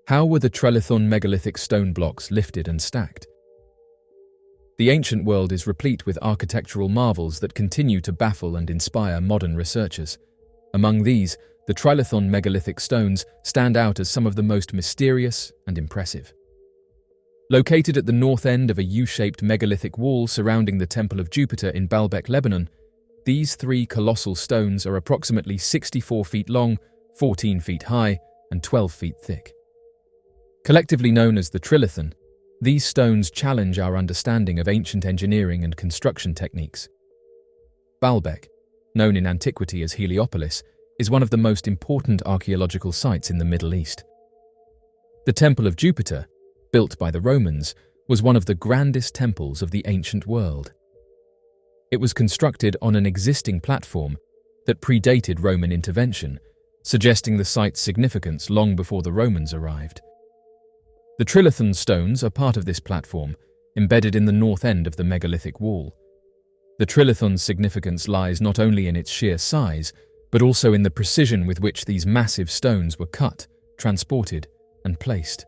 How were the Trellithon megalithic stone blocks lifted and stacked? The ancient world is replete with architectural marvels that continue to baffle and inspire modern researchers. Among these, the Trellithon megalithic stones stand out as some of the most mysterious and impressive. Located at the north end of a U-shaped megalithic wall surrounding the Temple of Jupiter in Baalbek, Lebanon, these three colossal stones are approximately 64 feet long, 14 feet high, and 12 feet thick. Collectively known as the Trellithon, these stones challenge our understanding of ancient engineering and construction techniques. Baalbek, known in antiquity as Heliopolis, is one of the most important archaeological sites in the Middle East. The Temple of Jupiter, built by the Romans, was one of the grandest temples of the ancient world. It was constructed on an existing platform that predated Roman intervention, suggesting the site's significance long before the Romans arrived. The Trellithon stones are part of this platform, embedded in the north end of the megalithic wall. The Trellithon's significance lies not only in its sheer size, but also in the precision with which these massive stones were cut, transported, and placed.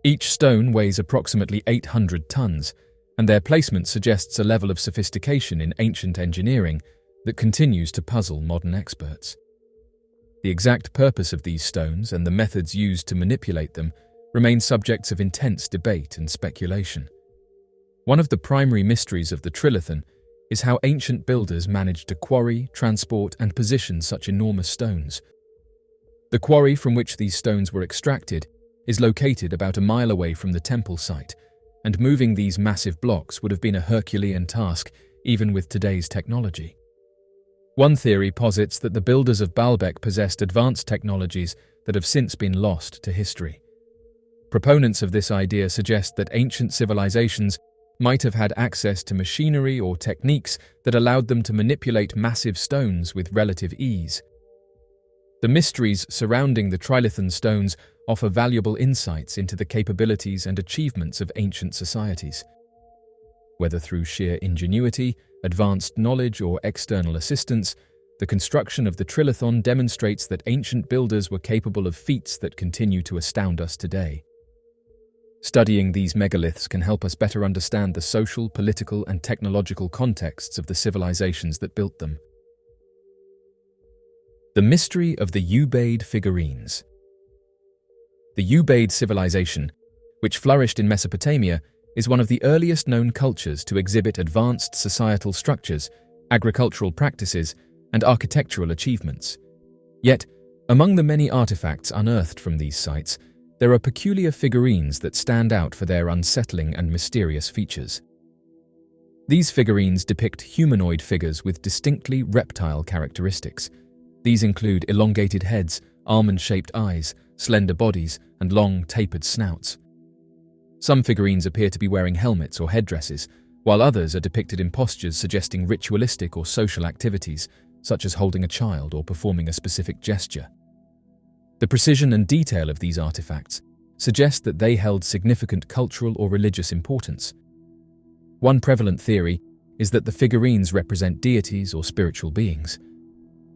Each stone weighs approximately 800 tons, and their placement suggests a level of sophistication in ancient engineering that continues to puzzle modern experts. The exact purpose of these stones and the methods used to manipulate them remain subjects of intense debate and speculation. One of the primary mysteries of the Trellithon is how ancient builders managed to quarry, transport, and position such enormous stones. The quarry from which these stones were extracted is located about a mile away from the temple site, and moving these massive blocks would have been a Herculean task even with today's technology. One theory posits that the builders of Baalbek possessed advanced technologies that have since been lost to history. Proponents of this idea suggest that ancient civilizations might have had access to machinery or techniques that allowed them to manipulate massive stones with relative ease. The mysteries surrounding the Trellithon stones offer valuable insights into the capabilities and achievements of ancient societies. Whether through sheer ingenuity, advanced knowledge, or external assistance, the construction of the Trellithon demonstrates that ancient builders were capable of feats that continue to astound us today. Studying these megaliths can help us better understand the social, political, and technological contexts of the civilizations that built them. The mystery of the Ubaid figurines. The Ubaid civilization, which flourished in Mesopotamia, is one of the earliest known cultures to exhibit advanced societal structures, agricultural practices, and architectural achievements. Yet, among the many artifacts unearthed from these sites, there are peculiar figurines that stand out for their unsettling and mysterious features. These figurines depict humanoid figures with distinctly reptile characteristics. These include elongated heads, almond-shaped eyes, slender bodies, and long, tapered snouts. Some figurines appear to be wearing helmets or headdresses, while others are depicted in postures suggesting ritualistic or social activities, such as holding a child or performing a specific gesture. The precision and detail of these artifacts suggest that they held significant cultural or religious importance. One prevalent theory is that the figurines represent deities or spiritual beings.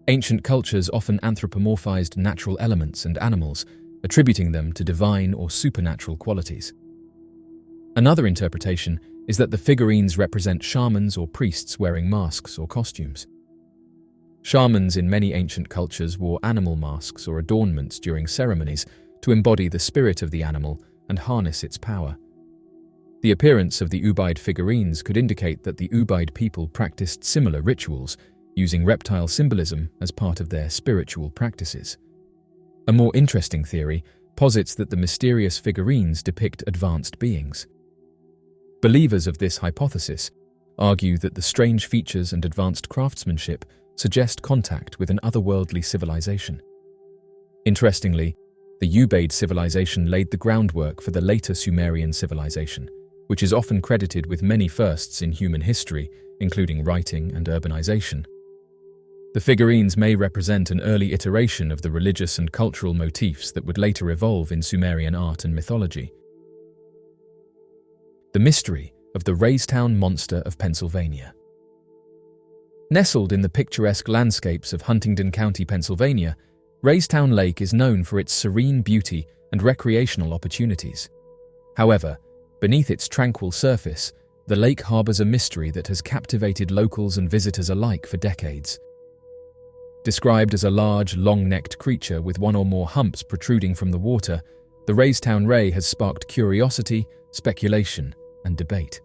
Ancient cultures often anthropomorphized natural elements and animals, attributing them to divine or supernatural qualities. Another interpretation is that the figurines represent shamans or priests wearing masks or costumes. Shamans in many ancient cultures wore animal masks or adornments during ceremonies to embody the spirit of the animal and harness its power. The appearance of the Ubaid figurines could indicate that the Ubaid people practiced similar rituals, using reptile symbolism as part of their spiritual practices. A more interesting theory posits that the mysterious figurines depict advanced beings. Believers of this hypothesis argue that the strange features and advanced craftsmanship suggest contact with an otherworldly civilization. Interestingly, the Ubaid civilization laid the groundwork for the later Sumerian civilization, which is often credited with many firsts in human history, including writing and urbanization. The figurines may represent an early iteration of the religious and cultural motifs that would later evolve in Sumerian art and mythology. The mystery of the Raytown monster of Pennsylvania. Nestled in the picturesque landscapes of Huntingdon County, Pennsylvania, Raytown Lake is known for its serene beauty and recreational opportunities. However, beneath its tranquil surface, the lake harbors a mystery that has captivated locals and visitors alike for decades. Described as a large, long-necked creature with one or more humps protruding from the water, the Raytown Ray has sparked curiosity, speculation, and debate.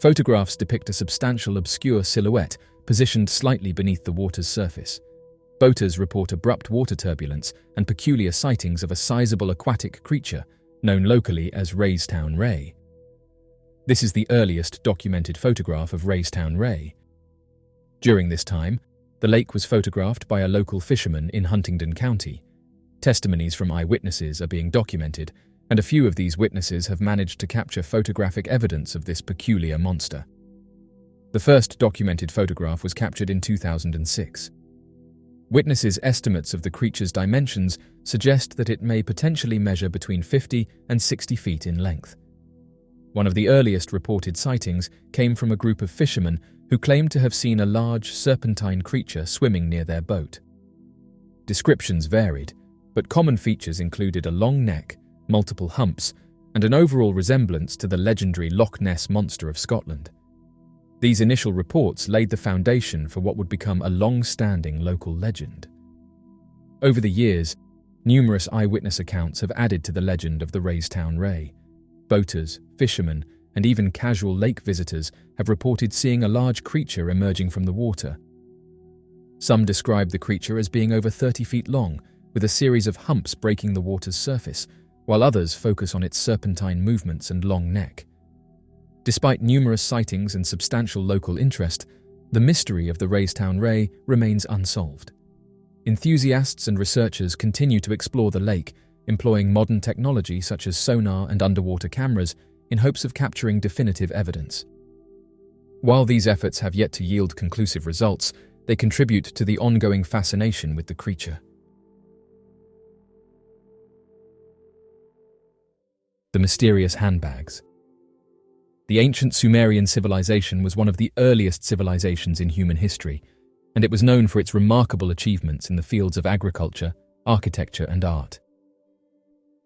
Photographs depict a substantial, obscure silhouette positioned slightly beneath the water's surface. Boaters report abrupt water turbulence and peculiar sightings of a sizable aquatic creature, known locally as Raytown Ray. This is the earliest documented photograph of Raytown Ray. During this time, the lake was photographed by a local fisherman in Huntingdon County. Testimonies from eyewitnesses are being documented, and a few of these witnesses have managed to capture photographic evidence of this peculiar monster. The first documented photograph was captured in 2006. Witnesses' estimates of the creature's dimensions suggest that it may potentially measure between 50 and 60 feet in length. One of the earliest reported sightings came from a group of fishermen who claimed to have seen a large serpentine creature swimming near their boat. Descriptions varied, but common features included a long neck, multiple humps, and an overall resemblance to the legendary Loch Ness Monster of Scotland. These initial reports laid the foundation for what would become a long-standing local legend. Over the years, numerous eyewitness accounts have added to the legend of the Raytown Ray. Boaters, fishermen, and even casual lake visitors have reported seeing a large creature emerging from the water. Some describe the creature as being over 30 feet long, with a series of humps breaking the water's surface, while others focus on its serpentine movements and long neck. Despite numerous sightings and substantial local interest, the mystery of the Raytown Ray remains unsolved. Enthusiasts and researchers continue to explore the lake, employing modern technology such as sonar and underwater cameras in hopes of capturing definitive evidence. While these efforts have yet to yield conclusive results, they contribute to the ongoing fascination with the creature. The Mysterious Handbags. The ancient Sumerian civilization was one of the earliest civilizations in human history, and it was known for its remarkable achievements in the fields of agriculture, architecture, and art.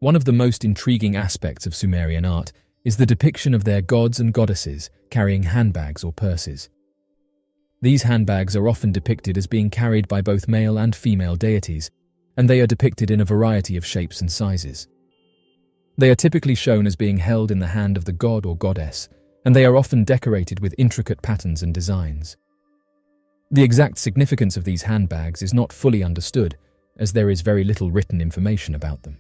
One of the most intriguing aspects of Sumerian art is the depiction of their gods and goddesses carrying handbags or purses. These handbags are often depicted as being carried by both male and female deities, and they are depicted in a variety of shapes and sizes. They are typically shown as being held in the hand of the god or goddess, and they are often decorated with intricate patterns and designs. The exact significance of these handbags is not fully understood, as there is very little written information about them.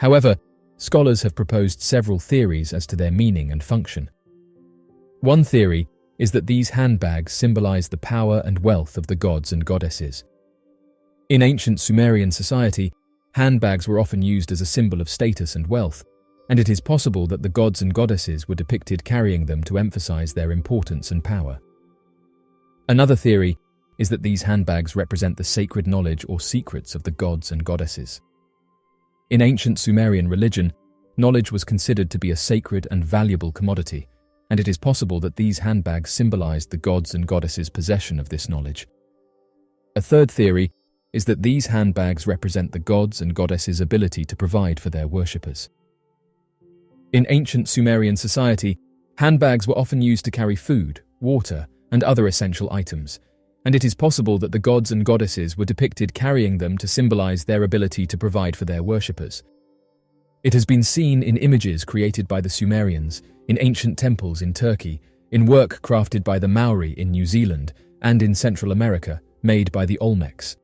However, scholars have proposed several theories as to their meaning and function. One theory is that these handbags symbolize the power and wealth of the gods and goddesses. In ancient Sumerian society, handbags were often used as a symbol of status and wealth, and it is possible that the gods and goddesses were depicted carrying them to emphasize their importance and power. Another theory is that these handbags represent the sacred knowledge or secrets of the gods and goddesses. In ancient Sumerian religion, knowledge was considered to be a sacred and valuable commodity, and it is possible that these handbags symbolized the gods and goddesses' possession of this knowledge. A third theory is that these handbags represent the gods and goddesses' ability to provide for their worshippers. In ancient Sumerian society, handbags were often used to carry food, water, and other essential items, and it is possible that the gods and goddesses were depicted carrying them to symbolize their ability to provide for their worshippers. It has been seen in images created by the Sumerians, in ancient temples in Turkey, in work crafted by the Maori in New Zealand, and in Central America, made by the Olmecs.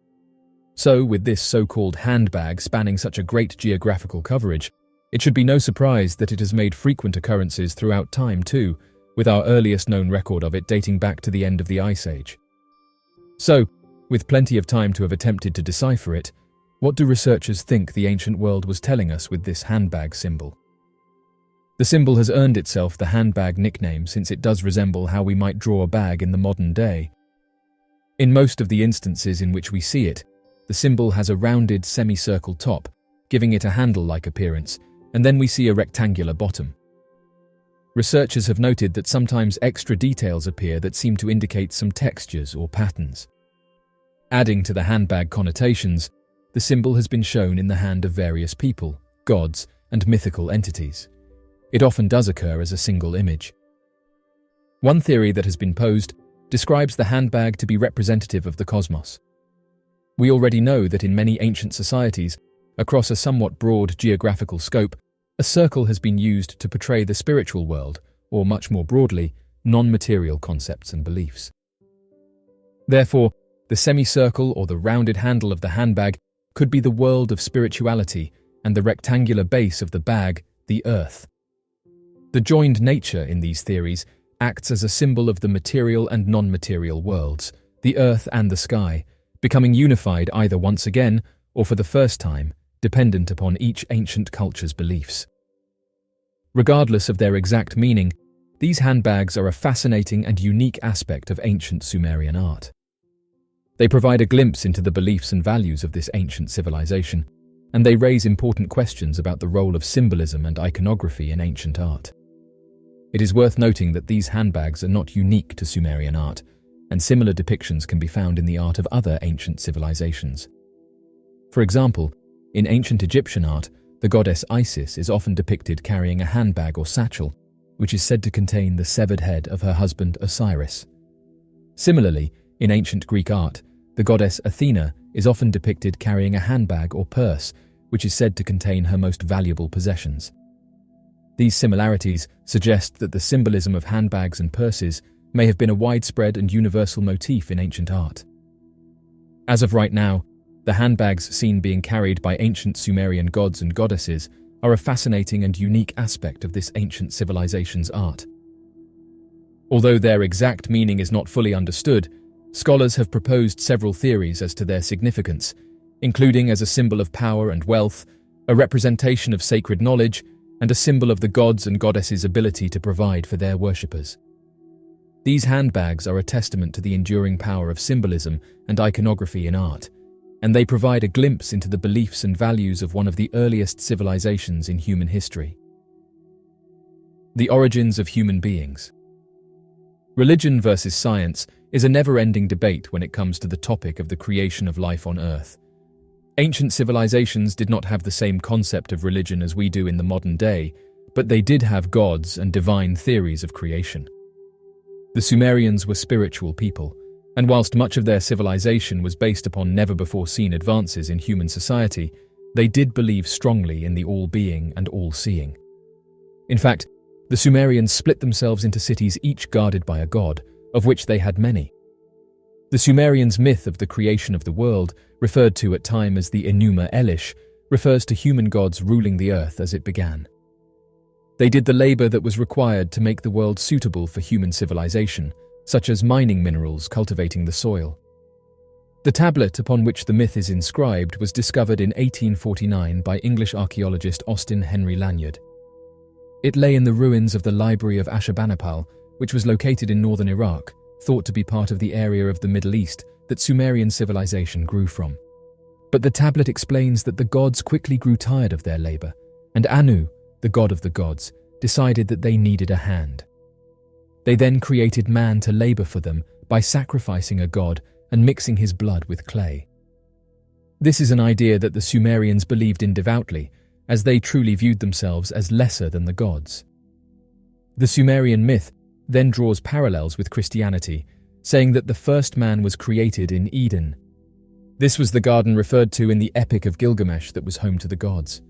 So, with this so-called handbag spanning such a great geographical coverage, it should be no surprise that it has made frequent occurrences throughout time too, with our earliest known record of it dating back to the end of the Ice Age. So, with plenty of time to have attempted to decipher it, what do researchers think the ancient world was telling us with this handbag symbol? The symbol has earned itself the handbag nickname since it does resemble how we might draw a bag in the modern day. In most of the instances in which we see it, the symbol has a rounded semicircle top, giving it a handle-like appearance, and then we see a rectangular bottom. Researchers have noted that sometimes extra details appear that seem to indicate some textures or patterns. Adding to the handbag connotations, the symbol has been shown in the hand of various people, gods, and mythical entities. It often does occur as a single image. One theory that has been posed describes the handbag to be representative of the cosmos. We already know that in many ancient societies, across a somewhat broad geographical scope, a circle has been used to portray the spiritual world, or much more broadly, non-material concepts and beliefs. Therefore, the semicircle or the rounded handle of the handbag could be the world of spirituality, and the rectangular base of the bag, the earth. The joined nature in these theories acts as a symbol of the material and non-material worlds, the earth and the sky, becoming unified either once again or for the first time, dependent upon each ancient culture's beliefs. Regardless of their exact meaning, these handbags are a fascinating and unique aspect of ancient Sumerian art. They provide a glimpse into the beliefs and values of this ancient civilization, and they raise important questions about the role of symbolism and iconography in ancient art. It is worth noting that these handbags are not unique to Sumerian art, and similar depictions can be found in the art of other ancient civilizations. For example, in ancient Egyptian art, the goddess Isis is often depicted carrying a handbag or satchel, which is said to contain the severed head of her husband Osiris. Similarly, in ancient Greek art, the goddess Athena is often depicted carrying a handbag or purse, which is said to contain her most valuable possessions. These similarities suggest that the symbolism of handbags and purses may have been a widespread and universal motif in ancient art. As of right now, the handbags seen being carried by ancient Sumerian gods and goddesses are a fascinating and unique aspect of this ancient civilization's art. Although their exact meaning is not fully understood, scholars have proposed several theories as to their significance, including as a symbol of power and wealth, a representation of sacred knowledge, and a symbol of the gods' and goddesses' ability to provide for their worshippers. These handbags are a testament to the enduring power of symbolism and iconography in art, and they provide a glimpse into the beliefs and values of one of the earliest civilizations in human history. The origins of human beings. Religion versus science is a never-ending debate when it comes to the topic of the creation of life on Earth. Ancient civilizations did not have the same concept of religion as we do in the modern day, but they did have gods and divine theories of creation. The Sumerians were spiritual people, and whilst much of their civilization was based upon never-before-seen advances in human society, they did believe strongly in the all-being and all-seeing. In fact, the Sumerians split themselves into cities each guarded by a god, of which they had many. The Sumerians' myth of the creation of the world, referred to at times as the Enuma Elish, refers to human gods ruling the earth as it began. They did the labor that was required to make the world suitable for human civilization, such as mining minerals, cultivating the soil. The tablet upon which the myth is inscribed was discovered in 1849 by English archaeologist Austin Henry Lanyard. It lay in the ruins of the Library of Ashurbanipal, which was located in northern Iraq, thought to be part of the area of the Middle East that Sumerian civilization grew from. But the tablet explains that the gods quickly grew tired of their labor, and Anu, the god of the gods, decided that they needed a hand. They then created man to labor for them by sacrificing a god and mixing his blood with clay. This is an idea that the Sumerians believed in devoutly, as they truly viewed themselves as lesser than the gods. The Sumerian myth then draws parallels with Christianity, saying that the first man was created in Eden. This was the garden referred to in the Epic of Gilgamesh that was home to the gods.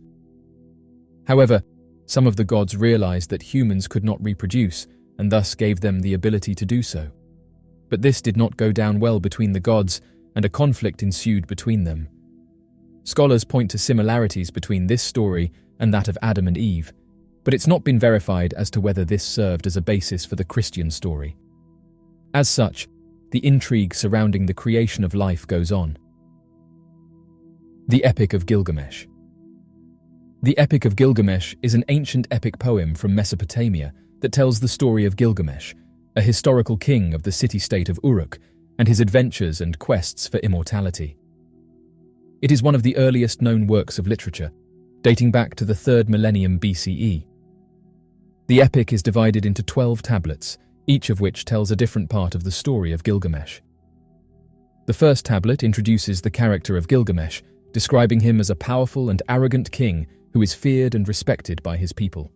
However, some of the gods realized that humans could not reproduce, and thus gave them the ability to do so. But this did not go down well between the gods, and a conflict ensued between them. Scholars point to similarities between this story and that of Adam and Eve, but it's not been verified as to whether this served as a basis for the Christian story. As such, the intrigue surrounding the creation of life goes on. The Epic of Gilgamesh. The Epic of Gilgamesh is an ancient epic poem from Mesopotamia that tells the story of Gilgamesh, a historical king of the city-state of Uruk, and his adventures and quests for immortality. It is one of the earliest known works of literature, dating back to the 3rd millennium BCE. The epic is divided into 12 tablets, each of which tells a different part of the story of Gilgamesh. The first tablet introduces the character of Gilgamesh, describing him as a powerful and arrogant king who is feared and respected by his people.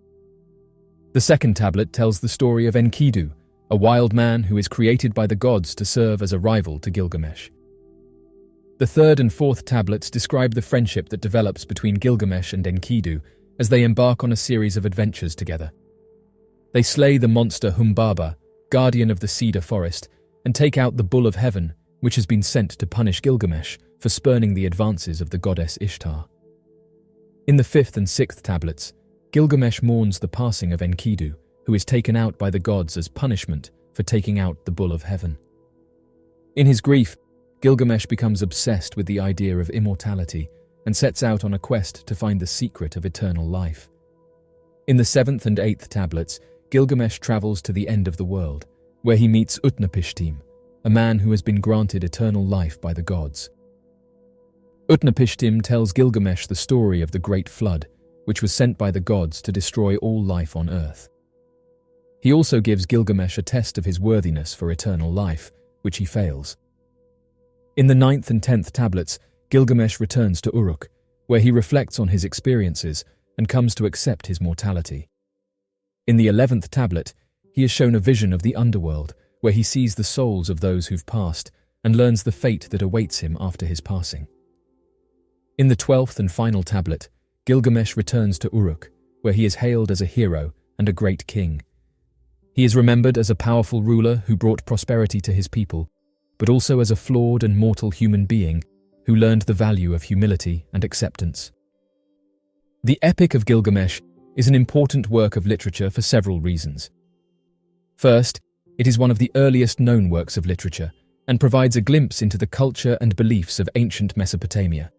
The second tablet tells the story of Enkidu, a wild man who is created by the gods to serve as a rival to Gilgamesh. The third and fourth tablets describe the friendship that develops between Gilgamesh and Enkidu as they embark on a series of adventures together. They slay the monster Humbaba, guardian of the cedar forest, and take out the bull of heaven, which has been sent to punish Gilgamesh for spurning the advances of the goddess Ishtar. In the fifth and sixth tablets, Gilgamesh mourns the passing of Enkidu, who is taken out by the gods as punishment for taking out the bull of heaven. In his grief, Gilgamesh becomes obsessed with the idea of immortality and sets out on a quest to find the secret of eternal life. In the seventh and eighth tablets, Gilgamesh travels to the end of the world, where he meets Utnapishtim, a man who has been granted eternal life by the gods. Utnapishtim tells Gilgamesh the story of the Great Flood, which was sent by the gods to destroy all life on earth. He also gives Gilgamesh a test of his worthiness for eternal life, which he fails. In the ninth and 10th tablets, Gilgamesh returns to Uruk, where he reflects on his experiences and comes to accept his mortality. In the 11th tablet, he is shown a vision of the underworld, where he sees the souls of those who've passed and learns the fate that awaits him after his passing. In the 12th and final tablet, Gilgamesh returns to Uruk, where he is hailed as a hero and a great king. He is remembered as a powerful ruler who brought prosperity to his people, but also as a flawed and mortal human being who learned the value of humility and acceptance. The Epic of Gilgamesh is an important work of literature for several reasons. First, it is one of the earliest known works of literature and provides a glimpse into the culture and beliefs of ancient Mesopotamia.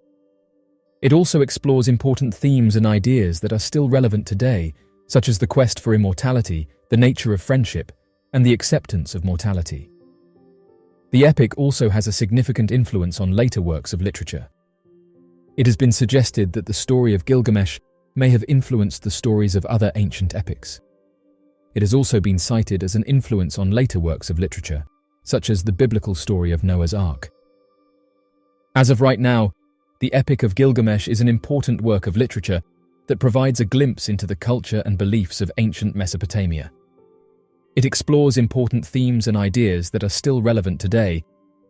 It also explores important themes and ideas that are still relevant today, such as the quest for immortality, the nature of friendship, and the acceptance of mortality. The epic also has a significant influence on later works of literature. It has been suggested that the story of Gilgamesh may have influenced the stories of other ancient epics. It has also been cited as an influence on later works of literature, such as the biblical story of Noah's Ark. As of right now, the Epic of Gilgamesh is an important work of literature that provides a glimpse into the culture and beliefs of ancient Mesopotamia. It explores important themes and ideas that are still relevant today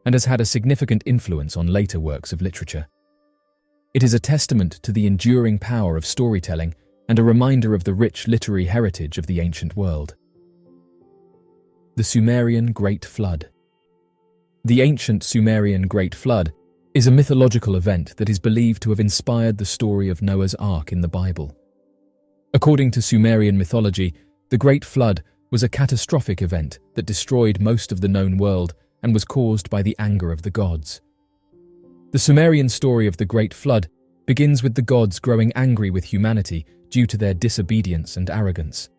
and has had a significant influence on later works of literature. It is a testament to the enduring power of storytelling and a reminder of the rich literary heritage of the ancient world. The Sumerian Great Flood. The ancient Sumerian Great Flood is a mythological event that is believed to have inspired the story of Noah's Ark in the Bible. According to Sumerian mythology, the Great Flood was a catastrophic event that destroyed most of the known world and was caused by the anger of the gods. The Sumerian story of the Great Flood begins with the gods growing angry with humanity due to their disobedience and arrogance.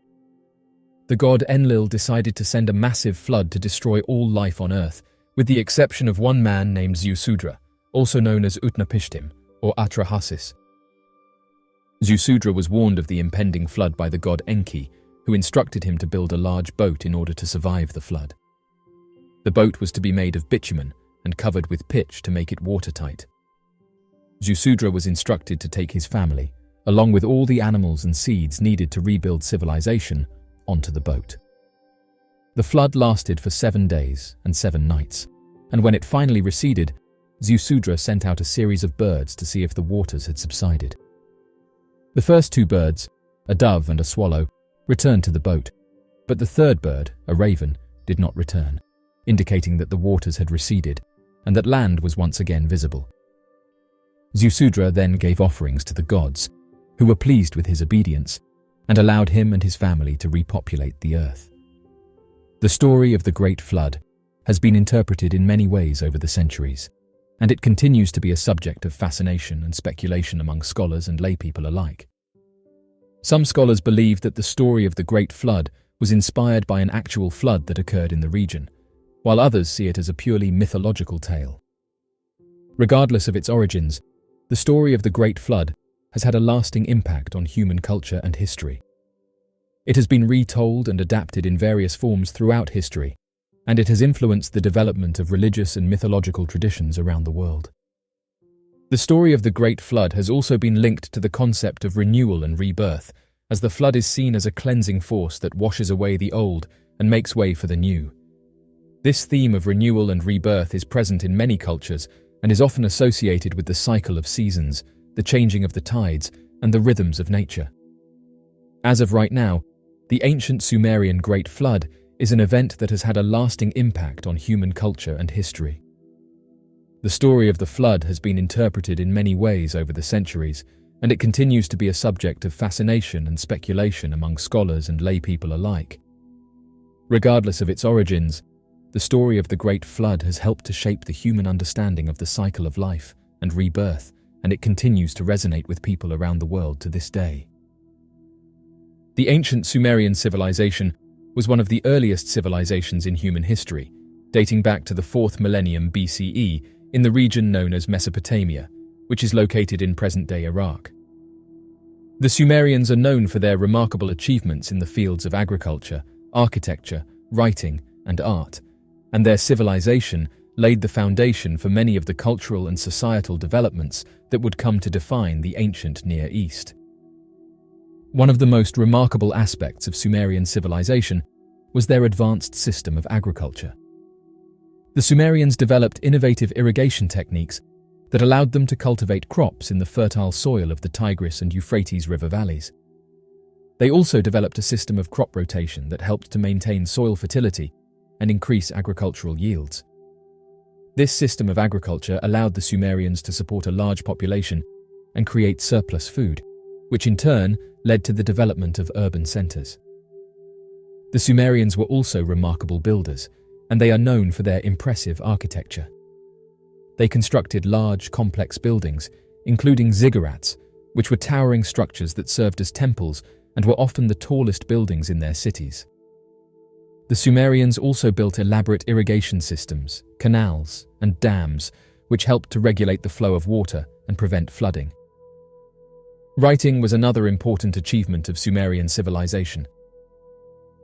The god Enlil decided to send a massive flood to destroy all life on Earth, with the exception of one man named Ziusudra, also known as Utnapishtim or Atrahasis. Ziusudra was warned of the impending flood by the god Enki, who instructed him to build a large boat in order to survive the flood. The boat was to be made of bitumen and covered with pitch to make it watertight. Ziusudra was instructed to take his family, along with all the animals and seeds needed to rebuild civilization, onto the boat. The flood lasted for 7 days and 7 nights, and when it finally receded, Ziusudra sent out a series of birds to see if the waters had subsided. The first 2 birds, a dove and a swallow, returned to the boat, but the third bird, a raven, did not return, indicating that the waters had receded and that land was once again visible. Ziusudra then gave offerings to the gods, who were pleased with his obedience and allowed him and his family to repopulate the earth. The story of the Great Flood has been interpreted in many ways over the centuries, and it continues to be a subject of fascination and speculation among scholars and laypeople alike. Some scholars believe that the story of the Great Flood was inspired by an actual flood that occurred in the region, while others see it as a purely mythological tale. Regardless of its origins, the story of the Great Flood has had a lasting impact on human culture and history. It has been retold and adapted in various forms throughout history, and it has influenced the development of religious and mythological traditions around the world. The story of the Great Flood has also been linked to the concept of renewal and rebirth, as the flood is seen as a cleansing force that washes away the old and makes way for the new. This theme of renewal and rebirth is present in many cultures and is often associated with the cycle of seasons, the changing of the tides, and the rhythms of nature. As of right now, the ancient Sumerian Great Flood is an event that has had a lasting impact on human culture and history. The story of the flood has been interpreted in many ways over the centuries, and it continues to be a subject of fascination and speculation among scholars and laypeople alike. Regardless of its origins, the story of the Great Flood has helped to shape the human understanding of the cycle of life and rebirth, and it continues to resonate with people around the world to this day. The ancient Sumerian civilization was one of the earliest civilizations in human history, dating back to the 4th millennium BCE in the region known as Mesopotamia, which is located in present-day Iraq. The Sumerians are known for their remarkable achievements in the fields of agriculture, architecture, writing, and art, and their civilization laid the foundation for many of the cultural and societal developments that would come to define the ancient Near East. One of the most remarkable aspects of Sumerian civilization was their advanced system of agriculture. The Sumerians developed innovative irrigation techniques that allowed them to cultivate crops in the fertile soil of the Tigris and Euphrates river valleys. They also developed a system of crop rotation that helped to maintain soil fertility and increase agricultural yields. This system of agriculture allowed the Sumerians to support a large population and create surplus food, which in turn led to the development of urban centers. The Sumerians were also remarkable builders, and they are known for their impressive architecture. They constructed large, complex buildings, including ziggurats, which were towering structures that served as temples and were often the tallest buildings in their cities. The Sumerians also built elaborate irrigation systems, canals, and dams, which helped to regulate the flow of water and prevent flooding. Writing was another important achievement of Sumerian civilization.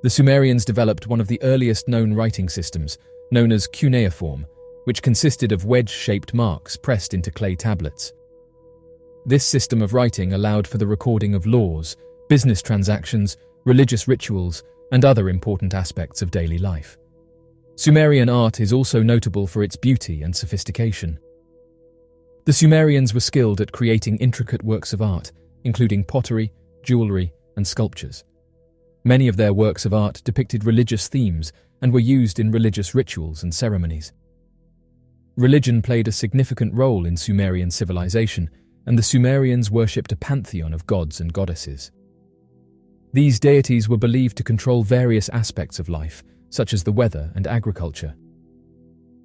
The Sumerians developed one of the earliest known writing systems, known as cuneiform, which consisted of wedge-shaped marks pressed into clay tablets. This system of writing allowed for the recording of laws, business transactions, religious rituals, and other important aspects of daily life. Sumerian art is also notable for its beauty and sophistication. The Sumerians were skilled at creating intricate works of art, including pottery, jewelry, and sculptures. Many of their works of art depicted religious themes and were used in religious rituals and ceremonies. Religion played a significant role in Sumerian civilization, and the Sumerians worshipped a pantheon of gods and goddesses. These deities were believed to control various aspects of life, such as the weather and agriculture.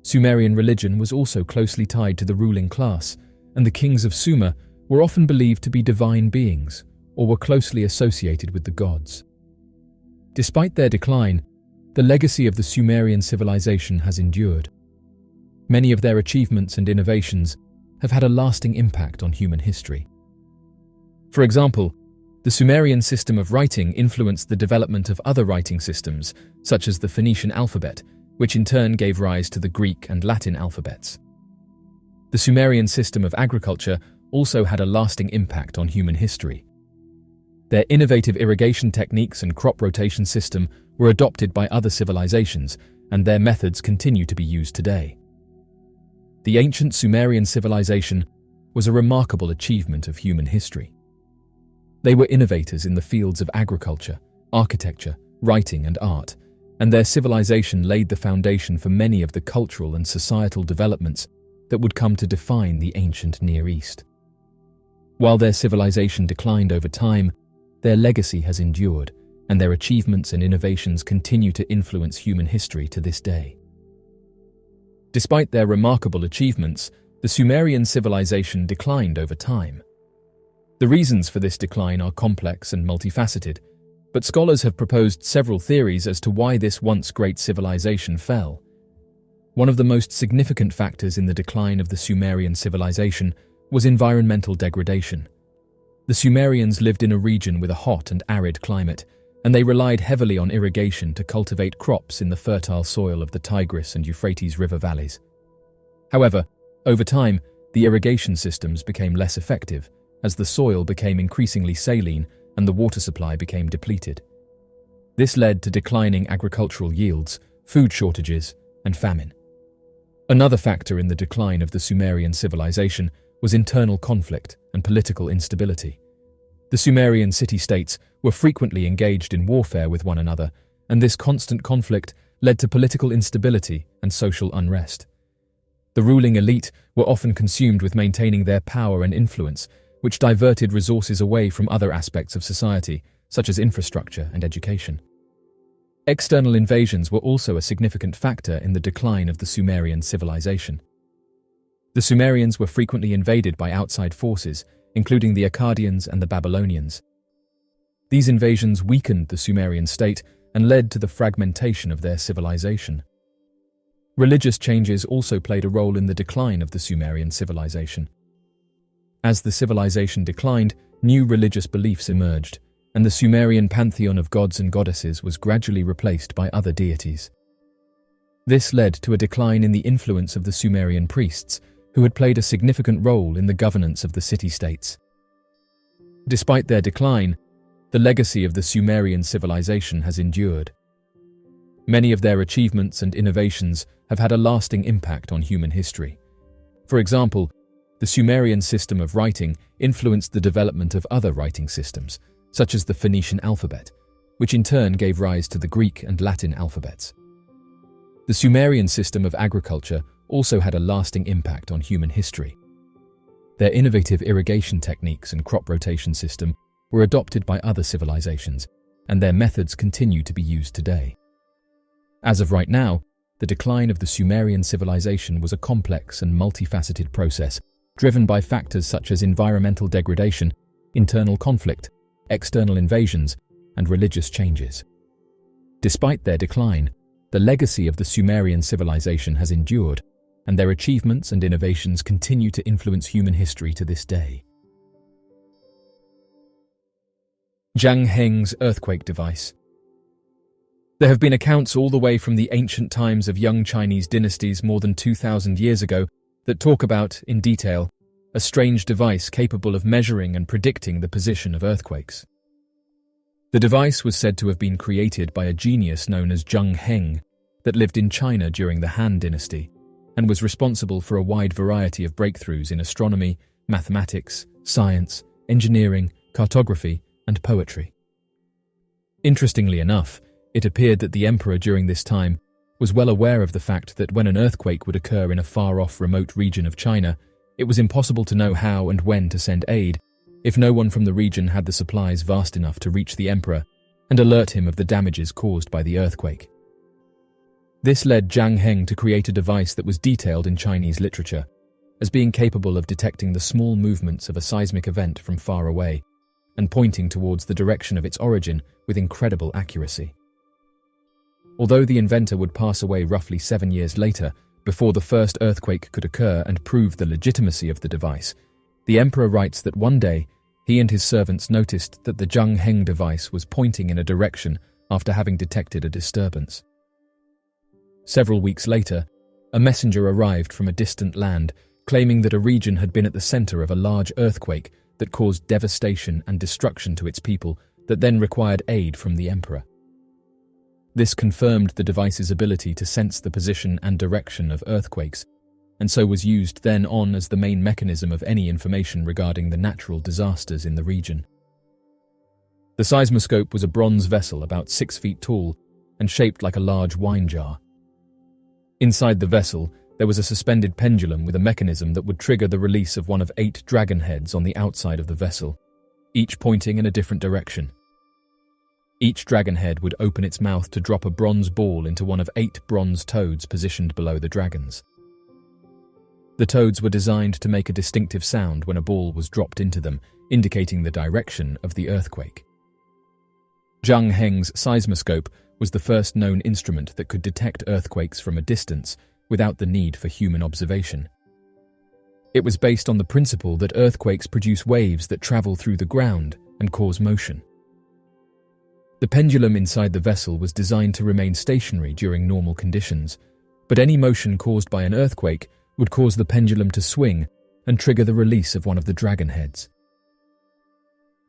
Sumerian religion was also closely tied to the ruling class, and the kings of Sumer were often believed to be divine beings or were closely associated with the gods. Despite their decline, the legacy of the Sumerian civilization has endured. Many of their achievements and innovations have had a lasting impact on human history. For example, the Sumerian system of writing influenced the development of other writing systems, such as the Phoenician alphabet, which in turn gave rise to the Greek and Latin alphabets. The Sumerian system of agriculture also had a lasting impact on human history. Their innovative irrigation techniques and crop rotation system were adopted by other civilizations, and their methods continue to be used today. The ancient Sumerian civilization was a remarkable achievement of human history. They were innovators in the fields of agriculture, architecture, writing, and art, and their civilization laid the foundation for many of the cultural and societal developments that would come to define the ancient Near East. While their civilization declined over time, their legacy has endured, and their achievements and innovations continue to influence human history to this day. Despite their remarkable achievements, the Sumerian civilization declined over time. The reasons for this decline are complex and multifaceted, but scholars have proposed several theories as to why this once great civilization fell. One of the most significant factors in the decline of the Sumerian civilization was environmental degradation. The Sumerians lived in a region with a hot and arid climate, and they relied heavily on irrigation to cultivate crops in the fertile soil of the Tigris and Euphrates river valleys. However, over time, the irrigation systems became less effective as the soil became increasingly saline and the water supply became depleted. This led to declining agricultural yields, food shortages, and famine. Another factor in the decline of the Sumerian civilization was internal conflict and political instability. The Sumerian city-states were frequently engaged in warfare with one another, and this constant conflict led to political instability and social unrest. The ruling elite were often consumed with maintaining their power and influence, which diverted resources away from other aspects of society, such as infrastructure and education. External invasions were also a significant factor in the decline of the Sumerian civilization. The Sumerians were frequently invaded by outside forces, including the Akkadians and the Babylonians. These invasions weakened the Sumerian state and led to the fragmentation of their civilization. Religious changes also played a role in the decline of the Sumerian civilization. As the civilization declined, new religious beliefs emerged, and the Sumerian pantheon of gods and goddesses was gradually replaced by other deities. This led to a decline in the influence of the Sumerian priests, who had played a significant role in the governance of the city-states. Despite their decline, the legacy of the Sumerian civilization has endured. Many of their achievements and innovations have had a lasting impact on human history. For example, the Sumerian system of writing influenced the development of other writing systems, such as the Phoenician alphabet, which in turn gave rise to the Greek and Latin alphabets. The Sumerian system of agriculture also had a lasting impact on human history. Their innovative irrigation techniques and crop rotation system were adopted by other civilizations, and their methods continue to be used today. As of right now, the decline of the Sumerian civilization was a complex and multifaceted process, driven by factors such as environmental degradation, internal conflict, external invasions, and religious changes. Despite their decline, the legacy of the Sumerian civilization has endured, and their achievements and innovations continue to influence human history to this day. Janghangs earthquake device. There have been accounts all the way from the ancient times of young Chinese dynasties more than 2,000 years ago that talk about, in detail, a strange device capable of measuring and predicting the position of earthquakes. The device was said to have been created by a genius known as Jangheng that lived in China during the Han Dynasty and was responsible for a wide variety of breakthroughs in astronomy, mathematics, science, engineering, cartography, and poetry. Interestingly enough, it appeared that the emperor during this time was well aware of the fact that when an earthquake would occur in a far-off remote region of China, it was impossible to know how and when to send aid if no one from the region had the supplies vast enough to reach the emperor and alert him of the damages caused by the earthquake. This led Jangheng to create a device that was detailed in Chinese literature as being capable of detecting the small movements of a seismic event from far away and pointing towards the direction of its origin with incredible accuracy. Although the inventor would pass away roughly 7 years later before the first earthquake could occur and prove the legitimacy of the device, the emperor writes that one day he and his servants noticed that the Jangheng device was pointing in a direction after having detected a disturbance. Several weeks later, a messenger arrived from a distant land claiming that a region had been at the center of a large earthquake that caused devastation and destruction to its people that then required aid from the emperor. This confirmed the device's ability to sense the position and direction of earthquakes, and so was used then on as the main mechanism of any information regarding the natural disasters in the region. The seismoscope was a bronze vessel about 6 feet tall and shaped like a large wine jar. Inside the vessel, there was a suspended pendulum with a mechanism that would trigger the release of one of 8 dragon heads on the outside of the vessel, each pointing in a different direction. Each dragon head would open its mouth to drop a bronze ball into one of 8 bronze toads positioned below the dragons. The toads were designed to make a distinctive sound when a ball was dropped into them, indicating the direction of the earthquake. Jangheng's seismoscope was the first known instrument that could detect earthquakes from a distance without the need for human observation. It was based on the principle that earthquakes produce waves that travel through the ground and cause motion. The pendulum inside the vessel was designed to remain stationary during normal conditions, but any motion caused by an earthquake would cause the pendulum to swing and trigger the release of one of the dragon heads.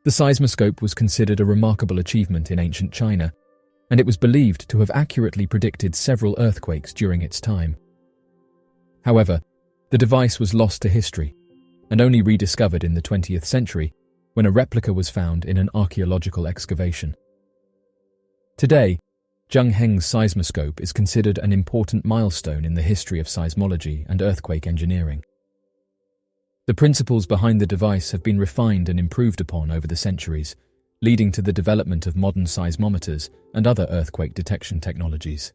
The seismoscope was considered a remarkable achievement in ancient China, and it was believed to have accurately predicted several earthquakes during its time. However, the device was lost to history and only rediscovered in the 20th century when a replica was found in an archaeological excavation. Today, Janghangs seismoscope is considered an important milestone in the history of seismology and earthquake engineering. The principles behind the device have been refined and improved upon over the centuries, leading to the development of modern seismometers and other earthquake detection technologies.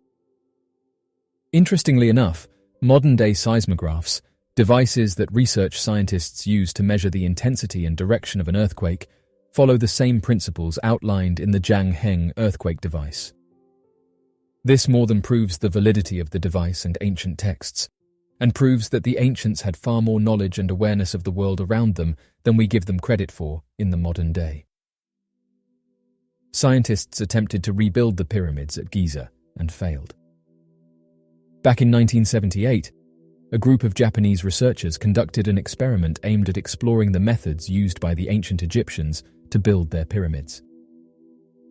Interestingly enough, modern-day seismographs, devices that research scientists use to measure the intensity and direction of an earthquake, follow the same principles outlined in the Janghang earthquake device. This more than proves the validity of the device and ancient texts, and proves that the ancients had far more knowledge and awareness of the world around them than we give them credit for in the modern day. Scientists attempted to rebuild the pyramids at Giza and failed. Back in 1978, a group of Japanese researchers conducted an experiment aimed at exploring the methods used by the ancient Egyptians to build their pyramids.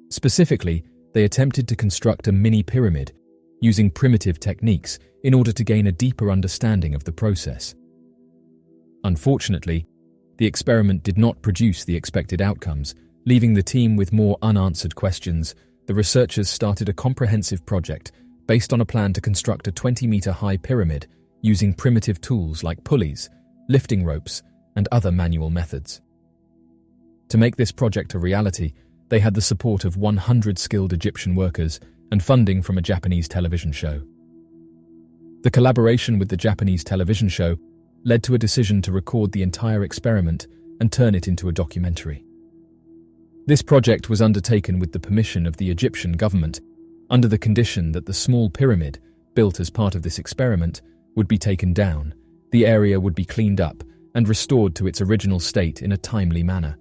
Specifically, they attempted to construct a mini pyramid using primitive techniques in order to gain a deeper understanding of the process. Unfortunately, the experiment did not produce the expected outcomes, leaving the team with more unanswered questions. The researchers started a comprehensive project based on a plan to construct a 20-meter-high pyramid using primitive tools like pulleys, lifting ropes, and other manual methods. To make this project a reality, they had the support of 100 skilled Egyptian workers and funding from a Japanese television show. The collaboration with the Japanese television show led to a decision to record the entire experiment and turn it into a documentary. This project was undertaken with the permission of the Egyptian government, under the condition that the small pyramid, built as part of this experiment, would be taken down, the area would be cleaned up and restored to its original state in a timely manner.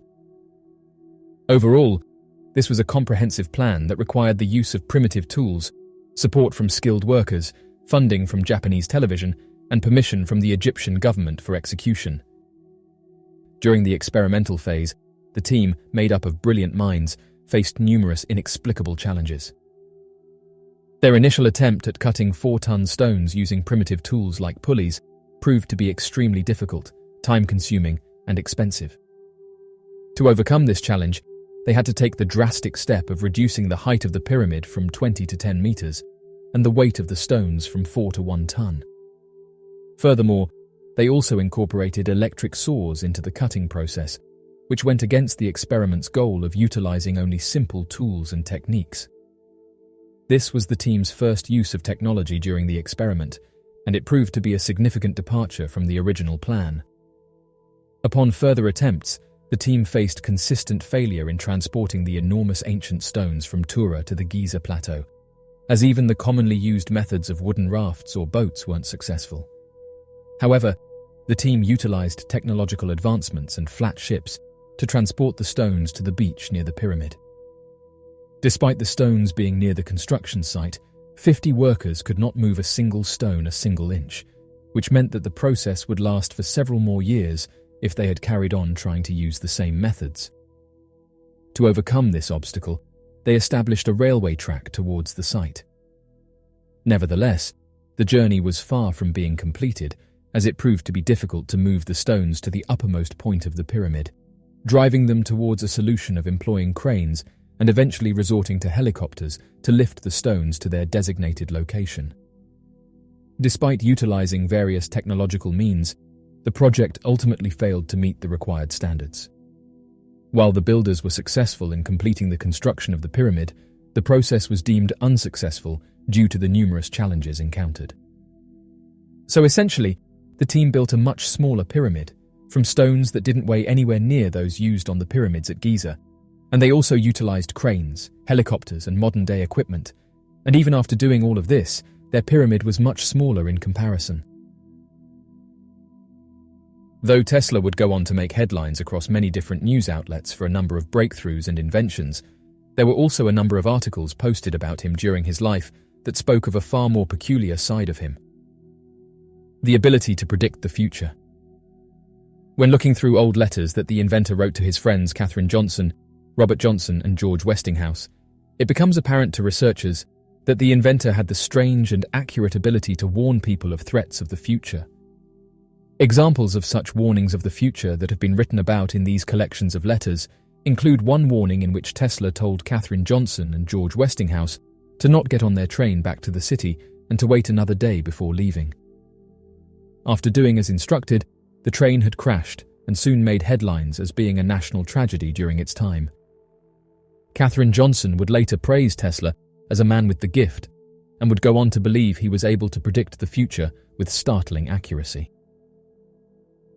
Overall, this was a comprehensive plan that required the use of primitive tools, support from skilled workers, funding from Japanese television, and permission from the Egyptian government for execution. During the experimental phase, the team, made up of brilliant minds, faced numerous inexplicable challenges. Their initial attempt at cutting 4-ton stones using primitive tools like pulleys proved to be extremely difficult, time-consuming, and expensive. To overcome this challenge, they had to take the drastic step of reducing the height of the pyramid from 20 to 10 meters and the weight of the stones from 4 to 1 ton. Furthermore, they also incorporated electric saws into the cutting process, which went against the experiment's goal of utilizing only simple tools and techniques. This was the team's first use of technology during the experiment, and it proved to be a significant departure from the original plan. Upon further attempts, the team faced consistent failure in transporting the enormous ancient stones from Tura to the Giza plateau, as even the commonly used methods of wooden rafts or boats weren't successful. However, the team utilized technological advancements and flat ships to transport the stones to the beach near the pyramid. Despite the stones being near the construction site, 50 workers could not move a single stone a single inch, which meant that the process would last for several more years if they had carried on trying to use the same methods. To overcome this obstacle, they established a railway track towards the site. Nevertheless, the journey was far from being completed, as it proved to be difficult to move the stones to the uppermost point of the pyramid, driving them towards a solution of employing cranes and eventually resorting to helicopters to lift the stones to their designated location. Despite utilizing various technological means, the project ultimately failed to meet the required standards. While the builders were successful in completing the construction of the pyramid, the process was deemed unsuccessful due to the numerous challenges encountered. So essentially, the team built a much smaller pyramid, from stones that didn't weigh anywhere near those used on the pyramids at Giza, and they also utilized cranes, helicopters, and modern-day equipment, and even after doing all of this, their pyramid was much smaller in comparison. Though Tesla would go on to make headlines across many different news outlets for a number of breakthroughs and inventions, there were also a number of articles posted about him during his life that spoke of a far more peculiar side of him: the ability to predict the future. When looking through old letters that the inventor wrote to his friends Katherine Johnson, Robert Johnson, and George Westinghouse, it becomes apparent to researchers that the inventor had the strange and accurate ability to warn people of threats of the future. Examples of such warnings of the future that have been written about in these collections of letters include one warning in which Tesla told Katherine Johnson and George Westinghouse to not get on their train back to the city and to wait another day before leaving. After doing as instructed, the train had crashed and soon made headlines as being a national tragedy during its time. Katherine Johnson would later praise Tesla as a man with the gift and would go on to believe he was able to predict the future with startling accuracy.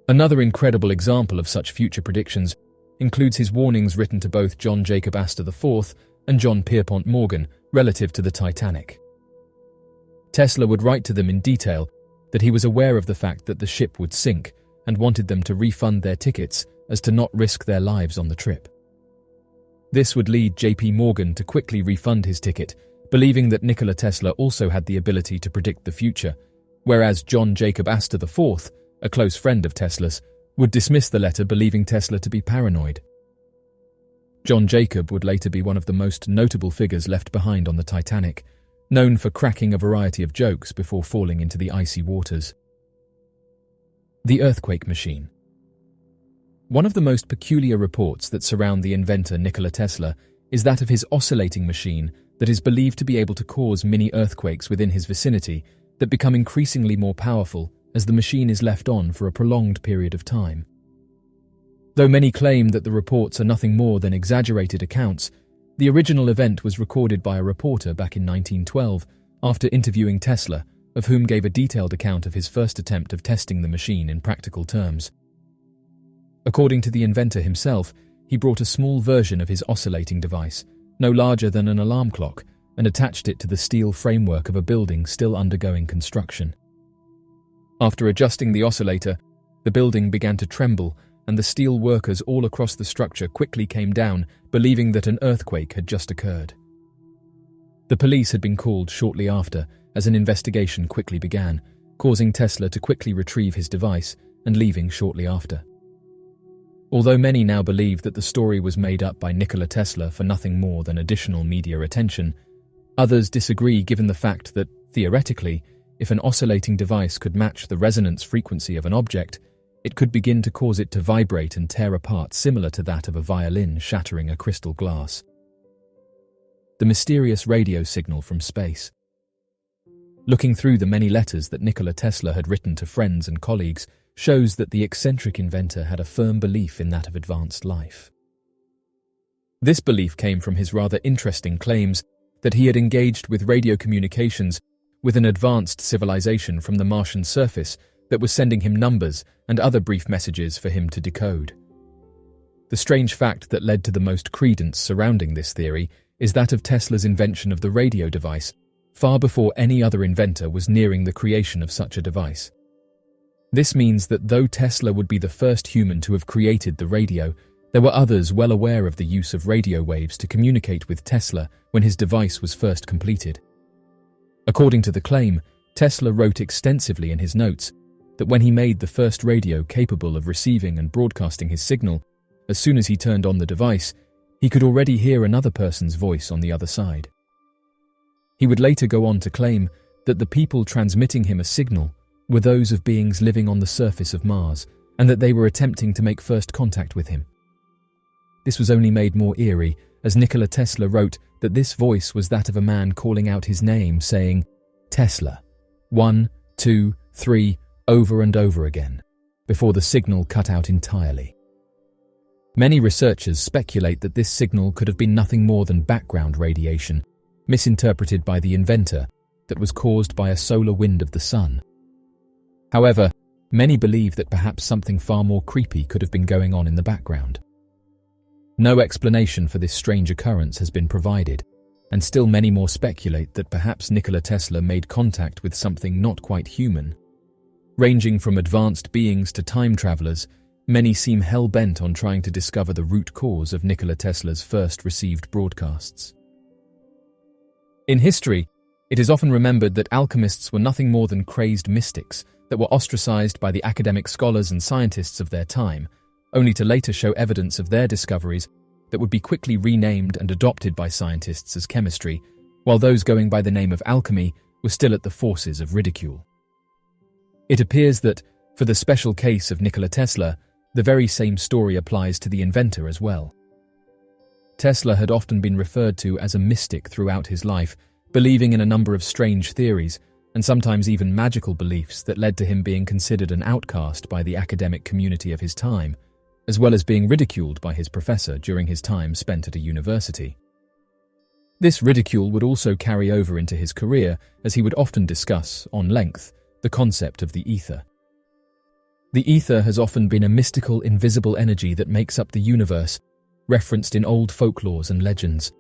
Another incredible example of such future predictions includes his warnings written to both John Jacob Astor IV and John Pierpont Morgan relative to the Titanic. Tesla would write to them in detail that he was aware of the fact that the ship would sink and wanted them to refund their tickets as to not risk their lives on the trip. This would lead J.P. Morgan to quickly refund his ticket, believing that Nikola Tesla also had the ability to predict the future, whereas John Jacob Astor IV, a close friend of Tesla's, would dismiss the letter believing Tesla to be paranoid. John Jacob would later be one of the most notable figures left behind on the Titanic, known for cracking a variety of jokes before falling into the icy waters. The earthquake machine. One of the most peculiar reports that surround the inventor Nikola Tesla is that of his oscillating machine that is believed to be able to cause mini earthquakes within his vicinity that become increasingly more powerful as the machine is left on for a prolonged period of time. Though many claim that the reports are nothing more than exaggerated accounts, the original event was recorded by a reporter back in 1912 after interviewing Tesla, of whom gave a detailed account of his first attempt of testing the machine in practical terms. According to the inventor himself, he brought a small version of his oscillating device, no larger than an alarm clock, and attached it to the steel framework of a building still undergoing construction. After adjusting the oscillator, the building began to tremble, and the steel workers all across the structure quickly came down, believing that an earthquake had just occurred. The police had been called shortly after, as an investigation quickly began, causing Tesla to quickly retrieve his device and leaving shortly after. Although many now believe that the story was made up by Nikola Tesla for nothing more than additional media attention, others disagree given the fact that, theoretically, if an oscillating device could match the resonance frequency of an object, it could begin to cause it to vibrate and tear apart similar to that of a violin shattering a crystal glass. The mysterious radio signal from space. Looking through the many letters that Nikola Tesla had written to friends and colleagues shows that the eccentric inventor had a firm belief in that of advanced life. This belief came from his rather interesting claims that he had engaged with radio communications with an advanced civilization from the Martian surface that was sending him numbers and other brief messages for him to decode. The strange fact that led to the most credence surrounding this theory is that of Tesla's invention of the radio device, far before any other inventor was nearing the creation of such a device. This means that though Tesla would be the first human to have created the radio, there were others well aware of the use of radio waves to communicate with Tesla when his device was first completed. According to the claim, Tesla wrote extensively in his notes that when he made the first radio capable of receiving and broadcasting his signal, as soon as he turned on the device, he could already hear another person's voice on the other side. He would later go on to claim that the people transmitting him a signal were those of beings living on the surface of Mars, and that they were attempting to make first contact with him. This was only made more eerie, as Nikola Tesla wrote that this voice was that of a man calling out his name, saying, "Tesla, 1, 2, 3, over and over again, before the signal cut out entirely." Many researchers speculate that this signal could have been nothing more than background radiation, misinterpreted by the inventor, that was caused by a solar wind of the sun. However, many believe that perhaps something far more creepy could have been going on in the background. No explanation for this strange occurrence has been provided, and still many more speculate that perhaps Nikola Tesla made contact with something not quite human. Ranging from advanced beings to time travelers, many seem hell-bent on trying to discover the root cause of Nikola Tesla's first received broadcasts. In history, it is often remembered that alchemists were nothing more than crazed mystics, that were ostracized by the academic scholars and scientists of their time, only to later show evidence of their discoveries that would be quickly renamed and adopted by scientists as chemistry, while those going by the name of alchemy were still at the forces of ridicule. It appears that, for the special case of Nikola Tesla, the very same story applies to the inventor as well. Tesla had often been referred to as a mystic throughout his life, believing in a number of strange theories, and sometimes even magical beliefs that led to him being considered an outcast by the academic community of his time, as well as being ridiculed by his professor during his time spent at a university. This ridicule would also carry over into his career, as he would often discuss, on length, the concept of the ether. The ether has often been a mystical, invisible energy that makes up the universe, referenced in old folklores and legends.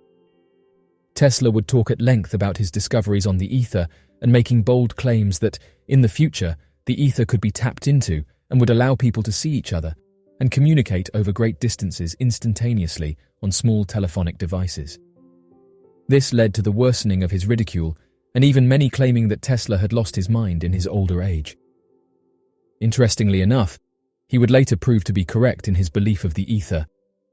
Tesla would talk at length about his discoveries on the ether and making bold claims that, in the future, the ether could be tapped into and would allow people to see each other and communicate over great distances instantaneously on small telephonic devices. This led to the worsening of his ridicule, and even many claiming that Tesla had lost his mind in his older age. Interestingly enough, he would later prove to be correct in his belief of the ether,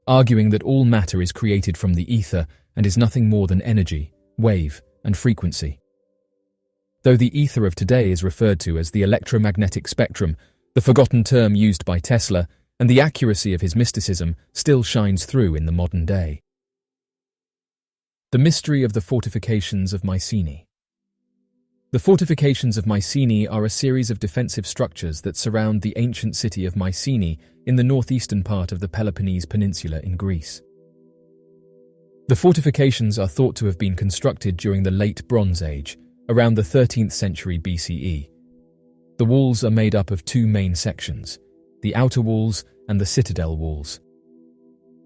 arguing that all matter is created from the ether and is nothing more than energy, wave, and frequency. Though the ether of today is referred to as the electromagnetic spectrum, the forgotten term used by Tesla and the accuracy of his mysticism still shines through in the modern day. The mystery of the Fortifications of Mycenae. The Fortifications of Mycenae are a series of defensive structures that surround the ancient city of Mycenae in the northeastern part of the Peloponnese Peninsula in Greece. The fortifications are thought to have been constructed during the Late Bronze Age, around the 13th century BCE. The walls are made up of two main sections, the outer walls and the citadel walls.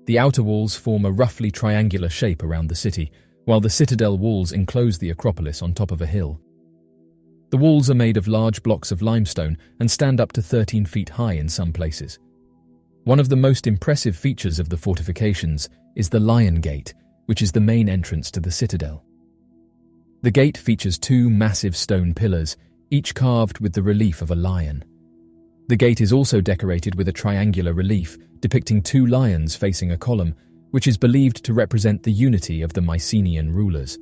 The outer walls form a roughly triangular shape around the city, while the citadel walls enclose the Acropolis on top of a hill. The walls are made of large blocks of limestone and stand up to 13 feet high in some places. One of the most impressive features of the fortifications is the Lion Gate, which is the main entrance to the citadel. The gate features two massive stone pillars, each carved with the relief of a lion. The gate is also decorated with a triangular relief depicting two lions facing a column, which is believed to represent the unity of the Mycenaean rulers.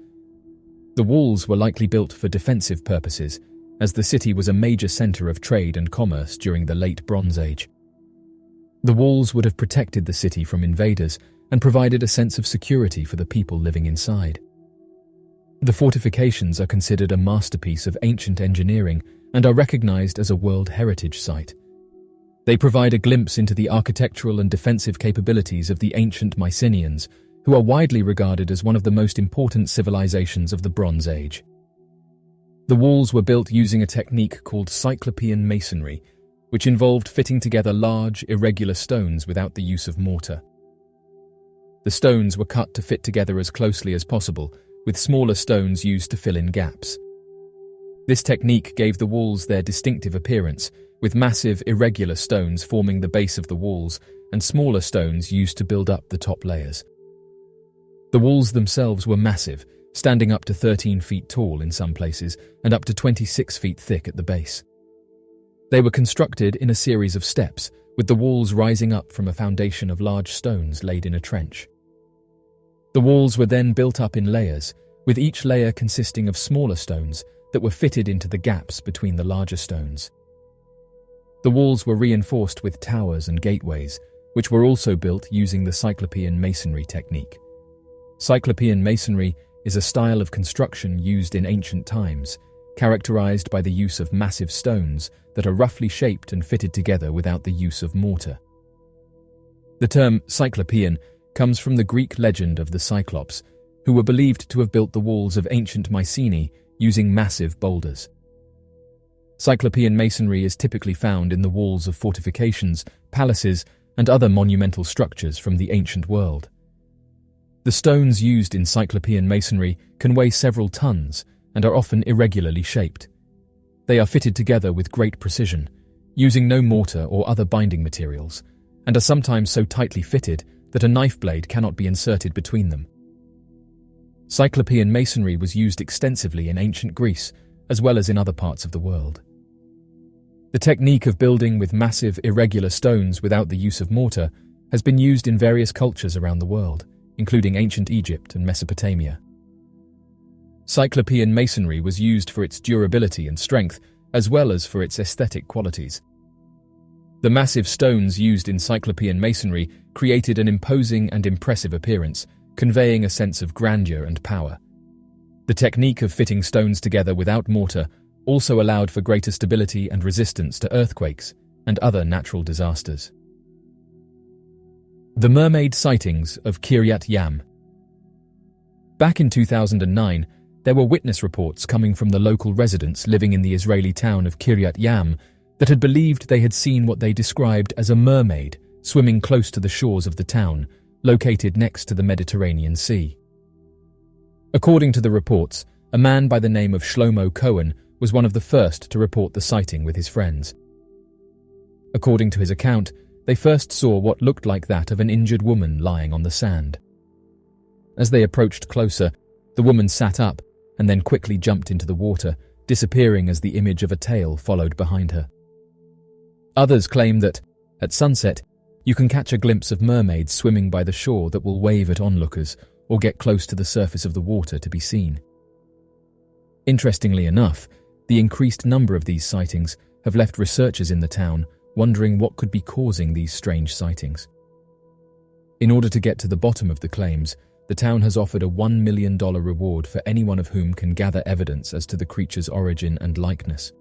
The walls were likely built for defensive purposes, as the city was a major center of trade and commerce during the Late Bronze Age. The walls would have protected the city from invaders and provided a sense of security for the people living inside. The fortifications are considered a masterpiece of ancient engineering and are recognized as a World Heritage Site. They provide a glimpse into the architectural and defensive capabilities of the ancient Mycenaeans, who are widely regarded as one of the most important civilizations of the Bronze Age. The walls were built using a technique called Cyclopean masonry, which involved fitting together large, irregular stones without the use of mortar. The stones were cut to fit together as closely as possible, with smaller stones used to fill in gaps. This technique gave the walls their distinctive appearance, with massive, irregular stones forming the base of the walls and smaller stones used to build up the top layers. The walls themselves were massive, standing up to 13 feet tall in some places and up to 26 feet thick at the base. They were constructed in a series of steps, with the walls rising up from a foundation of large stones laid in a trench. The walls were then built up in layers, with each layer consisting of smaller stones that were fitted into the gaps between the larger stones. The walls were reinforced with towers and gateways, which were also built using the Cyclopean masonry technique. Cyclopean masonry is a style of construction used in ancient times, characterized by the use of massive stones that are roughly shaped and fitted together without the use of mortar. The term Cyclopean comes from the Greek legend of the Cyclops, who were believed to have built the walls of ancient Mycenae using massive boulders. Cyclopean masonry is typically found in the walls of fortifications, palaces, and other monumental structures from the ancient world. The stones used in Cyclopean masonry can weigh several tons and are often irregularly shaped. They are fitted together with great precision, using no mortar or other binding materials, and are sometimes so tightly fitted that a knife blade cannot be inserted between them. Cyclopean masonry was used extensively in ancient Greece, as well as in other parts of the world. The technique of building with massive, irregular stones without the use of mortar has been used in various cultures around the world, including ancient Egypt and Mesopotamia. Cyclopean masonry was used for its durability and strength, as well as for its aesthetic qualities. The massive stones used in Cyclopean masonry created an imposing and impressive appearance, conveying a sense of grandeur and power. The technique of fitting stones together without mortar also allowed for greater stability and resistance to earthquakes and other natural disasters. The Mermaid Sightings of Kiryat Yam. Back in 2009, there were witness reports coming from the local residents living in the Israeli town of Kiryat Yam that had believed they had seen what they described as a mermaid swimming close to the shores of the town, located next to the Mediterranean Sea. According to the reports, a man by the name of Shlomo Cohen was one of the first to report the sighting with his friends. According to his account, they first saw what looked like that of an injured woman lying on the sand. As they approached closer, the woman sat up and then quickly jumped into the water, disappearing as the image of a tail followed behind her. Others claim that, at sunset, you can catch a glimpse of mermaids swimming by the shore that will wave at onlookers or get close to the surface of the water to be seen. Interestingly enough, the increased number of these sightings have left researchers in the town wondering what could be causing these strange sightings. In order to get to the bottom of the claims, the town has offered a $1 million reward for anyone of whom can gather evidence as to the creature's origin and likeness.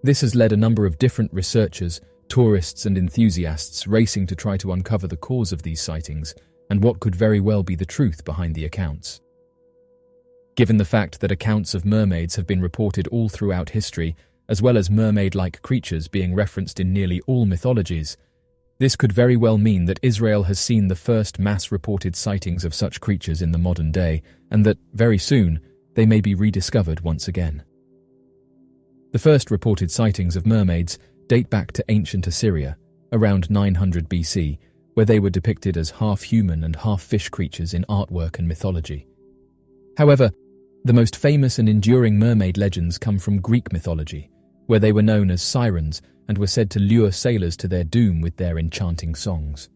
This has led a number of different researchers, tourists and enthusiasts racing to try to uncover the cause of these sightings and what could very well be the truth behind the accounts. Given the fact that accounts of mermaids have been reported all throughout history, as well as mermaid-like creatures being referenced in nearly all mythologies, this could very well mean that Israel has seen the first mass-reported sightings of such creatures in the modern day, and that, very soon, they may be rediscovered once again. The first reported sightings of mermaids date back to ancient Assyria, around 900 BC, where they were depicted as half-human and half-fish creatures in artwork and mythology. However, the most famous and enduring mermaid legends come from Greek mythology, where they were known as sirens and were said to lure sailors to their doom with their enchanting songs.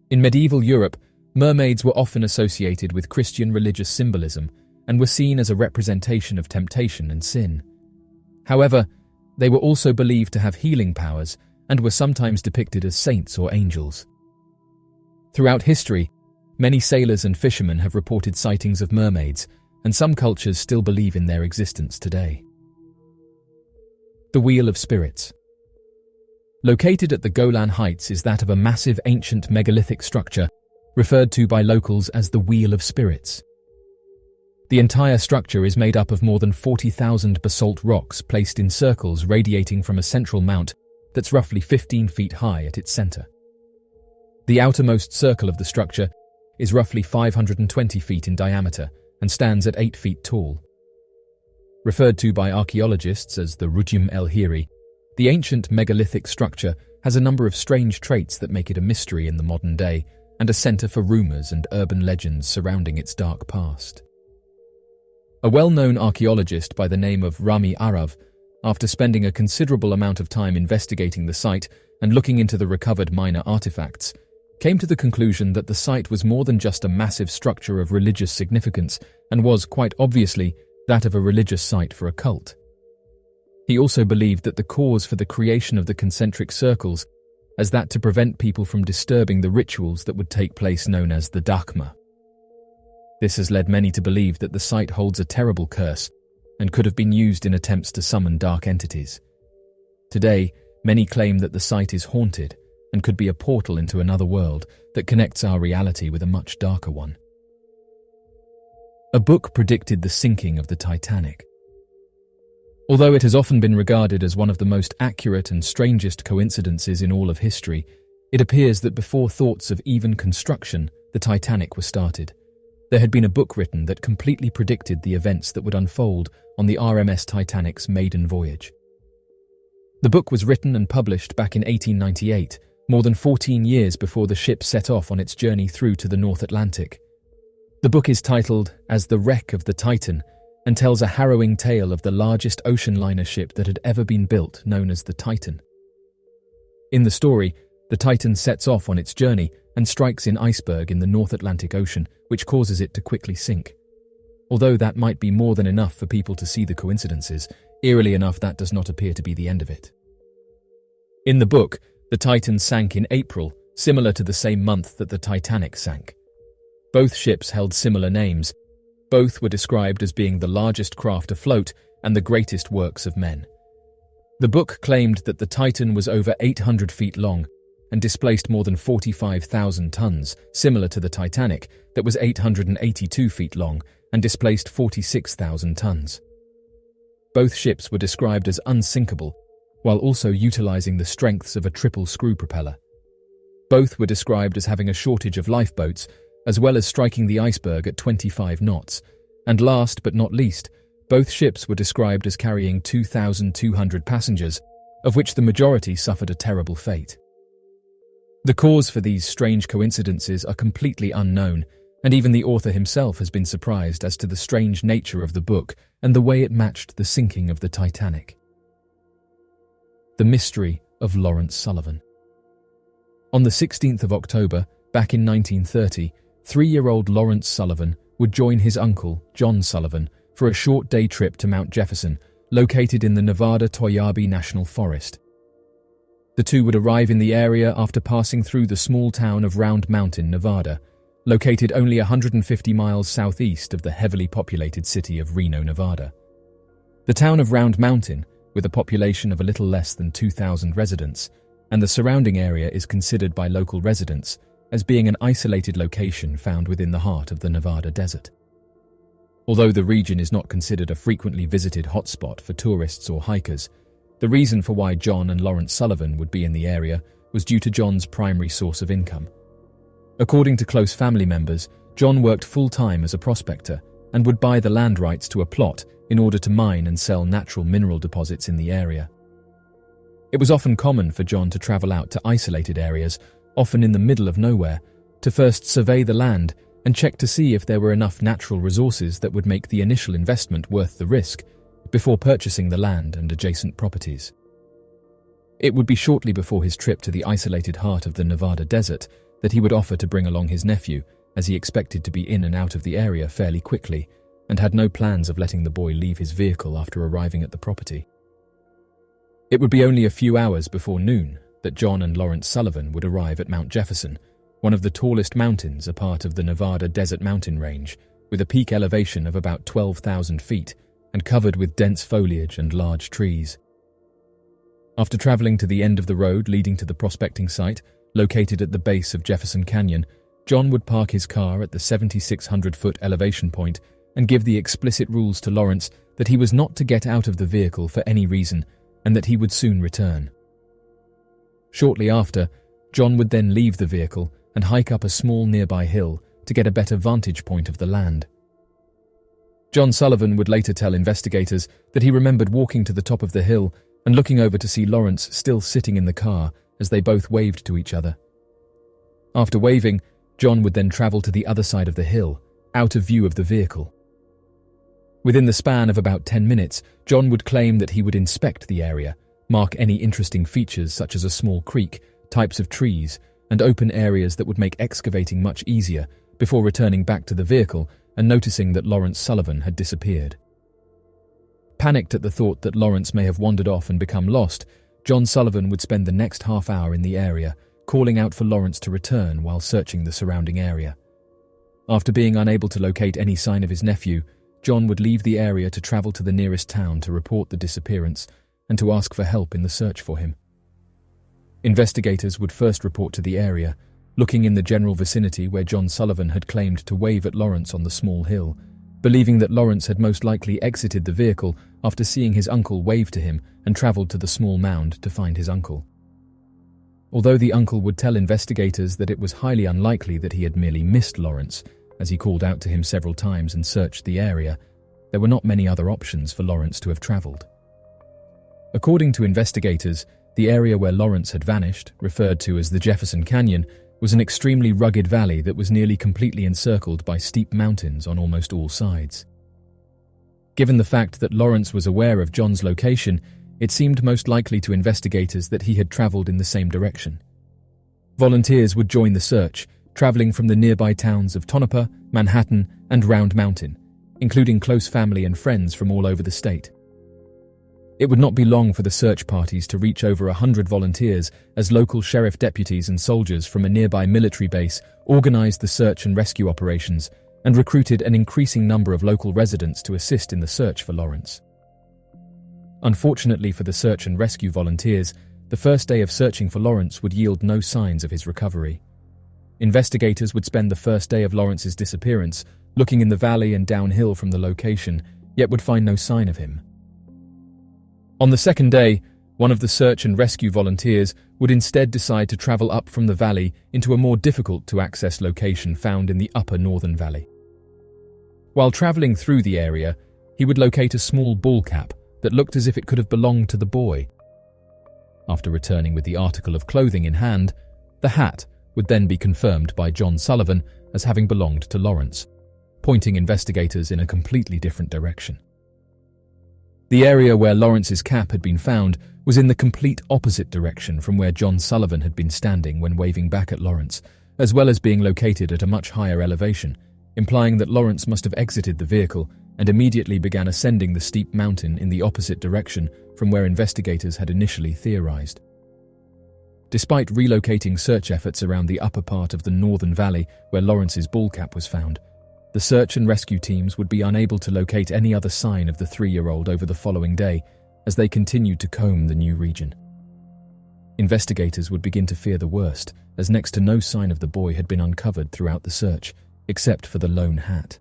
In medieval Europe, mermaids were often associated with Christian religious symbolism and were seen as a representation of temptation and sin. However, they were also believed to have healing powers and were sometimes depicted as saints or angels. Throughout history, many sailors and fishermen have reported sightings of mermaids, and some cultures still believe in their existence today. The Wheel of Spirits. Located at the Golan Heights is that of a massive ancient megalithic structure referred to by locals as the Wheel of Spirits. The entire structure is made up of more than 40,000 basalt rocks placed in circles radiating from a central mount that's roughly 15 feet high at its center. The outermost circle of the structure is roughly 520 feet in diameter and stands at 8 feet tall. Referred to by archaeologists as the Rujim el-Hiri, the ancient megalithic structure has a number of strange traits that make it a mystery in the modern day and a center for rumors and urban legends surrounding its dark past. A well-known archaeologist by the name of Rami Arav, after spending a considerable amount of time investigating the site and looking into the recovered minor artifacts, came to the conclusion that the site was more than just a massive structure of religious significance and was, quite obviously, that of a religious site for a cult. He also believed that the cause for the creation of the concentric circles as that to prevent people from disturbing the rituals that would take place known as the Dachma. This has led many to believe that the site holds a terrible curse and could have been used in attempts to summon dark entities. Today, many claim that the site is haunted and could be a portal into another world that connects our reality with a much darker one. A book predicted the sinking of the Titanic. Although it has often been regarded as one of the most accurate and strangest coincidences in all of history, it appears that before thoughts of even construction, the Titanic was started. There had been a book written that completely predicted the events that would unfold on the RMS Titanic's maiden voyage. The book was written and published back in 1898, more than 14 years before the ship set off on its journey through to the North Atlantic. The book is titled As the Wreck of the Titan and tells a harrowing tale of the largest ocean liner ship that had ever been built, known as the Titan. In the story, the Titan sets off on its journey and strikes an iceberg in the North Atlantic Ocean, which causes it to quickly sink. Although that might be more than enough for people to see the coincidences, eerily enough that does not appear to be the end of it. In the book, the Titan sank in April, similar to the same month that the Titanic sank. Both ships held similar names. Both were described as being the largest craft afloat and the greatest works of men. The book claimed that the Titan was over 800 feet long and displaced more than 45,000 tons, similar to the Titanic, that was 882 feet long and displaced 46,000 tons. Both ships were described as unsinkable, while also utilizing the strengths of a triple screw propeller. Both were described as having a shortage of lifeboats, as well as striking the iceberg at 25 knots. And last but not least, both ships were described as carrying 2,200 passengers, of which the majority suffered a terrible fate. The cause for these strange coincidences are completely unknown, and even the author himself has been surprised as to the strange nature of the book and the way it matched the sinking of the Titanic. The Mystery of Lawrence Sullivan. On the 16th of October, back in 1930, 3-year-old Lawrence Sullivan would join his uncle, John Sullivan, for a short day trip to Mount Jefferson, located in the Nevada Toyabe National Forest. The two would arrive in the area after passing through the small town of Round Mountain, Nevada, located only 150 miles southeast of the heavily populated city of Reno, Nevada. The town of Round Mountain, with a population of a little less than 2,000 residents, and the surrounding area is considered by local residents as being an isolated location found within the heart of the Nevada desert. Although the region is not considered a frequently visited hotspot for tourists or hikers, the reason for why John and Lawrence Sullivan would be in the area was due to John's primary source of income. According to close family members, John worked full-time as a prospector and would buy the land rights to a plot in order to mine and sell natural mineral deposits in the area. It was often common for John to travel out to isolated areas, often in the middle of nowhere, to first survey the land and check to see if there were enough natural resources that would make the initial investment worth the risk, before purchasing the land and adjacent properties. It would be shortly before his trip to the isolated heart of the Nevada desert that he would offer to bring along his nephew, as he expected to be in and out of the area fairly quickly, and had no plans of letting the boy leave his vehicle after arriving at the property. It would be only a few hours before noon that John and Lawrence Sullivan would arrive at Mount Jefferson, one of the tallest mountains a part of the Nevada Desert Mountain Range, with a peak elevation of about 12,000 feet and covered with dense foliage and large trees. After traveling to the end of the road leading to the prospecting site, located at the base of Jefferson Canyon, John would park his car at the 7,600-foot elevation point and give the explicit rules to Lawrence that he was not to get out of the vehicle for any reason and that he would soon return. Shortly after, John would then leave the vehicle and hike up a small nearby hill to get a better vantage point of the land. John Sullivan would later tell investigators that he remembered walking to the top of the hill and looking over to see Lawrence still sitting in the car as they both waved to each other. After waving, John would then travel to the other side of the hill, out of view of the vehicle. Within the span of about 10 minutes, John would claim that he would inspect the area, mark any interesting features such as a small creek, types of trees, and open areas that would make excavating much easier, before returning back to the vehicle and noticing that Lawrence Sullivan had disappeared. Panicked at the thought that Lawrence may have wandered off and become lost, John Sullivan would spend the next half hour in the area, calling out for Lawrence to return while searching the surrounding area. After being unable to locate any sign of his nephew, John would leave the area to travel to the nearest town to report the disappearance and to ask for help in the search for him. Investigators would first report to the area, looking in the general vicinity where John Sullivan had claimed to wave at Lawrence on the small hill, believing that Lawrence had most likely exited the vehicle after seeing his uncle wave to him and traveled to the small mound to find his uncle. Although the uncle would tell investigators that it was highly unlikely that he had merely missed Lawrence, as he called out to him several times and searched the area, there were not many other options for Lawrence to have traveled. According to investigators, the area where Lawrence had vanished, referred to as the Jefferson Canyon, was an extremely rugged valley that was nearly completely encircled by steep mountains on almost all sides. Given the fact that Lawrence was aware of John's location, it seemed most likely to investigators that he had traveled in the same direction. Volunteers would join the search, traveling from the nearby towns of Tonopah, Manhattan, and Round Mountain, including close family and friends from all over the state. It would not be long for the search parties to reach over 100 volunteers as local sheriff deputies and soldiers from a nearby military base organized the search and rescue operations and recruited an increasing number of local residents to assist in the search for Lawrence. Unfortunately for the search and rescue volunteers, the first day of searching for Lawrence would yield no signs of his recovery. Investigators would spend the first day of Lawrence's disappearance looking in the valley and downhill from the location, yet would find no sign of him. On the second day, one of the search and rescue volunteers would instead decide to travel up from the valley into a more difficult-to-access location found in the upper northern valley. While traveling through the area, he would locate a small ball cap that looked as if it could have belonged to the boy. After returning with the article of clothing in hand, the hat would then be confirmed by John Sullivan as having belonged to Lawrence, pointing investigators in a completely different direction. The area where Lawrence's cap had been found was in the complete opposite direction from where John Sullivan had been standing when waving back at Lawrence, as well as being located at a much higher elevation, implying that Lawrence must have exited the vehicle and immediately began ascending the steep mountain in the opposite direction from where investigators had initially theorized. Despite relocating search efforts around the upper part of the northern valley where Lawrence's ball cap was found, the search and rescue teams would be unable to locate any other sign of the 3-year-old over the following day as they continued to comb the new region. Investigators would begin to fear the worst, as next to no sign of the boy had been uncovered throughout the search, except for the lone hat.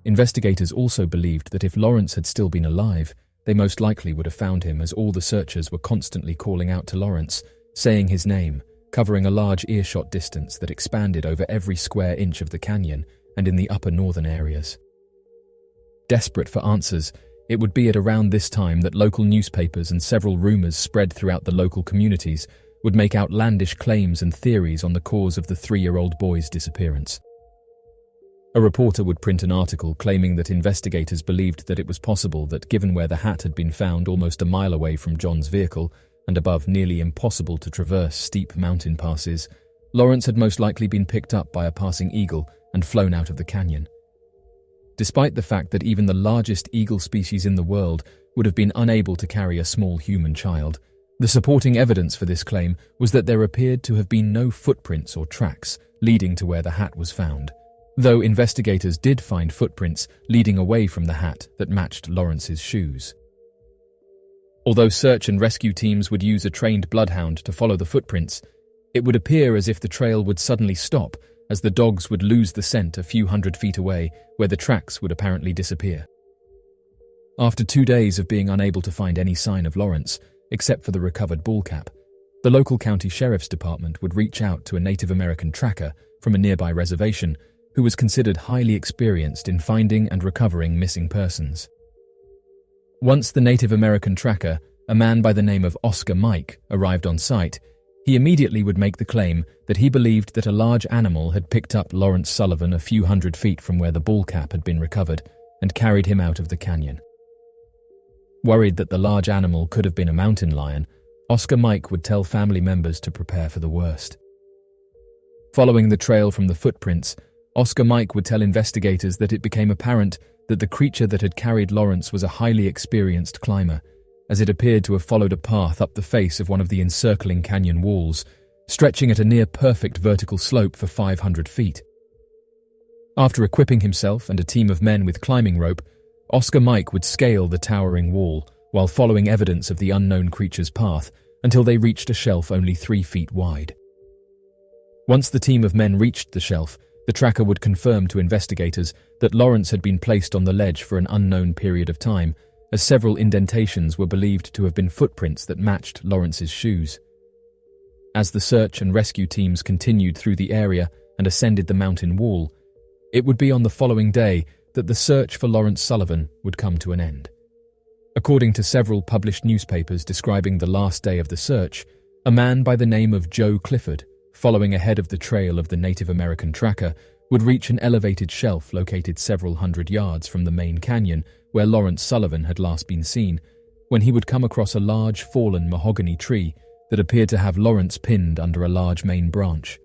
Investigators also believed that if Lawrence had still been alive, they most likely would have found him, as all the searchers were constantly calling out to Lawrence, saying his name, covering a large earshot distance that expanded over every square inch of the canyon and in the upper northern areas. Desperate for answers, it would be at around this time that local newspapers and several rumors spread throughout the local communities would make outlandish claims and theories on the cause of the 3-year-old boy's disappearance. A reporter would print an article claiming that investigators believed that it was possible that, given where the hat had been found almost a mile away from John's vehicle and above nearly impossible to traverse steep mountain passes, Lawrence had most likely been picked up by a passing eagle and flown out of the canyon. Despite the fact that even the largest eagle species in the world would have been unable to carry a small human child, the supporting evidence for this claim was that there appeared to have been no footprints or tracks leading to where the hat was found, though investigators did find footprints leading away from the hat that matched Lawrence's shoes. Although search and rescue teams would use a trained bloodhound to follow the footprints, it would appear as if the trail would suddenly stop as the dogs would lose the scent a few hundred feet away, where the tracks would apparently disappear. After 2 days of being unable to find any sign of Lawrence, except for the recovered ball cap, the local county sheriff's department would reach out to a Native American tracker from a nearby reservation who was considered highly experienced in finding and recovering missing persons. Once the Native American tracker, a man by the name of Oscar Mike, arrived on site, he immediately would make the claim that he believed that a large animal had picked up Lawrence Sullivan a few hundred feet from where the ball cap had been recovered and carried him out of the canyon. Worried that the large animal could have been a mountain lion, Oscar Mike would tell family members to prepare for the worst. Following the trail from the footprints, Oscar Mike would tell investigators that it became apparent that the creature that had carried Lawrence was a highly experienced climber, as it appeared to have followed a path up the face of one of the encircling canyon walls, stretching at a near-perfect vertical slope for 500 feet. After equipping himself and a team of men with climbing rope, Oscar Mike would scale the towering wall while following evidence of the unknown creature's path until they reached a shelf only 3 feet wide. Once the team of men reached the shelf, the tracker would confirm to investigators that Lawrence had been placed on the ledge for an unknown period of time, as several indentations were believed to have been footprints that matched Lawrence's shoes. As the search and rescue teams continued through the area and ascended the mountain wall, it would be on the following day that the search for Lawrence Sullivan would come to an end. According to several published newspapers describing the last day of the search, a man by the name of Joe Clifford, following ahead of the trail of the Native American tracker, would reach an elevated shelf located several hundred yards from the main canyon where Lawrence Sullivan had last been seen, when he would come across a large fallen mahogany tree that appeared to have Lawrence pinned under a large main branch.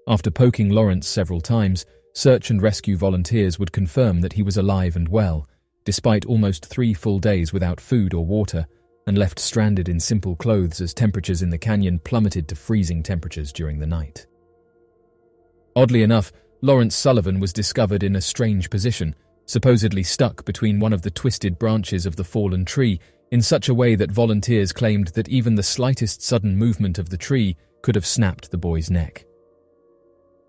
After poking Lawrence several times, search and rescue volunteers would confirm that he was alive and well, despite almost 3 full days without food or water, and left stranded in simple clothes as temperatures in the canyon plummeted to freezing temperatures during the night. Oddly enough, Lawrence Sullivan was discovered in a strange position, supposedly stuck between one of the twisted branches of the fallen tree in such a way that volunteers claimed that even the slightest sudden movement of the tree could have snapped the boy's neck.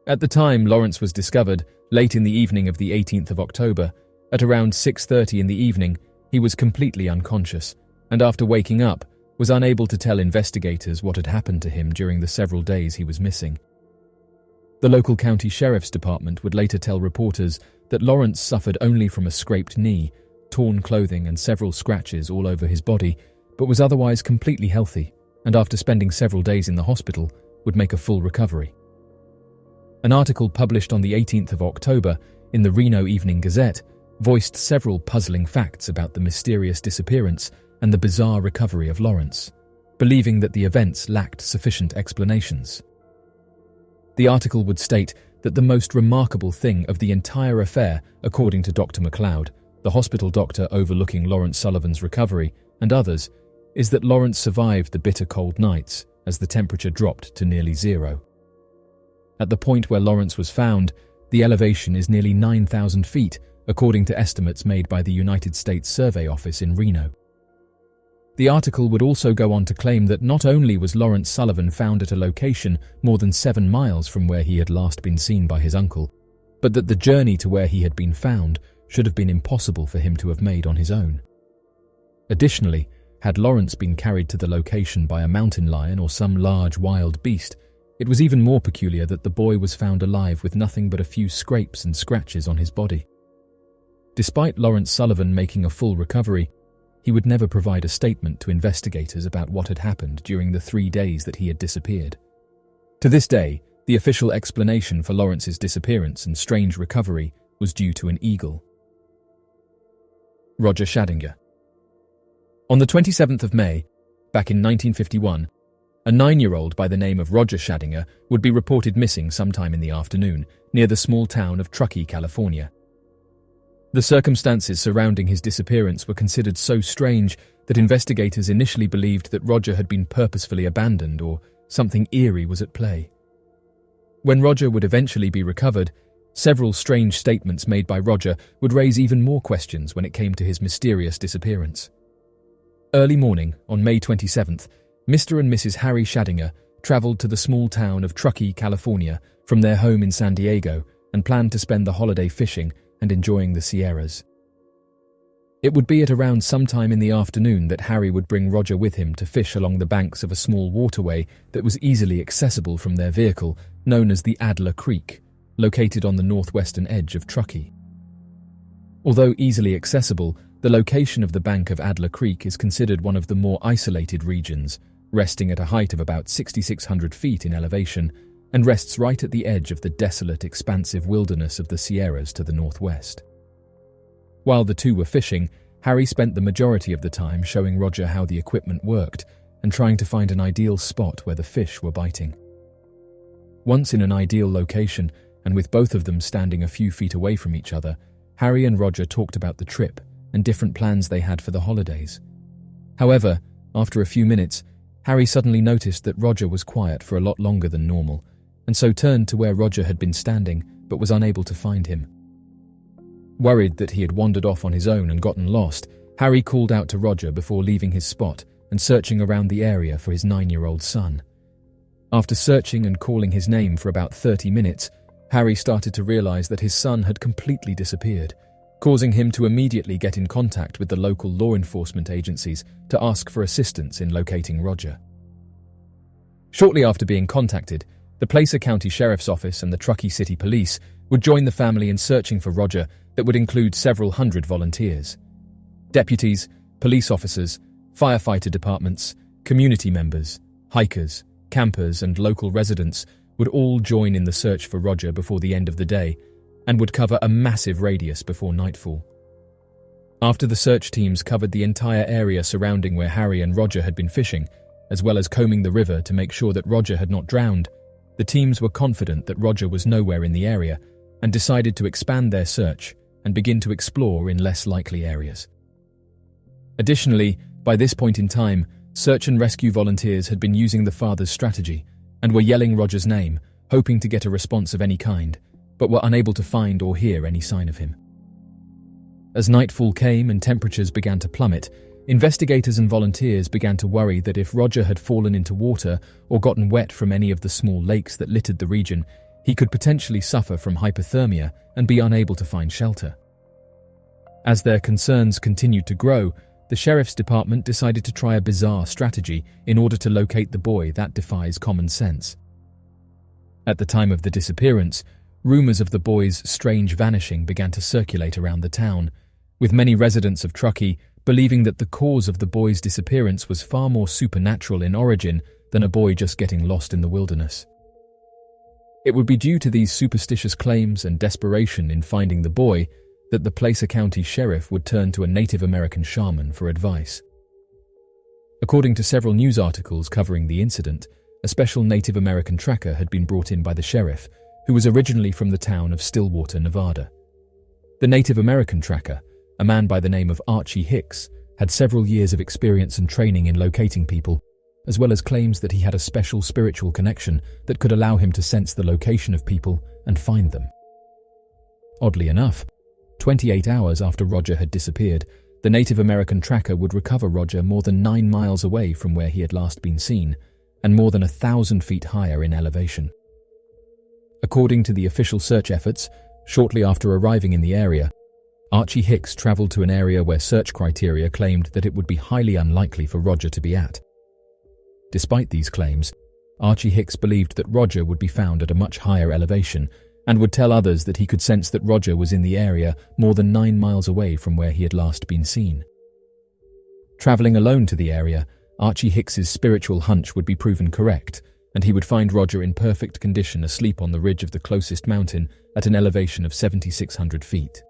At the time Lawrence was discovered, late in the evening of the 18th of October, at around 6:30 in the evening, he was completely unconscious, and after waking up, was unable to tell investigators what had happened to him during the several days he was missing. The local county sheriff's department would later tell reporters that Lawrence suffered only from a scraped knee, torn clothing and several scratches all over his body, but was otherwise completely healthy, and after spending several days in the hospital, would make a full recovery. An article published on the 18th of October in the Reno Evening Gazette voiced several puzzling facts about the mysterious disappearance and the bizarre recovery of Lawrence, believing that the events lacked sufficient explanations. The article would state that the most remarkable thing of the entire affair, according to Dr. McLeod, the hospital doctor overlooking Lawrence Sullivan's recovery, and others, is that Lawrence survived the bitter cold nights as the temperature dropped to nearly 0. At the point where Lawrence was found, the elevation is nearly 9,000 feet, according to estimates made by the United States Survey Office in Reno. The article would also go on to claim that not only was Lawrence Sullivan found at a location more than 7 miles from where he had last been seen by his uncle, but that the journey to where he had been found should have been impossible for him to have made on his own. Additionally, had Lawrence been carried to the location by a mountain lion or some large wild beast, it was even more peculiar that the boy was found alive with nothing but a few scrapes and scratches on his body. Despite Lawrence Sullivan making a full recovery, he would never provide a statement to investigators about what had happened during the 3 days that he had disappeared. To this day, the official explanation for Lawrence's disappearance and strange recovery was due to an eagle. Roger Shadinger. On the 27th of May, back in 1951, a 9-year-old by the name of Roger Shadinger would be reported missing sometime in the afternoon near the small town of Truckee, California. The circumstances surrounding his disappearance were considered so strange that investigators initially believed that Roger had been purposefully abandoned or something eerie was at play. When Roger would eventually be recovered, several strange statements made by Roger would raise even more questions when it came to his mysterious disappearance. Early morning, on May 27th, Mr. and Mrs. Harry Shadinger traveled to the small town of Truckee, California, from their home in San Diego and planned to spend the holiday fishing and enjoying the Sierras. It would be at around sometime in the afternoon that Harry would bring Roger with him to fish along the banks of a small waterway that was easily accessible from their vehicle, known as the Adler Creek, located on the northwestern edge of Truckee. Although easily accessible, the location of the bank of Adler Creek is considered one of the more isolated regions, resting at a height of about 6,600 feet in elevation, and rests right at the edge of the desolate, expansive wilderness of the Sierras to the northwest. While the two were fishing, Harry spent the majority of the time showing Roger how the equipment worked and trying to find an ideal spot where the fish were biting. Once in an ideal location, and with both of them standing a few feet away from each other, Harry and Roger talked about the trip and different plans they had for the holidays. However, after a few minutes, Harry suddenly noticed that Roger was quiet for a lot longer than normal, and so turned to where Roger had been standing but was unable to find him. Worried that he had wandered off on his own and gotten lost, Harry called out to Roger before leaving his spot and searching around the area for his 9-year-old son. After searching and calling his name for about 30 minutes, Harry started to realize that his son had completely disappeared, causing him to immediately get in contact with the local law enforcement agencies to ask for assistance in locating Roger. Shortly after being contacted, the Placer County Sheriff's Office and the Truckee City Police would join the family in searching for Roger that would include several hundred volunteers. Deputies, police officers, firefighter departments, community members, hikers, campers, and local residents would all join in the search for Roger before the end of the day and would cover a massive radius before nightfall. After the search teams covered the entire area surrounding where Harry and Roger had been fishing, as well as combing the river to make sure that Roger had not drowned, the teams were confident that Roger was nowhere in the area and decided to expand their search and begin to explore in less likely areas. Additionally, by this point in time, search and rescue volunteers had been using the father's strategy and were yelling Roger's name, hoping to get a response of any kind, but were unable to find or hear any sign of him. As nightfall came and temperatures began to plummet, investigators and volunteers began to worry that if Roger had fallen into water or gotten wet from any of the small lakes that littered the region, he could potentially suffer from hypothermia and be unable to find shelter. As their concerns continued to grow, the sheriff's department decided to try a bizarre strategy in order to locate the boy that defies common sense. At the time of the disappearance, rumors of the boy's strange vanishing began to circulate around the town, with many residents of Truckee believing that the cause of the boy's disappearance was far more supernatural in origin than a boy just getting lost in the wilderness. It would be due to these superstitious claims and desperation in finding the boy that the Placer County Sheriff would turn to a Native American shaman for advice. According to several news articles covering the incident, a special Native American tracker had been brought in by the sheriff, who was originally from the town of Stillwater, Nevada. The Native American tracker, a man by the name of Archie Hicks, had several years of experience and training in locating people, as well as claims that he had a special spiritual connection that could allow him to sense the location of people and find them. Oddly enough, 28 hours after Roger had disappeared, the Native American tracker would recover Roger more than 9 miles away from where he had last been seen, and more than 1,000 feet higher in elevation. According to the official search efforts, shortly after arriving in the area, Archie Hicks traveled to an area where search criteria claimed that it would be highly unlikely for Roger to be at. Despite these claims, Archie Hicks believed that Roger would be found at a much higher elevation and would tell others that he could sense that Roger was in the area more than 9 miles away from where he had last been seen. Traveling alone to the area, Archie Hicks's spiritual hunch would be proven correct, and he would find Roger in perfect condition asleep on the ridge of the closest mountain at an elevation of 7,600 feet.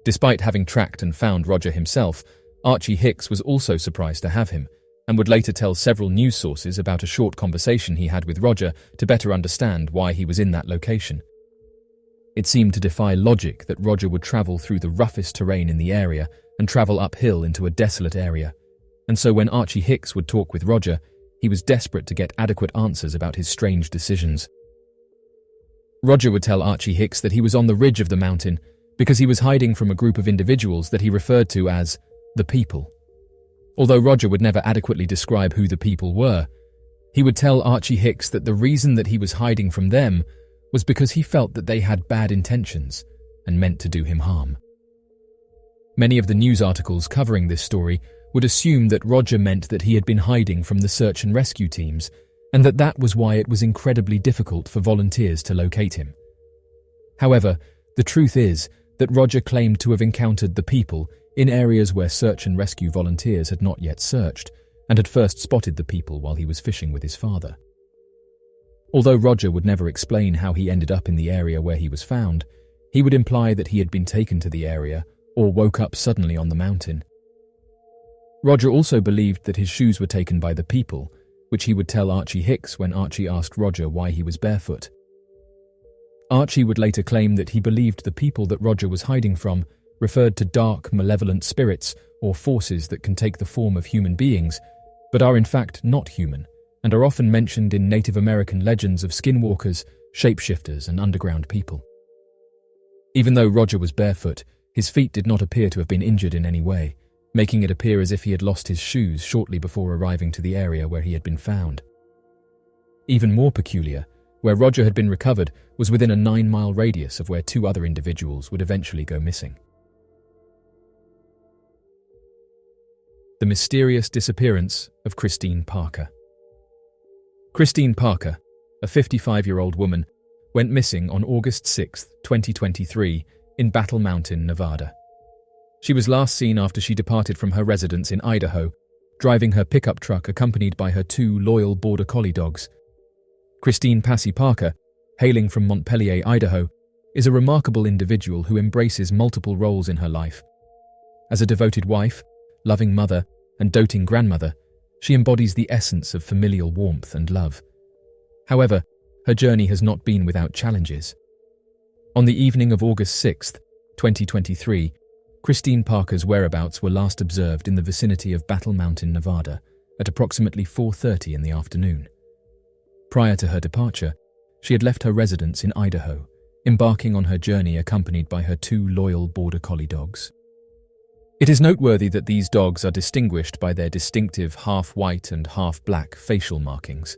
Despite having tracked and found Roger himself, Archie Hicks was also surprised to have him, and would later tell several news sources about a short conversation he had with Roger to better understand why he was in that location. It seemed to defy logic that Roger would travel through the roughest terrain in the area and travel uphill into a desolate area, and so when Archie Hicks would talk with Roger, he was desperate to get adequate answers about his strange decisions. Roger would tell Archie Hicks that he was on the ridge of the mountain because he was hiding from a group of individuals that he referred to as the people. Although Roger would never adequately describe who the people were, he would tell Archie Hicks that the reason that he was hiding from them was because he felt that they had bad intentions and meant to do him harm. Many of the news articles covering this story would assume that Roger meant that he had been hiding from the search and rescue teams, and that was why it was incredibly difficult for volunteers to locate him. However, the truth is that Roger claimed to have encountered the people in areas where search and rescue volunteers had not yet searched, and had first spotted the people while he was fishing with his father. Although Roger would never explain how he ended up in the area where he was found, he would imply that he had been taken to the area or woke up suddenly on the mountain. Roger also believed that his shoes were taken by the people, which he would tell Archie Hicks when Archie asked Roger why he was barefoot. Archie would later claim that he believed the people that Roger was hiding from referred to dark, malevolent spirits or forces that can take the form of human beings, but are in fact not human, and are often mentioned in Native American legends of skinwalkers, shapeshifters, and underground people. Even though Roger was barefoot, his feet did not appear to have been injured in any way, making it appear as if he had lost his shoes shortly before arriving to the area where he had been found. Even more peculiar, where Roger had been recovered was within a 9-mile radius of where 2 other individuals would eventually go missing. The mysterious disappearance of Christine Parker. Christine Parker, a 55-year-old woman, went missing on August 6, 2023, in Battle Mountain, Nevada. She was last seen after she departed from her residence in Idaho, driving her pickup truck accompanied by her 2 loyal Border Collie dogs. Christine Passy Parker, hailing from Montpelier, Idaho, is a remarkable individual who embraces multiple roles in her life, As a devoted wife, loving mother, and doting grandmother, she embodies the essence of familial warmth and love. However, her journey has not been without challenges. On the evening of August 6, 2023, Christine Parker's whereabouts were last observed in the vicinity of Battle Mountain, Nevada, at approximately 4:30 in the afternoon. Prior to her departure, she had left her residence in Idaho, embarking on her journey accompanied by her 2 loyal Border Collie dogs. It is noteworthy that these dogs are distinguished by their distinctive half-white and half-black facial markings.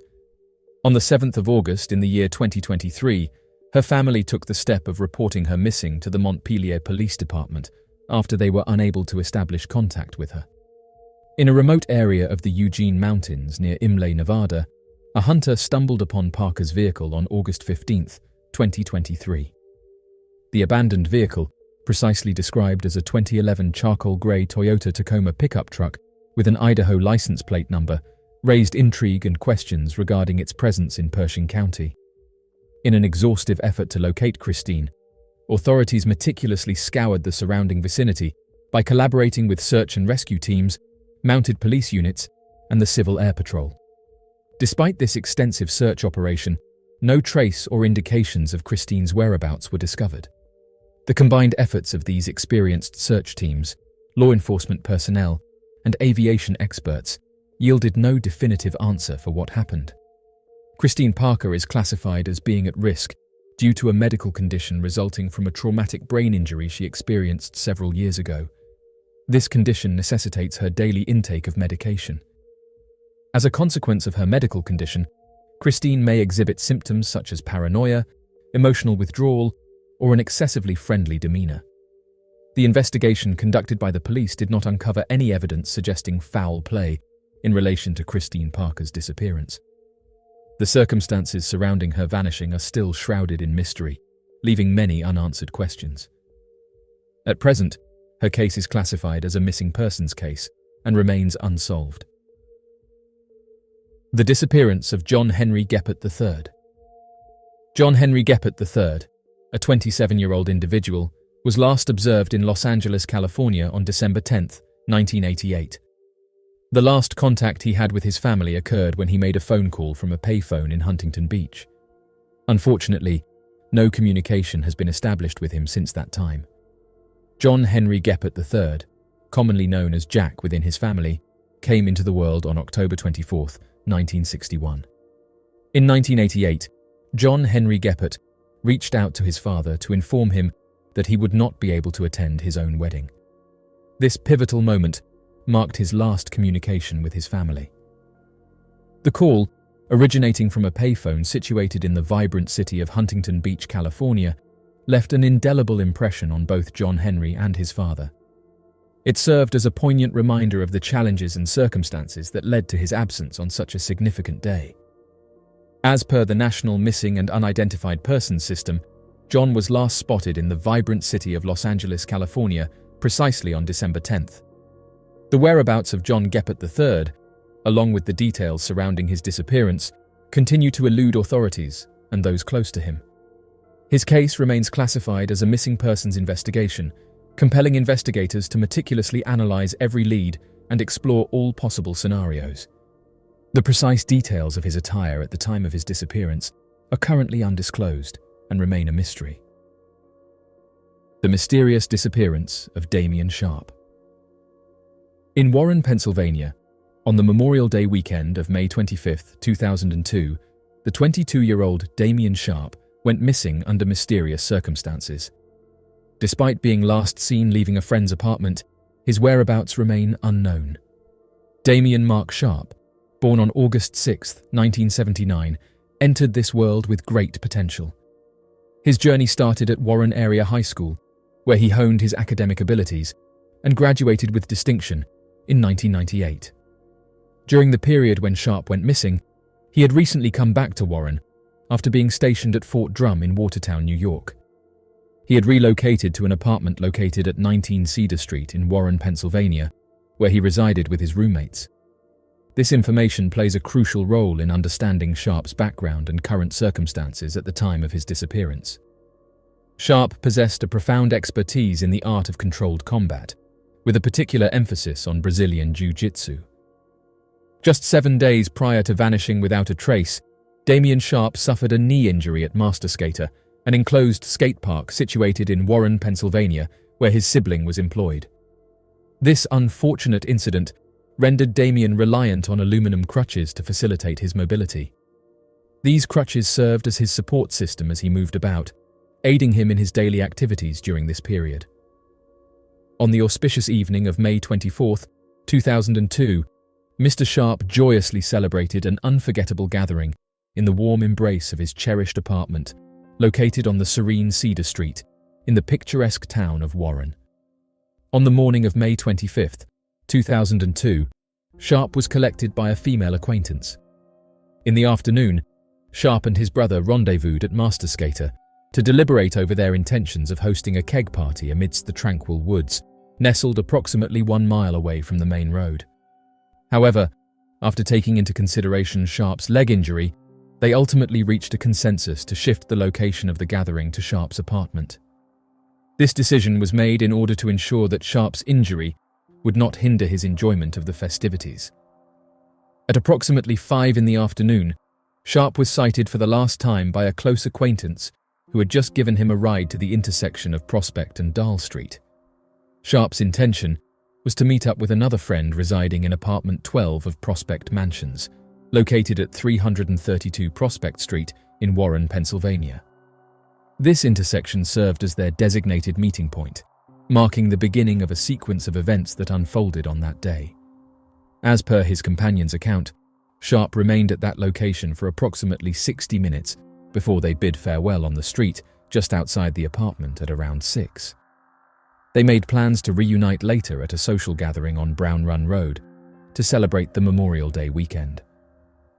On the 7th of August in the year 2023, her family took the step of reporting her missing to the Montpelier Police Department after they were unable to establish contact with her. In a remote area of the Eugene Mountains near Imlay, Nevada, a hunter stumbled upon Parker's vehicle on August 15, 2023. The abandoned vehicle, precisely described as a 2011 charcoal grey Toyota Tacoma pickup truck with an Idaho license plate number, raised intrigue and questions regarding its presence in Pershing County. In an exhaustive effort to locate Christine, authorities meticulously scoured the surrounding vicinity by collaborating with search and rescue teams, mounted police units, and the Civil Air Patrol. Despite this extensive search operation, no trace or indications of Christine's whereabouts were discovered. The combined efforts of these experienced search teams, law enforcement personnel, and aviation experts yielded no definitive answer for what happened. Christine Parker is classified as being at risk due to a medical condition resulting from a traumatic brain injury she experienced several years ago. This condition necessitates her daily intake of medication. As a consequence of her medical condition, Christine may exhibit symptoms such as paranoia, emotional withdrawal, or an excessively friendly demeanor. The investigation conducted by the police did not uncover any evidence suggesting foul play in relation to Christine Parker's disappearance. The circumstances surrounding her vanishing are still shrouded in mystery, leaving many unanswered questions. At present, her case is classified as a missing persons case and remains unsolved. The disappearance of John Henry Geppert III. John Henry Geppert III, a 27-year-old individual, was last observed in Los Angeles, California on December 10, 1988. The last contact he had with his family occurred when he made a phone call from a payphone in Huntington Beach. Unfortunately, no communication has been established with him since that time. John Henry Geppert III, commonly known as Jack within his family, came into the world on October 24, 1961. In 1988, John Henry Geppert reached out to his father to inform him that he would not be able to attend his own wedding. This pivotal moment marked his last communication with his family. The call, originating from a payphone situated in the vibrant city of Huntington Beach, California, left an indelible impression on both John Henry and his father. It served as a poignant reminder of the challenges and circumstances that led to his absence on such a significant day. As per the National Missing and Unidentified Persons System, John was last spotted in the vibrant city of Los Angeles, California, precisely on December 10th. The whereabouts of John Geppert III, along with the details surrounding his disappearance, continue to elude authorities and those close to him. His case remains classified as a missing persons investigation, compelling investigators to meticulously analyze every lead and explore all possible scenarios. The precise details of his attire at the time of his disappearance are currently undisclosed and remain a mystery. The mysterious disappearance of Damian Sharp. In Warren, Pennsylvania, on the Memorial Day weekend of May 25, 2002, the 22-year-old Damian Sharp went missing under mysterious circumstances. Despite being last seen leaving a friend's apartment, his whereabouts remain unknown. Damian Mark Sharp, born on August 6, 1979, entered this world with great potential. His journey started at Warren Area High School, where he honed his academic abilities and graduated with distinction in 1998. During the period when Sharp went missing, he had recently come back to Warren after being stationed at Fort Drum in Watertown, New York. He had relocated to an apartment located at 19 Cedar Street in Warren, Pennsylvania, where he resided with his roommates. This information plays a crucial role in understanding Sharp's background and current circumstances at the time of his disappearance. Sharp possessed a profound expertise in the art of controlled combat, with a particular emphasis on Brazilian Jiu-Jitsu. Just 7 days prior to vanishing without a trace, Damien Sharp suffered a knee injury at Master Skater, an enclosed skate park situated in Warren, Pennsylvania, where his sibling was employed. This unfortunate incident rendered Damien reliant on aluminum crutches to facilitate his mobility. These crutches served as his support system as he moved about, aiding him in his daily activities during this period. On the auspicious evening of May 24, 2002, Mr. Sharp joyously celebrated an unforgettable gathering in the warm embrace of his cherished apartment, located on the serene Cedar Street, in the picturesque town of Warren. On the morning of May 25, 2002, Sharp was collected by a female acquaintance. In the afternoon, Sharp and his brother rendezvoused at Master Skater to deliberate over their intentions of hosting a keg party amidst the tranquil woods, nestled approximately 1 mile away from the main road. However, after taking into consideration Sharp's leg injury, they ultimately reached a consensus to shift the location of the gathering to Sharp's apartment. This decision was made in order to ensure that Sharp's injury would not hinder his enjoyment of the festivities. At approximately 5 in the afternoon, Sharp was sighted for the last time by a close acquaintance who had just given him a ride to the intersection of Prospect and Dahl Street. Sharp's intention was to meet up with another friend residing in apartment 12 of Prospect Mansions, located at 332 Prospect Street in Warren, Pennsylvania. This intersection served as their designated meeting point, marking the beginning of a sequence of events that unfolded on that day. As per his companion's account, Sharp remained at that location for approximately 60 minutes before they bid farewell on the street just outside the apartment at around 6. They made plans to reunite later at a social gathering on Brown Run Road to celebrate the Memorial Day weekend.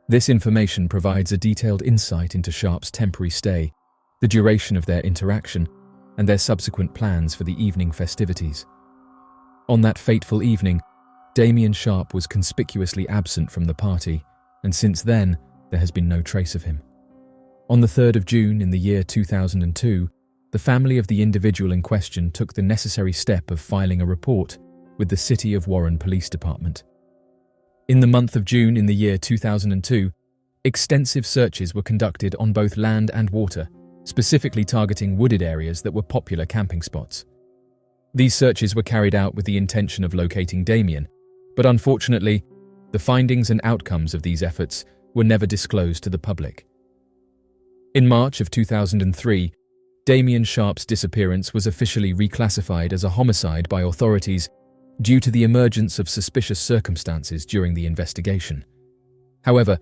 This information provides a detailed insight into Sharp's temporary stay, the duration of their interaction, and their subsequent plans for the evening festivities. On that fateful evening, Damien Sharp was conspicuously absent from the party, and since then, there has been no trace of him. On the 3rd of June in the year 2002, the family of the individual in question took the necessary step of filing a report with the City of Warren Police Department. In the month of June in the year 2002, extensive searches were conducted on both land and water, specifically targeting wooded areas that were popular camping spots. These searches were carried out with the intention of locating Damien, but unfortunately, the findings and outcomes of these efforts were never disclosed to the public. In March of 2003, Damien Sharp's disappearance was officially reclassified as a homicide by authorities due to the emergence of suspicious circumstances during the investigation. However,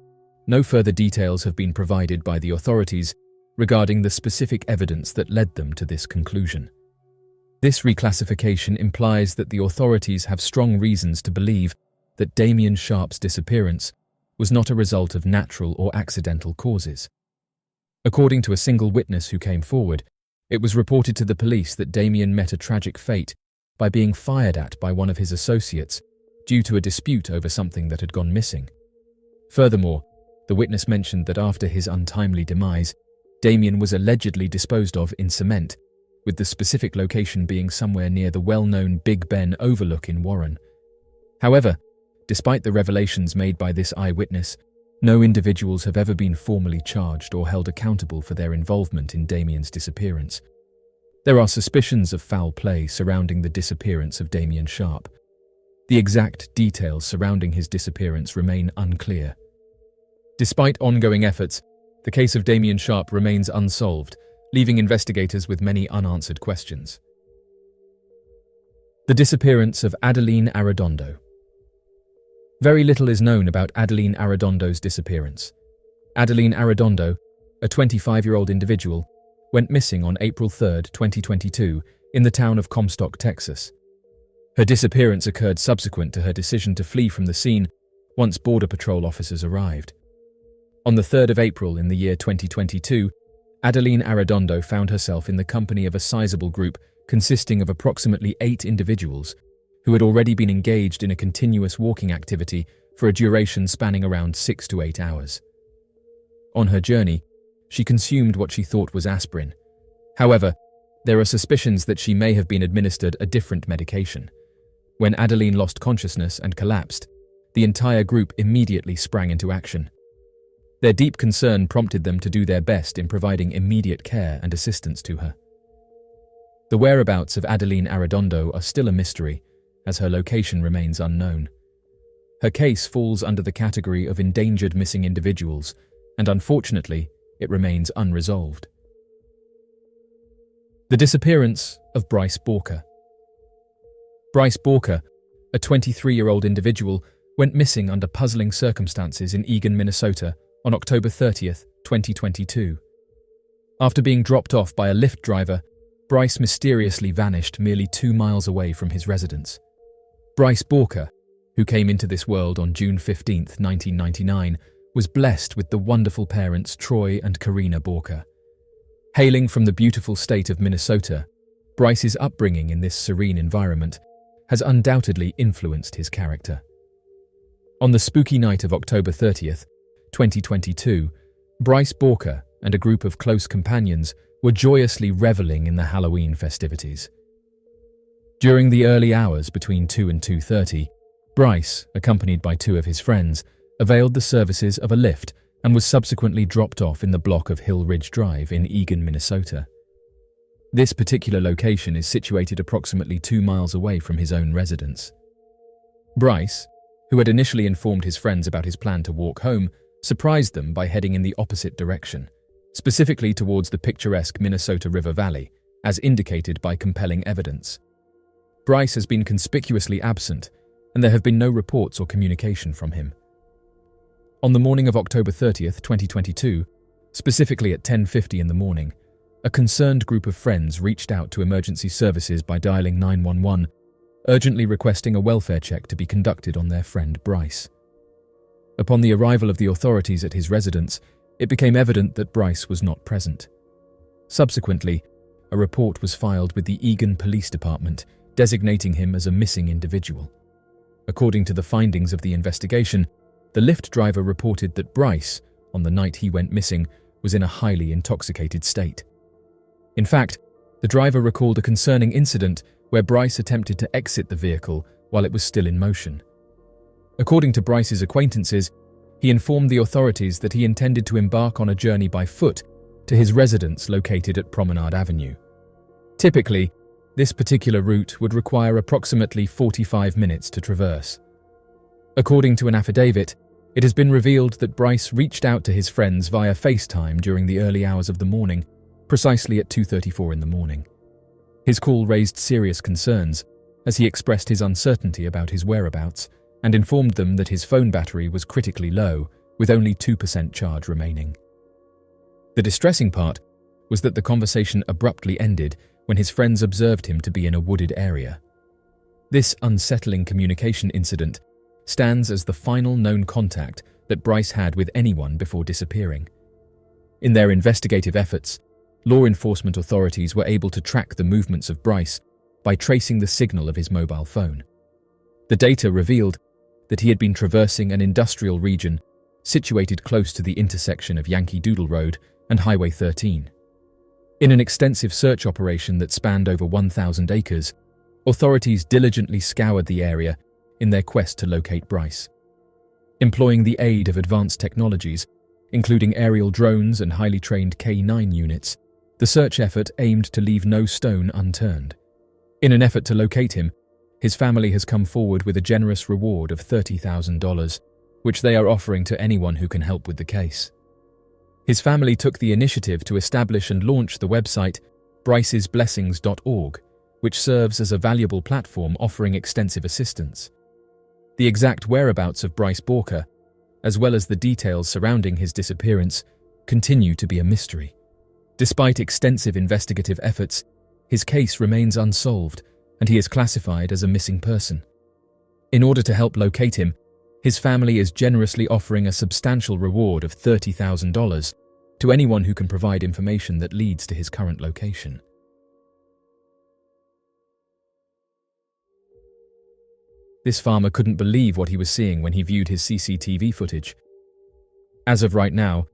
no further details have been provided by the authorities regarding the specific evidence that led them to this conclusion. This reclassification implies that the authorities have strong reasons to believe that Damien Sharp's disappearance was not a result of natural or accidental causes. According to a single witness who came forward, it was reported to the police that Damien met a tragic fate by being fired at by one of his associates due to a dispute over something that had gone missing. Furthermore, the witness mentioned that after his untimely demise, Damien was allegedly disposed of in cement, with the specific location being somewhere near the well-known Big Ben overlook in Warren. However, despite the revelations made by this eyewitness, no individuals have ever been formally charged or held accountable for their involvement in Damien's disappearance. There are suspicions of foul play surrounding the disappearance of Damien Sharp. The exact details surrounding his disappearance remain unclear. Despite ongoing efforts, the case of Damien Sharp remains unsolved, leaving investigators with many unanswered questions. The disappearance of Adeline Arredondo. Very little is known about Adeline Arredondo's disappearance. Adeline Arredondo, a 25-year-old individual, went missing on April 3, 2022, in the town of Comstock, Texas. Her disappearance occurred subsequent to her decision to flee from the scene once Border Patrol officers arrived. On the 3rd of April in the year 2022, Adeline Arredondo found herself in the company of a sizable group consisting of approximately 8 individuals who had already been engaged in a continuous walking activity for a duration spanning around 6 to 8 hours. On her journey, she consumed what she thought was aspirin. However, there are suspicions that she may have been administered a different medication. When Adeline lost consciousness and collapsed, the entire group immediately sprang into action. Their deep concern prompted them to do their best in providing immediate care and assistance to her. The whereabouts of Adeline Arredondo are still a mystery, as her location remains unknown. Her case falls under the category of endangered missing individuals, and unfortunately, it remains unresolved. The disappearance of Bryce Borker. Bryce Borker, a 23-year-old individual, went missing under puzzling circumstances in Eagan, Minnesota, on October 30th, 2022. After being dropped off by a Lyft driver, Bryce mysteriously vanished merely 2 miles away from his residence. Bryce Borker, who came into this world on June 15, 1999, was blessed with the wonderful parents Troy and Karina Borker. Hailing from the beautiful state of Minnesota, Bryce's upbringing in this serene environment has undoubtedly influenced his character. On the spooky night of October 30th, 2022, Bryce Borker and a group of close companions were joyously reveling in the Halloween festivities. During the early hours between 2 and 2:30, Bryce, accompanied by 2 of his friends, availed the services of a Lyft and was subsequently dropped off in the block of Hill Ridge Drive in Eagan, Minnesota. This particular location is situated approximately 2 miles away from his own residence. Bryce, who had initially informed his friends about his plan to walk home, surprised them by heading in the opposite direction, specifically towards the picturesque Minnesota River Valley, as indicated by compelling evidence. Bryce has been conspicuously absent, and there have been no reports or communication from him. On the morning of October 30th, 2022, specifically at 10:50 in the morning, a concerned group of friends reached out to emergency services by dialing 911, urgently requesting a welfare check to be conducted on their friend Bryce. Upon the arrival of the authorities at his residence, it became evident that Bryce was not present. Subsequently, a report was filed with the Eagan Police Department, designating him as a missing individual. According to the findings of the investigation, the Lyft driver reported that Bryce, on the night he went missing, was in a highly intoxicated state. In fact, the driver recalled a concerning incident where Bryce attempted to exit the vehicle while it was still in motion. According to Bryce's acquaintances, he informed the authorities that he intended to embark on a journey by foot to his residence located at Promenade Avenue. Typically, this particular route would require approximately 45 minutes to traverse. According to an affidavit, it has been revealed that Bryce reached out to his friends via FaceTime during the early hours of the morning, precisely at 2:34 in the morning. His call raised serious concerns, as he expressed his uncertainty about his whereabouts and informed them that his phone battery was critically low, with only 2% charge remaining. The distressing part was that the conversation abruptly ended when his friends observed him to be in a wooded area. This unsettling communication incident stands as the final known contact that Bryce had with anyone before disappearing. In their investigative efforts, law enforcement authorities were able to track the movements of Bryce by tracing the signal of his mobile phone. The data revealed that he had been traversing an industrial region situated close to the intersection of Yankee Doodle Road and Highway 13. In an extensive search operation that spanned over 1,000 acres, authorities diligently scoured the area in their quest to locate Bryce. Employing the aid of advanced technologies, including aerial drones and highly trained K-9 units, the search effort aimed to leave no stone unturned. In an effort to locate him, his family has come forward with a generous reward of $30,000, which they are offering to anyone who can help with the case. His family took the initiative to establish and launch the website brycesblessings.org, which serves as a valuable platform offering extensive assistance. The exact whereabouts of Bryce Borker, as well as the details surrounding his disappearance, continue to be a mystery. Despite extensive investigative efforts, his case remains unsolved, and he is classified as a missing person. In order to help locate him, his family is generously offering a substantial reward of $30,000 to anyone who can provide information that leads to his current location. This farmer couldn't believe what he was seeing when he viewed his CCTV footage. As of right now,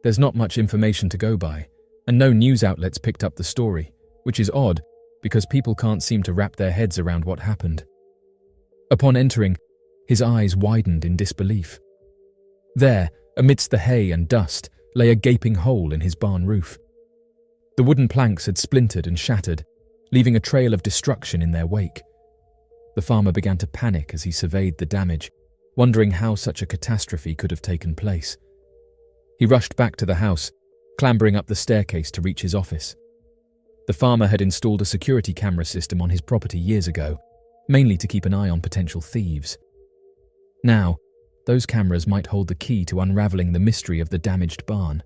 there's not much information to go by, and no news outlets picked up the story, which is odd because people can't seem to wrap their heads around what happened. Upon entering, his eyes widened in disbelief. There, amidst the hay and dust, lay a gaping hole in his barn roof. The wooden planks had splintered and shattered, leaving a trail of destruction in their wake. The farmer began to panic as he surveyed the damage, wondering how such a catastrophe could have taken place. He rushed back to the house, clambering up the staircase to reach his office. The farmer had installed a security camera system on his property years ago, mainly to keep an eye on potential thieves. Now, those cameras might hold the key to unraveling the mystery of the damaged barn.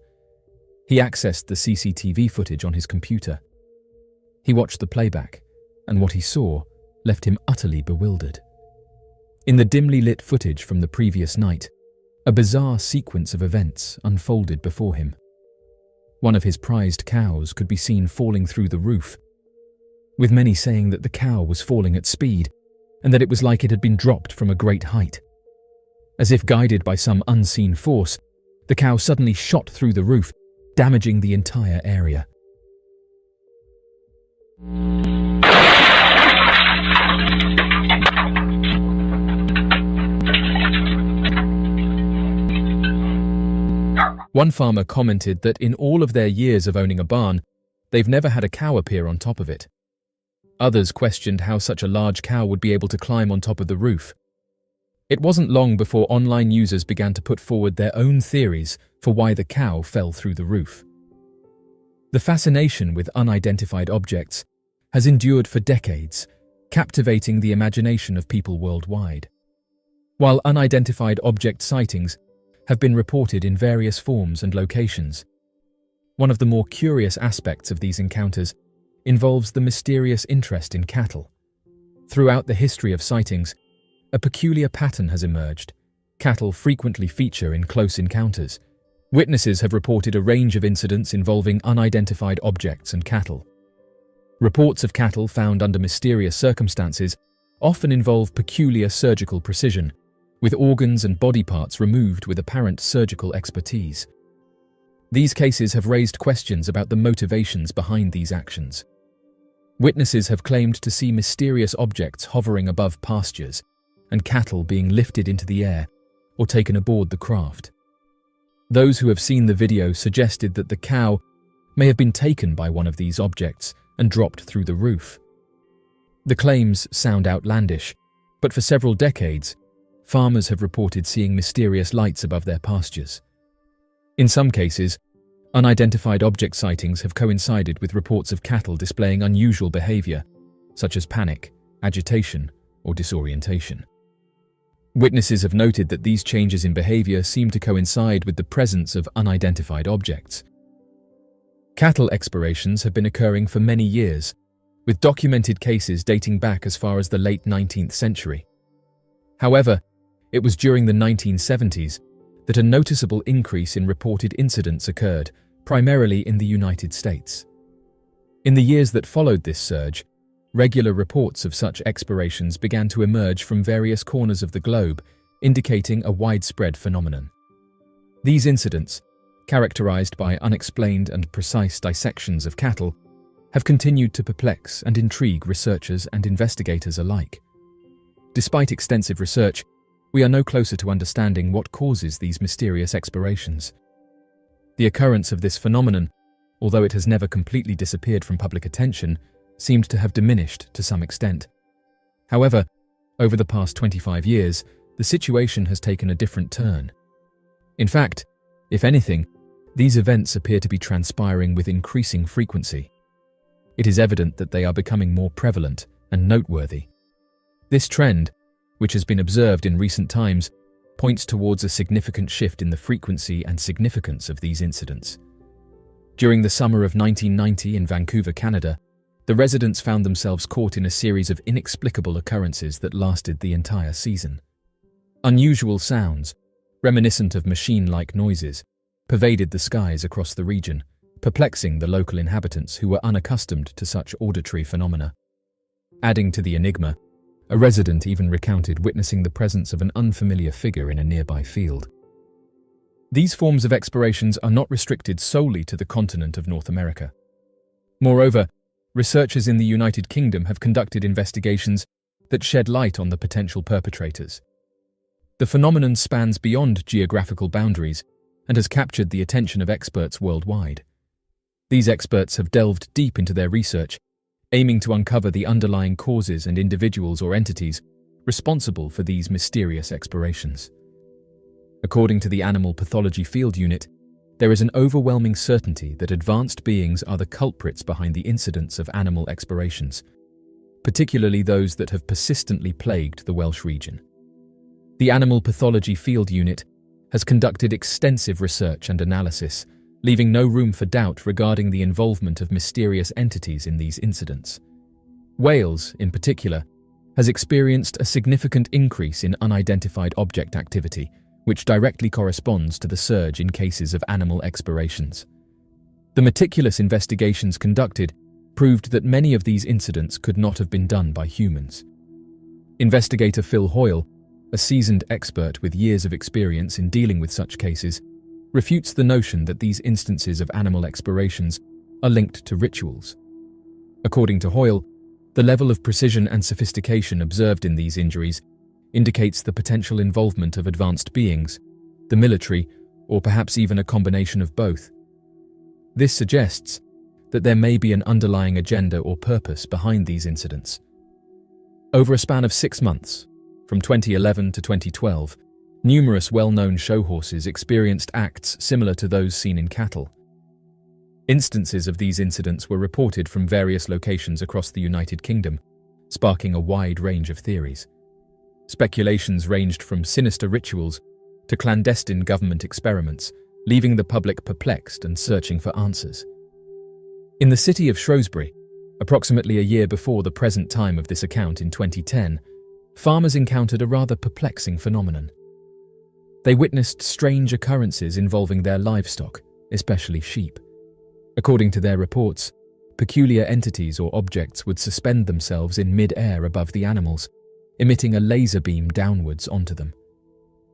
He accessed the CCTV footage on his computer. He watched the playback, and what he saw left him utterly bewildered. In the dimly lit footage from the previous night, a bizarre sequence of events unfolded before him. One of his prized cows could be seen falling through the roof, with many saying that the cow was falling at speed and that it was like it had been dropped from a great height. As if guided by some unseen force, the cow suddenly shot through the roof, damaging the entire area. One farmer commented that in all of their years of owning a barn, they've never had a cow appear on top of it. Others questioned how such a large cow would be able to climb on top of the roof. It wasn't long before online users began to put forward their own theories for why the cow fell through the roof. The fascination with unidentified objects has endured for decades, captivating the imagination of people worldwide. While unidentified object sightings have been reported in various forms and locations, one of the more curious aspects of these encounters involves the mysterious interest in cattle. Throughout the history of sightings, a peculiar pattern has emerged. Cattle frequently feature in close encounters. Witnesses have reported a range of incidents involving unidentified objects and cattle. Reports of cattle found under mysterious circumstances often involve peculiar surgical precision, with organs and body parts removed with apparent surgical expertise. These cases have raised questions about the motivations behind these actions. Witnesses have claimed to see mysterious objects hovering above pastures and cattle being lifted into the air or taken aboard the craft. Those who have seen the video suggested that the cow may have been taken by one of these objects and dropped through the roof. The claims sound outlandish, but for several decades, farmers have reported seeing mysterious lights above their pastures. In some cases, unidentified object sightings have coincided with reports of cattle displaying unusual behavior, such as panic, agitation, or disorientation. Witnesses have noted that these changes in behavior seem to coincide with the presence of unidentified objects. Cattle explorations have been occurring for many years, with documented cases dating back as far as the late 19th century. However, it was during the 1970s that a noticeable increase in reported incidents occurred, primarily in the United States. In the years that followed this surge, regular reports of such explorations began to emerge from various corners of the globe, indicating a widespread phenomenon. These incidents, characterized by unexplained and precise dissections of cattle, have continued to perplex and intrigue researchers and investigators alike. Despite extensive research, we are no closer to understanding what causes these mysterious explorations. The occurrence of this phenomenon, although it has never completely disappeared from public attention, seemed to have diminished to some extent. However, over the past 25 years, the situation has taken a different turn. In fact, if anything, these events appear to be transpiring with increasing frequency. It is evident that they are becoming more prevalent and noteworthy. This trend, which has been observed in recent times, points towards a significant shift in the frequency and significance of these incidents. During the summer of 1990 in Vancouver, Canada, the residents found themselves caught in a series of inexplicable occurrences that lasted the entire season. Unusual sounds, reminiscent of machine-like noises, pervaded the skies across the region, perplexing the local inhabitants who were unaccustomed to such auditory phenomena. Adding to the enigma, a resident even recounted witnessing the presence of an unfamiliar figure in a nearby field. These forms of explorations are not restricted solely to the continent of North America. Moreover, researchers in the United Kingdom have conducted investigations that shed light on the potential perpetrators. The phenomenon spans beyond geographical boundaries and has captured the attention of experts worldwide. These experts have delved deep into their research, aiming to uncover the underlying causes and individuals or entities responsible for these mysterious explorations. According to the Animal Pathology Field Unit, there is an overwhelming certainty that advanced beings are the culprits behind the incidents of animal explorations, particularly those that have persistently plagued the Welsh region. The Animal Pathology Field Unit has conducted extensive research and analysis, leaving no room for doubt regarding the involvement of mysterious entities in these incidents. Wales, in particular, has experienced a significant increase in unidentified object activity, which directly corresponds to the surge in cases of animal explorations. The meticulous investigations conducted proved that many of these incidents could not have been done by humans. Investigator Phil Hoyle, a seasoned expert with years of experience in dealing with such cases, refutes the notion that these instances of animal explorations are linked to rituals. According to Hoyle, the level of precision and sophistication observed in these injuries indicates the potential involvement of advanced beings, the military, or perhaps even a combination of both. This suggests that there may be an underlying agenda or purpose behind these incidents. Over a span of 6 months, from 2011 to 2012, numerous well-known show horses experienced acts similar to those seen in cattle. Instances of these incidents were reported from various locations across the United Kingdom, sparking a wide range of theories. Speculations ranged from sinister rituals to clandestine government experiments, leaving the public perplexed and searching for answers. In the city of Shrewsbury, approximately a year before the present time of this account in 2010, farmers encountered a rather perplexing phenomenon. They witnessed strange occurrences involving their livestock, especially sheep. According to their reports, peculiar entities or objects would suspend themselves in mid-air above the animals, emitting a laser beam downwards onto them.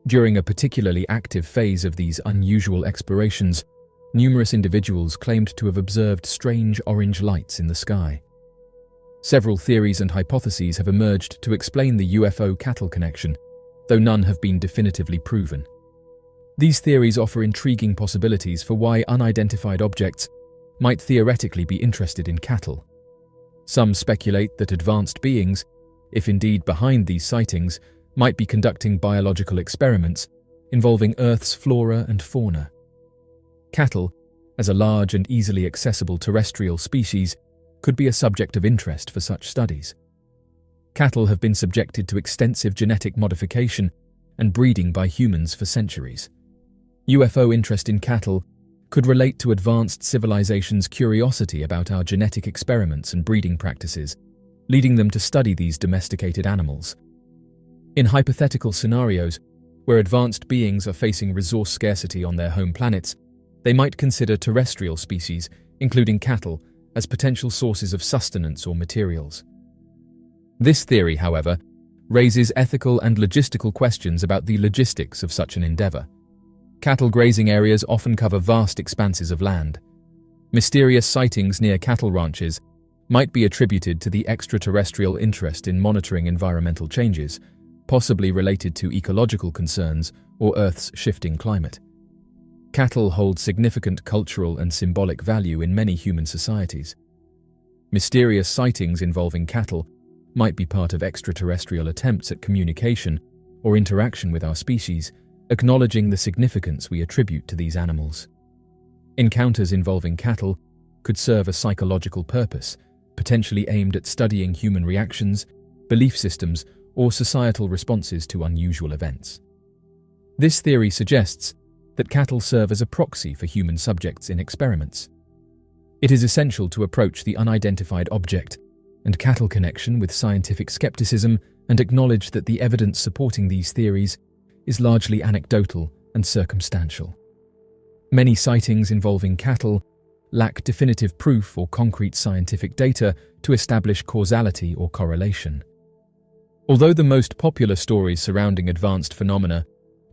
During a particularly active phase of these unusual explorations, numerous individuals claimed to have observed strange orange lights in the sky. Several theories and hypotheses have emerged to explain the UFO-cattle connection, though none have been definitively proven. These theories offer intriguing possibilities for why unidentified objects might theoretically be interested in cattle. Some speculate that advanced beings, if indeed behind these sightings, might be conducting biological experiments involving Earth's flora and fauna. Cattle, as a large and easily accessible terrestrial species, could be a subject of interest for such studies. Cattle have been subjected to extensive genetic modification and breeding by humans for centuries. UFO interest in cattle could relate to advanced civilizations' curiosity about our genetic experiments and breeding practices, leading them to study these domesticated animals. In hypothetical scenarios, where advanced beings are facing resource scarcity on their home planets, they might consider terrestrial species, including cattle, as potential sources of sustenance or materials. This theory, however, raises ethical and logistical questions about the logistics of such an endeavor. Cattle grazing areas often cover vast expanses of land. Mysterious sightings near cattle ranches might be attributed to the extraterrestrial interest in monitoring environmental changes, possibly related to ecological concerns or Earth's shifting climate. Cattle hold significant cultural and symbolic value in many human societies. Mysterious sightings involving cattle might be part of extraterrestrial attempts at communication or interaction with our species, acknowledging the significance we attribute to these animals. Encounters involving cattle could serve a psychological purpose, potentially aimed at studying human reactions, belief systems, or societal responses to unusual events. This theory suggests that cattle serve as a proxy for human subjects in experiments. It is essential to approach the unidentified object and cattle connection with scientific skepticism and acknowledge that the evidence supporting these theories is largely anecdotal and circumstantial. Many sightings involving cattle lack definitive proof or concrete scientific data to establish causality or correlation. Although the most popular stories surrounding advanced phenomena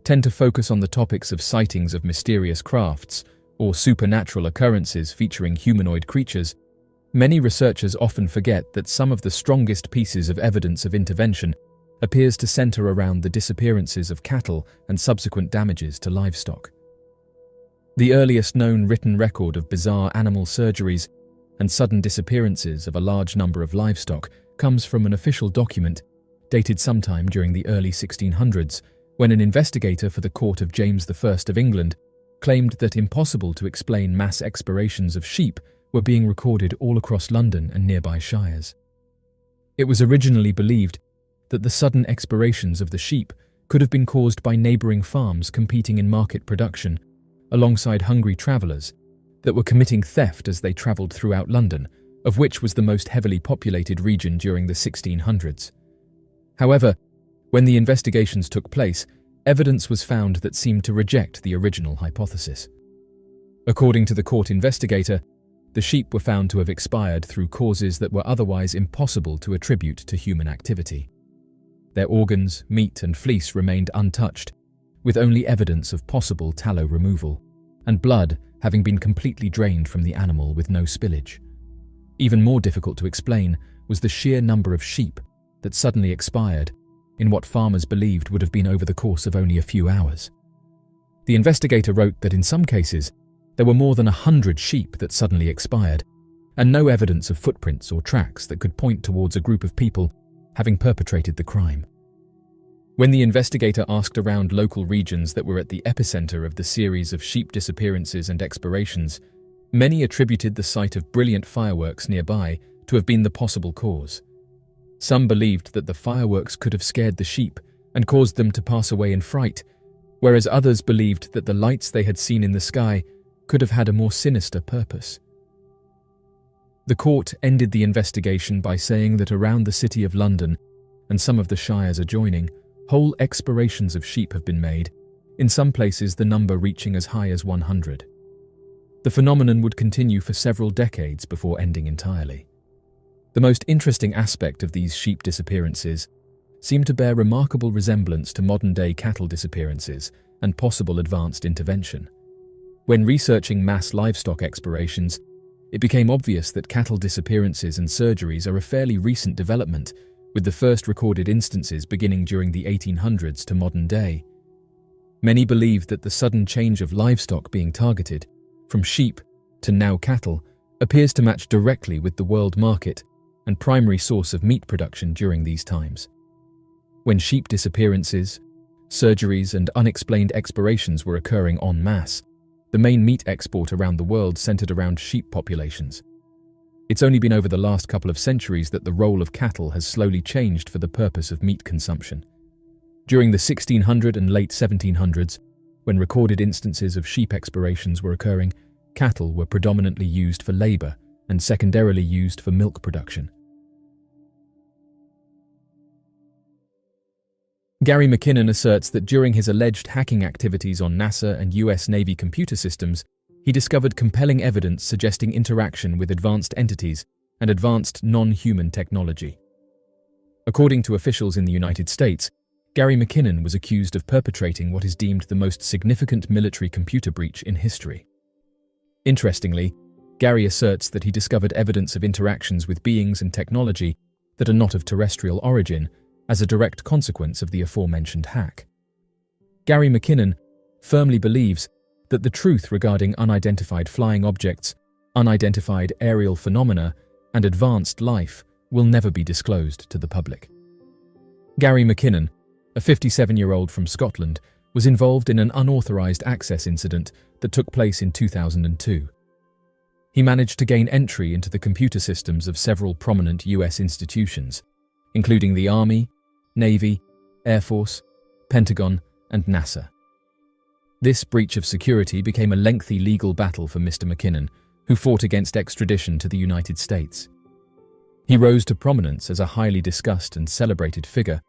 tend to focus on the topics of sightings of mysterious crafts or supernatural occurrences featuring humanoid creatures, Many researchers often forget that some of the strongest pieces of evidence of intervention appears to center around the disappearances of cattle and subsequent damages to livestock. The earliest known written record of bizarre animal surgeries and sudden disappearances of a large number of livestock comes from an official document dated sometime during the early 1600s, when an investigator for the court of James I of England claimed that impossible to explain mass expirations of sheep were being recorded all across London and nearby shires. It was originally believed that the sudden expirations of the sheep could have been caused by neighbouring farms competing in market production alongside hungry travellers that were committing theft as they travelled throughout London, of which was the most heavily populated region during the 1600s. However, when the investigations took place, evidence was found that seemed to reject the original hypothesis. According to the court investigator, the sheep were found to have expired through causes that were otherwise impossible to attribute to human activity. Their organs, meat, and fleece remained untouched, with only evidence of possible tallow removal, and blood having been completely drained from the animal with no spillage. Even more difficult to explain was the sheer number of sheep that suddenly expired in what farmers believed would have been over the course of only a few hours. The investigator wrote that in some cases, there were more than 100 sheep that suddenly expired, and no evidence of footprints or tracks that could point towards a group of people having perpetrated the crime. When the investigator asked around local regions that were at the epicenter of the series of sheep disappearances and expirations, many attributed the sight of brilliant fireworks nearby to have been the possible cause. Some believed that the fireworks could have scared the sheep and caused them to pass away in fright, whereas others believed that the lights they had seen in the sky could have had a more sinister purpose. The court ended the investigation by saying that around the city of London and some of the shires adjoining, whole expirations of sheep have been made, in some places the number reaching as high as 100. The phenomenon would continue for several decades before ending entirely. The most interesting aspect of these sheep disappearances seemed to bear remarkable resemblance to modern-day cattle disappearances and possible advanced intervention. When researching mass livestock expirations, it became obvious that cattle disappearances and surgeries are a fairly recent development, with the first recorded instances beginning during the 1800s to modern day. Many believe that the sudden change of livestock being targeted, from sheep to now cattle, appears to match directly with the world market and primary source of meat production during these times. When sheep disappearances, surgeries, and unexplained expirations were occurring en masse, the main meat export around the world centered around sheep populations. It's only been over the last couple of centuries that the role of cattle has slowly changed for the purpose of meat consumption. During the 1600s and late 1700s, when recorded instances of sheep expirations were occurring, cattle were predominantly used for labor and secondarily used for milk production. Gary McKinnon asserts that during his alleged hacking activities on NASA and US Navy computer systems, he discovered compelling evidence suggesting interaction with advanced entities and advanced non-human technology. According to officials in the United States, Gary McKinnon was accused of perpetrating what is deemed the most significant military computer breach in history. Interestingly, Gary asserts that he discovered evidence of interactions with beings and technology that are not of terrestrial origin as a direct consequence of the aforementioned hack. Gary McKinnon firmly believes that the truth regarding unidentified flying objects, unidentified aerial phenomena, and advanced life will never be disclosed to the public. Gary McKinnon, a 57-year-old from Scotland, was involved in an unauthorized access incident that took place in 2002. He managed to gain entry into the computer systems of several prominent US institutions, including the Army, Navy, Air Force, Pentagon, and NASA. This breach of security became a lengthy legal battle for Mr. McKinnon, who fought against extradition to the United States. He rose to prominence as a highly discussed and celebrated figure,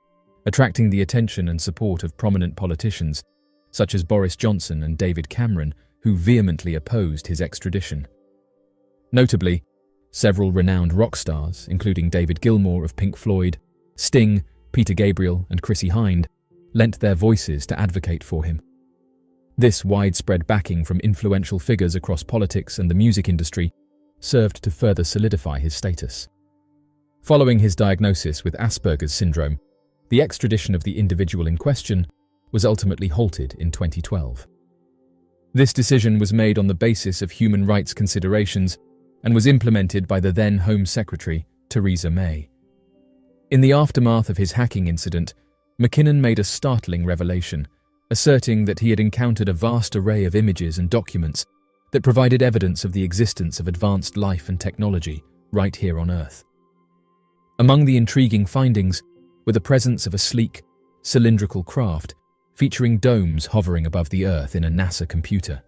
attracting the attention and support of prominent politicians, such as Boris Johnson and David Cameron, who vehemently opposed his extradition. Notably, several renowned rock stars, including David Gilmour of Pink Floyd, Sting, Peter Gabriel, and Chrissie Hynde, lent their voices to advocate for him. This widespread backing from influential figures across politics and the music industry served to further solidify his status. Following his diagnosis with Asperger's syndrome, the extradition of the individual in question was ultimately halted in 2012. This decision was made on the basis of human rights considerations and was implemented by the then Home Secretary, Theresa May. In the aftermath of his hacking incident, McKinnon made a startling revelation, asserting that he had encountered a vast array of images and documents that provided evidence of the existence of advanced life and technology right here on Earth. Among the intriguing findings were the presence of a sleek, cylindrical craft featuring domes hovering above the Earth in a NASA computer.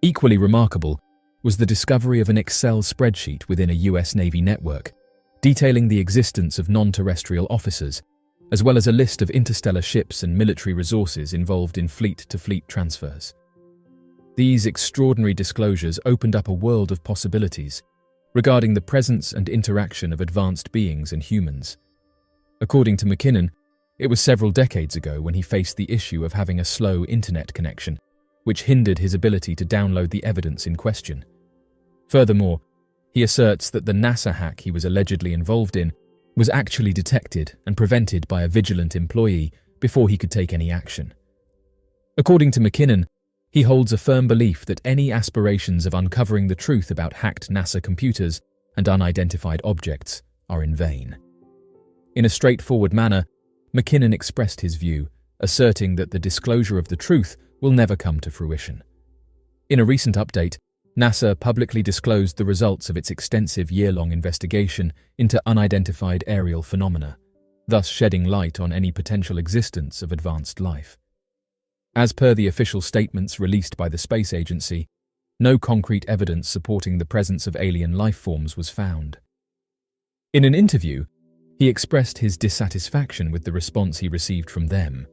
Equally remarkable was the discovery of an Excel spreadsheet within a US Navy network, detailing the existence of non-terrestrial officers, as well as a list of interstellar ships and military resources involved in fleet-to-fleet transfers. These extraordinary disclosures opened up a world of possibilities regarding the presence and interaction of advanced beings and humans. According to McKinnon, it was several decades ago when he faced the issue of having a slow internet connection, which hindered his ability to download the evidence in question. Furthermore, he asserts that the NASA hack he was allegedly involved in was actually detected and prevented by a vigilant employee before he could take any action. According to McKinnon, he holds a firm belief that any aspirations of uncovering the truth about hacked NASA computers and unidentified objects are in vain. In a straightforward manner, McKinnon expressed his view, asserting that the disclosure of the truth will never come to fruition. In a recent update, NASA publicly disclosed the results of its extensive year-long investigation into unidentified aerial phenomena, thus shedding light on any potential existence of advanced life. As per the official statements released by the space agency, no concrete evidence supporting the presence of alien life forms was found. In an interview, he expressed his dissatisfaction with the response he received from them.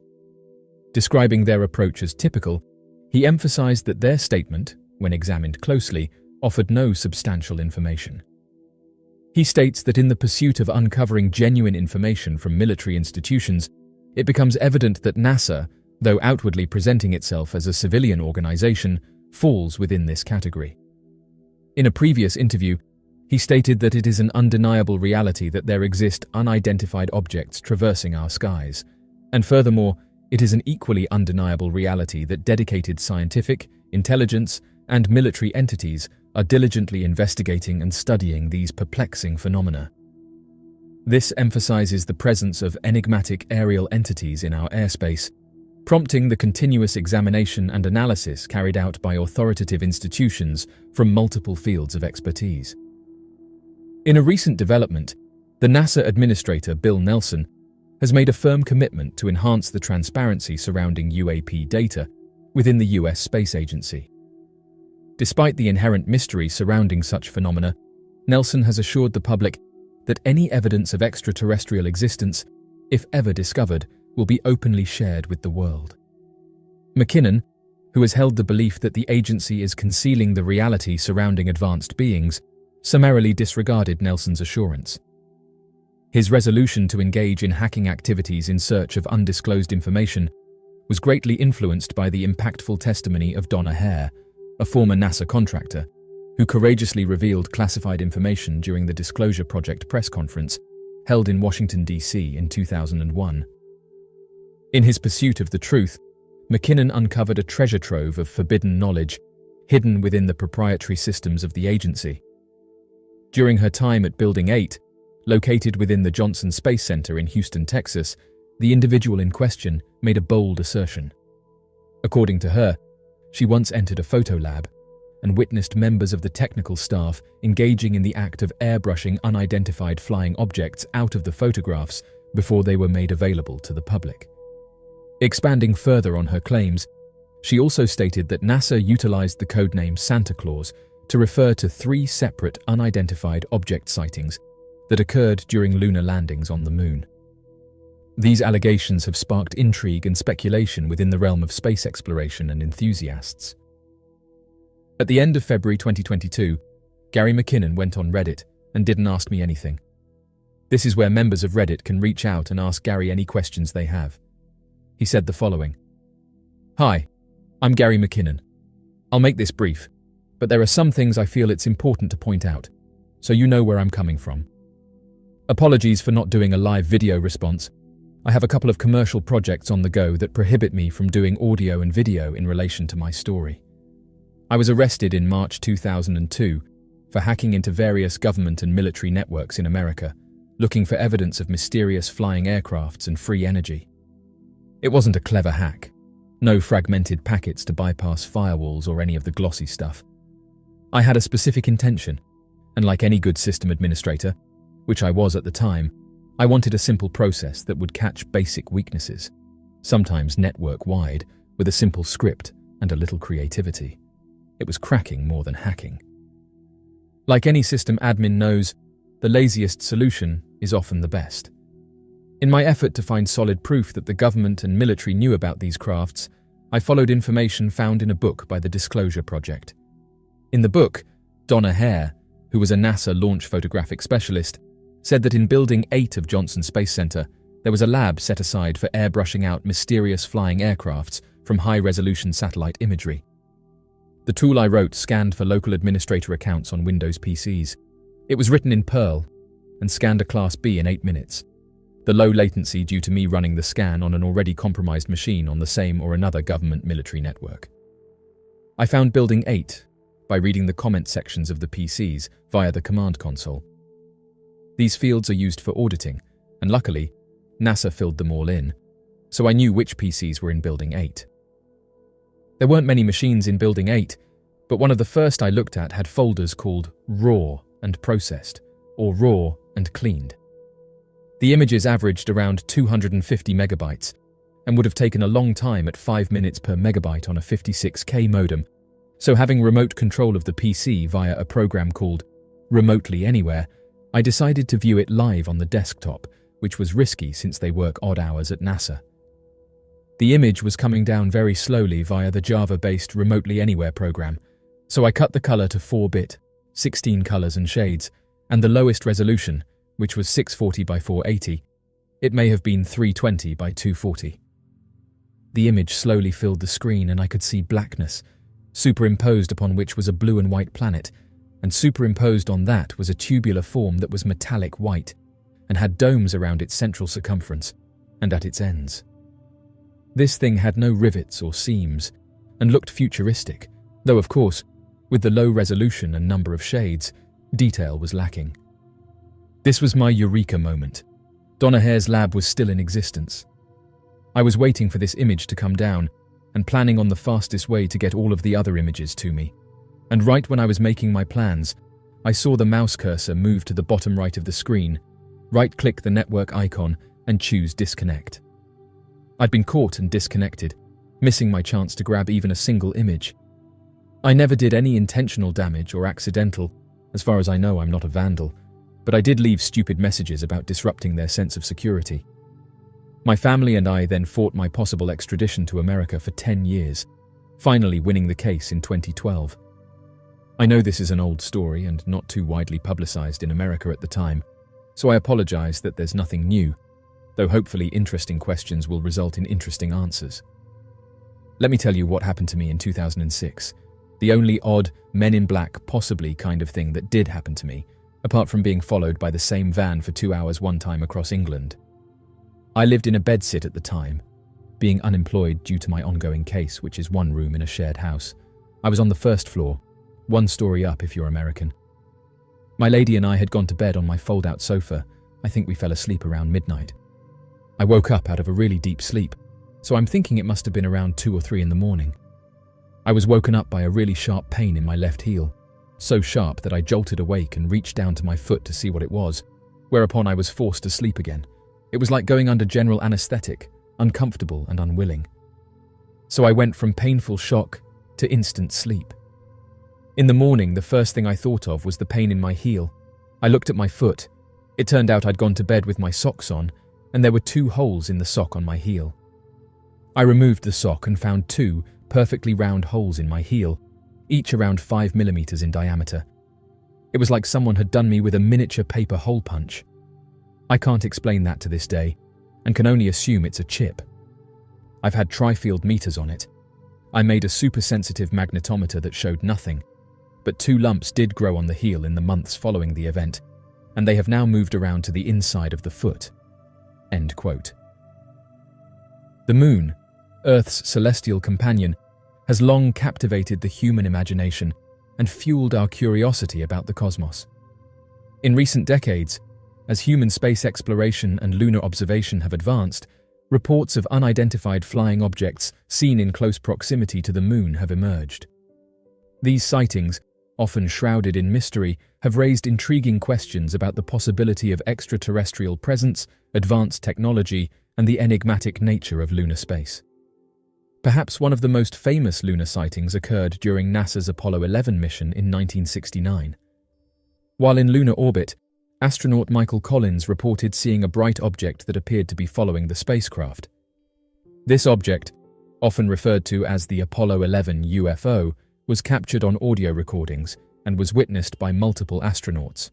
Describing their approach as typical, he emphasized that their statement, when examined closely, offered no substantial information. He states that in the pursuit of uncovering genuine information from military institutions, it becomes evident that NASA, though outwardly presenting itself as a civilian organization, falls within this category. In a previous interview, he stated that it is an undeniable reality that there exist unidentified objects traversing our skies, and furthermore, it is an equally undeniable reality that dedicated scientific, intelligence, and military entities are diligently investigating and studying these perplexing phenomena. This emphasizes the presence of enigmatic aerial entities in our airspace, prompting the continuous examination and analysis carried out by authoritative institutions from multiple fields of expertise. In a recent development, the NASA administrator Bill Nelson has made a firm commitment to enhance the transparency surrounding UAP data within the US Space Agency. Despite the inherent mystery surrounding such phenomena, Nelson has assured the public that any evidence of extraterrestrial existence, if ever discovered, will be openly shared with the world. McKinnon, who has held the belief that the agency is concealing the reality surrounding advanced beings, summarily disregarded Nelson's assurance. His resolution to engage in hacking activities in search of undisclosed information was greatly influenced by the impactful testimony of Donna Hare, a former NASA contractor, who courageously revealed classified information during the Disclosure Project press conference held in Washington, D.C. in 2001. In his pursuit of the truth, McKinnon uncovered a treasure trove of forbidden knowledge hidden within the proprietary systems of the agency. During her time at Building 8, located within the Johnson Space Center in Houston, Texas, the individual in question made a bold assertion. According to her, she once entered a photo lab and witnessed members of the technical staff engaging in the act of airbrushing unidentified flying objects out of the photographs before they were made available to the public. Expanding further on her claims, she also stated that NASA utilized the codename Santa Claus to refer to 3 separate unidentified object sightings that occurred during lunar landings on the Moon. These allegations have sparked intrigue and speculation within the realm of space exploration and enthusiasts. At the end of February 2022, Gary McKinnon went on Reddit and didn't ask me anything. This is where members of Reddit can reach out and ask Gary any questions they have. He said the following: "Hi, I'm Gary McKinnon. I'll make this brief. but there are some things I feel it's important to point out, so you know where I'm coming from. Apologies for not doing a live video response. I have a couple of commercial projects on the go that prohibit me from doing audio and video in relation to my story. I was arrested in March 2002 for hacking into various government and military networks in America, looking for evidence of mysterious flying aircrafts and free energy. It wasn't a clever hack. No fragmented packets to bypass firewalls or any of the glossy stuff. I had a specific intention, and like any good system administrator, which I was at the time, I wanted a simple process that would catch basic weaknesses, sometimes network-wide, with a simple script and a little creativity. It was cracking more than hacking. Like any system admin knows, the laziest solution is often the best. In my effort to find solid proof that the government and military knew about these crafts, I followed information found in a book by the Disclosure Project. In the book, Donna Hare, who was a NASA launch photographic specialist, said that in Building 8 of Johnson Space Center, there was a lab set aside for airbrushing out mysterious flying aircrafts from high-resolution satellite imagery. The tool I wrote scanned for local administrator accounts on Windows PCs. It was written in Perl and scanned a Class B in 8 minutes. The low latency due to me running the scan on an already compromised machine on the same or another government military network. I found Building 8 by reading the comment sections of the PCs via the command console. These fields are used for auditing, and luckily, NASA filled them all in, so I knew which PCs were in Building 8. There weren't many machines in Building 8, but one of the first I looked at had folders called Raw and Processed, or Raw and Cleaned. The images averaged around 250 megabytes, and would have taken a long time at 5 minutes per megabyte on a 56K modem, so having remote control of the PC via a program called Remotely Anywhere, I decided to view it live on the desktop, which was risky since they work odd hours at NASA. The image was coming down very slowly via the Java-based Remotely Anywhere program, so I cut the color to 4-bit, 16 colors and shades, and the lowest resolution, which was 640 by 480, it may have been 320 by 240. The image slowly filled the screen and I could see blackness, superimposed upon which was a blue and white planet, and superimposed on that was a tubular form that was metallic white and had domes around its central circumference and at its ends. This thing had no rivets or seams and looked futuristic, though of course, with the low resolution and number of shades, detail was lacking. This was my eureka moment. Donna Hare's lab was still in existence. I was waiting for this image to come down and planning on the fastest way to get all of the other images to me. And right when I was making my plans, I saw the mouse cursor move to the bottom right of the screen, right-click the network icon, and choose Disconnect. I'd been caught and disconnected, missing my chance to grab even a single image. I never did any intentional damage or accidental. As far as I know, I'm not a vandal, but I did leave stupid messages about disrupting their sense of security. My family and I then fought my possible extradition to America for 10 years, finally winning the case in 2012. I know this is an old story and not too widely publicized in America at the time, so I apologize that there's nothing new, though hopefully interesting questions will result in interesting answers. Let me tell you what happened to me in 2006, the only odd Men in Black possibly kind of thing that did happen to me, apart from being followed by the same van for 2 hours one time across England. I lived in a bedsit at the time, being unemployed due to my ongoing case, which is one room in a shared house. I was on the first floor, 1 story up if you're American. My lady and I had gone to bed on my fold-out sofa. I think we fell asleep around midnight. I woke up out of a really deep sleep, so I'm thinking it must have been around 2 or 3 in the morning. I was woken up by a really sharp pain in my left heel, so sharp that I jolted awake and reached down to my foot to see what it was, whereupon I was forced to sleep again. It was like going under general anesthetic, uncomfortable and unwilling. So I went from painful shock to instant sleep. In the morning, the first thing I thought of was the pain in my heel. I looked at my foot. It turned out I'd gone to bed with my socks on, and there were 2 holes in the sock on my heel. I removed the sock and found 2 perfectly round holes in my heel, each around 5 millimeters in diameter. It was like someone had done me with a miniature paper hole punch. I can't explain that to this day, and can only assume it's a chip. I've had tri-field meters on it. I made a super-sensitive magnetometer that showed nothing, but 2 lumps did grow on the heel in the months following the event, and they have now moved around to the inside of the foot." End quote. The moon, Earth's celestial companion, has long captivated the human imagination and fueled our curiosity about the cosmos. In recent decades, as human space exploration and lunar observation have advanced, reports of unidentified flying objects seen in close proximity to the moon have emerged. These sightings, often shrouded in mystery, have raised intriguing questions about the possibility of extraterrestrial presence, advanced technology, and the enigmatic nature of lunar space. Perhaps one of the most famous lunar sightings occurred during NASA's Apollo 11 mission in 1969. While in lunar orbit, astronaut Michael Collins reported seeing a bright object that appeared to be following the spacecraft. This object, often referred to as the Apollo 11 UFO, was captured on audio recordings and was witnessed by multiple astronauts.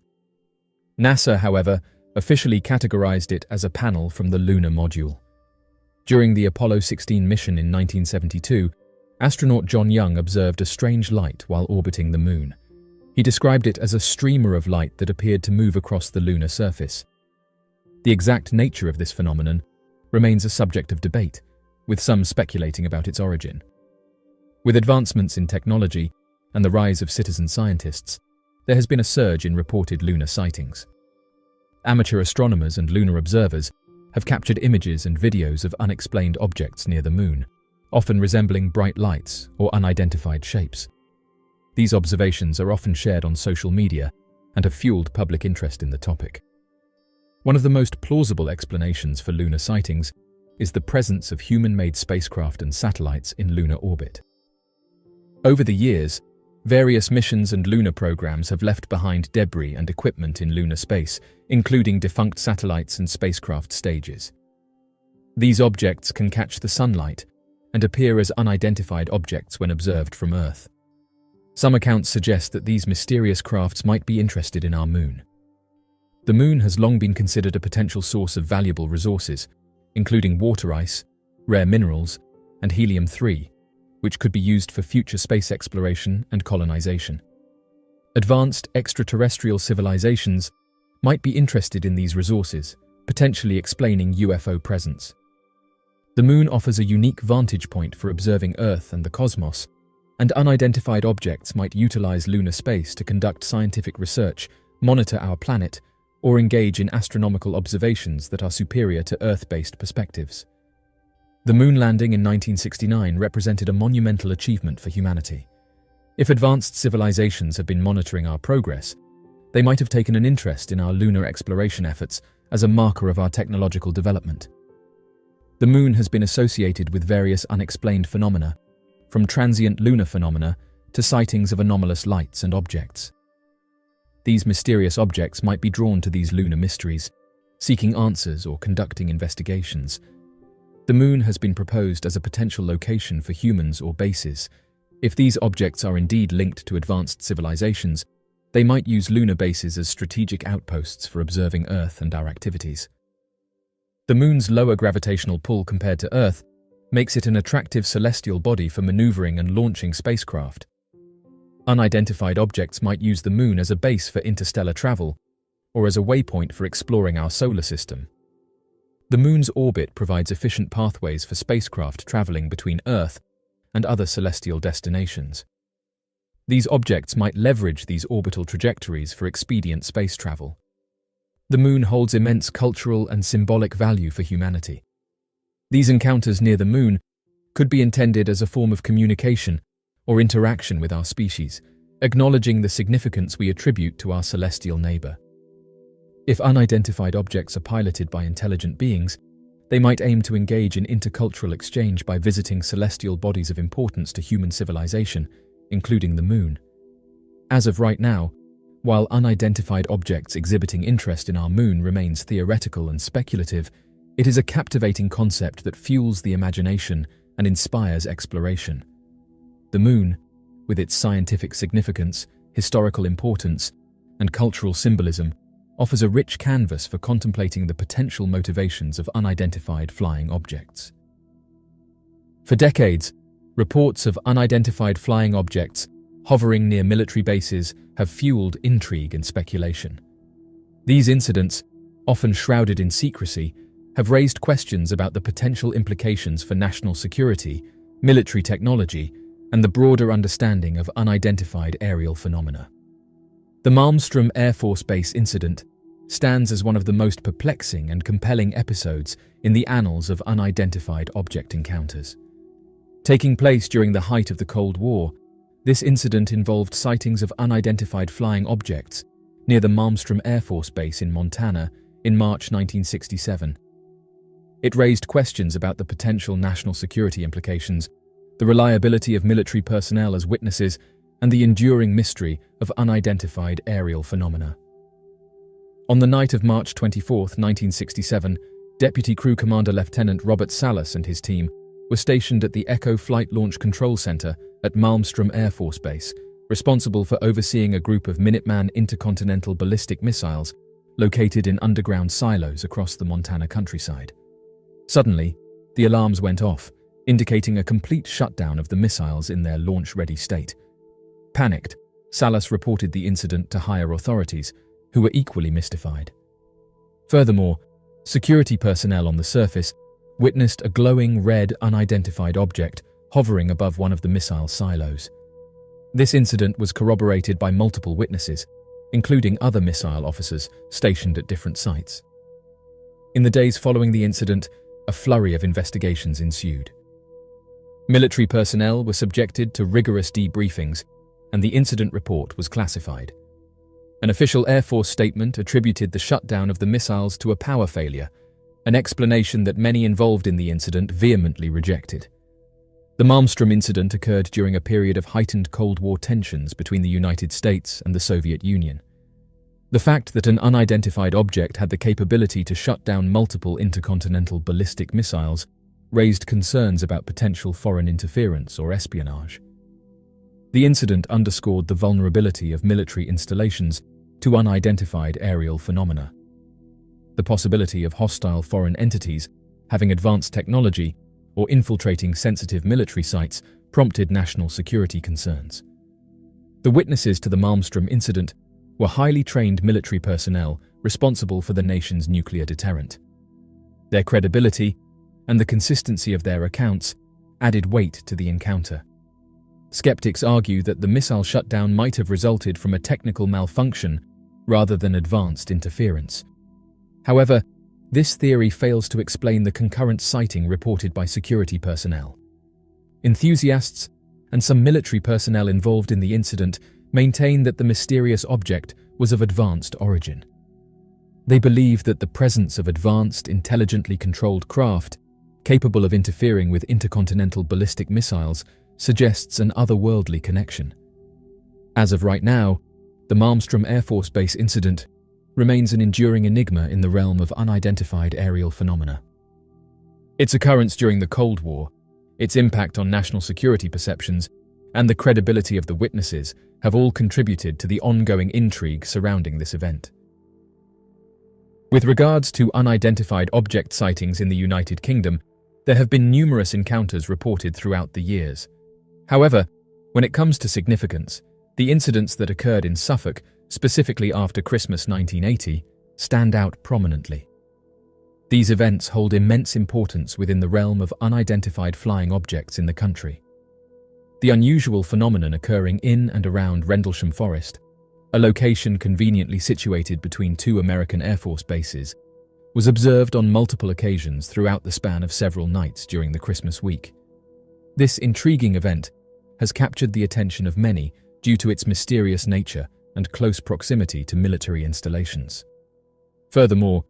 NASA, however, officially categorized it as a panel from the lunar module. During the Apollo 16 mission in 1972, astronaut John Young observed a strange light while orbiting the moon. He described it as a streamer of light that appeared to move across the lunar surface. The exact nature of this phenomenon remains a subject of debate, with some speculating about its origin. With advancements in technology and the rise of citizen scientists, there has been a surge in reported lunar sightings. Amateur astronomers and lunar observers have captured images and videos of unexplained objects near the moon, often resembling bright lights or unidentified shapes. These observations are often shared on social media and have fueled public interest in the topic. One of the most plausible explanations for lunar sightings is the presence of human-made spacecraft and satellites in lunar orbit. Over the years, various missions and lunar programs have left behind debris and equipment in lunar space, including defunct satellites and spacecraft stages. These objects can catch the sunlight and appear as unidentified objects when observed from Earth. Some accounts suggest that these mysterious crafts might be interested in our moon. The moon has long been considered a potential source of valuable resources, including water ice, rare minerals, and helium-3, which could be used for future space exploration and colonization. Advanced extraterrestrial civilizations might be interested in these resources, potentially explaining UFO presence. The moon offers a unique vantage point for observing Earth and the cosmos, and unidentified objects might utilize lunar space to conduct scientific research, monitor our planet, or engage in astronomical observations that are superior to Earth-based perspectives. The moon landing in 1969 represented a monumental achievement for humanity. If advanced civilizations have been monitoring our progress, they might have taken an interest in our lunar exploration efforts as a marker of our technological development. The moon has been associated with various unexplained phenomena, from transient lunar phenomena to sightings of anomalous lights and objects. These mysterious objects might be drawn to these lunar mysteries, seeking answers or conducting investigations. The moon has been proposed as a potential location for humans or bases. If these objects are indeed linked to advanced civilizations, they might use lunar bases as strategic outposts for observing Earth and our activities. The moon's lower gravitational pull compared to Earth makes it an attractive celestial body for maneuvering and launching spacecraft. Unidentified objects might use the moon as a base for interstellar travel, or as a waypoint for exploring our solar system. The moon's orbit provides efficient pathways for spacecraft traveling between Earth and other celestial destinations. These objects might leverage these orbital trajectories for expedient space travel. The moon holds immense cultural and symbolic value for humanity. These encounters near the moon could be intended as a form of communication or interaction with our species, acknowledging the significance we attribute to our celestial neighbor. If unidentified objects are piloted by intelligent beings, they might aim to engage in intercultural exchange by visiting celestial bodies of importance to human civilization, including the moon. As of right now, while unidentified objects exhibiting interest in our moon remains theoretical and speculative, it is a captivating concept that fuels the imagination and inspires exploration. The moon, with its scientific significance, historical importance, and cultural symbolism, offers a rich canvas for contemplating the potential motivations of unidentified flying objects. For decades, reports of unidentified flying objects hovering near military bases have fueled intrigue and speculation. These incidents, often shrouded in secrecy, have raised questions about the potential implications for national security, military technology, and the broader understanding of unidentified aerial phenomena. The Malmstrom Air Force Base incident stands as one of the most perplexing and compelling episodes in the annals of unidentified object encounters. Taking place during the height of the Cold War, this incident involved sightings of unidentified flying objects near the Malmstrom Air Force Base in Montana in March 1967. It raised questions about the potential national security implications, the reliability of military personnel as witnesses, and the enduring mystery of unidentified aerial phenomena. On the night of March 24, 1967, Deputy Crew Commander Lieutenant Robert Salas and his team were stationed at the Echo Flight Launch Control Center at Malmstrom Air Force Base, responsible for overseeing a group of Minuteman intercontinental ballistic missiles located in underground silos across the Montana countryside. Suddenly, the alarms went off, indicating a complete shutdown of the missiles in their launch-ready state. Panicked, Salas reported the incident to higher authorities, who were equally mystified. Furthermore, security personnel on the surface witnessed a glowing red unidentified object hovering above one of the missile silos. This incident was corroborated by multiple witnesses, including other missile officers stationed at different sites. In the days following the incident, a flurry of investigations ensued. Military personnel were subjected to rigorous debriefings, and the incident report was classified. An official Air Force statement attributed the shutdown of the missiles to a power failure, an explanation that many involved in the incident vehemently rejected. The Malmstrom incident occurred during a period of heightened Cold War tensions between the United States and the Soviet Union. The fact that an unidentified object had the capability to shut down multiple intercontinental ballistic missiles raised concerns about potential foreign interference or espionage. The incident underscored the vulnerability of military installations to unidentified aerial phenomena. The possibility of hostile foreign entities having advanced technology or infiltrating sensitive military sites prompted national security concerns. The witnesses to the Malmstrom incident were highly trained military personnel responsible for the nation's nuclear deterrent. Their credibility and the consistency of their accounts added weight to the encounter. Skeptics argue that the missile shutdown might have resulted from a technical malfunction rather than advanced interference. However, this theory fails to explain the concurrent sighting reported by security personnel. Enthusiasts and some military personnel involved in the incident maintain that the mysterious object was of advanced origin. They believe that the presence of advanced, intelligently controlled craft, capable of interfering with intercontinental ballistic missiles, suggests an otherworldly connection. As of right now, the Malmstrom Air Force Base incident remains an enduring enigma in the realm of unidentified aerial phenomena. Its occurrence during the Cold War, its impact on national security perceptions, and the credibility of the witnesses have all contributed to the ongoing intrigue surrounding this event. With regards to unidentified object sightings in the United Kingdom, there have been numerous encounters reported throughout the years. However, when it comes to significance, the incidents that occurred in Suffolk, specifically after Christmas 1980, stand out prominently. These events hold immense importance within the realm of unidentified flying objects in the country. The unusual phenomenon occurring in and around Rendlesham Forest, a location conveniently situated between two American Air Force bases, was observed on multiple occasions throughout the span of several nights during the Christmas week. This intriguing event has captured the attention of many due to its mysterious nature and close proximity to military installations. Furthermore,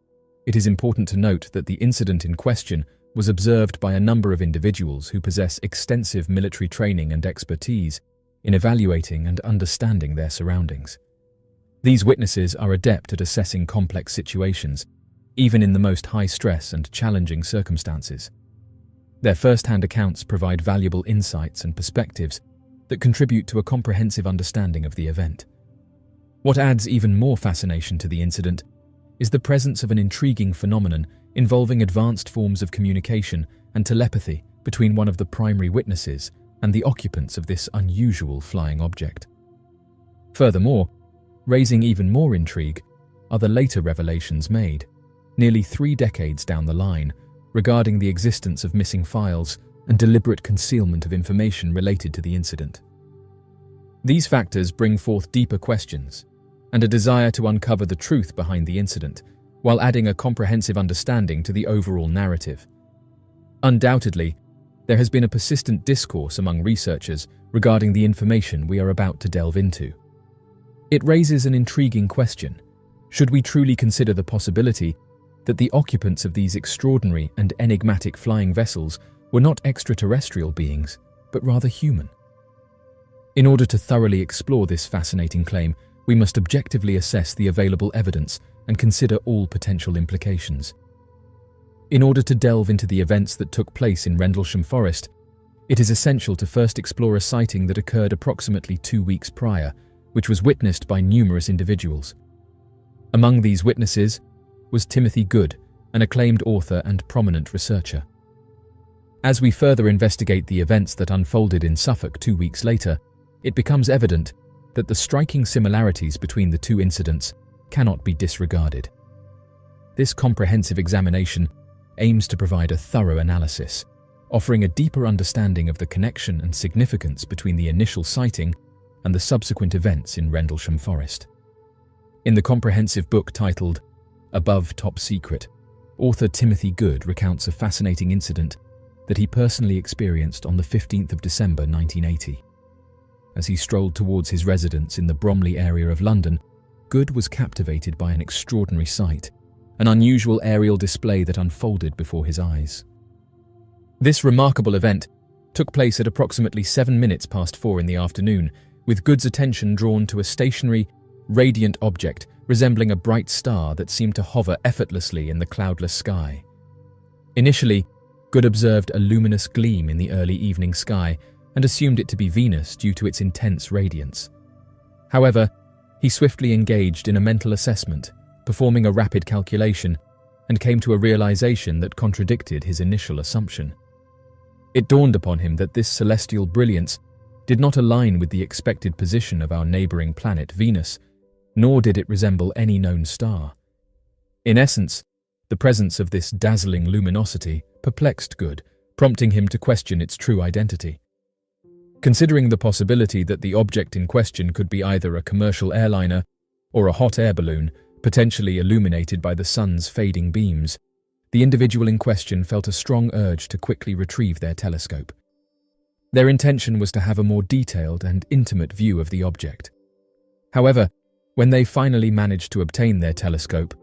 it is important to note that the incident in question was observed by a number of individuals who possess extensive military training and expertise in evaluating and understanding their surroundings. These witnesses are adept at assessing complex situations, even in the most high-stress and challenging circumstances. Their first-hand accounts provide valuable insights and perspectives that contribute to a comprehensive understanding of the event. What adds even more fascination to the incident is the presence of an intriguing phenomenon involving advanced forms of communication and telepathy between one of the primary witnesses and and the occupants of this unusual flying object. Furthermore, raising even more intrigue are the later revelations made, nearly 3 decades down the line, regarding the existence of missing files and deliberate concealment of information related to the incident. These factors bring forth deeper questions and a desire to uncover the truth behind the incident, while adding a comprehensive understanding to the overall narrative. Undoubtedly, there has been a persistent discourse among researchers regarding the information we are about to delve into. It raises an intriguing question. Should we truly consider the possibility that the occupants of these extraordinary and enigmatic flying vessels were not extraterrestrial beings, but rather human? In order to thoroughly explore this fascinating claim, we must objectively assess the available evidence and consider all potential implications. In order to delve into the events that took place in Rendlesham Forest, it is essential to first explore a sighting that occurred approximately 2 weeks prior, which was witnessed by numerous individuals. Among these witnesses was Timothy Good, an acclaimed author and prominent researcher. As we further investigate the events that unfolded in Suffolk 2 weeks later, it becomes evident that the striking similarities between the two incidents cannot be disregarded. This comprehensive examination aims to provide a thorough analysis, offering a deeper understanding of the connection and significance between the initial sighting and the subsequent events in Rendlesham Forest. In the comprehensive book titled Above Top Secret, author Timothy Good recounts a fascinating incident that he personally experienced on the 15th of December 1980. As he strolled towards his residence in the Bromley area of London, Good was captivated by an extraordinary sight, an unusual aerial display that unfolded before his eyes. This remarkable event took place at approximately 4:07 in the afternoon, with Good's attention drawn to a stationary, radiant object resembling a bright star that seemed to hover effortlessly in the cloudless sky. Initially, Good observed a luminous gleam in the early evening sky and assumed it to be Venus due to its intense radiance. However, he swiftly engaged in a mental assessment, performing a rapid calculation, and came to a realization that contradicted his initial assumption. It dawned upon him that this celestial brilliance did not align with the expected position of our neighboring planet Venus, nor did it resemble any known star. In essence, the presence of this dazzling luminosity perplexed Good, prompting him to question its true identity. Considering the possibility that the object in question could be either a commercial airliner or a hot air balloon, potentially illuminated by the sun's fading beams, the individual in question felt a strong urge to quickly retrieve their telescope. Their intention was to have a more detailed and intimate view of the object. However, when they finally managed to obtain their telescope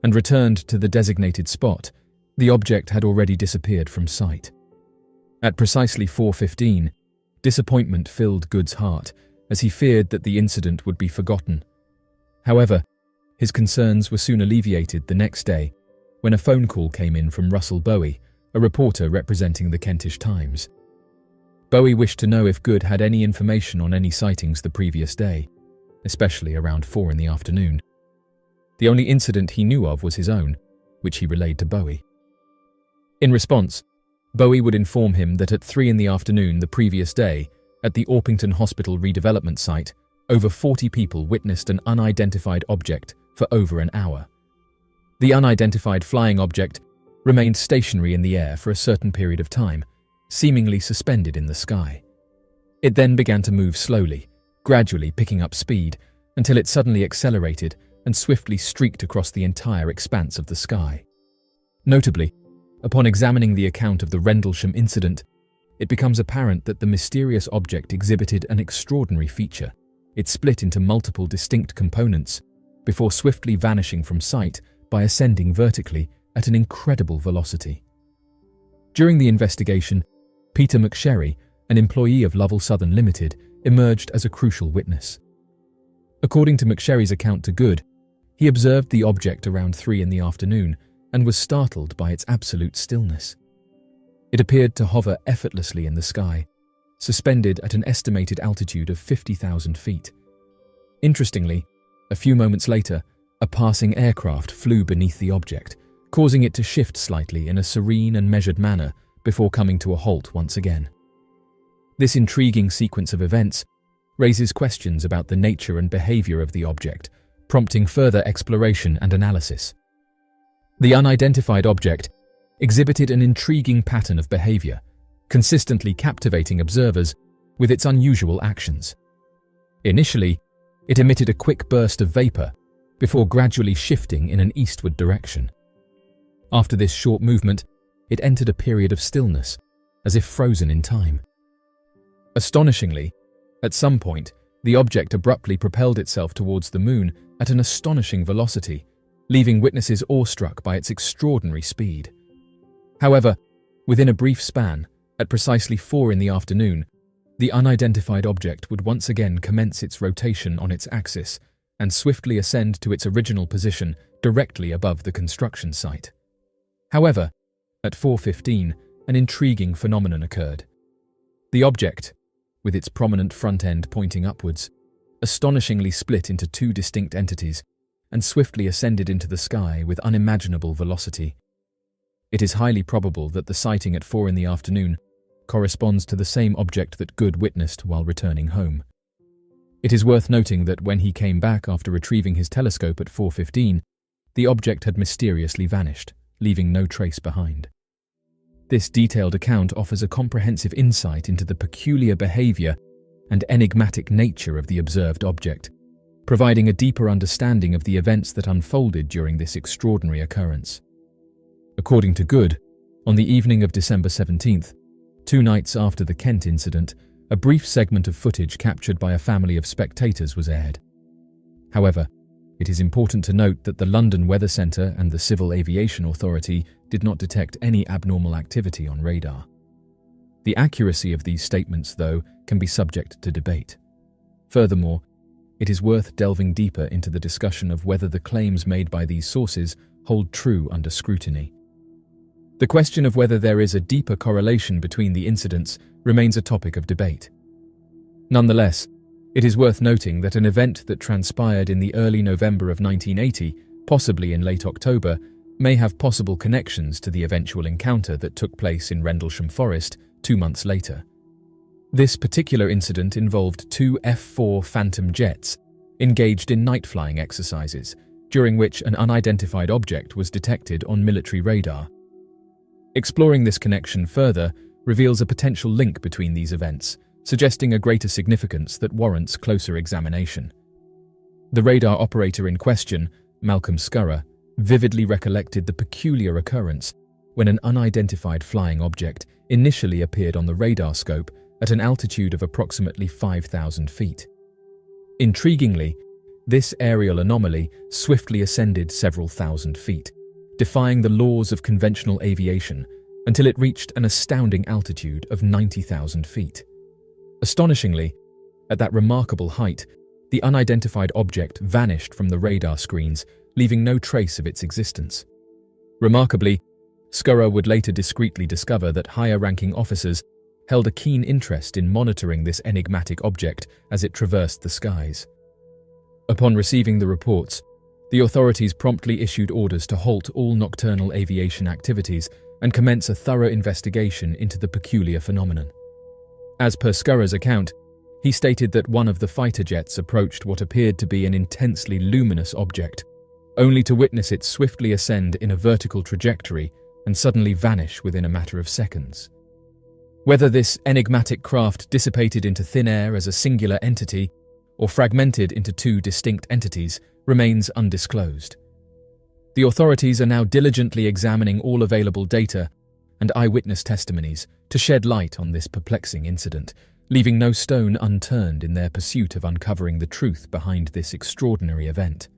and returned to the designated spot, the object had already disappeared from sight. At precisely 4:15, disappointment filled Good's heart as he feared that the incident would be forgotten. However, his concerns were soon alleviated the next day when a phone call came in from Russell Bowie, a reporter representing the Kentish Times. Bowie wished to know if Good had any information on any sightings the previous day, especially around 4 in the afternoon. The only incident he knew of was his own, which he relayed to Bowie. In response, Bowie would inform him that at 3 in the afternoon the previous day, at the Orpington Hospital redevelopment site, over 40 people witnessed an unidentified object for over an hour. The unidentified flying object remained stationary in the air for a certain period of time, seemingly suspended in the sky. It then began to move slowly, gradually picking up speed, until it suddenly accelerated and swiftly streaked across the entire expanse of the sky. Notably, upon examining the account of the Rendlesham incident, it becomes apparent that the mysterious object exhibited an extraordinary feature. It split into multiple distinct components before swiftly vanishing from sight by ascending vertically at an incredible velocity. During the investigation, Peter McSherry, an employee of Lovell Southern Limited, emerged as a crucial witness. According to McSherry's account to Good, he observed the object around 3 in the afternoon and was startled by its absolute stillness. It appeared to hover effortlessly in the sky, suspended at an estimated altitude of 50,000 feet. Interestingly, a few moments later, a passing aircraft flew beneath the object, causing it to shift slightly in a serene and measured manner before coming to a halt once again. This intriguing sequence of events raises questions about the nature and behavior of the object, prompting further exploration and analysis. The unidentified object exhibited an intriguing pattern of behavior, consistently captivating observers with its unusual actions. Initially, it emitted a quick burst of vapor before gradually shifting in an eastward direction. After this short movement, it entered a period of stillness, as if frozen in time. Astonishingly, at some point, the object abruptly propelled itself towards the moon at an astonishing velocity, leaving witnesses awestruck by its extraordinary speed. However, within a brief span, at precisely 4 in the afternoon, the unidentified object would once again commence its rotation on its axis and swiftly ascend to its original position directly above the construction site. However, at 4:15, an intriguing phenomenon occurred. The object, with its prominent front end pointing upwards, astonishingly split into 2 distinct entities and swiftly ascended into the sky with unimaginable velocity. It is highly probable that the sighting at 4 in the afternoon corresponds to the same object that Good witnessed while returning home. It is worth noting that when he came back after retrieving his telescope at 4:15, the object had mysteriously vanished, leaving no trace behind. This detailed account offers a comprehensive insight into the peculiar behavior and enigmatic nature of the observed object, providing a deeper understanding of the events that unfolded during this extraordinary occurrence. According to Good, on the evening of December 17th, 2 nights after the Kent incident, a brief segment of footage captured by a family of spectators was aired. However, it is important to note that the London Weather Centre and the Civil Aviation Authority did not detect any abnormal activity on radar. The accuracy of these statements, though, can be subject to debate. Furthermore, it is worth delving deeper into the discussion of whether the claims made by these sources hold true under scrutiny. The question of whether there is a deeper correlation between the incidents remains a topic of debate. Nonetheless, it is worth noting that an event that transpired in the early November of 1980, possibly in late October, may have possible connections to the eventual encounter that took place in Rendlesham Forest 2 months later. This particular incident involved 2 F-4 Phantom jets engaged in night flying exercises, during which an unidentified object was detected on military radar. Exploring this connection further reveals a potential link between these events, suggesting a greater significance that warrants closer examination. The radar operator in question, Malcolm Scurrah, vividly recollected the peculiar occurrence when an unidentified flying object initially appeared on the radar scope at an altitude of approximately 5,000 feet. Intriguingly, this aerial anomaly swiftly ascended several thousand feet, defying the laws of conventional aviation until it reached an astounding altitude of 90,000 feet. Astonishingly, at that remarkable height, the unidentified object vanished from the radar screens, leaving no trace of its existence. Remarkably, Scurrah would later discreetly discover that higher-ranking officers held a keen interest in monitoring this enigmatic object as it traversed the skies. Upon receiving the reports, the authorities promptly issued orders to halt all nocturnal aviation activities and commence a thorough investigation into the peculiar phenomenon. As per Scurrah's account, he stated that one of the fighter jets approached what appeared to be an intensely luminous object, only to witness it swiftly ascend in a vertical trajectory and suddenly vanish within a matter of seconds. Whether this enigmatic craft dissipated into thin air as a singular entity or fragmented into 2 distinct entities remains undisclosed. The authorities are now diligently examining all available data and eyewitness testimonies to shed light on this perplexing incident, leaving no stone unturned in their pursuit of uncovering the truth behind this extraordinary event.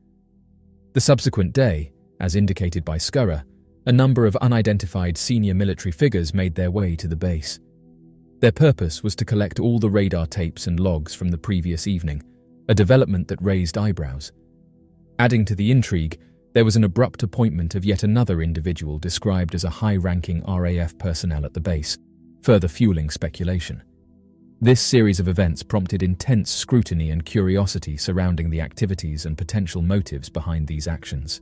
The subsequent day, as indicated by Scurrah, a number of unidentified senior military figures made their way to the base. Their purpose was to collect all the radar tapes and logs from the previous evening, a development that raised eyebrows. Adding to the intrigue, there was an abrupt appointment of yet another individual described as a high-ranking RAF personnel at the base, further fueling speculation. This series of events prompted intense scrutiny and curiosity surrounding the activities and potential motives behind these actions.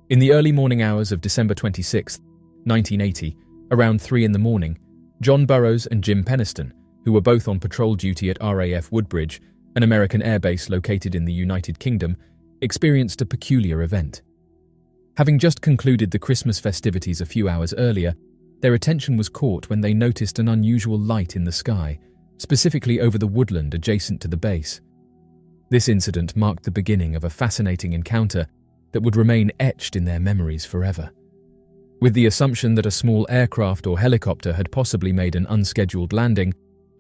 In the early morning hours of December 26, 1980, around 3 in the morning, John Burroughs and Jim Penniston, who were both on patrol duty at RAF Woodbridge, an American airbase located in the United Kingdom, experienced a peculiar event. Having just concluded the Christmas festivities a few hours earlier, their attention was caught when they noticed an unusual light in the sky, specifically over the woodland adjacent to the base. This incident marked the beginning of a fascinating encounter that would remain etched in their memories forever. With the assumption that a small aircraft or helicopter had possibly made an unscheduled landing,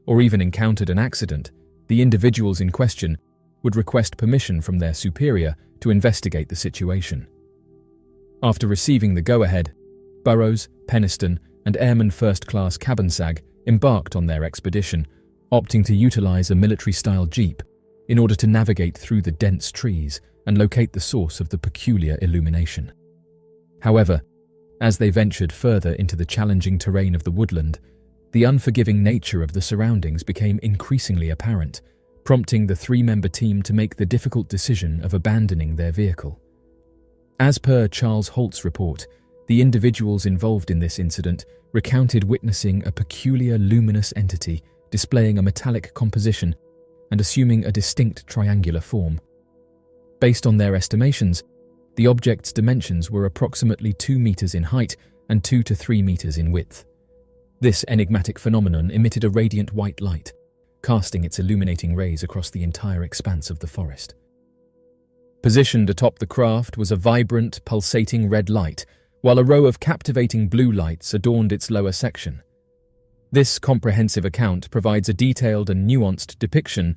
or even encountered an accident, the individuals in question would request permission from their superior to investigate the situation. After receiving the go-ahead, Burroughs, Penniston, and Airman First Class Cabansag embarked on their expedition, opting to utilize a military-style jeep in order to navigate through the dense trees and locate the source of the peculiar illumination. However, as they ventured further into the challenging terrain of the woodland, the unforgiving nature of the surroundings became increasingly apparent, prompting the three-member team to make the difficult decision of abandoning their vehicle. As per Charles Holt's report, the individuals involved in this incident recounted witnessing a peculiar luminous entity displaying a metallic composition and assuming a distinct triangular form. Based on their estimations, the object's dimensions were approximately 2 meters in height and 2 to 3 meters in width. This enigmatic phenomenon emitted a radiant white light, casting its illuminating rays across the entire expanse of the forest. Positioned atop the craft was a vibrant, pulsating red light, while a row of captivating blue lights adorned its lower section. This comprehensive account provides a detailed and nuanced depiction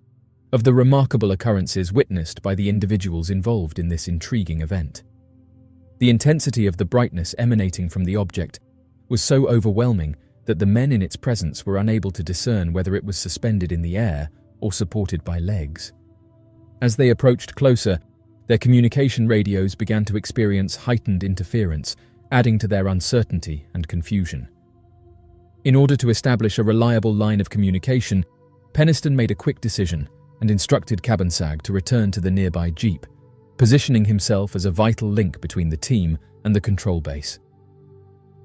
of the remarkable occurrences witnessed by the individuals involved in this intriguing event. The intensity of the brightness emanating from the object was so overwhelming that the men in its presence were unable to discern whether it was suspended in the air or supported by legs. As they approached closer, their communication radios began to experience heightened interference, adding to their uncertainty and confusion. In order to establish a reliable line of communication, Penniston made a quick decision and instructed Cabansag to return to the nearby jeep, positioning himself as a vital link between the team and the control base.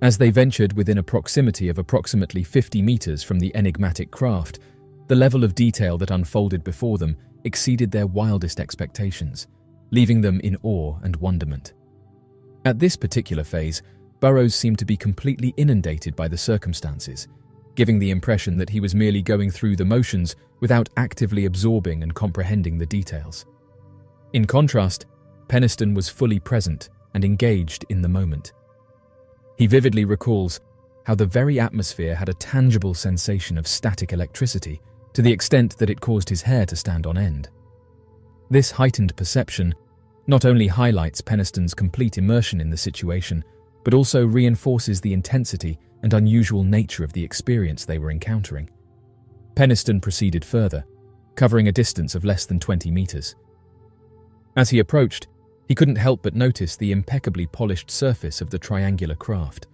As they ventured within a proximity of approximately 50 meters from the enigmatic craft, the level of detail that unfolded before them exceeded their wildest expectations, leaving them in awe and wonderment. At this particular phase, Burroughs seemed to be completely inundated by the circumstances, giving the impression that he was merely going through the motions without actively absorbing and comprehending the details. In contrast, Penniston was fully present and engaged in the moment. He vividly recalls how the very atmosphere had a tangible sensation of static electricity to the extent that it caused his hair to stand on end. This heightened perception not only highlights Penniston's complete immersion in the situation, but also reinforces the intensity and unusual nature of the experience they were encountering. Penniston proceeded further, covering a distance of less than 20 meters. As he approached, he couldn't help but notice the impeccably polished surface of the triangular craft.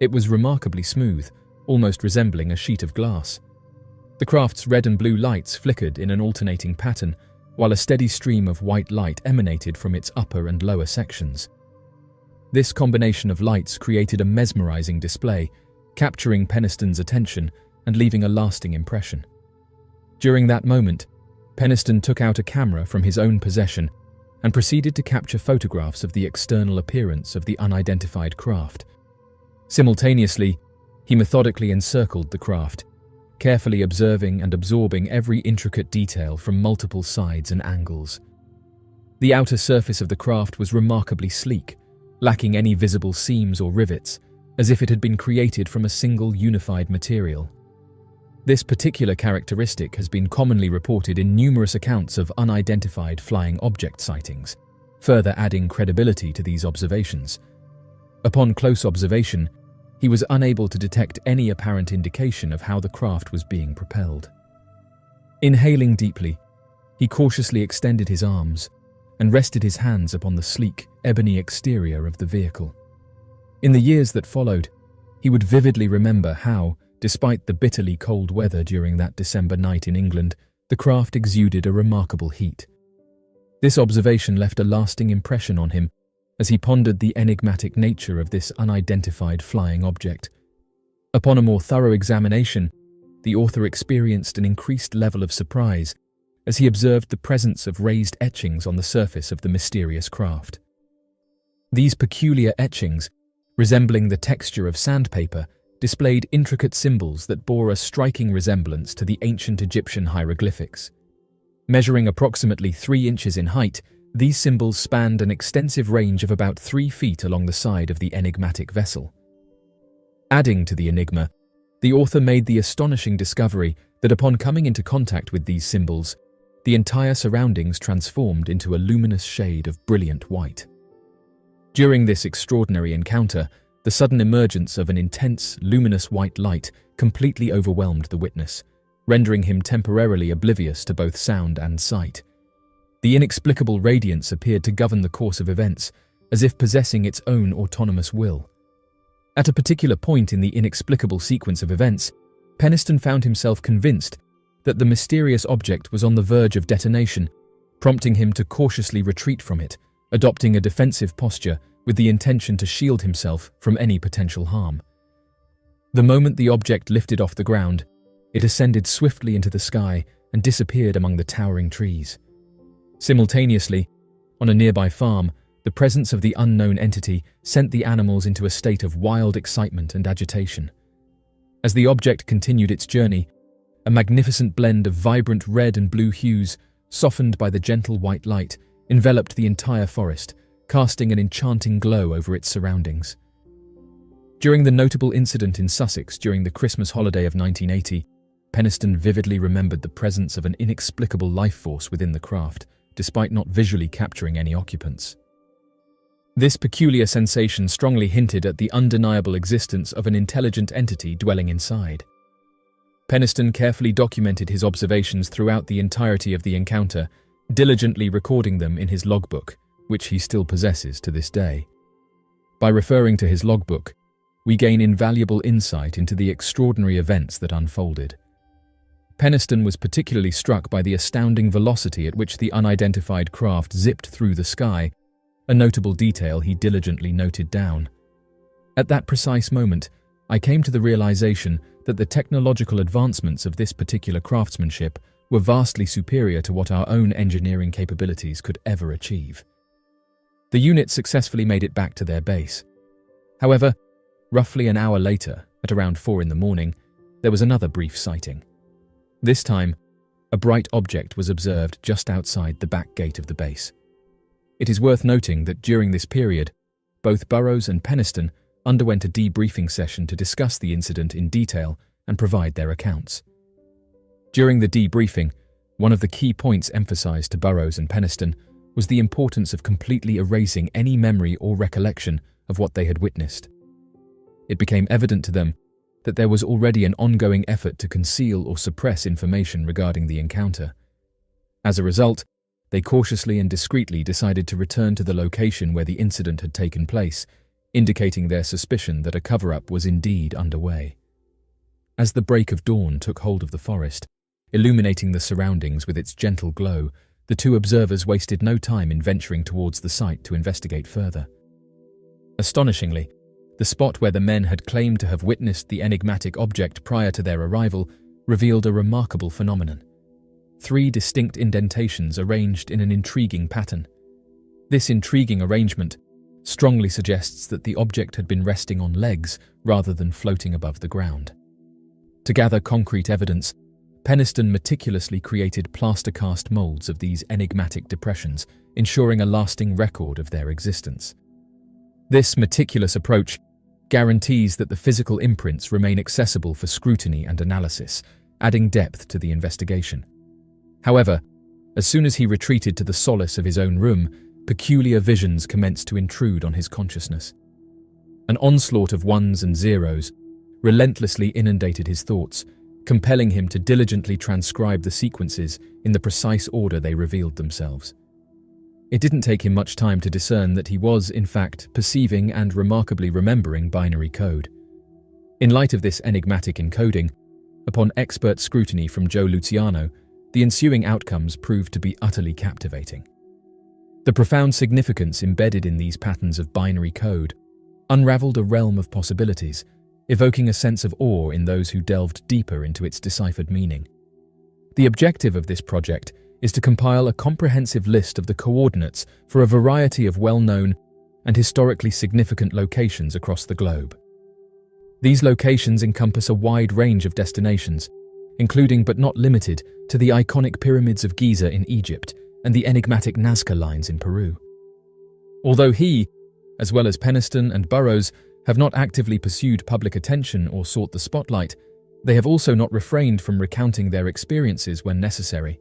It was remarkably smooth, almost resembling a sheet of glass. The craft's red and blue lights flickered in an alternating pattern, while a steady stream of white light emanated from its upper and lower sections. This combination of lights created a mesmerizing display, capturing Penniston's attention and leaving a lasting impression. During that moment, Penniston took out a camera from his own possession and proceeded to capture photographs of the external appearance of the unidentified craft. Simultaneously, he methodically encircled the craft, carefully observing and absorbing every intricate detail from multiple sides and angles. The outer surface of the craft was remarkably sleek, lacking any visible seams or rivets, as if it had been created from a single unified material. This particular characteristic has been commonly reported in numerous accounts of unidentified flying object sightings, further adding credibility to these observations. Upon close observation, he was unable to detect any apparent indication of how the craft was being propelled. Inhaling deeply, he cautiously extended his arms and rested his hands upon the sleek, ebony exterior of the vehicle. In the years that followed, he would vividly remember how, despite the bitterly cold weather during that December night in England, the craft exuded a remarkable heat. This observation left a lasting impression on him as he pondered the enigmatic nature of this unidentified flying object. Upon a more thorough examination, the author experienced an increased level of surprise as he observed the presence of raised etchings on the surface of the mysterious craft. These peculiar etchings, resembling the texture of sandpaper, displayed intricate symbols that bore a striking resemblance to the ancient Egyptian hieroglyphics. Measuring approximately 3 inches in height, these symbols spanned an extensive range of about 3 feet along the side of the enigmatic vessel. Adding to the enigma, the author made the astonishing discovery that upon coming into contact with these symbols, the entire surroundings transformed into a luminous shade of brilliant white. During this extraordinary encounter, the sudden emergence of an intense, luminous white light completely overwhelmed the witness, rendering him temporarily oblivious to both sound and sight. The inexplicable radiance appeared to govern the course of events, as if possessing its own autonomous will. At a particular point in the inexplicable sequence of events, Peniston found himself convinced that the mysterious object was on the verge of detonation, prompting him to cautiously retreat from it, adopting a defensive posture with the intention to shield himself from any potential harm. The moment the object lifted off the ground, it ascended swiftly into the sky and disappeared among the towering trees. Simultaneously, on a nearby farm, the presence of the unknown entity sent the animals into a state of wild excitement and agitation. As the object continued its journey, a magnificent blend of vibrant red and blue hues, softened by the gentle white light, enveloped the entire forest, casting an enchanting glow over its surroundings. During the notable incident in Sussex during the Christmas holiday of 1980, Peniston vividly remembered the presence of an inexplicable life force within the craft, despite not visually capturing any occupants. This peculiar sensation strongly hinted at the undeniable existence of an intelligent entity dwelling inside. Peniston carefully documented his observations throughout the entirety of the encounter, diligently recording them in his logbook, which he still possesses to this day. By referring to his logbook, we gain invaluable insight into the extraordinary events that unfolded. Peniston was particularly struck by the astounding velocity at which the unidentified craft zipped through the sky, a notable detail he diligently noted down. At that precise moment, I came to the realization that the technological advancements of this particular craftsmanship were vastly superior to what our own engineering capabilities could ever achieve. The unit successfully made it back to their base. However, roughly an hour later, at around 4 in the morning, there was another brief sighting. This time, a bright object was observed just outside the back gate of the base. It is worth noting that during this period, both Burroughs and Peniston underwent a debriefing session to discuss the incident in detail and provide their accounts. During the debriefing, one of the key points emphasized to Burroughs and Peniston was the importance of completely erasing any memory or recollection of what they had witnessed. It became evident to them that there was already an ongoing effort to conceal or suppress information regarding the encounter. As a result, they cautiously and discreetly decided to return to the location where the incident had taken place, indicating their suspicion that a cover-up was indeed underway. As the break of dawn took hold of the forest, illuminating the surroundings with its gentle glow, the two observers wasted no time in venturing towards the site to investigate further. Astonishingly, the spot where the men had claimed to have witnessed the enigmatic object prior to their arrival revealed a remarkable phenomenon. 3 distinct indentations arranged in an intriguing pattern. This intriguing arrangement strongly suggests that the object had been resting on legs rather than floating above the ground. To gather concrete evidence, Peniston meticulously created plaster-cast molds of these enigmatic depressions, ensuring a lasting record of their existence. This meticulous approach guarantees that the physical imprints remain accessible for scrutiny and analysis, adding depth to the investigation. However, as soon as he retreated to the solace of his own room, peculiar visions commenced to intrude on his consciousness. An onslaught of ones and zeros relentlessly inundated his thoughts, compelling him to diligently transcribe the sequences in the precise order they revealed themselves. It didn't take him much time to discern that he was, in fact, perceiving and remarkably remembering binary code. In light of this enigmatic encoding, upon expert scrutiny from Joe Luciano, the ensuing outcomes proved to be utterly captivating. The profound significance embedded in these patterns of binary code unraveled a realm of possibilities, evoking a sense of awe in those who delved deeper into its deciphered meaning. The objective of this project is to compile a comprehensive list of the coordinates for a variety of well-known and historically significant locations across the globe. These locations encompass a wide range of destinations, including but not limited to the iconic pyramids of Giza in Egypt and the enigmatic Nazca lines in Peru. Although he, as well as Peniston and Burroughs, have not actively pursued public attention or sought the spotlight, they have also not refrained from recounting their experiences when necessary.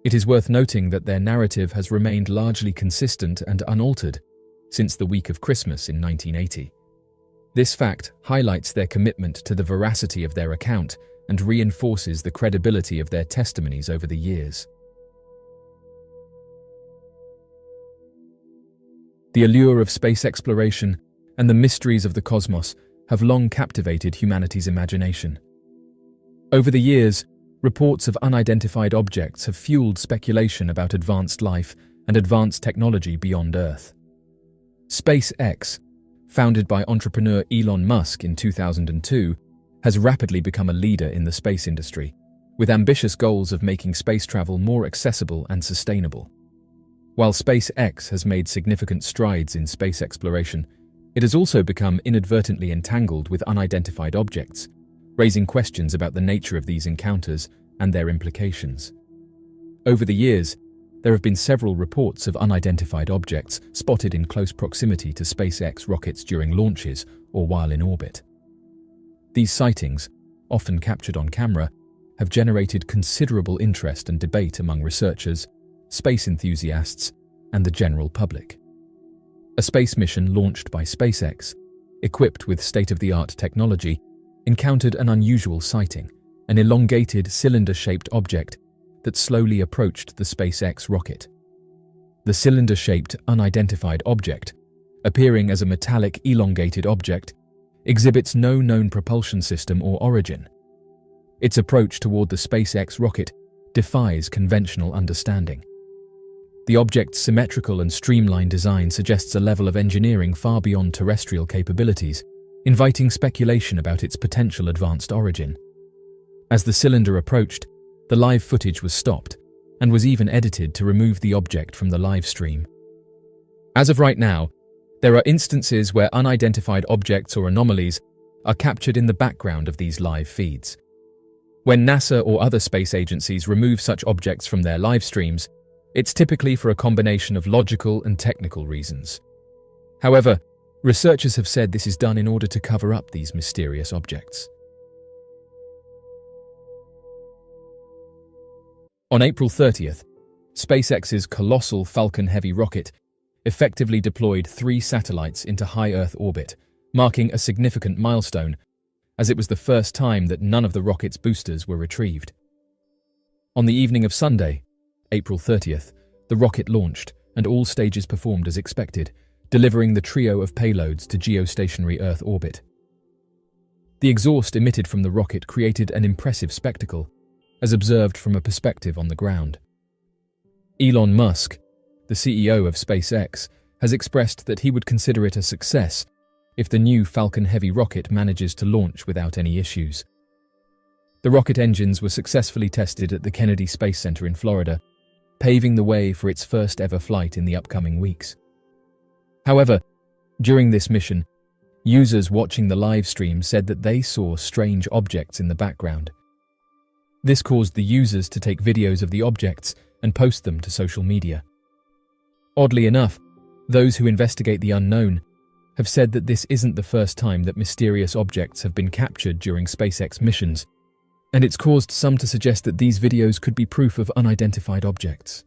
It is worth noting that their narrative has remained largely consistent and unaltered since the week of Christmas in 1980. This fact highlights their commitment to the veracity of their account and reinforces the credibility of their testimonies over the years. The allure of space exploration and the mysteries of the cosmos have long captivated humanity's imagination. Over the years, reports of unidentified objects have fueled speculation about advanced life and advanced technology beyond Earth. SpaceX, founded by entrepreneur Elon Musk in 2002, has rapidly become a leader in the space industry, with ambitious goals of making space travel more accessible and sustainable. While SpaceX has made significant strides in space exploration, it has also become inadvertently entangled with unidentified objects, raising questions about the nature of these encounters and their implications. Over the years, there have been several reports of unidentified objects spotted in close proximity to SpaceX rockets during launches or while in orbit. These sightings, often captured on camera, have generated considerable interest and debate among researchers, space enthusiasts, and the general public. A space mission launched by SpaceX, equipped with state-of-the-art technology, encountered an unusual sighting, an elongated, cylinder-shaped object that slowly approached the SpaceX rocket. The cylinder-shaped, unidentified object, appearing as a metallic, elongated object, exhibits no known propulsion system or origin. Its approach toward the SpaceX rocket defies conventional understanding. The object's symmetrical and streamlined design suggests a level of engineering far beyond terrestrial capabilities, inviting speculation about its potential advanced origin. As the cylinder approached, the live footage was stopped and was even edited to remove the object from the live stream. As of right now, there are instances where unidentified objects or anomalies are captured in the background of these live feeds. When NASA or other space agencies remove such objects from their live streams, it's typically for a combination of logical and technical reasons. However, researchers have said this is done in order to cover up these mysterious objects. On April 30th, SpaceX's colossal Falcon Heavy rocket effectively deployed 3 satellites into high Earth orbit, marking a significant milestone, as it was the first time that none of the rocket's boosters were retrieved. On the evening of Sunday, April 30th, the rocket launched and all stages performed as expected, delivering the trio of payloads to geostationary Earth orbit. The exhaust emitted from the rocket created an impressive spectacle, as observed from a perspective on the ground. Elon Musk, the CEO of SpaceX, has expressed that he would consider it a success if the new Falcon Heavy rocket manages to launch without any issues. The rocket engines were successfully tested at the Kennedy Space Center in Florida, paving the way for its first ever flight in the upcoming weeks. However, during this mission, users watching the live stream said that they saw strange objects in the background. This caused the users to take videos of the objects and post them to social media. Oddly enough, those who investigate the unknown have said that this isn't the first time that mysterious objects have been captured during SpaceX missions, and it's caused some to suggest that these videos could be proof of unidentified objects.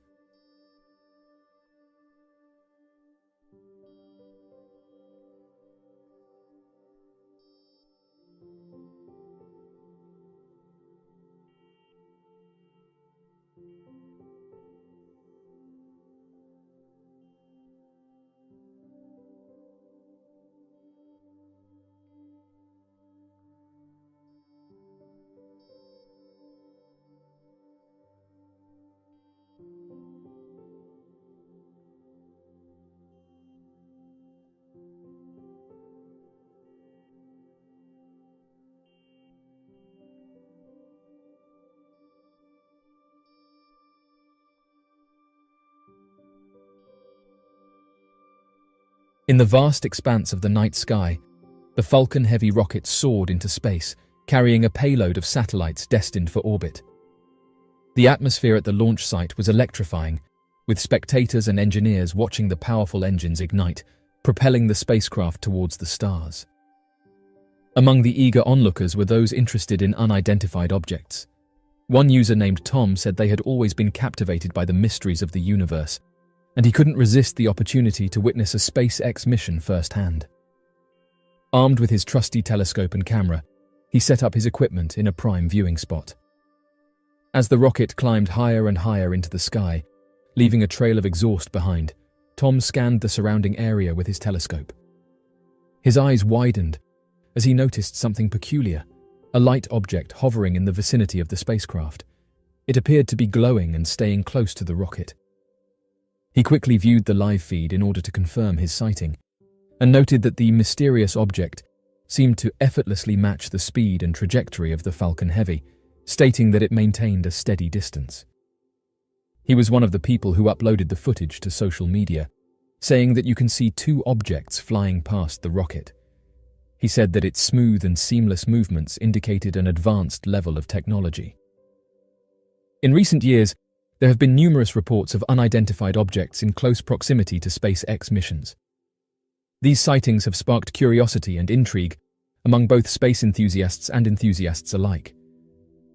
In the vast expanse of the night sky, the Falcon Heavy rocket soared into space, carrying a payload of satellites destined for orbit. The atmosphere at the launch site was electrifying, with spectators and engineers watching the powerful engines ignite, propelling the spacecraft towards the stars. Among the eager onlookers were those interested in unidentified objects. One user named Tom said they had always been captivated by the mysteries of the universe, and he couldn't resist the opportunity to witness a SpaceX mission firsthand. Armed with his trusty telescope and camera, he set up his equipment in a prime viewing spot. As the rocket climbed higher and higher into the sky, leaving a trail of exhaust behind, Tom scanned the surrounding area with his telescope. His eyes widened as he noticed something peculiar, a light object hovering in the vicinity of the spacecraft. It appeared to be glowing and staying close to the rocket. He quickly viewed the live feed in order to confirm his sighting, and noted that the mysterious object seemed to effortlessly match the speed and trajectory of the Falcon Heavy, stating that it maintained a steady distance. He was one of the people who uploaded the footage to social media, saying that you can see two objects flying past the rocket. He said that its smooth and seamless movements indicated an advanced level of technology. In recent years, there have been numerous reports of unidentified objects in close proximity to SpaceX missions. These sightings have sparked curiosity and intrigue among both space enthusiasts and enthusiasts alike.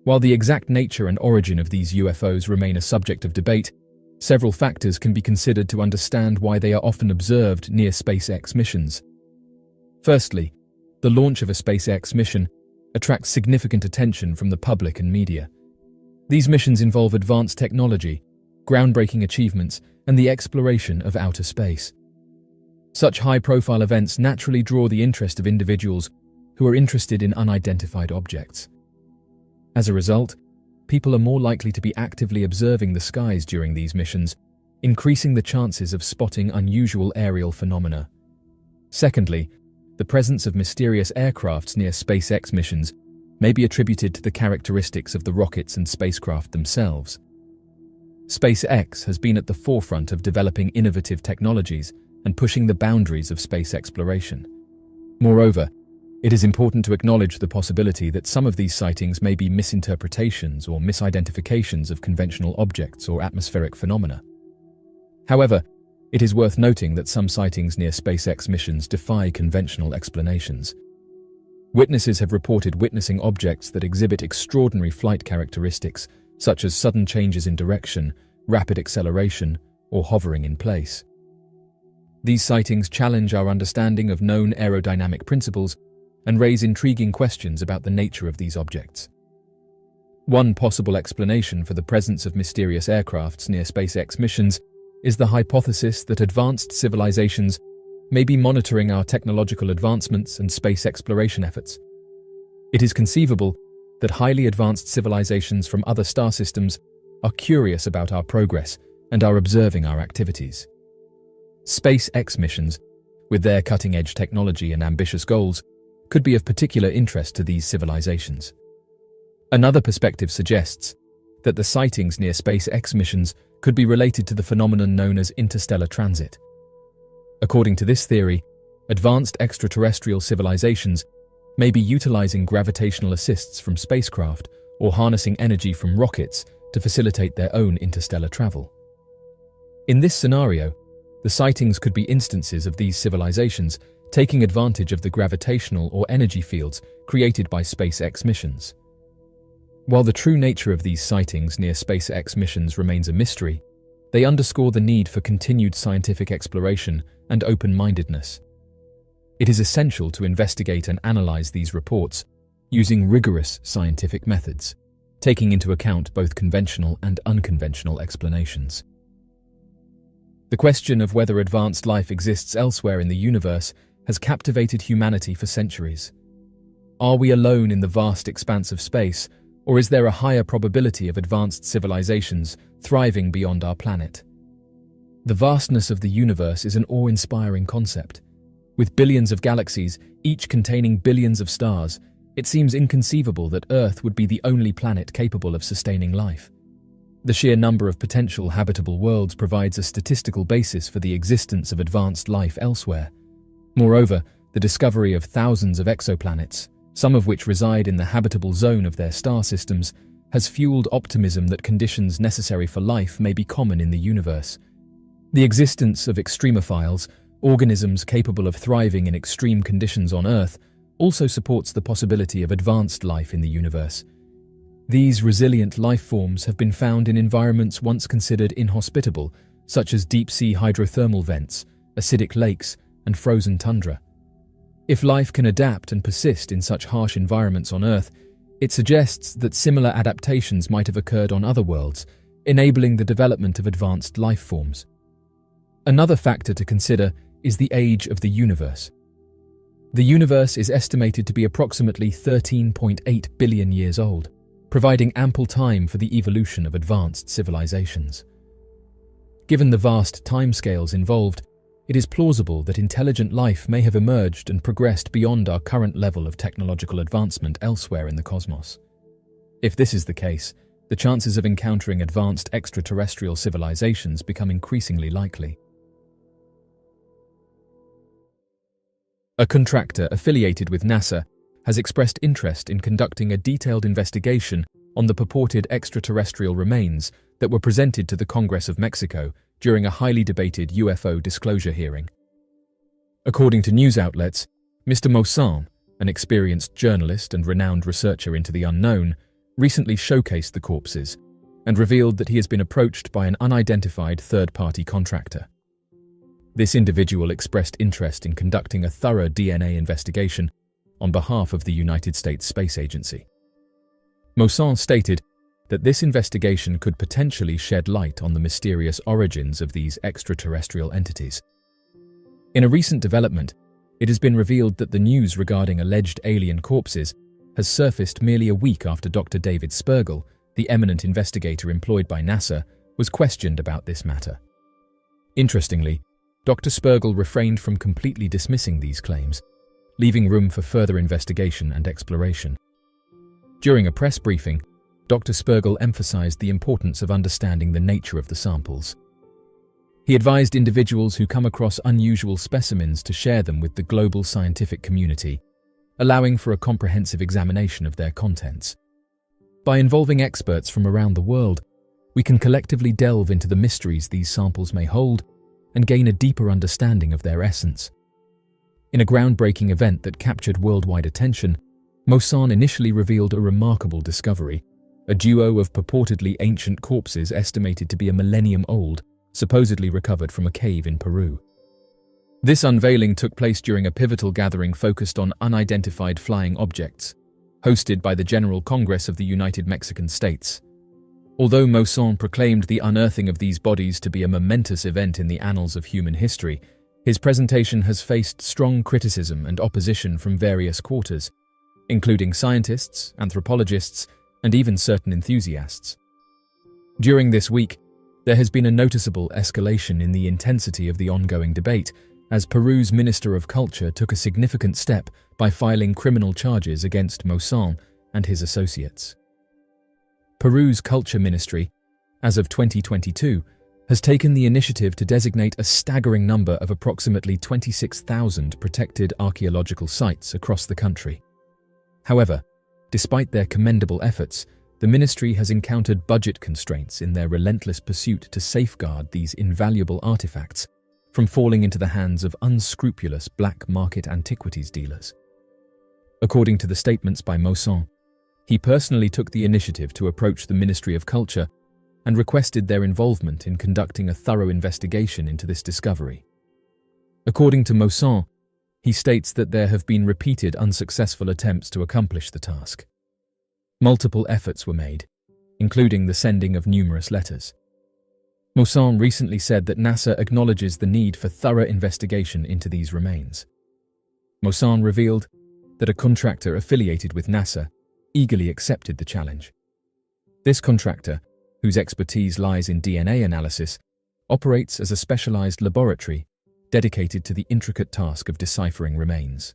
While the exact nature and origin of these UFOs remain a subject of debate, several factors can be considered to understand why they are often observed near SpaceX missions. Firstly, the launch of a SpaceX mission attracts significant attention from the public and media. These missions involve advanced technology, groundbreaking achievements, and the exploration of outer space. Such high-profile events naturally draw the interest of individuals who are interested in unidentified objects. As a result, people are more likely to be actively observing the skies during these missions, increasing the chances of spotting unusual aerial phenomena. Secondly, the presence of mysterious aircrafts near SpaceX missions may be attributed to the characteristics of the rockets and spacecraft themselves. SpaceX has been at the forefront of developing innovative technologies and pushing the boundaries of space exploration. Moreover, it is important to acknowledge the possibility that some of these sightings may be misinterpretations or misidentifications of conventional objects or atmospheric phenomena. However, it is worth noting that some sightings near SpaceX missions defy conventional explanations. Witnesses have reported witnessing objects that exhibit extraordinary flight characteristics, such as sudden changes in direction, rapid acceleration, or hovering in place. These sightings challenge our understanding of known aerodynamic principles and raise intriguing questions about the nature of these objects. One possible explanation for the presence of mysterious aircrafts near SpaceX missions is the hypothesis that advanced civilizations may be monitoring our technological advancements and space exploration efforts. It is conceivable that highly advanced civilizations from other star systems are curious about our progress and are observing our activities. SpaceX missions, with their cutting-edge technology and ambitious goals, could be of particular interest to these civilizations. Another perspective suggests that the sightings near SpaceX missions could be related to the phenomenon known as interstellar transit. According to this theory, advanced extraterrestrial civilizations may be utilizing gravitational assists from spacecraft or harnessing energy from rockets to facilitate their own interstellar travel. In this scenario, the sightings could be instances of these civilizations taking advantage of the gravitational or energy fields created by SpaceX missions. While the true nature of these sightings near SpaceX missions remains a mystery, they underscore the need for continued scientific exploration and open-mindedness. It is essential to investigate and analyze these reports using rigorous scientific methods, taking into account both conventional and unconventional explanations. The question of whether advanced life exists elsewhere in the universe has captivated humanity for centuries. Are we alone in the vast expanse of space, or is there a higher probability of advanced civilizations thriving beyond our planet? The vastness of the universe is an awe-inspiring concept. With billions of galaxies, each containing billions of stars, it seems inconceivable that Earth would be the only planet capable of sustaining life. The sheer number of potential habitable worlds provides a statistical basis for the existence of advanced life elsewhere, Moreover, the discovery of thousands of exoplanets, some of which reside in the habitable zone of their star systems, has fueled optimism that conditions necessary for life may be common in the universe. The existence of extremophiles, organisms capable of thriving in extreme conditions on Earth, also supports the possibility of advanced life in the universe. These resilient life forms have been found in environments once considered inhospitable, such as deep-sea hydrothermal vents, acidic lakes, and frozen tundra. If life can adapt and persist in such harsh environments on Earth, it suggests that similar adaptations might have occurred on other worlds, enabling the development of advanced life forms. Another factor to consider is the age of the universe. The universe is estimated to be approximately 13.8 billion years old, providing ample time for the evolution of advanced civilizations. Given the vast timescales involved, it is plausible that intelligent life may have emerged and progressed beyond our current level of technological advancement elsewhere in the cosmos. If this is the case, the chances of encountering advanced extraterrestrial civilizations become increasingly likely. A contractor affiliated with NASA has expressed interest in conducting a detailed investigation on the purported extraterrestrial remains that were presented to the Congress of Mexico during a highly debated UFO disclosure hearing. According to news outlets, Mr. Moissan, an experienced journalist and renowned researcher into the unknown, recently showcased the corpses and revealed that he has been approached by an unidentified third-party contractor. This individual expressed interest in conducting a thorough DNA investigation on behalf of the United States Space Agency. Moissan stated that this investigation could potentially shed light on the mysterious origins of these extraterrestrial entities. In a recent development, it has been revealed that the news regarding alleged alien corpses has surfaced merely a week after Dr. David Spergel, the eminent investigator employed by NASA, was questioned about this matter. Interestingly, Dr. Spergel refrained from completely dismissing these claims, leaving room for further investigation and exploration. During a press briefing, Dr. Spergel emphasized the importance of understanding the nature of the samples. He advised individuals who come across unusual specimens to share them with the global scientific community, allowing for a comprehensive examination of their contents. By involving experts from around the world, we can collectively delve into the mysteries these samples may hold and gain a deeper understanding of their essence. In a groundbreaking event that captured worldwide attention, Moissan initially revealed a remarkable discovery: a duo of purportedly ancient corpses estimated to be a millennium old, supposedly recovered from a cave in Peru. This unveiling took place during a pivotal gathering focused on unidentified flying objects, hosted by the General Congress of the United Mexican States. Although Moissan proclaimed the unearthing of these bodies to be a momentous event in the annals of human history, his presentation has faced strong criticism and opposition from various quarters, including scientists, anthropologists, and even certain enthusiasts. During this week, there has been a noticeable escalation in the intensity of the ongoing debate, as Peru's Minister of Culture took a significant step by filing criminal charges against Moissan and his associates. Peru's Culture Ministry, as of 2022, has taken the initiative to designate a staggering number of approximately 26,000 protected archaeological sites across the country. However, despite their commendable efforts, the ministry has encountered budget constraints in their relentless pursuit to safeguard these invaluable artifacts from falling into the hands of unscrupulous black market antiquities dealers. According to the statements by Moissan, he personally took the initiative to approach the Ministry of Culture and requested their involvement in conducting a thorough investigation into this discovery. According to Moissan, he states that there have been repeated unsuccessful attempts to accomplish the task. Multiple efforts were made, including the sending of numerous letters. Moissan recently said that NASA acknowledges the need for thorough investigation into these remains. Moissan revealed that a contractor affiliated with NASA eagerly accepted the challenge. This contractor, whose expertise lies in DNA analysis, operates as a specialized laboratory dedicated to the intricate task of deciphering remains.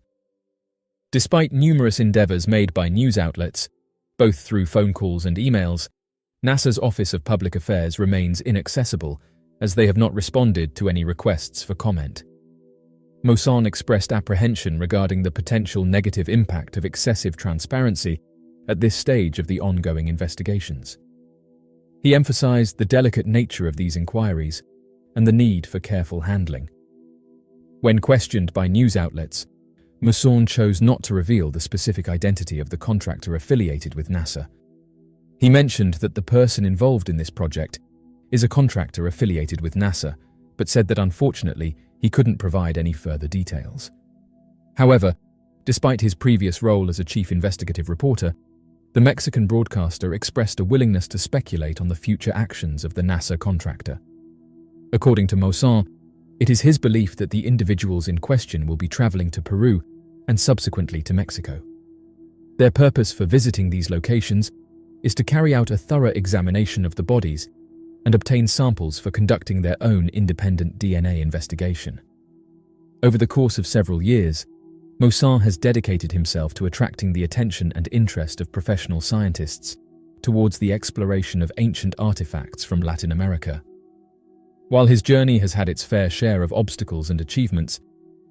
Despite numerous endeavors made by news outlets, both through phone calls and emails, NASA's Office of Public Affairs remains inaccessible, as they have not responded to any requests for comment. Mosan expressed apprehension regarding the potential negative impact of excessive transparency at this stage of the ongoing investigations. He emphasized the delicate nature of these inquiries and the need for careful handling. When questioned by news outlets, Mosan chose not to reveal the specific identity of the contractor affiliated with NASA. He mentioned that the person involved in this project is a contractor affiliated with NASA, but said that unfortunately he couldn't provide any further details. However, despite his previous role as a chief investigative reporter, the Mexican broadcaster expressed a willingness to speculate on the future actions of the NASA contractor. According to Mosan, it is his belief that the individuals in question will be traveling to Peru and subsequently to Mexico. Their purpose for visiting these locations is to carry out a thorough examination of the bodies and obtain samples for conducting their own independent DNA investigation. Over the course of several years, Mosan has dedicated himself to attracting the attention and interest of professional scientists towards the exploration of ancient artifacts from Latin America. While his journey has had its fair share of obstacles and achievements,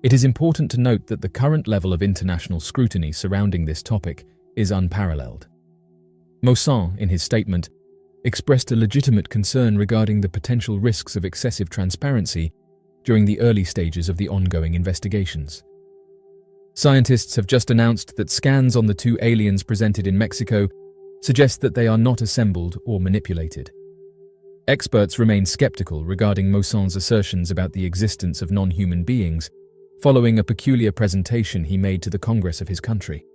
it is important to note that the current level of international scrutiny surrounding this topic is unparalleled. Mosan, in his statement, expressed a legitimate concern regarding the potential risks of excessive transparency during the early stages of the ongoing investigations. Scientists have just announced that scans on the two aliens presented in Mexico suggest that they are not assembled or manipulated. Experts remain skeptical regarding Mosan's assertions about the existence of non-human beings, following a peculiar presentation he made to the Congress of his country.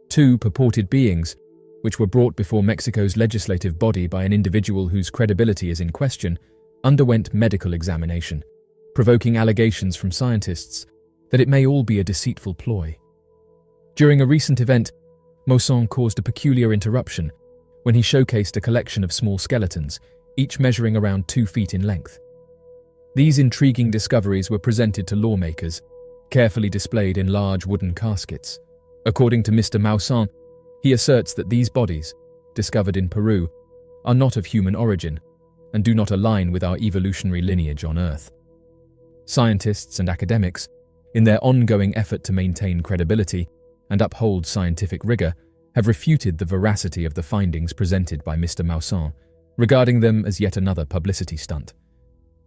Two purported beings, which were brought before Mexico's legislative body by an individual whose credibility is in question, underwent medical examination, provoking allegations from scientists that it may all be a deceitful ploy. During a recent event, Mosan caused a peculiar interruption when he showcased a collection of small skeletons, each measuring around 2 feet in length. These intriguing discoveries were presented to lawmakers, carefully displayed in large wooden caskets. According to Mr. Mosan, he asserts that these bodies, discovered in Peru, are not of human origin and do not align with our evolutionary lineage on Earth. Scientists and academics, in their ongoing effort to maintain credibility and uphold scientific rigor, have refuted the veracity of the findings presented by Mr. Mosan, regarding them as yet another publicity stunt.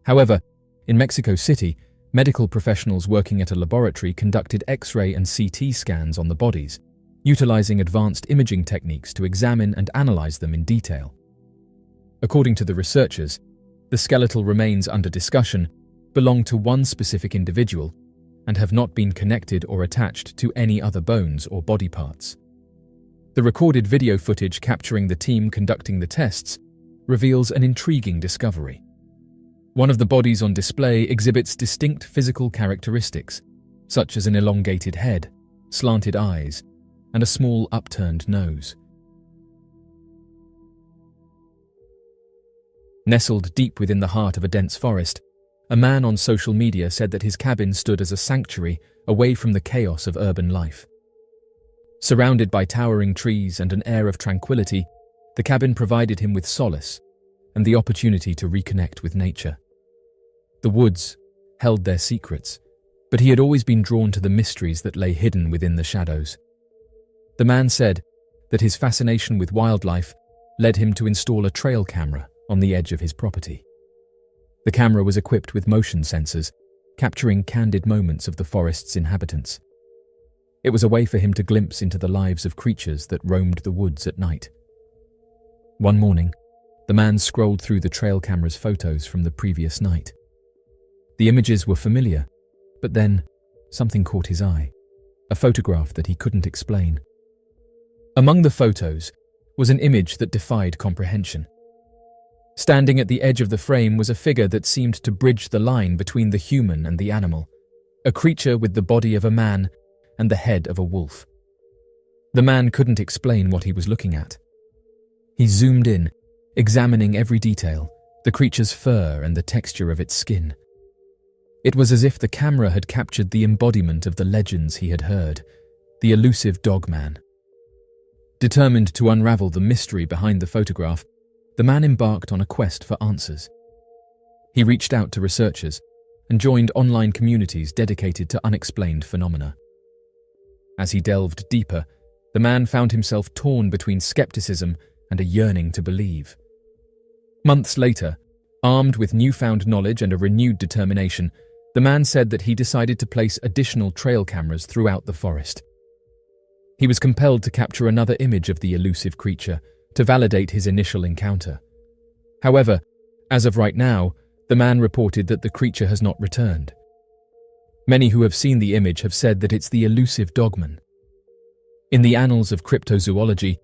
However, in Mexico City, medical professionals working at a laboratory conducted X-ray and CT scans on the bodies, utilizing advanced imaging techniques to examine and analyze them in detail. According to the researchers, the skeletal remains under discussion belong to one specific individual and have not been connected or attached to any other bones or body parts. The recorded video footage capturing the team conducting the tests reveals an intriguing discovery. One of the bodies on display exhibits distinct physical characteristics, such as an elongated head, slanted eyes, and a small upturned nose. Nestled deep within the heart of a dense forest, a man on social media said that his cabin stood as a sanctuary away from the chaos of urban life. Surrounded by towering trees and an air of tranquility, the cabin provided him with solace and the opportunity to reconnect with nature. The woods held their secrets, but he had always been drawn to the mysteries that lay hidden within the shadows. The man said that his fascination with wildlife led him to install a trail camera on the edge of his property. The camera was equipped with motion sensors, capturing candid moments of the forest's inhabitants. It was a way for him to glimpse into the lives of creatures that roamed the woods at night. One morning, the man scrolled through the trail camera's photos from the previous night. The images were familiar, but then something caught his eye, a photograph that he couldn't explain. Among the photos was an image that defied comprehension. Standing at the edge of the frame was a figure that seemed to bridge the line between the human and the animal, a creature with the body of a man and the head of a wolf. The man couldn't explain what he was looking at. He zoomed in, examining every detail, the creature's fur and the texture of its skin. It was as if the camera had captured the embodiment of the legends he had heard, the elusive dogman. Determined to unravel the mystery behind the photograph, the man embarked on a quest for answers. He reached out to researchers, and joined online communities dedicated to unexplained phenomena. As he delved deeper, the man found himself torn between skepticism and a yearning to believe. Months later, armed with newfound knowledge and a renewed determination, the man said that he decided to place additional trail cameras throughout the forest. He was compelled to capture another image of the elusive creature to validate his initial encounter. However, as of right now, the man reported that the creature has not returned. Many who have seen the image have said that it's the elusive dogman. In the annals of cryptozoology,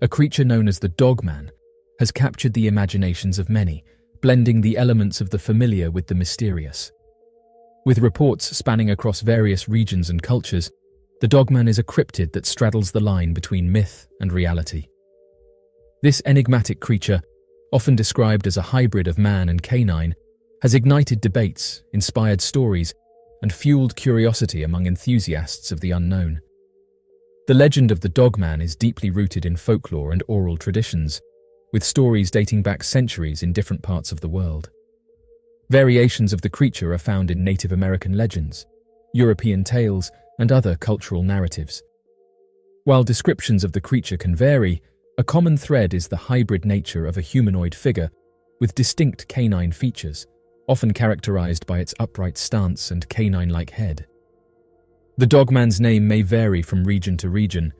a creature known as the dogman has captured the imaginations of many, blending the elements of the familiar with the mysterious. With reports spanning across various regions and cultures, the dogman is a cryptid that straddles the line between myth and reality. This enigmatic creature, often described as a hybrid of man and canine, has ignited debates, inspired stories, and fueled curiosity among enthusiasts of the unknown. The legend of the dogman is deeply rooted in folklore and oral traditions, with stories dating back centuries in different parts of the world. Variations of the creature are found in Native American legends, European tales, and other cultural narratives. While descriptions of the creature can vary, a common thread is the hybrid nature of a humanoid figure with distinct canine features, often characterized by its upright stance and canine-like head. The dogman's name may vary from region to region,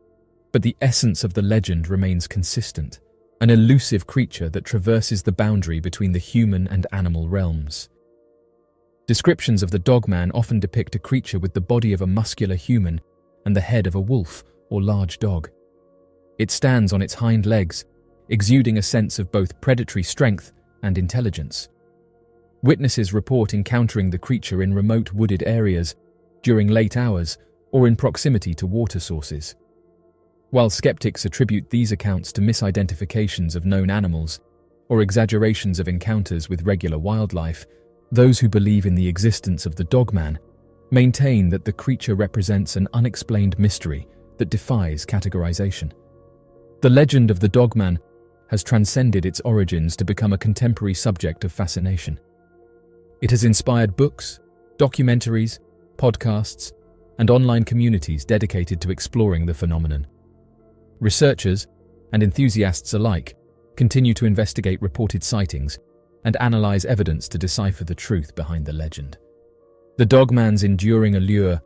but the essence of the legend remains consistent, an elusive creature that traverses the boundary between the human and animal realms. Descriptions of the dogman often depict a creature with the body of a muscular human and the head of a wolf or large dog. It stands on its hind legs, exuding a sense of both predatory strength and intelligence. Witnesses report encountering the creature in remote wooded areas, during late hours, or in proximity to water sources. While skeptics attribute these accounts to misidentifications of known animals or exaggerations of encounters with regular wildlife, those who believe in the existence of the dogman maintain that the creature represents an unexplained mystery that defies categorization. The legend of the dogman has transcended its origins to become a contemporary subject of fascination. It has inspired books, documentaries, podcasts, and online communities dedicated to exploring the phenomenon. Researchers and enthusiasts alike continue to investigate reported sightings and analyze evidence to decipher the truth behind the legend. The dogman's enduring allure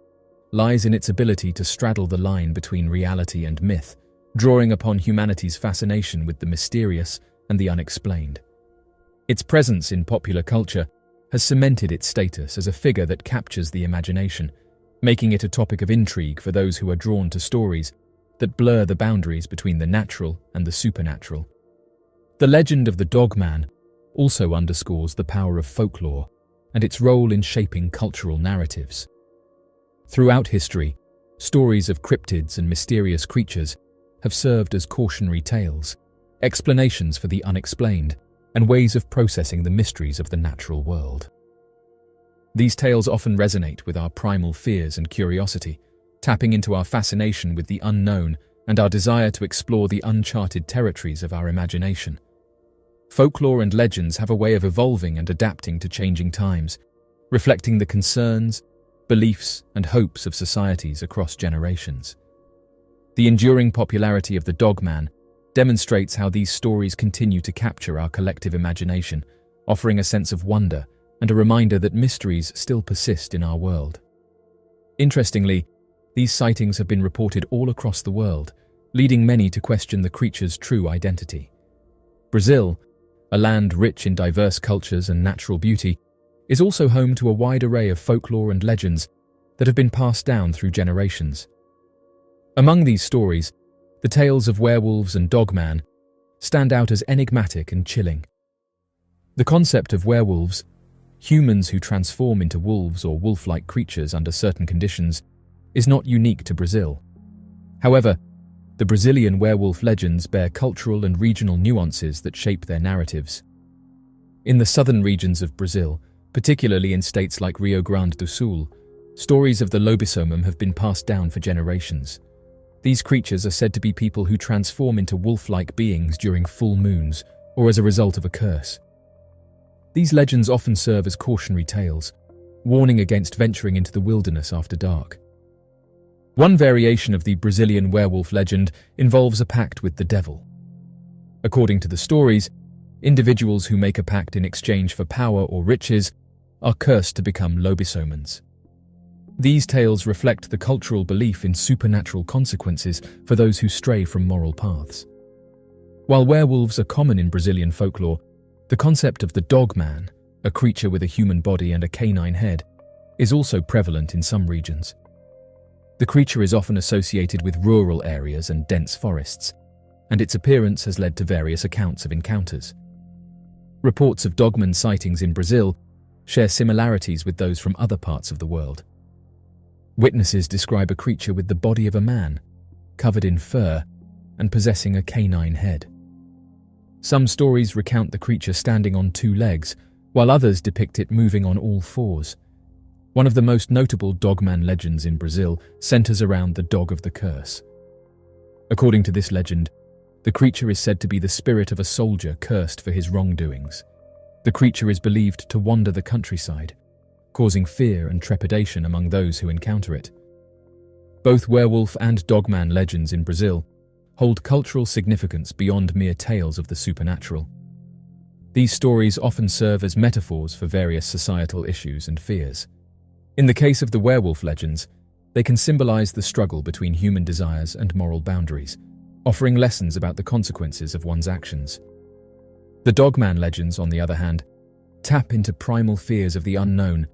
lies in its ability to straddle the line between reality and myth, drawing upon humanity's fascination with the mysterious and the unexplained. Its presence in popular culture has cemented its status as a figure that captures the imagination, making it a topic of intrigue for those who are drawn to stories that blur the boundaries between the natural and the supernatural. The legend of the dogman also underscores the power of folklore and its role in shaping cultural narratives. Throughout history, stories of cryptids and mysterious creatures have served as cautionary tales, explanations for the unexplained, and ways of processing the mysteries of the natural world. These tales often resonate with our primal fears and curiosity, tapping into our fascination with the unknown and our desire to explore the uncharted territories of our imagination. Folklore and legends have a way of evolving and adapting to changing times, reflecting the concerns, beliefs, and hopes of societies across generations. The enduring popularity of the dogman demonstrates how these stories continue to capture our collective imagination, offering a sense of wonder and a reminder that mysteries still persist in our world. Interestingly, these sightings have been reported all across the world, leading many to question the creature's true identity. Brazil, a land rich in diverse cultures and natural beauty, is also home to a wide array of folklore and legends that have been passed down through generations. Among these stories, the tales of werewolves and dogman stand out as enigmatic and chilling. The concept of werewolves, humans who transform into wolves or wolf-like creatures under certain conditions, is not unique to Brazil. However, the Brazilian werewolf legends bear cultural and regional nuances that shape their narratives. In the southern regions of Brazil, particularly in states like Rio Grande do Sul, stories of the lobisomem have been passed down for generations. These creatures are said to be people who transform into wolf-like beings during full moons or as a result of a curse. These legends often serve as cautionary tales, warning against venturing into the wilderness after dark. One variation of the Brazilian werewolf legend involves a pact with the devil. According to the stories, individuals who make a pact in exchange for power or riches are cursed to become lobisomens. These tales reflect the cultural belief in supernatural consequences for those who stray from moral paths. While werewolves are common in Brazilian folklore, the concept of the dogman, a creature with a human body and a canine head, is also prevalent in some regions. The creature is often associated with rural areas and dense forests, and its appearance has led to various accounts of encounters. Reports of dogman sightings in Brazil share similarities with those from other parts of the world. Witnesses describe a creature with the body of a man, covered in fur, and possessing a canine head. Some stories recount the creature standing on two legs, while others depict it moving on all fours. One of the most notable dogman legends in Brazil centers around the dog of the curse. According to this legend, the creature is said to be the spirit of a soldier cursed for his wrongdoings. The creature is believed to wander the countryside, causing fear and trepidation among those who encounter it. Both werewolf and dogman legends in Brazil hold cultural significance beyond mere tales of the supernatural. These stories often serve as metaphors for various societal issues and fears. In the case of the werewolf legends, they can symbolize the struggle between human desires and moral boundaries, offering lessons about the consequences of one's actions. The dogman legends, on the other hand, tap into primal fears of the unknown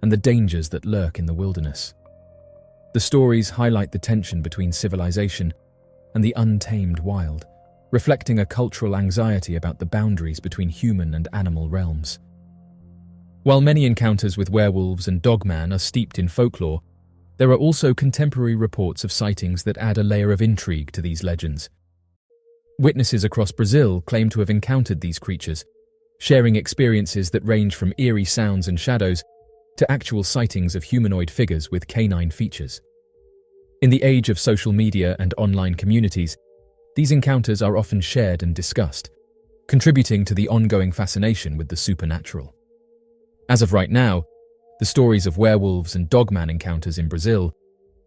and the dangers that lurk in the wilderness. The stories highlight the tension between civilization and the untamed wild, reflecting a cultural anxiety about the boundaries between human and animal realms. While many encounters with werewolves and dogman are steeped in folklore, there are also contemporary reports of sightings that add a layer of intrigue to these legends. Witnesses across Brazil claim to have encountered these creatures, sharing experiences that range from eerie sounds and shadows to actual sightings of humanoid figures with canine features. In the age of social media and online communities, these encounters are often shared and discussed, contributing to the ongoing fascination with the supernatural. As of right now, the stories of werewolves and dogman encounters in Brazil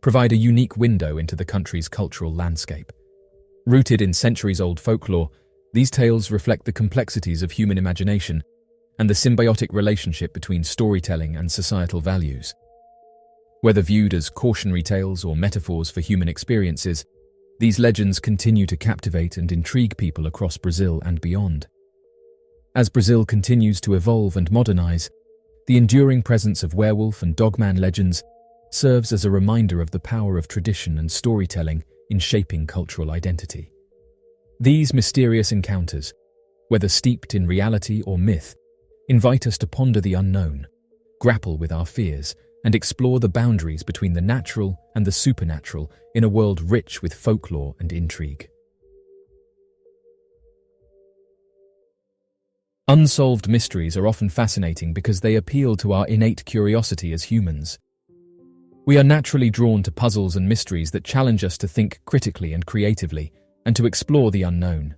provide a unique window into the country's cultural landscape. Rooted in centuries-old folklore, these tales reflect the complexities of human imagination and the symbiotic relationship between storytelling and societal values. Whether viewed as cautionary tales or metaphors for human experiences, these legends continue to captivate and intrigue people across Brazil and beyond. As Brazil continues to evolve and modernize, the enduring presence of werewolf and dogman legends serves as a reminder of the power of tradition and storytelling in shaping cultural identity. These mysterious encounters, whether steeped in reality or myth, invite us to ponder the unknown, grapple with our fears, and explore the boundaries between the natural and the supernatural in a world rich with folklore and intrigue. Unsolved mysteries are often fascinating because they appeal to our innate curiosity as humans. We are naturally drawn to puzzles and mysteries that challenge us to think critically and creatively, and to explore the unknown.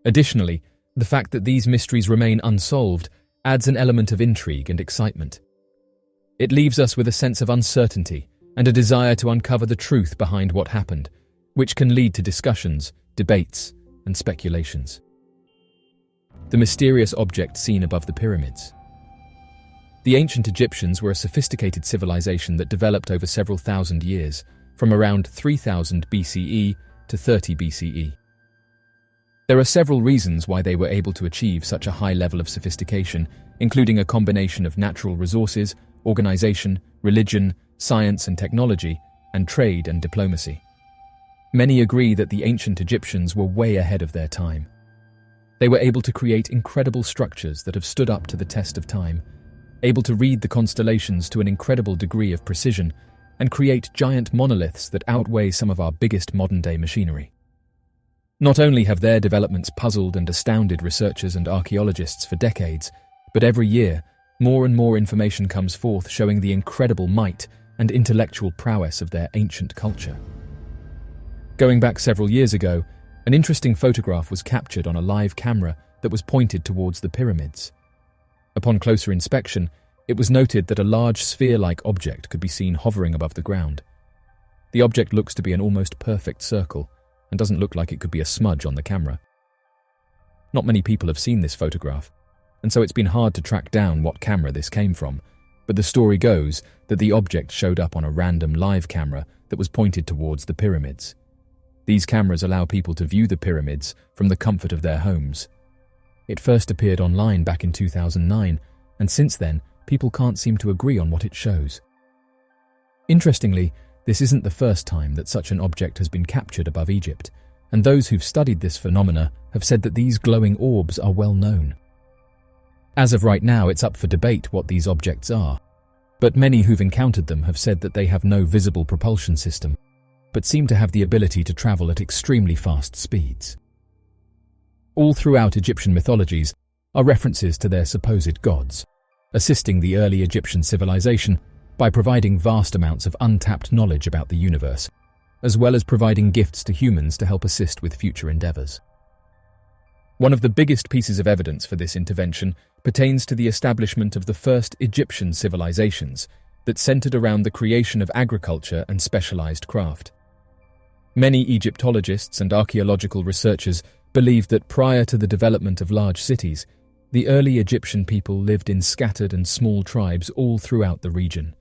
Additionally, the fact that these mysteries remain unsolved adds an element of intrigue and excitement. It leaves us with a sense of uncertainty and a desire to uncover the truth behind what happened, which can lead to discussions, debates, and speculations. The mysterious object seen above the pyramids. The ancient Egyptians were a sophisticated civilization that developed over several thousand years, from around 3000 BCE to 30 BCE. There are several reasons why they were able to achieve such a high level of sophistication, including a combination of natural resources, organization, religion, science and technology, and trade and diplomacy. Many agree that the ancient Egyptians were way ahead of their time. They were able to create incredible structures that have stood up to the test of time, able to read the constellations to an incredible degree of precision, and create giant monoliths that outweigh some of our biggest modern-day machinery. Not only have their developments puzzled and astounded researchers and archaeologists for decades, but every year, more and more information comes forth showing the incredible might and intellectual prowess of their ancient culture. Going back several years ago, an interesting photograph was captured on a live camera that was pointed towards the pyramids. Upon closer inspection, It was noted that a large sphere-like object could be seen hovering above the ground. The object looks to be an almost perfect circle and doesn't look like it could be a smudge on the camera. Not many people have seen this photograph, and so it's been hard to track down what camera this came from, but the story goes that the object showed up on a random live camera that was pointed towards the pyramids. These cameras allow people to view the pyramids from the comfort of their homes. It first appeared online back in 2009, and since then, people can't seem to agree on what it shows. Interestingly, this isn't the first time that such an object has been captured above Egypt, and those who've studied this phenomena have said that these glowing orbs are well known. As of right now, it's up for debate what these objects are, but many who've encountered them have said that they have no visible propulsion system, but seem to have the ability to travel at extremely fast speeds. All throughout Egyptian mythologies are references to their supposed gods, assisting the early Egyptian civilization by providing vast amounts of untapped knowledge about the universe, as well as providing gifts to humans to help assist with future endeavors. One of the biggest pieces of evidence for this intervention pertains to the establishment of the first Egyptian civilizations that centered around the creation of agriculture and specialized craft. Many Egyptologists and archaeological researchers believe that prior to the development of large cities, the early Egyptian people lived in scattered and small tribes all throughout the region.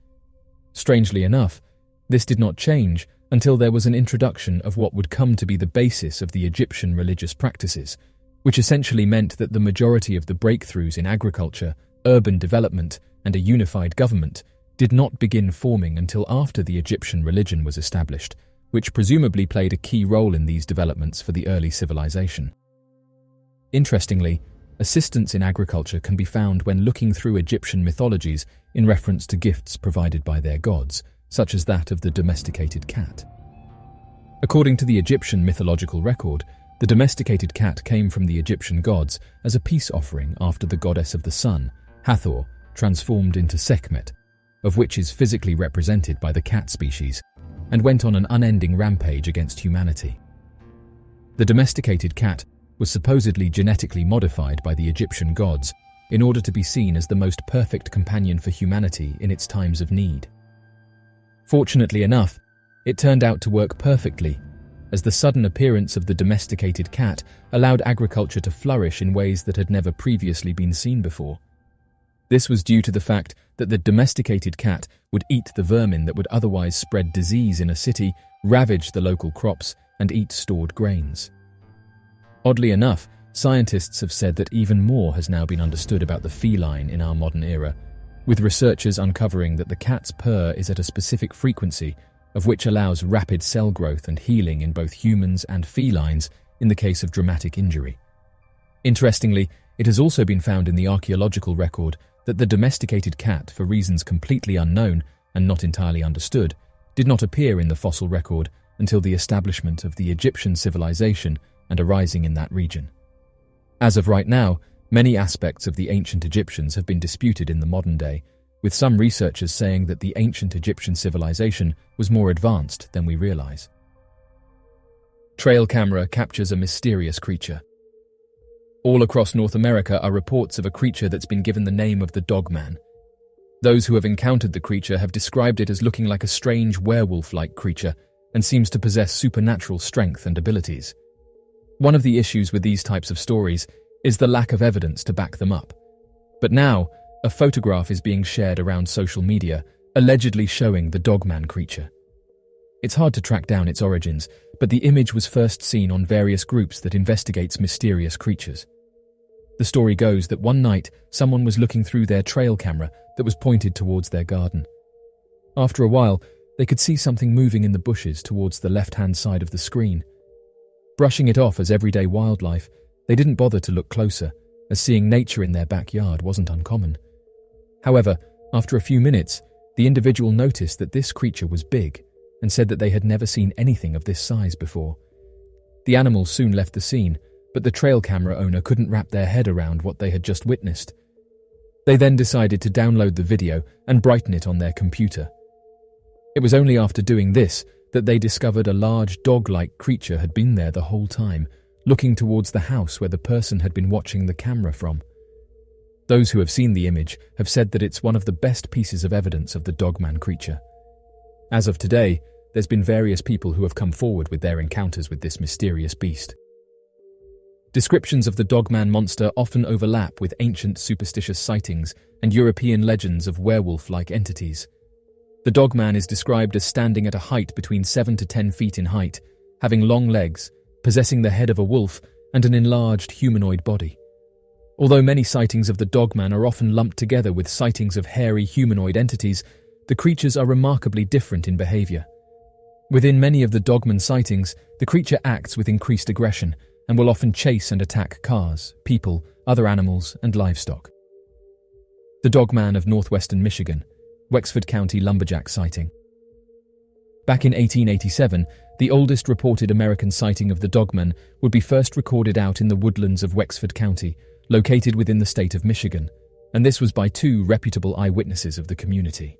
Strangely enough, this did not change until there was an introduction of what would come to be the basis of the Egyptian religious practices, which essentially meant that the majority of the breakthroughs in agriculture, urban development, and a unified government did not begin forming until after the Egyptian religion was established, which presumably played a key role in these developments for the early civilization. Interestingly, assistance in agriculture can be found when looking through Egyptian mythologies in reference to gifts provided by their gods, such as that of the domesticated cat. According to the Egyptian mythological record, the domesticated cat came from the Egyptian gods as a peace offering after the goddess of the sun, Hathor, transformed into Sekhmet, of which is physically represented by the cat species, and went on an unending rampage against humanity. The domesticated cat was supposedly genetically modified by the Egyptian gods in order to be seen as the most perfect companion for humanity in its times of need. Fortunately enough, it turned out to work perfectly, as the sudden appearance of the domesticated cat allowed agriculture to flourish in ways that had never previously been seen before. This was due to the fact that the domesticated cat would eat the vermin that would otherwise spread disease in a city, ravage the local crops, and eat stored grains. Oddly enough, scientists have said that even more has now been understood about the feline in our modern era, with researchers uncovering that the cat's purr is at a specific frequency, of which allows rapid cell growth and healing in both humans and felines in the case of dramatic injury. Interestingly, it has also been found in the archaeological record that the domesticated cat, for reasons completely unknown and not entirely understood, did not appear in the fossil record until the establishment of the Egyptian civilization and arising in that region. As of right now, many aspects of the ancient Egyptians have been disputed in the modern day, with some researchers saying that the ancient Egyptian civilization was more advanced than we realize. Trail camera captures a mysterious creature. All across North America are reports of a creature that's been given the name of the Dogman. Those who have encountered the creature have described it as looking like a strange werewolf-like creature and seems to possess supernatural strength and abilities. One of the issues with these types of stories is the lack of evidence to back them up. But now, a photograph is being shared around social media, allegedly showing the Dogman creature. It's hard to track down its origins, but the image was first seen on various groups that investigates mysterious creatures. The story goes that one night, someone was looking through their trail camera that was pointed towards their garden. After a while, they could see something moving in the bushes towards the left-hand side of the screen. Brushing it off as everyday wildlife, they didn't bother to look closer, as seeing nature in their backyard wasn't uncommon. However, after a few minutes, the individual noticed that this creature was big and said that they had never seen anything of this size before. The animal soon left the scene, but the trail camera owner couldn't wrap their head around what they had just witnessed. They then decided to download the video and brighten it on their computer. It was only after doing this that they discovered a large dog-like creature had been there the whole time, looking towards the house where the person had been watching the camera from. Those who have seen the image have said that it's one of the best pieces of evidence of the Dogman creature. As of today, there's been various people who have come forward with their encounters with this mysterious beast. Descriptions of the Dogman monster often overlap with ancient superstitious sightings and European legends of werewolf-like entities. The Dogman is described as standing at a height between 7 to 10 feet in height, having long legs, possessing the head of a wolf, and an enlarged humanoid body. Although many sightings of the Dogman are often lumped together with sightings of hairy humanoid entities, the creatures are remarkably different in behavior. Within many of the Dogman sightings, the creature acts with increased aggression and will often chase and attack cars, people, other animals, and livestock. The Dogman of northwestern Michigan, Wexford County lumberjack sighting. Back in 1887, the oldest reported American sighting of the Dogman would be first recorded out in the woodlands of Wexford County, located within the state of Michigan, and this was by 2 reputable eyewitnesses of the community.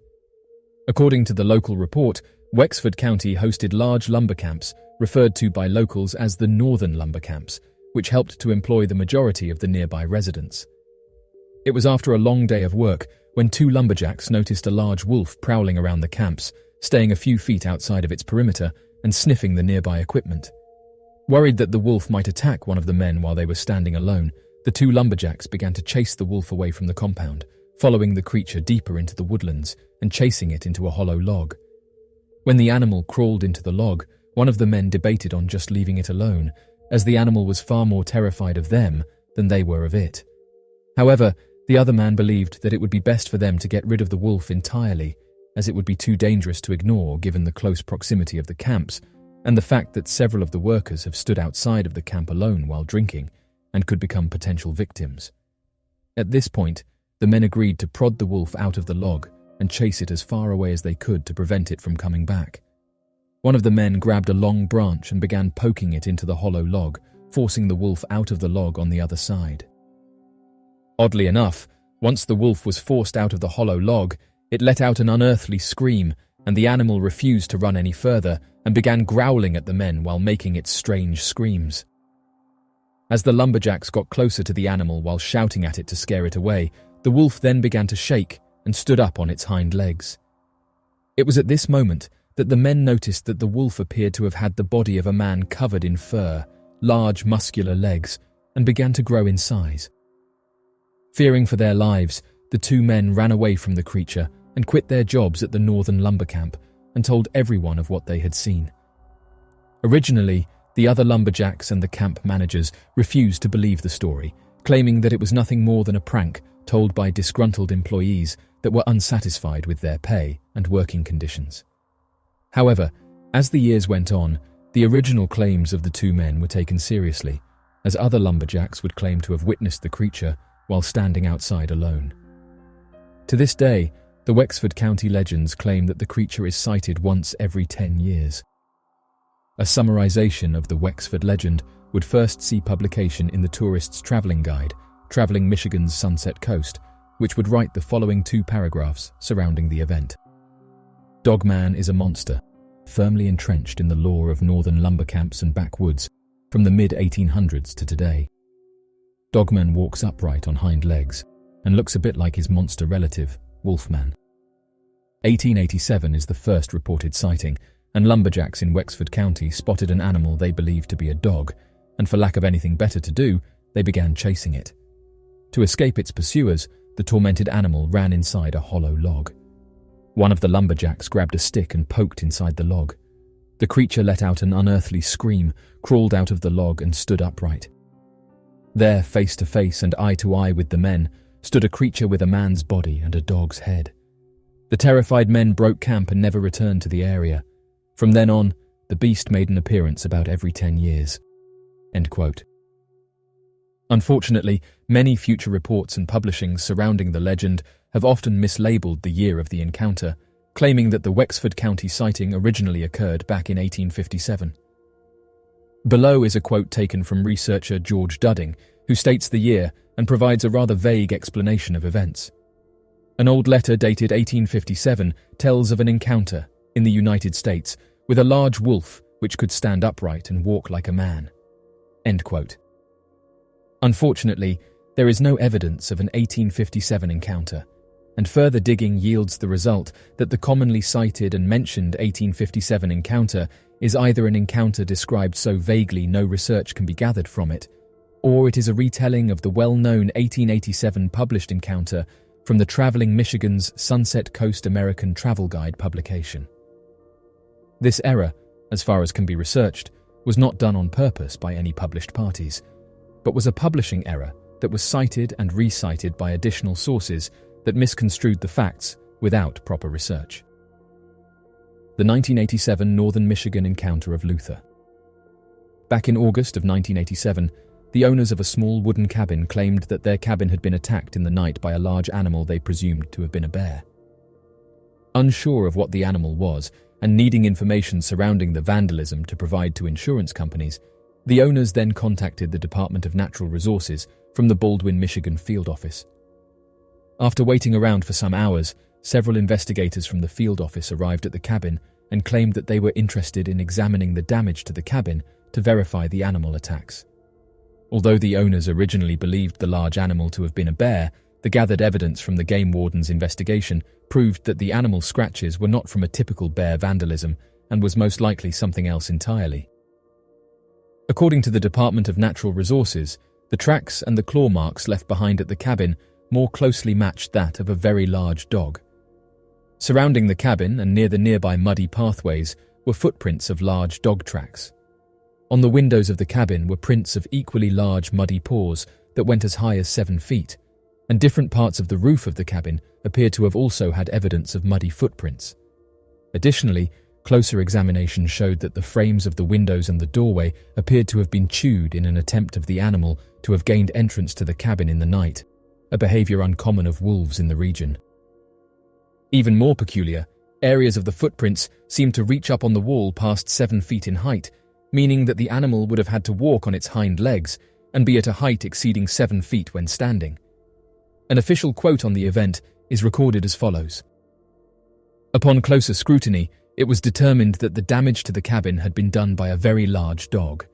According to the local report, Wexford County hosted large lumber camps, referred to by locals as the Northern Lumber Camps, which helped to employ the majority of the nearby residents. It was after a long day of work when 2 lumberjacks noticed a large wolf prowling around the camps, staying a few feet outside of its perimeter and sniffing the nearby equipment. Worried that the wolf might attack one of the men while they were standing alone, the 2 lumberjacks began to chase the wolf away from the compound, following the creature deeper into the woodlands and chasing it into a hollow log. When the animal crawled into the log, one of the men debated on just leaving it alone, as the animal was far more terrified of them than they were of it. However, the other man believed that it would be best for them to get rid of the wolf entirely, as it would be too dangerous to ignore given the close proximity of the camps and the fact that several of the workers have stood outside of the camp alone while drinking and could become potential victims. At this point, the men agreed to prod the wolf out of the log and chase it as far away as they could to prevent it from coming back. One of the men grabbed a long branch and began poking it into the hollow log, forcing the wolf out of the log on the other side. Oddly enough, once the wolf was forced out of the hollow log, it let out an unearthly scream, and the animal refused to run any further and began growling at the men while making its strange screams. As the lumberjacks got closer to the animal while shouting at it to scare it away, the wolf then began to shake and stood up on its hind legs. It was at this moment that the men noticed that the wolf appeared to have had the body of a man covered in fur, large muscular legs, and began to grow in size. Fearing for their lives, the 2 men ran away from the creature and quit their jobs at the Northern Lumber Camp and told everyone of what they had seen. Originally, the other lumberjacks and the camp managers refused to believe the story, claiming that it was nothing more than a prank told by disgruntled employees that were unsatisfied with their pay and working conditions. However, as the years went on, the original claims of the 2 men were taken seriously, as other lumberjacks would claim to have witnessed the creature while standing outside alone. To this day, the Wexford County legends claim that the creature is sighted once every 10 years. A summarization of the Wexford legend would first see publication in the tourist's traveling guide, Traveling Michigan's Sunset Coast, which would write the following 2 paragraphs surrounding the event. Dogman is a monster, firmly entrenched in the lore of northern lumber camps and backwoods from the mid-1800s to today. Dogman walks upright on hind legs and looks a bit like his monster relative, Wolfman. 1887 is the first reported sighting, and lumberjacks in Wexford County spotted an animal they believed to be a dog, and for lack of anything better to do, they began chasing it. To escape its pursuers, the tormented animal ran inside a hollow log. One of the lumberjacks grabbed a stick and poked inside the log. The creature let out an unearthly scream, crawled out of the log and stood upright. There, face to face and eye to eye with the men, stood a creature with a man's body and a dog's head. The terrified men broke camp and never returned to the area. From then on, the beast made an appearance about every 10 years. End quote. Unfortunately, many future reports and publishings surrounding the legend have often mislabeled the year of the encounter, claiming that the Wexford County sighting originally occurred back in 1857. Below is a quote taken from researcher George Dudding, who states the year and provides a rather vague explanation of events. An old letter dated 1857 tells of an encounter in the United States with a large wolf which could stand upright and walk like a man. End quote. Unfortunately, there is no evidence of an 1857 encounter, and further digging yields the result that the commonly cited and mentioned 1857 encounter is either an encounter described so vaguely no research can be gathered from it, or it is a retelling of the well-known 1887 published encounter from the Traveling Michigan's Sunset Coast American Travel Guide publication. This error, as far as can be researched, was not done on purpose by any published parties, but was a publishing error that was cited and recited by additional sources that misconstrued the facts without proper research. The 1987 Northern Michigan encounter of Luther. Back in August of 1987, the owners of a small wooden cabin claimed that their cabin had been attacked in the night by a large animal they presumed to have been a bear. Unsure of what the animal was, and needing information surrounding the vandalism to provide to insurance companies, the owners then contacted the Department of Natural Resources from the Baldwin, Michigan field office. After waiting around for some hours, several investigators from the field office arrived at the cabin and claimed that they were interested in examining the damage to the cabin to verify the animal attacks. Although the owners originally believed the large animal to have been a bear, the gathered evidence from the game warden's investigation proved that the animal scratches were not from a typical bear vandalism and was most likely something else entirely. According to the Department of Natural Resources, the tracks and the claw marks left behind at the cabin more closely matched that of a very large dog. Surrounding the cabin and near the nearby muddy pathways were footprints of large dog tracks. On the windows of the cabin were prints of equally large muddy paws that went as high as 7 feet, and different parts of the roof of the cabin appeared to have also had evidence of muddy footprints. Additionally, closer examination showed that the frames of the windows and the doorway appeared to have been chewed in an attempt of the animal to have gained entrance to the cabin in the night, a behavior uncommon of wolves in the region. Even more peculiar, areas of the footprints seemed to reach up on the wall past 7 feet in height, meaning that the animal would have had to walk on its hind legs and be at a height exceeding 7 feet when standing. An official quote on the event is recorded as follows. Upon closer scrutiny, it was determined that the damage to the cabin had been done by a very large dog.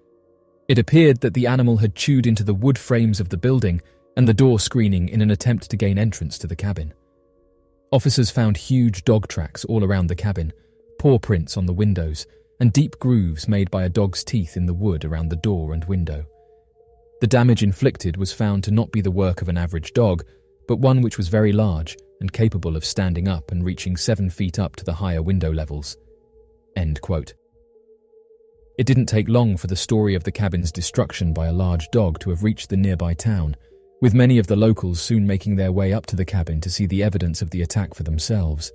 It appeared that the animal had chewed into the wood frames of the building and the door screening in an attempt to gain entrance to the cabin. Officers found huge dog tracks all around the cabin, paw prints on the windows, and deep grooves made by a dog's teeth in the wood around the door and window. The damage inflicted was found to not be the work of an average dog, but one which was very large and capable of standing up and reaching 7 feet up to the higher window levels. End quote. It didn't take long for the story of the cabin's destruction by a large dog to have reached the nearby town, with many of the locals soon making their way up to the cabin to see the evidence of the attack for themselves.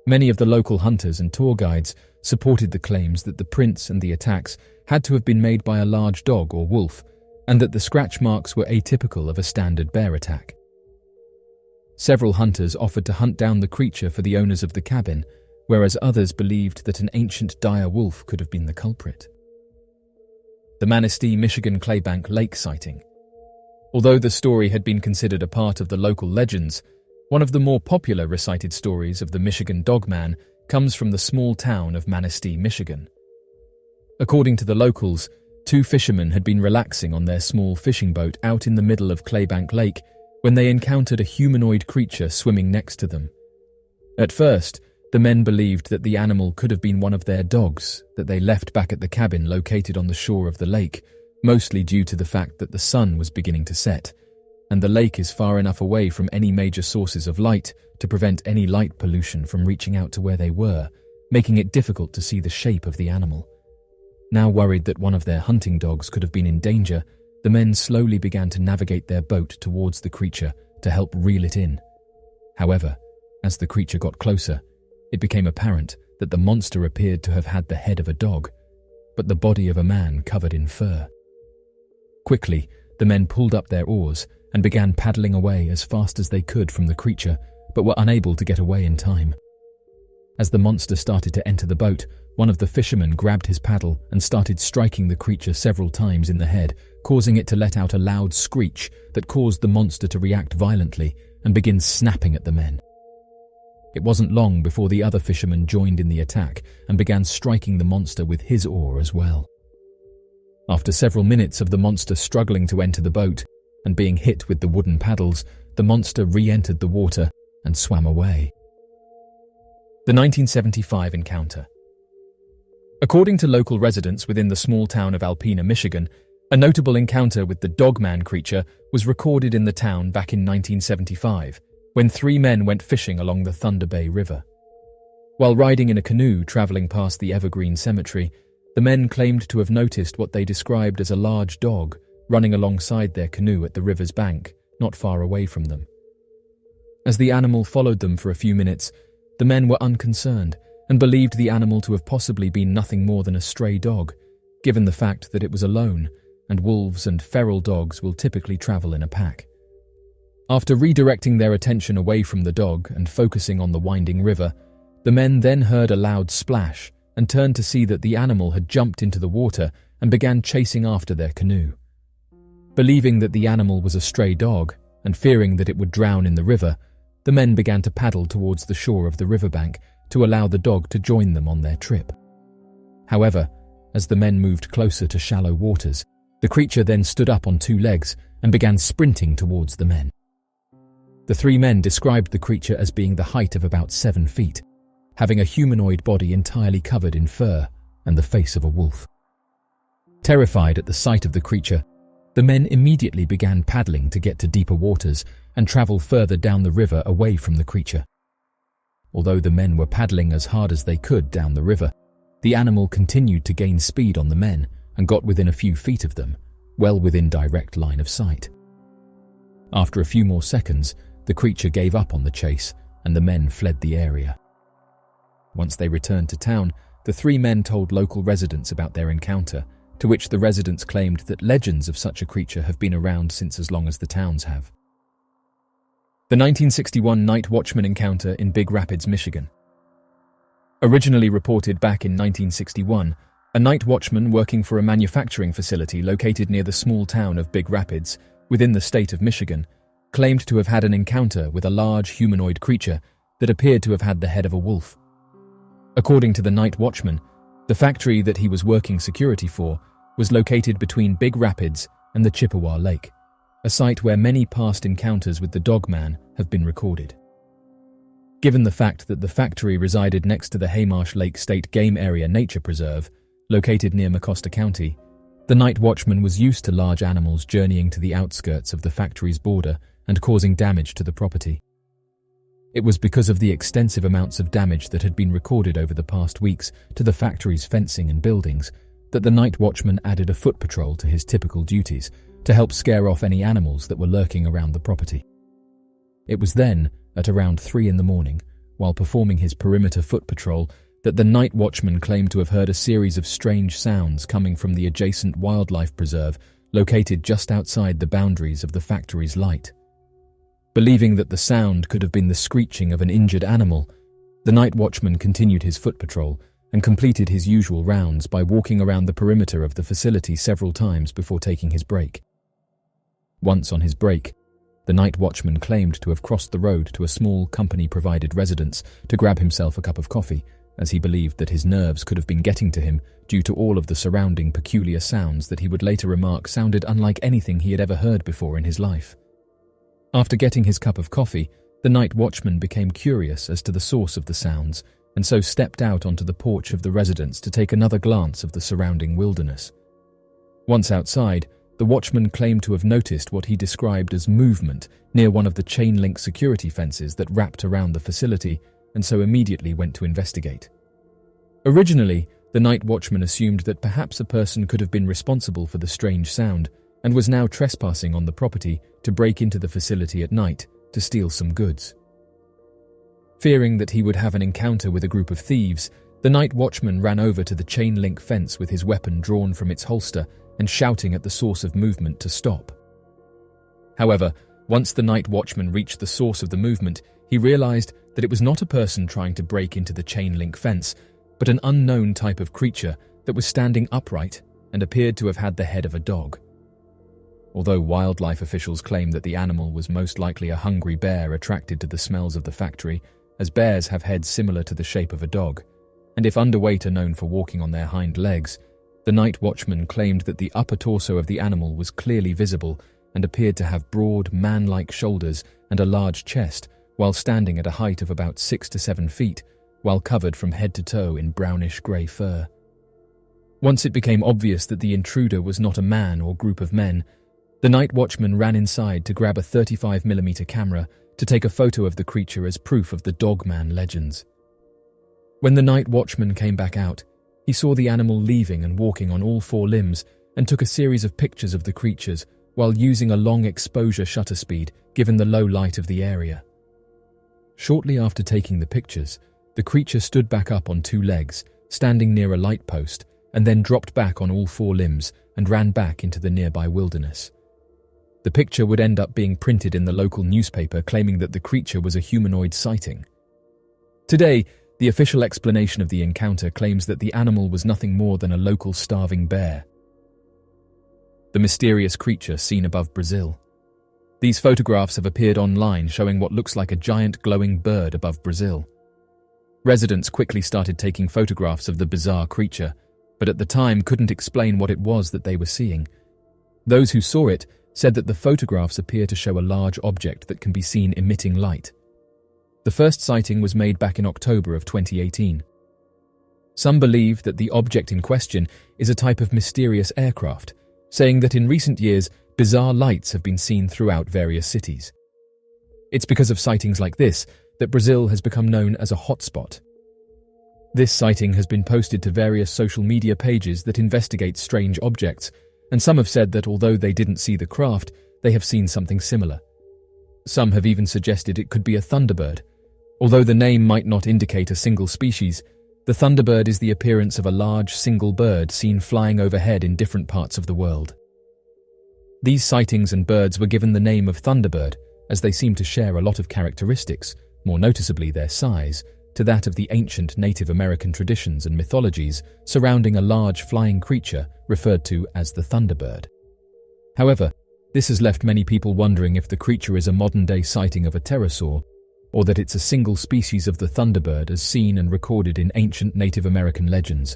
Many of the local hunters and tour guides supported the claims that the prints and the attacks had to have been made by a large dog or wolf, and that the scratch marks were atypical of a standard bear attack. Several hunters offered to hunt down the creature for the owners of the cabin, whereas others believed that an ancient dire wolf could have been the culprit. The Manistee, Michigan Claybank Lake sighting. Although the story had been considered a part of the local legends, one of the more popular recited stories of the Michigan Dogman comes from the small town of Manistee, Michigan. According to the locals, 2 fishermen had been relaxing on their small fishing boat out in the middle of Claybank Lake when they encountered a humanoid creature swimming next to them. At first, the men believed that the animal could have been one of their dogs that they left back at the cabin located on the shore of the lake, mostly due to the fact that the sun was beginning to set, and the lake is far enough away from any major sources of light to prevent any light pollution from reaching out to where they were, making it difficult to see the shape of the animal. Now worried that one of their hunting dogs could have been in danger, the men slowly began to navigate their boat towards the creature to help reel it in. However, as the creature got closer, it became apparent that the monster appeared to have had the head of a dog, but the body of a man covered in fur. Quickly, the men pulled up their oars and began paddling away as fast as they could from the creature, but were unable to get away in time. As the monster started to enter the boat, one of the fishermen grabbed his paddle and started striking the creature several times in the head, causing it to let out a loud screech that caused the monster to react violently and begin snapping at the men. It wasn't long before the other fisherman joined in the attack and began striking the monster with his oar as well. After several minutes of the monster struggling to enter the boat, and being hit with the wooden paddles, the monster re-entered the water and swam away. The 1975 encounter. According to local residents within the small town of Alpena, Michigan, a notable encounter with the Dogman creature was recorded in the town back in 1975, when 3 men went fishing along the Thunder Bay River. While riding in a canoe traveling past the Evergreen Cemetery, the men claimed to have noticed what they described as a large dog running alongside their canoe at the river's bank, not far away from them. As the animal followed them for a few minutes, the men were unconcerned and believed the animal to have possibly been nothing more than a stray dog, given the fact that it was alone, and wolves and feral dogs will typically travel in a pack. After redirecting their attention away from the dog and focusing on the winding river, the men then heard a loud splash and turned to see that the animal had jumped into the water and began chasing after their canoe. Believing that the animal was a stray dog, and fearing that it would drown in the river, the men began to paddle towards the shore of the riverbank to allow the dog to join them on their trip. However, as the men moved closer to shallow waters, the creature then stood up on 2 legs and began sprinting towards the men. The 3 men described the creature as being the height of about 7 feet, having a humanoid body entirely covered in fur and the face of a wolf. Terrified at the sight of the creature, the men immediately began paddling to get to deeper waters and travel further down the river away from the creature. Although the men were paddling as hard as they could down the river, the animal continued to gain speed on the men and got within a few feet of them, well within direct line of sight. After a few more seconds, the creature gave up on the chase and the men fled the area. Once they returned to town, the 3 men told local residents about their encounter, to which the residents claimed that legends of such a creature have been around since as long as the towns have. The 1961 Night Watchman encounter in Big Rapids, Michigan. Originally reported back in 1961, a night watchman working for a manufacturing facility located near the small town of Big Rapids, within the state of Michigan, claimed to have had an encounter with a large humanoid creature that appeared to have had the head of a wolf. According to the night watchman, the factory that he was working security for was located between Big Rapids and the Chippewa Lake, a site where many past encounters with the Dogman have been recorded. Given the fact that the factory resided next to the Haymarsh Lake State Game Area Nature Preserve, located near Mecosta County, the night watchman was used to large animals journeying to the outskirts of the factory's border and causing damage to the property. It was because of the extensive amounts of damage that had been recorded over the past weeks to the factory's fencing and buildings that the night watchman added a foot patrol to his typical duties to help scare off any animals that were lurking around the property. It was then, at around 3 a.m, while performing his perimeter foot patrol, that the night watchman claimed to have heard a series of strange sounds coming from the adjacent wildlife preserve located just outside the boundaries of the factory's light. Believing that the sound could have been the screeching of an injured animal, the night watchman continued his foot patrol and completed his usual rounds by walking around the perimeter of the facility several times before taking his break. Once on his break, the night watchman claimed to have crossed the road to a small company-provided residence to grab himself a cup of coffee, as he believed that his nerves could have been getting to him due to all of the surrounding peculiar sounds that he would later remark sounded unlike anything he had ever heard before in his life. After getting his cup of coffee, the night watchman became curious as to the source of the sounds, and so stepped out onto the porch of the residence to take another glance of the surrounding wilderness. Once outside, the watchman claimed to have noticed what he described as movement near one of the chain-link security fences that wrapped around the facility, and so immediately went to investigate. Originally, the night watchman assumed that perhaps a person could have been responsible for the strange sound and was now trespassing on the property to break into the facility at night to steal some goods. Fearing that he would have an encounter with a group of thieves, the night watchman ran over to the chain-link fence with his weapon drawn from its holster and shouting at the source of movement to stop. However, once the night watchman reached the source of the movement, he realized that it was not a person trying to break into the chain-link fence, but an unknown type of creature that was standing upright and appeared to have had the head of a dog. Although wildlife officials claim that the animal was most likely a hungry bear attracted to the smells of the factory, as bears have heads similar to the shape of a dog, and if underweight are known for walking on their hind legs, the night watchman claimed that the upper torso of the animal was clearly visible and appeared to have broad, man-like shoulders and a large chest, while standing at a height of about 6 to 7 feet, while covered from head to toe in brownish-grey fur. Once it became obvious that the intruder was not a man or group of men, the night watchman ran inside to grab a 35mm camera to take a photo of the creature as proof of the dogman legends. When the night watchman came back out, he saw the animal leaving and walking on all 4 limbs and took a series of pictures of the creatures while using a long exposure shutter speed given the low light of the area. Shortly after taking the pictures, the creature stood back up on 2 legs, standing near a light post, and then dropped back on all 4 limbs and ran back into the nearby wilderness. The picture would end up being printed in the local newspaper claiming that the creature was a humanoid sighting. Today, the official explanation of the encounter claims that the animal was nothing more than a local starving bear. The mysterious creature seen above Brazil. These photographs have appeared online showing what looks like a giant glowing bird above Brazil. Residents quickly started taking photographs of the bizarre creature, but at the time couldn't explain what it was that they were seeing. Those who saw it said that the photographs appear to show a large object that can be seen emitting light. The first sighting was made back in October of 2018. Some believe that the object in question is a type of mysterious aircraft, saying that in recent years, bizarre lights have been seen throughout various cities. It's because of sightings like this that Brazil has become known as a hotspot. This sighting has been posted to various social media pages that investigate strange objects, and some have said that although they didn't see the craft, they have seen something similar. Some have even suggested it could be a thunderbird. Although the name might not indicate a single species, the thunderbird is the appearance of a large single bird seen flying overhead in different parts of the world. These sightings and birds were given the name of thunderbird as they seem to share a lot of characteristics, more noticeably their size, to that of the ancient Native American traditions and mythologies surrounding a large flying creature referred to as the thunderbird. However, this has left many people wondering if the creature is a modern-day sighting of a pterosaur, or that it's a single species of the thunderbird as seen and recorded in ancient Native American legends.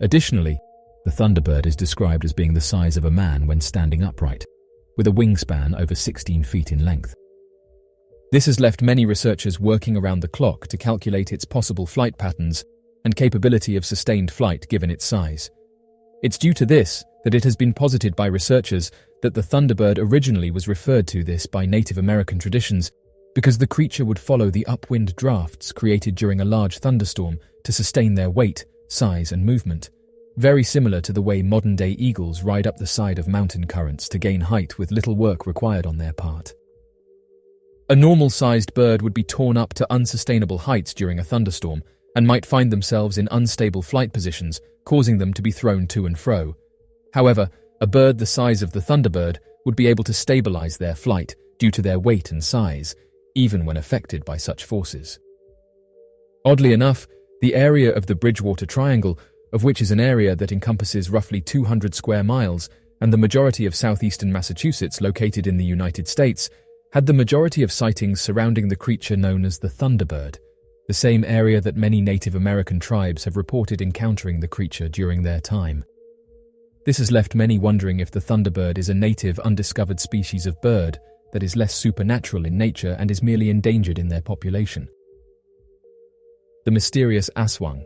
Additionally, the thunderbird is described as being the size of a man when standing upright, with a wingspan over 16 feet in length. This has left many researchers working around the clock to calculate its possible flight patterns and capability of sustained flight given its size. It's due to this that it has been posited by researchers that the thunderbird originally was referred to this by Native American traditions because the creature would follow the upwind drafts created during a large thunderstorm to sustain their weight, size, and movement, very similar to the way modern-day eagles ride up the side of mountain currents to gain height with little work required on their part. A normal-sized bird would be torn up to unsustainable heights during a thunderstorm and might find themselves in unstable flight positions, causing them to be thrown to and fro. However, a bird the size of the thunderbird would be able to stabilize their flight due to their weight and size, even when affected by such forces. Oddly enough, the area of the Bridgewater Triangle, of which is an area that encompasses roughly 200 square miles, and the majority of southeastern Massachusetts located in the United States, had the majority of sightings surrounding the creature known as the thunderbird, the same area that many Native American tribes have reported encountering the creature during their time. This has left many wondering if the thunderbird is a native undiscovered species of bird that is less supernatural in nature and is merely endangered in their population. The mysterious aswang.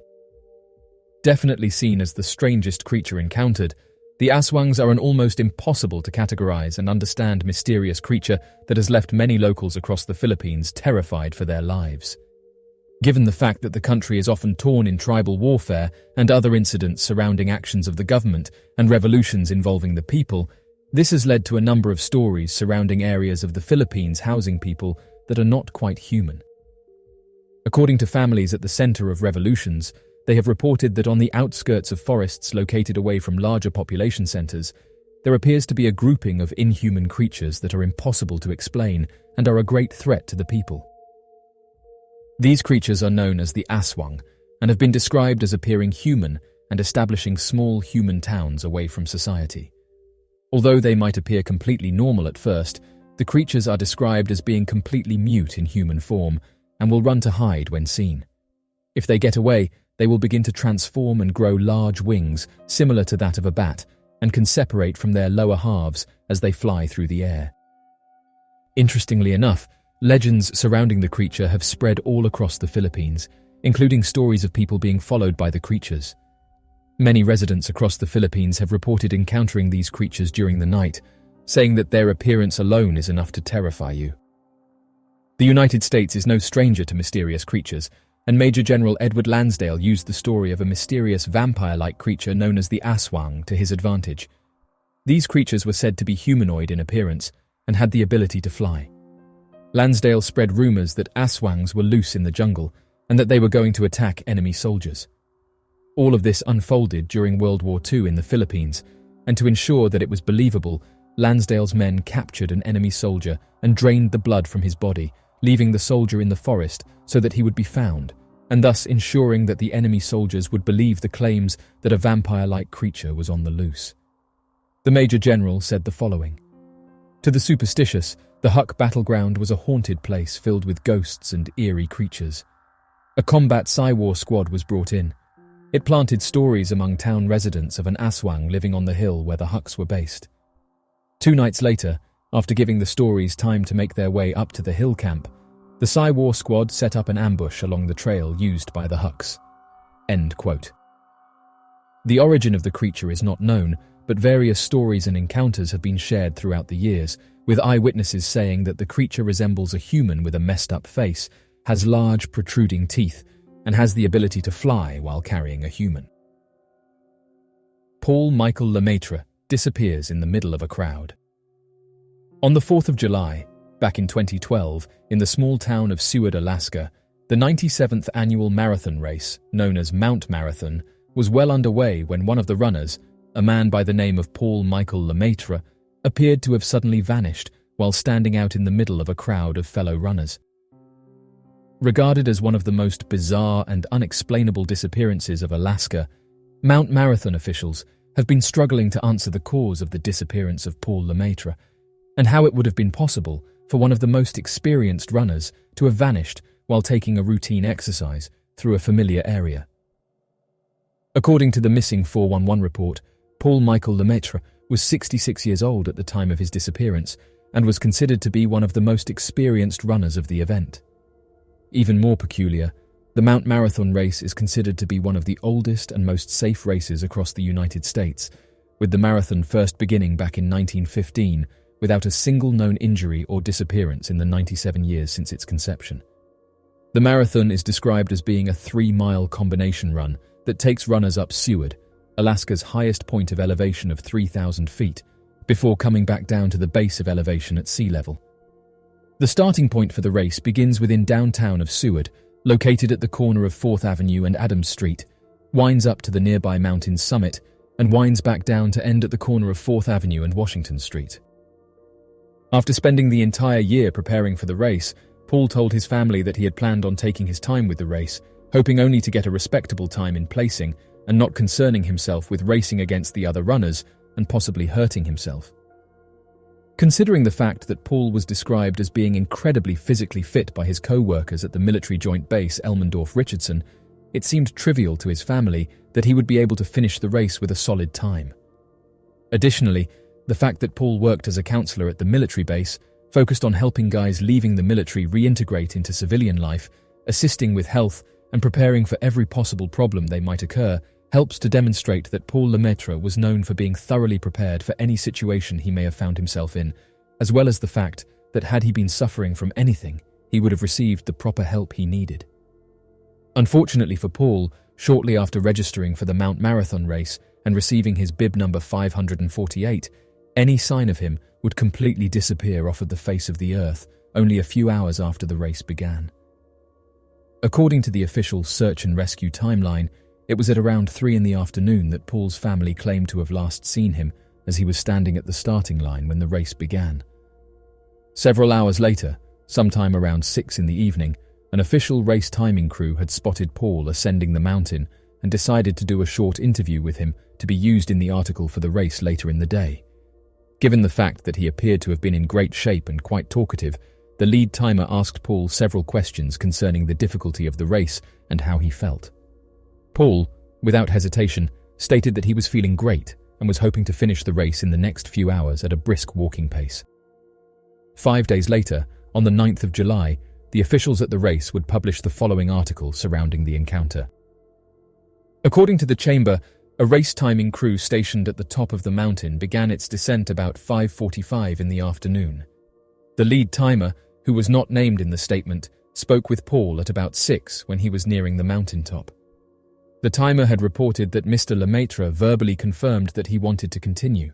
Definitely seen as the strangest creature encountered, the aswangs are an almost impossible to categorize and understand mysterious creature that has left many locals across the Philippines terrified for their lives. Given the fact that the country is often torn in tribal warfare and other incidents surrounding actions of the government and revolutions involving the people, this has led to a number of stories surrounding areas of the Philippines housing people that are not quite human. According to families at the center of revolutions, they have reported that on the outskirts of forests located away from larger population centers, there appears to be a grouping of inhuman creatures that are impossible to explain and are a great threat to the people. These creatures are known as the aswang and have been described as appearing human and establishing small human towns away from society. Although they might appear completely normal at first, the creatures are described as being completely mute in human form and will run to hide when seen. If they get away, they will begin to transform and grow large wings, similar to that of a bat, and can separate from their lower halves as they fly through the air. Interestingly enough, legends surrounding the creature have spread all across the Philippines, including stories of people being followed by the creatures. Many residents across the Philippines have reported encountering these creatures during the night, saying that their appearance alone is enough to terrify you. The United States is no stranger to mysterious creatures, and Major General Edward Lansdale used the story of a mysterious vampire-like creature known as the aswang to his advantage. These creatures were said to be humanoid in appearance and had the ability to fly. Lansdale spread rumors that aswangs were loose in the jungle and that they were going to attack enemy soldiers. All of this unfolded during World War II in the Philippines, and to ensure that it was believable, Lansdale's men captured an enemy soldier and drained the blood from his body, leaving the soldier in the forest so that he would be found, and thus ensuring that the enemy soldiers would believe the claims that a vampire-like creature was on the loose. The Major General said the following: "To the superstitious, the Huck battleground was a haunted place filled with ghosts and eerie creatures. A combat Psy-War squad was brought in. It planted stories among town residents of an aswang living on the hill where the Hucks were based. 2 nights later, after giving the stories time to make their way up to the hill camp, the Psy-War squad set up an ambush along the trail used by the Hucks." End quote. The origin of the creature is not known, but various stories and encounters have been shared throughout the years, with eyewitnesses saying that the creature resembles a human with a messed-up face, has large protruding teeth, and has the ability to fly while carrying a human. Paul Michael Lemaitre disappears in the middle of a crowd. On the 4th of July, back in 2012, in the small town of Seward, Alaska, the 97th annual marathon race, known as Mount Marathon, was well underway when one of the runners, a man by the name of Paul Michael Lemaitre, appeared to have suddenly vanished while standing out in the middle of a crowd of fellow runners. Regarded as one of the most bizarre and unexplainable disappearances of Alaska, Mount Marathon officials have been struggling to answer the cause of the disappearance of Paul Lemaitre, and how it would have been possible for one of the most experienced runners to have vanished while taking a routine exercise through a familiar area. According to the Missing 411 report, Paul Michael Lemaitre was 66 years old at the time of his disappearance and was considered to be one of the most experienced runners of the event. Even more peculiar, the Mount Marathon race is considered to be one of the oldest and most safe races across the United States, with the marathon first beginning back in 1915 without a single known injury or disappearance in the 97 years since its conception. The marathon is described as being a 3-mile combination run that takes runners up Seward, Alaska's highest point of elevation of 3,000 feet, before coming back down to the base of elevation at sea level. The starting point for the race begins within downtown of Seward, located at the corner of 4th Avenue and Adams Street, winds up to the nearby mountain's summit, and winds back down to end at the corner of 4th Avenue and Washington Street. After spending the entire year preparing for the race, Paul told his family that he had planned on taking his time with the race, hoping only to get a respectable time in placing and not concerning himself with racing against the other runners and possibly hurting himself. Considering the fact that Paul was described as being incredibly physically fit by his co-workers at the military joint base Elmendorf-Richardson, it seemed trivial to his family that he would be able to finish the race with a solid time. Additionally, the fact that Paul worked as a counselor at the military base, focused on helping guys leaving the military reintegrate into civilian life, assisting with health, and preparing for every possible problem they might occur, helps to demonstrate that Paul Lemaitre was known for being thoroughly prepared for any situation he may have found himself in, as well as the fact that had he been suffering from anything, he would have received the proper help he needed. Unfortunately for Paul, shortly after registering for the Mount Marathon race and receiving his bib number 548, any sign of him would completely disappear off of the face of the earth only a few hours after the race began. According to the official search and rescue timeline, it was at around 3 p.m. that Paul's family claimed to have last seen him as he was standing at the starting line when the race began. Several hours later, sometime around 6 p.m, an official race timing crew had spotted Paul ascending the mountain and decided to do a short interview with him to be used in the article for the race later in the day. Given the fact that he appeared to have been in great shape and quite talkative, the lead timer asked Paul several questions concerning the difficulty of the race and how he felt. Paul, without hesitation, stated that he was feeling great and was hoping to finish the race in the next few hours at a brisk walking pace. 5 days later, on the 9th of July, the officials at the race would publish the following article surrounding the encounter. According to the chamber, a race-timing crew stationed at the top of the mountain began its descent about 5:45 in the afternoon. The lead timer, who was not named in the statement, spoke with Paul at about 6 when he was nearing the mountaintop. The timer had reported that Mr. Lemaitre verbally confirmed that he wanted to continue.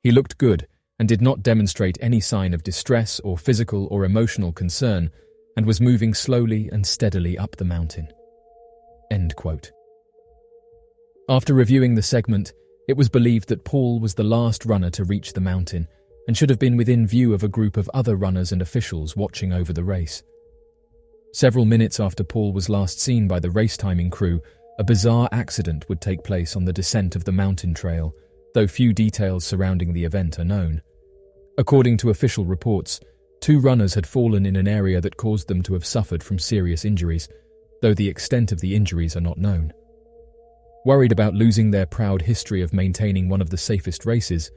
He looked good and did not demonstrate any sign of distress or physical or emotional concern, and was moving slowly and steadily up the mountain. End quote. After reviewing the segment, it was believed that Paul was the last runner to reach the mountain and should have been within view of a group of other runners and officials watching over the race. Several minutes after Paul was last seen by the race-timing crew, a bizarre accident would take place on the descent of the mountain trail, though few details surrounding the event are known. According to official reports, 2 runners had fallen in an area that caused them to have suffered from serious injuries, though the extent of the injuries are not known. Worried about losing their proud history of maintaining one of the safest races,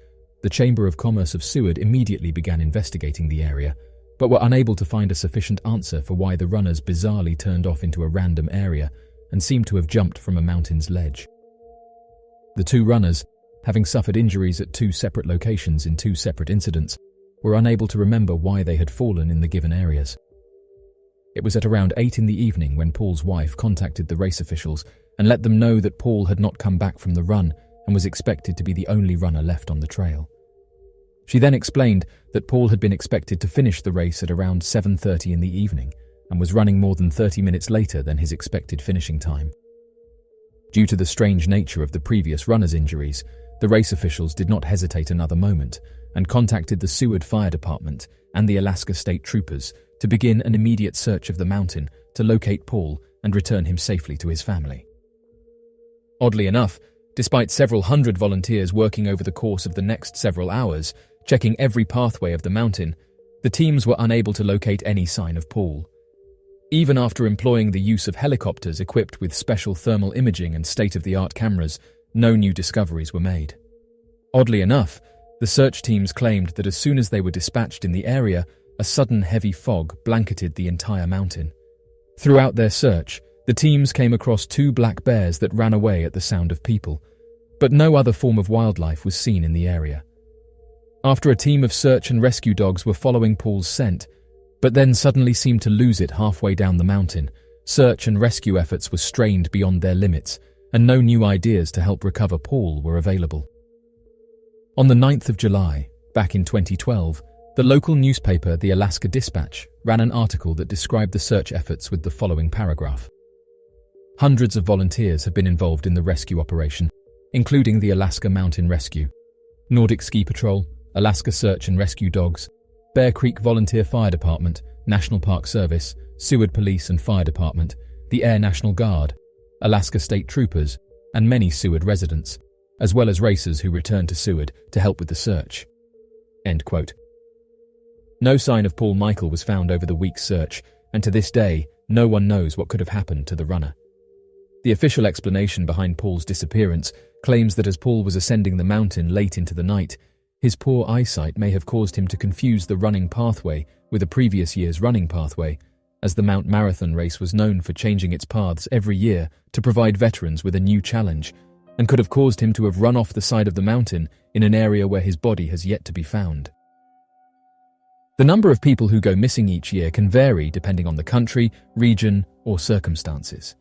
the Chamber of Commerce of Seward immediately began investigating the area, but were unable to find a sufficient answer for why the runners bizarrely turned off into a random area and seemed to have jumped from a mountain's ledge. The 2 runners, having suffered injuries at 2 separate locations in 2 separate incidents, were unable to remember why they had fallen in the given areas. It was at around 8 in the evening when Paul's wife contacted the race officials and let them know that Paul had not come back from the run and was expected to be the only runner left on the trail. She then explained that Paul had been expected to finish the race at around 7:30 in the evening and was running more than 30 minutes later than his expected finishing time. Due to the strange nature of the previous runner's injuries, the race officials did not hesitate another moment and contacted the Seward Fire Department and the Alaska State Troopers to begin an immediate search of the mountain to locate Paul and return him safely to his family. Oddly enough, despite several hundred volunteers working over the course of the next several hours, checking every pathway of the mountain, the teams were unable to locate any sign of Paul. Even after employing the use of helicopters equipped with special thermal imaging and state-of-the-art cameras, no new discoveries were made. Oddly enough, the search teams claimed that as soon as they were dispatched in the area, a sudden heavy fog blanketed the entire mountain. Throughout their search, the teams came across 2 black bears that ran away at the sound of people, but no other form of wildlife was seen in the area. After a team of search and rescue dogs were following Paul's scent, but then suddenly seemed to lose it halfway down the mountain, search and rescue efforts were strained beyond their limits, and no new ideas to help recover Paul were available. On the 9th of July, back in 2012, the local newspaper, the Alaska Dispatch, ran an article that described the search efforts with the following paragraph. Hundreds of volunteers have been involved in the rescue operation, including the Alaska Mountain Rescue, Nordic Ski Patrol, Alaska Search and Rescue Dogs, Bear Creek Volunteer Fire Department, National Park Service, Seward Police and Fire Department, the Air National Guard, Alaska State Troopers, and many Seward residents, as well as racers who returned to Seward to help with the search. End quote. No sign of Paul Michael was found over the week's search, and to this day, no one knows what could have happened to the runner. The official explanation behind Paul's disappearance claims that as Paul was ascending the mountain late into the night, his poor eyesight may have caused him to confuse the running pathway with a previous year's running pathway, as the Mount Marathon race was known for changing its paths every year to provide veterans with a new challenge, and could have caused him to have run off the side of the mountain in an area where his body has yet to be found. The number of people who go missing each year can vary depending on the country, region, or circumstances.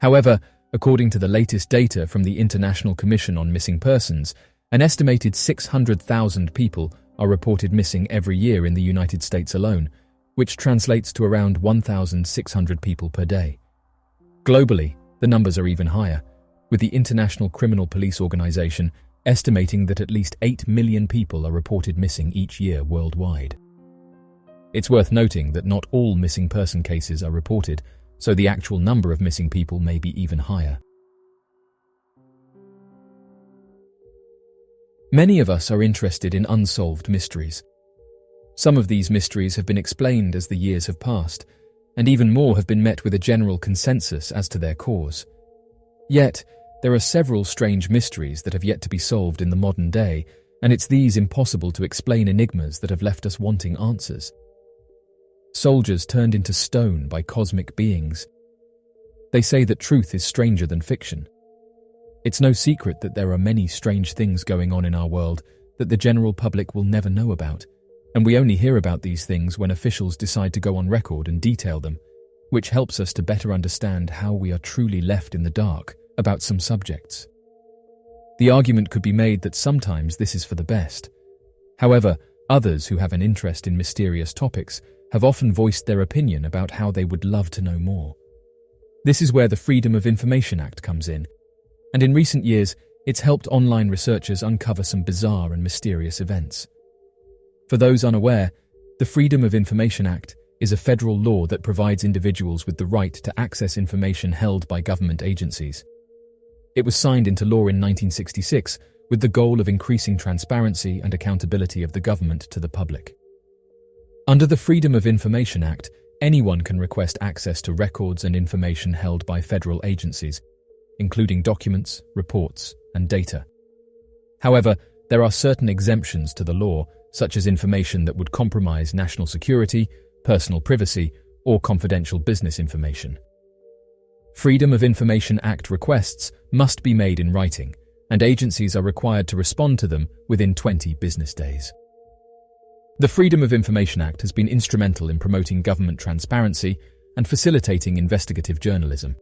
However, according to the latest data from the International Commission on Missing Persons, an estimated 600,000 people are reported missing every year in the United States alone, which translates to around 1,600 people per day. Globally, the numbers are even higher, with the International Criminal Police Organization estimating that at least 8 million people are reported missing each year worldwide. It's worth noting that not all missing person cases are reported, so the actual number of missing people may be even higher. Many of us are interested in unsolved mysteries. Some of these mysteries have been explained as the years have passed, and even more have been met with a general consensus as to their cause. Yet, There are several strange mysteries that have yet to be solved in the modern day, and it's these impossible to explain enigmas that have left us wanting answers. Soldiers turned into stone by cosmic beings. They say that truth is stranger than fiction. It's no secret that there are many strange things going on in our world that the general public will never know about, and we only hear about these things when officials decide to go on record and detail them, which helps us to better understand how we are truly left in the dark about some subjects. The argument could be made that sometimes this is for the best. However, others who have an interest in mysterious topics have often voiced their opinion about how they would love to know more. This is where the Freedom of Information Act comes in, and in recent years, it's helped online researchers uncover some bizarre and mysterious events. For those unaware, the Freedom of Information Act is a federal law that provides individuals with the right to access information held by government agencies. It was signed into law in 1966 with the goal of increasing transparency and accountability of the government to the public. Under the Freedom of Information Act, anyone can request access to records and information held by federal agencies, including documents, reports, and data. However, there are certain exemptions to the law, such as information that would compromise national security, personal privacy, or confidential business information. Freedom of Information Act requests must be made in writing, and agencies are required to respond to them within 20 business days. The Freedom of Information Act has been instrumental in promoting government transparency and facilitating investigative journalism.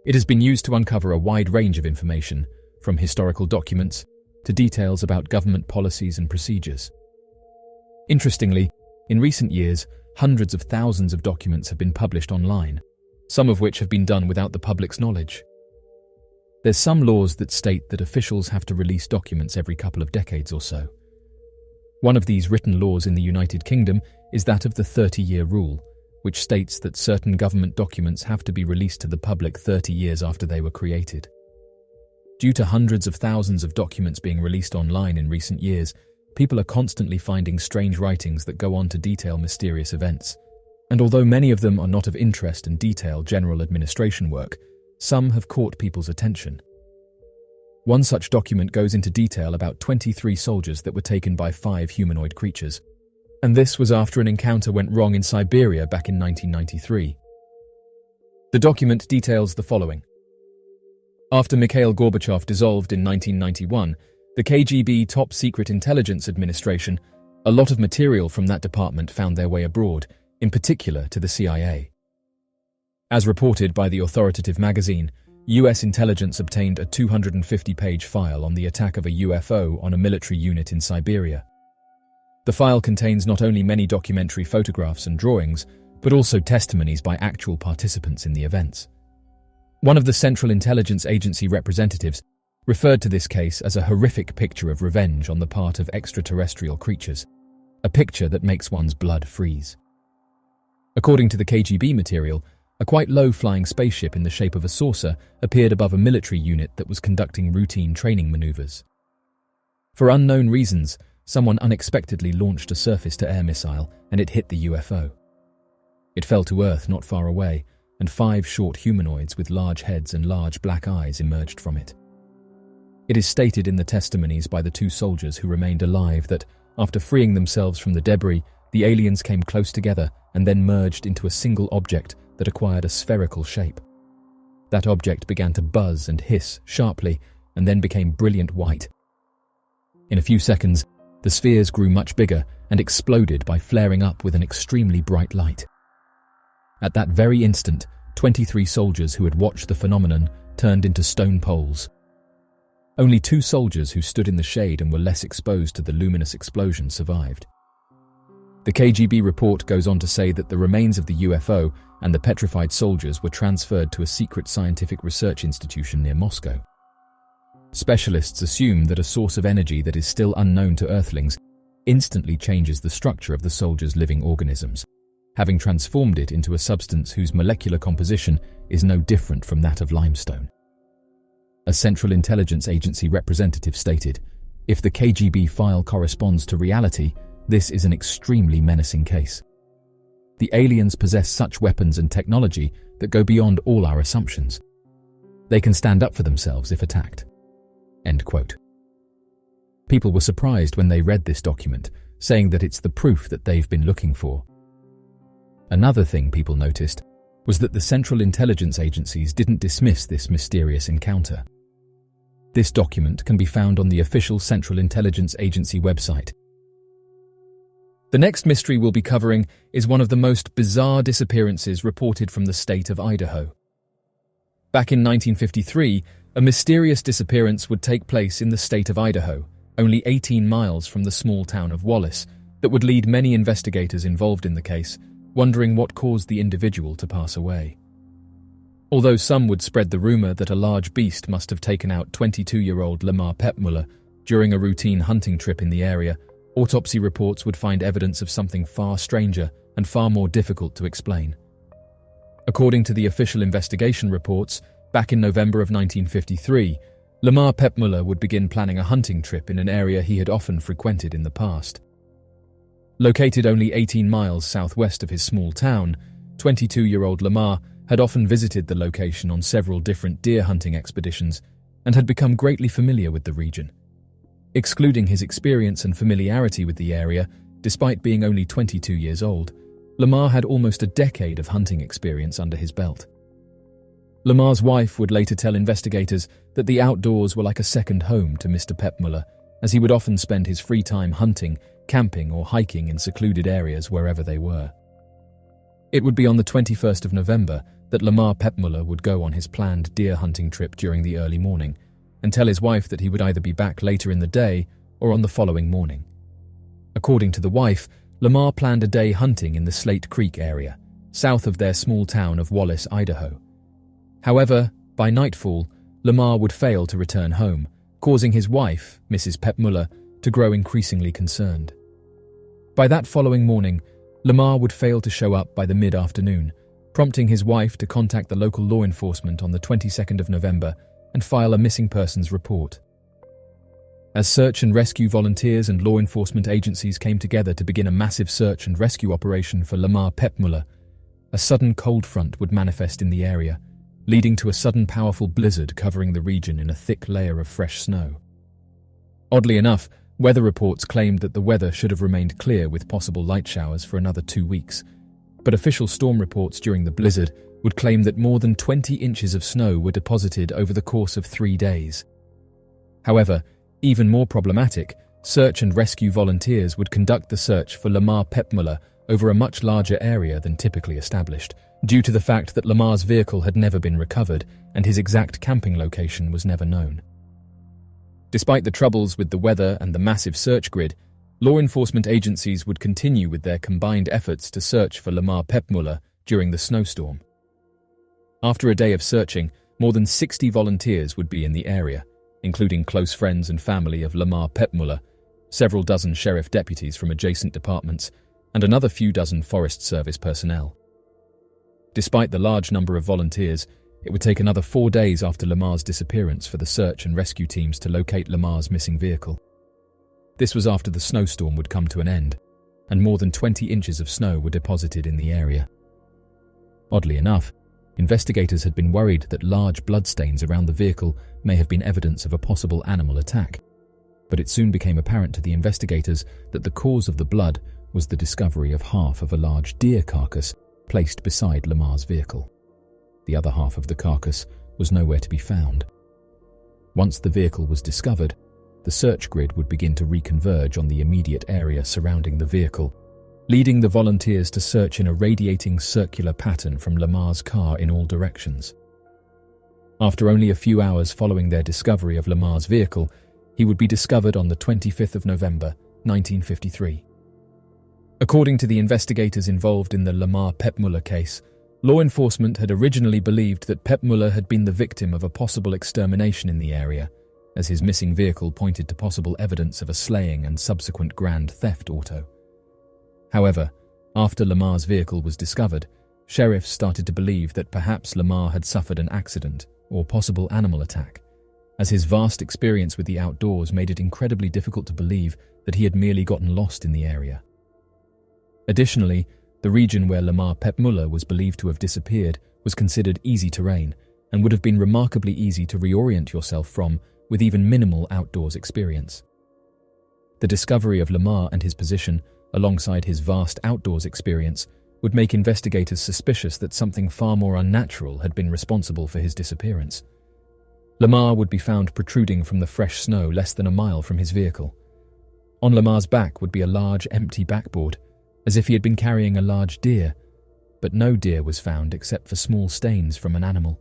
It has been used to uncover a wide range of information, from historical documents to details about government policies and procedures. Interestingly, in recent years, hundreds of thousands of documents have been published online, some of which have been done without the public's knowledge. There's some laws that state that officials have to release documents every couple of decades or so. One of these written laws in the United Kingdom is that of the 30-year rule, which states that certain government documents have to be released to the public 30 years after they were created. Due to hundreds of thousands of documents being released online in recent years, people are constantly finding strange writings that go on to detail mysterious events. And although many of them are not of interest and detail general administration work, some have caught people's attention. One such document goes into detail about 23 soldiers that were taken by 5 humanoid creatures, and this was after an encounter went wrong in Siberia back in 1993. The document details the following. After Mikhail Gorbachev dissolved in 1991, the KGB Top Secret Intelligence Administration, a lot of material from that department found their way abroad, in particular to the CIA. As reported by the authoritative magazine, US intelligence obtained a 250-page file on the attack of a UFO on a military unit in Siberia. The file contains not only many documentary photographs and drawings, but also testimonies by actual participants in the events. One of the Central Intelligence Agency representatives referred to this case as a horrific picture of revenge on the part of extraterrestrial creatures, a picture that makes one's blood freeze. According to the KGB material, a quite low-flying spaceship in the shape of a saucer appeared above a military unit that was conducting routine training maneuvers. For unknown reasons, someone unexpectedly launched a surface-to-air missile and it hit the UFO. It fell to Earth not far away, and 5 short humanoids with large heads and large black eyes emerged from it. It is stated in the testimonies by the 2 soldiers who remained alive that, after freeing themselves from the debris, the aliens came close together and then merged into a single object that acquired a spherical shape. That object began to buzz and hiss sharply and then became brilliant white. In a few seconds, the spheres grew much bigger and exploded by flaring up with an extremely bright light. At that very instant, 23 soldiers who had watched the phenomenon turned into stone poles. Only 2 soldiers who stood in the shade and were less exposed to the luminous explosion survived. The KGB report goes on to say that the remains of the UFO and the petrified soldiers were transferred to a secret scientific research institution near Moscow. Specialists assume that a source of energy that is still unknown to Earthlings instantly changes the structure of the soldiers' living organisms, having transformed it into a substance whose molecular composition is no different from that of limestone. A Central Intelligence Agency representative stated, "If the KGB file corresponds to reality, this is an extremely menacing case. The aliens possess such weapons and technology that go beyond all our assumptions. They can stand up for themselves if attacked." End quote. People were surprised when they read this document, saying that it's the proof that they've been looking for. Another thing people noticed was that the Central Intelligence Agencies didn't dismiss this mysterious encounter. This document can be found on the official Central Intelligence Agency website. The next mystery we'll be covering is one of the most bizarre disappearances reported from the state of Idaho. Back in 1953, a mysterious disappearance would take place in the state of Idaho, only 18 miles from the small town of Wallace, that would lead many investigators involved in the case wondering what caused the individual to pass away. Although some would spread the rumor that a large beast must have taken out 22-year-old Lamar Pepmuller during a routine hunting trip in the area, autopsy reports would find evidence of something far stranger and far more difficult to explain. According to the official investigation reports, back in November of 1953, Lamar Pepmuller would begin planning a hunting trip in an area he had often frequented in the past. Located only 18 miles southwest of his small town, 22-year-old Lamar had often visited the location on several different deer hunting expeditions and had become greatly familiar with the region. Excluding his experience and familiarity with the area, despite being only 22 years old, Lamar had almost a decade of hunting experience under his belt. Lamar's wife would later tell investigators that the outdoors were like a second home to Mr. Pepmuller, as he would often spend his free time hunting, camping or hiking in secluded areas wherever they were. It would be on the 21st of November that Lamar Pepmuller would go on his planned deer hunting trip during the early morning and tell his wife that he would either be back later in the day or on the following morning. According to the wife, Lamar planned a day hunting in the Slate Creek area, south of their small town of Wallace, Idaho. However, by nightfall, Lamar would fail to return home, causing his wife, Mrs. Pepmuller, to grow increasingly concerned. By that following morning, Lamar would fail to show up by the mid-afternoon, prompting his wife to contact the local law enforcement on the 22nd of November and file a missing persons report. As search and rescue volunteers and law enforcement agencies came together to begin a massive search and rescue operation for Lamar Pepmuller, a sudden cold front would manifest in the area, leading to a sudden powerful blizzard covering the region in a thick layer of fresh snow. Oddly enough, weather reports claimed that the weather should have remained clear with possible light showers for another 2 weeks, but official storm reports during the blizzard would claim that more than 20 inches of snow were deposited over the course of 3 days. However, even more problematic, search and rescue volunteers would conduct the search for Lamar Pepmuller over a much larger area than typically established, due to the fact that Lamar's vehicle had never been recovered and his exact camping location was never known. Despite the troubles with the weather and the massive search grid, law enforcement agencies would continue with their combined efforts to search for Lamar Pepmuller during the snowstorm. After a day of searching, more than 60 volunteers would be in the area, including close friends and family of Lamar Pepmuller, several dozen sheriff deputies from adjacent departments, and another few dozen Forest Service personnel. Despite the large number of volunteers, it would take another 4 days after Lamar's disappearance for the search and rescue teams to locate Lamar's missing vehicle. This was after the snowstorm would come to an end, and more than 20 inches of snow were deposited in the area. Oddly enough, investigators had been worried that large bloodstains around the vehicle may have been evidence of a possible animal attack, but it soon became apparent to the investigators that the cause of the blood was the discovery of half of a large deer carcass placed beside Lamar's vehicle. The other half of the carcass was nowhere to be found. Once the vehicle was discovered, the search grid would begin to reconverge on the immediate area surrounding the vehicle, leading the volunteers to search in a radiating circular pattern from Lamar's car in all directions. After only a few hours following their discovery of Lamar's vehicle, he would be discovered on the 25th of November, 1953. According to the investigators involved in the Lamar Pepmuller case, law enforcement had originally believed that Pepmuller had been the victim of a possible extermination in the area, as his missing vehicle pointed to possible evidence of a slaying and subsequent grand theft auto. However, after Lamar's vehicle was discovered, sheriffs started to believe that perhaps Lamar had suffered an accident or possible animal attack, as his vast experience with the outdoors made it incredibly difficult to believe that he had merely gotten lost in the area. Additionally, the region where Lamar Pepmuller was believed to have disappeared was considered easy terrain, and would have been remarkably easy to reorient yourself from with even minimal outdoors experience. The discovery of Lamar and his position, alongside his vast outdoors experience, would make investigators suspicious that something far more unnatural had been responsible for his disappearance. Lamar would be found protruding from the fresh snow less than a mile from his vehicle. On Lamar's back would be a large empty backboard, as if he had been carrying a large deer, but no deer was found except for small stains from an animal.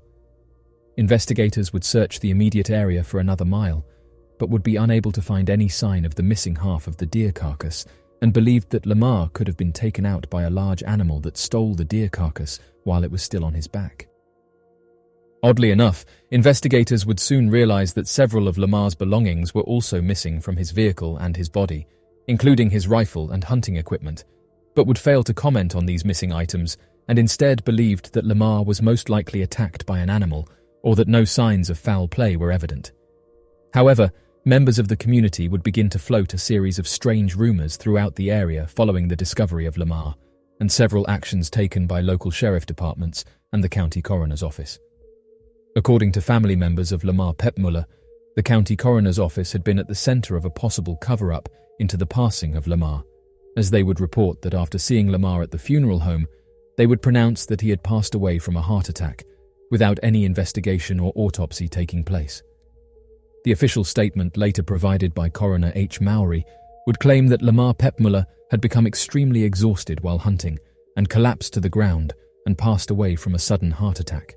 Investigators would search the immediate area for another mile, but would be unable to find any sign of the missing half of the deer carcass, and believed that Lamar could have been taken out by a large animal that stole the deer carcass while it was still on his back. Oddly enough, investigators would soon realize that several of Lamar's belongings were also missing from his vehicle and his body, including his rifle and hunting equipment, but would fail to comment on these missing items and instead believed that Lamar was most likely attacked by an animal or that no signs of foul play were evident. However, members of the community would begin to float a series of strange rumors throughout the area following the discovery of Lamar, and several actions taken by local sheriff departments and the county coroner's office. According to family members of Lamar Pepmuller, the county coroner's office had been at the center of a possible cover-up into the passing of Lamar, as they would report that after seeing Lamar at the funeral home, they would pronounce that he had passed away from a heart attack, without any investigation or autopsy taking place. The official statement later provided by Coroner H. Mowry would claim that Lamar Pepmuller had become extremely exhausted while hunting and collapsed to the ground and passed away from a sudden heart attack.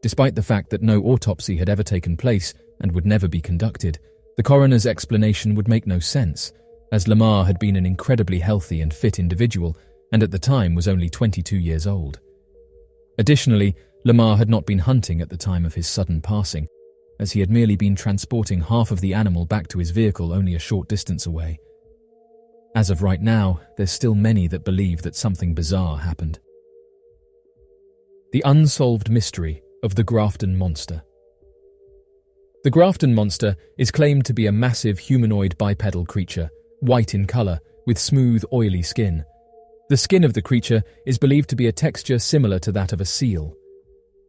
Despite the fact that no autopsy had ever taken place and would never be conducted, the coroner's explanation would make no sense, as Lamar had been an incredibly healthy and fit individual and at the time was only 22 years old. Additionally, Lamar had not been hunting at the time of his sudden passing, as he had merely been transporting half of the animal back to his vehicle only a short distance away. As of right now, there's still many that believe that something bizarre happened. The unsolved mystery of the Grafton Monster. The Grafton Monster is claimed to be a massive humanoid bipedal creature, white in color, with smooth, oily skin. The skin of the creature is believed to be a texture similar to that of a seal.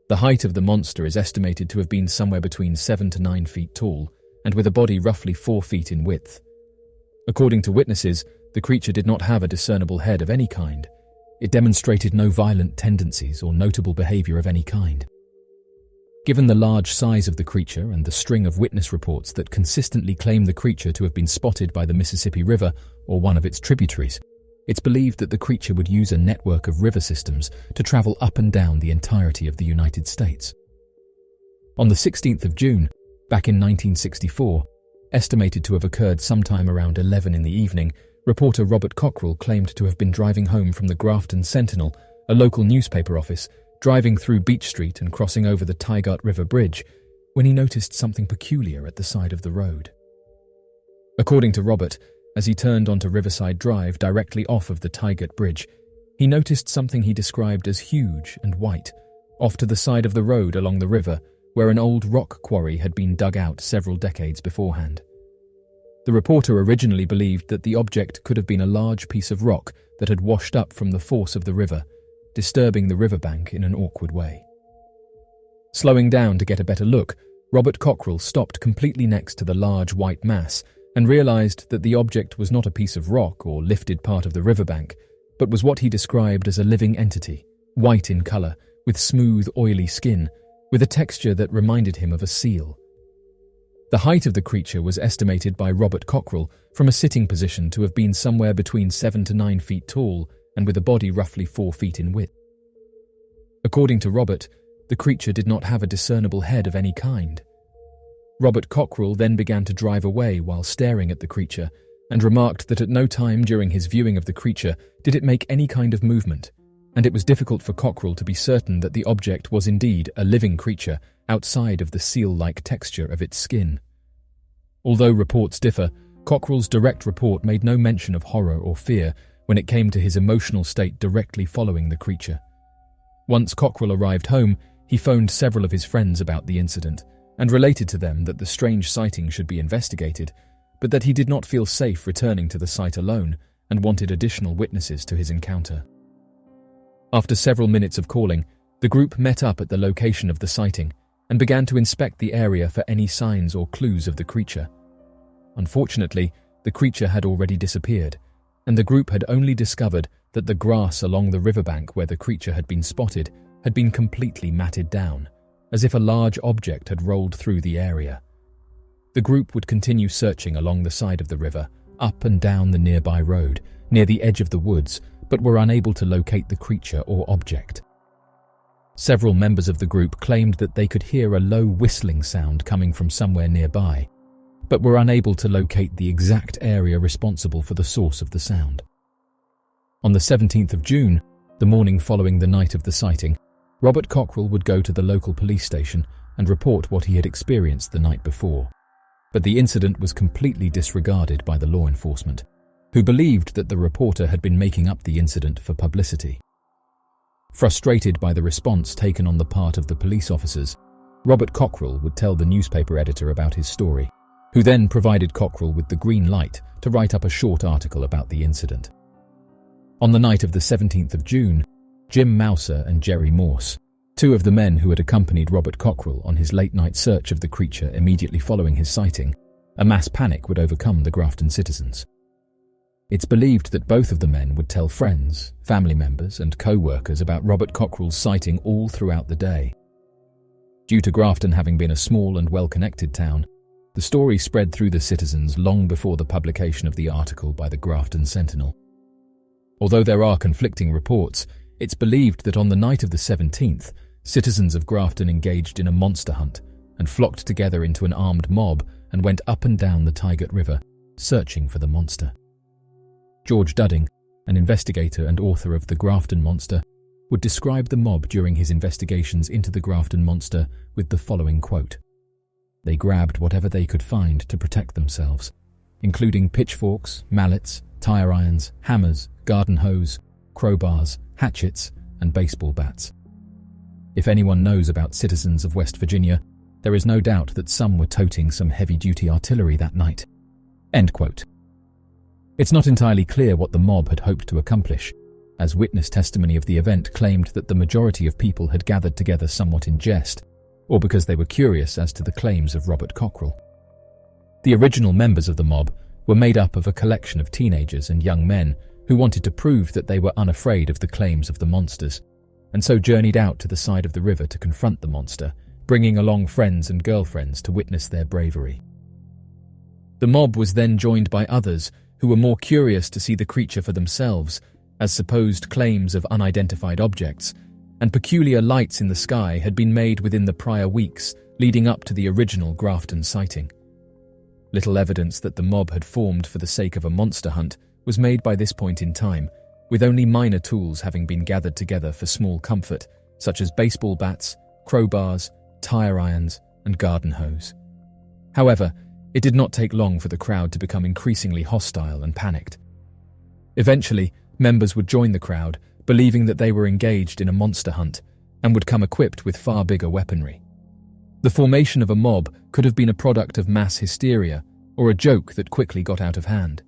The height of the monster is estimated to have been somewhere between 7 to 9 feet tall, and with a body roughly 4 feet in width. According to witnesses, the creature did not have a discernible head of any kind. It demonstrated no violent tendencies or notable behavior of any kind. Given the large size of the creature and the string of witness reports that consistently claim the creature to have been spotted by the Mississippi River or one of its tributaries, it's believed that the creature would use a network of river systems to travel up and down the entirety of the United States. On the 16th of June, back in 1964, estimated to have occurred sometime around 11 in the evening, reporter Robert Cockrell claimed to have been driving home from the Grafton Sentinel, a local newspaper office, driving through Beach Street and crossing over the Tygart River Bridge, when he noticed something peculiar at the side of the road. According to Robert, as he turned onto Riverside Drive directly off of the Tygart Bridge, he noticed something he described as huge and white, off to the side of the road along the river, where an old rock quarry had been dug out several decades beforehand. The reporter originally believed that the object could have been a large piece of rock that had washed up from the force of the river, disturbing the riverbank in an awkward way. Slowing down to get a better look, Robert Cockrell stopped completely next to the large white mass and realized that the object was not a piece of rock or lifted part of the riverbank, but was what he described as a living entity, white in color, with smooth, oily skin, with a texture that reminded him of a seal. The height of the creature was estimated by Robert Cockrell from a sitting position to have been somewhere between 7 to 9 feet tall and with a body roughly 4 feet in width. According to Robert, the creature did not have a discernible head of any kind. Robert Cockrell then began to drive away while staring at the creature and remarked that at no time during his viewing of the creature did it make any kind of movement, and it was difficult for Cockrell to be certain that the object was indeed a living creature outside of the seal-like texture of its skin. Although reports differ, Cockrell's direct report made no mention of horror or fear when it came to his emotional state directly following the creature. Once Cockrell arrived home, he phoned several of his friends about the incident and related to them that the strange sighting should be investigated, but that he did not feel safe returning to the site alone and wanted additional witnesses to his encounter. After several minutes of calling, The group met up at the location of the sighting and began to inspect the area for any signs or clues of the creature. Unfortunately, the creature had already disappeared, and the group had only discovered that the grass along the riverbank where the creature had been spotted had been completely matted down, as if a large object had rolled through the area. The group would continue searching along the side of the river, up and down the nearby road, near the edge of the woods, but were unable to locate the creature or object. Several members of the group claimed that they could hear a low whistling sound coming from somewhere nearby, but were unable to locate the exact area responsible for the source of the sound. On the 17th of June, the morning following the night of the sighting, Robert Cockrell would go to the local police station and report what he had experienced the night before. But the incident was completely disregarded by the law enforcement, who believed that the reporter had been making up the incident for publicity. Frustrated by the response taken on the part of the police officers, Robert Cockrell would tell the newspaper editor about his story, who then provided Cockrell with the green light to write up a short article about the incident. On the night of the 17th of June, Jim Mouser and Jerry Morse, two of the men who had accompanied Robert Cockrell on his late-night search of the creature immediately following his sighting, a mass panic would overcome the Grafton citizens. It's believed that both of the men would tell friends, family members, and co-workers about Robert Cockrell's sighting all throughout the day. Due to Grafton having been a small and well-connected town, the story spread through the citizens long before the publication of the article by the Grafton Sentinel. Although there are conflicting reports, it's believed that on the night of the 17th, citizens of Grafton engaged in a monster hunt and flocked together into an armed mob and went up and down the Tygat River, searching for the monster. George Dudding, an investigator and author of The Grafton Monster, would describe the mob during his investigations into the Grafton Monster with the following quote: "They grabbed whatever they could find to protect themselves, including pitchforks, mallets, tire irons, hammers, garden hose, crowbars, hatchets, and baseball bats. If anyone knows about citizens of West Virginia, there is no doubt that some were toting some heavy-duty artillery that night." End quote. It's not entirely clear what the mob had hoped to accomplish, as witness testimony of the event claimed that the majority of people had gathered together somewhat in jest, or because they were curious as to the claims of Robert Cockrell. The original members of the mob were made up of a collection of teenagers and young men who wanted to prove that they were unafraid of the claims of the monsters, and so journeyed out to the side of the river to confront the monster, bringing along friends and girlfriends to witness their bravery. The mob was then joined by others who were more curious to see the creature for themselves, as supposed claims of unidentified objects and peculiar lights in the sky had been made within the prior weeks leading up to the original Grafton sighting. Little evidence that the mob had formed for the sake of a monster hunt was made by this point in time, with only minor tools having been gathered together for small comfort, such as baseball bats, crowbars, tire irons, and garden hose. However, it did not take long for the crowd to become increasingly hostile and panicked. Eventually, members would join the crowd, believing that they were engaged in a monster hunt, and would come equipped with far bigger weaponry. The formation of a mob could have been a product of mass hysteria or a joke that quickly got out of hand.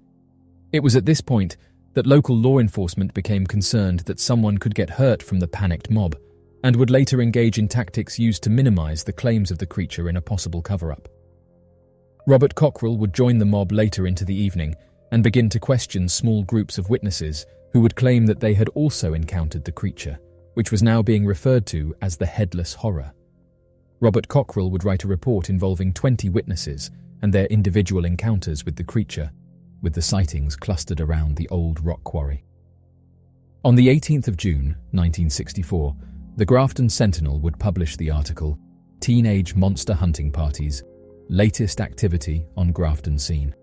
It was at this point that local law enforcement became concerned that someone could get hurt from the panicked mob, and would later engage in tactics used to minimize the claims of the creature in a possible cover-up. Robert Cockrell would join the mob later into the evening and begin to question small groups of witnesses who would claim that they had also encountered the creature, which was now being referred to as the Headless Horror. Robert Cockrell would write a report involving 20 witnesses and their individual encounters with the creature, with the sightings clustered around the old rock quarry. On the 18th of June, 1964, the Grafton Sentinel would publish the article, "Teenage Monster Hunting Parties, Latest Activity on Grafton Scene."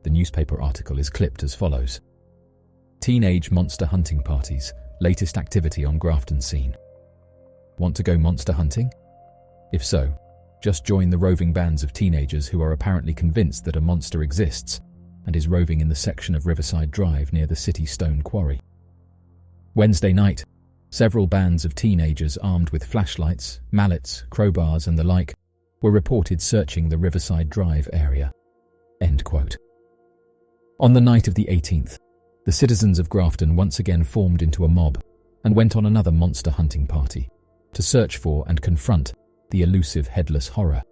The newspaper article is clipped as follows: "Teenage Monster Hunting Parties, Latest Activity on Grafton Scene. Want to go monster hunting? If so, just join the roving bands of teenagers who are apparently convinced that a monster exists and is roving in the section of Riverside Drive near the City Stone Quarry. Wednesday night, several bands of teenagers armed with flashlights, mallets, crowbars and the like were reported searching the Riverside Drive area." End quote. On the night of the 18th, the citizens of Grafton once again formed into a mob and went on another monster hunting party to search for and confront the elusive headless horror.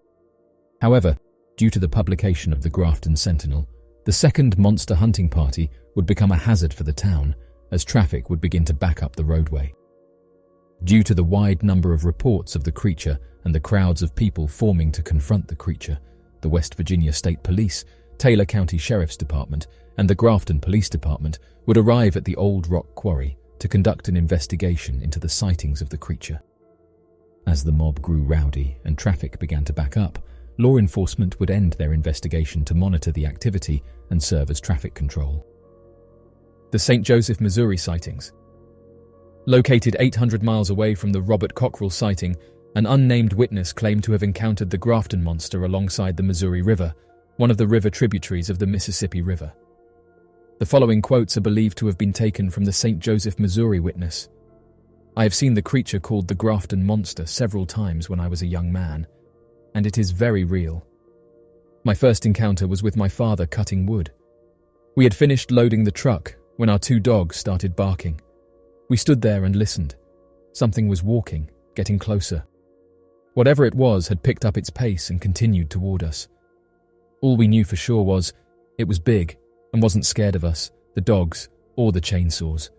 However, due to the publication of the Grafton Sentinel, the second monster hunting party would become a hazard for the town as traffic would begin to back up the roadway. Due to the wide number of reports of the creature and the crowds of people forming to confront the creature, the West Virginia State Police, Taylor County Sheriff's Department, and the Grafton Police Department would arrive at the Old Rock Quarry to conduct an investigation into the sightings of the creature. As the mob grew rowdy and traffic began to back up, law enforcement would end their investigation to monitor the activity and serve as traffic control. The St. Joseph, Missouri sightings. Located 800 miles away from the Robert Cockrell sighting, an unnamed witness claimed to have encountered the Grafton monster alongside the Missouri River, one of the river tributaries of the Mississippi River. The following quotes are believed to have been taken from the St. Joseph, Missouri witness. "I have seen the creature called the Grafton monster several times when I was a young man, and it is very real. My first encounter was with my father cutting wood. We had finished loading the truck when our two dogs started barking. We stood there and listened. Something was walking, getting closer. Whatever it was had picked up its pace and continued toward us. All we knew for sure was it was big and wasn't scared of us, the dogs, or the chainsaws.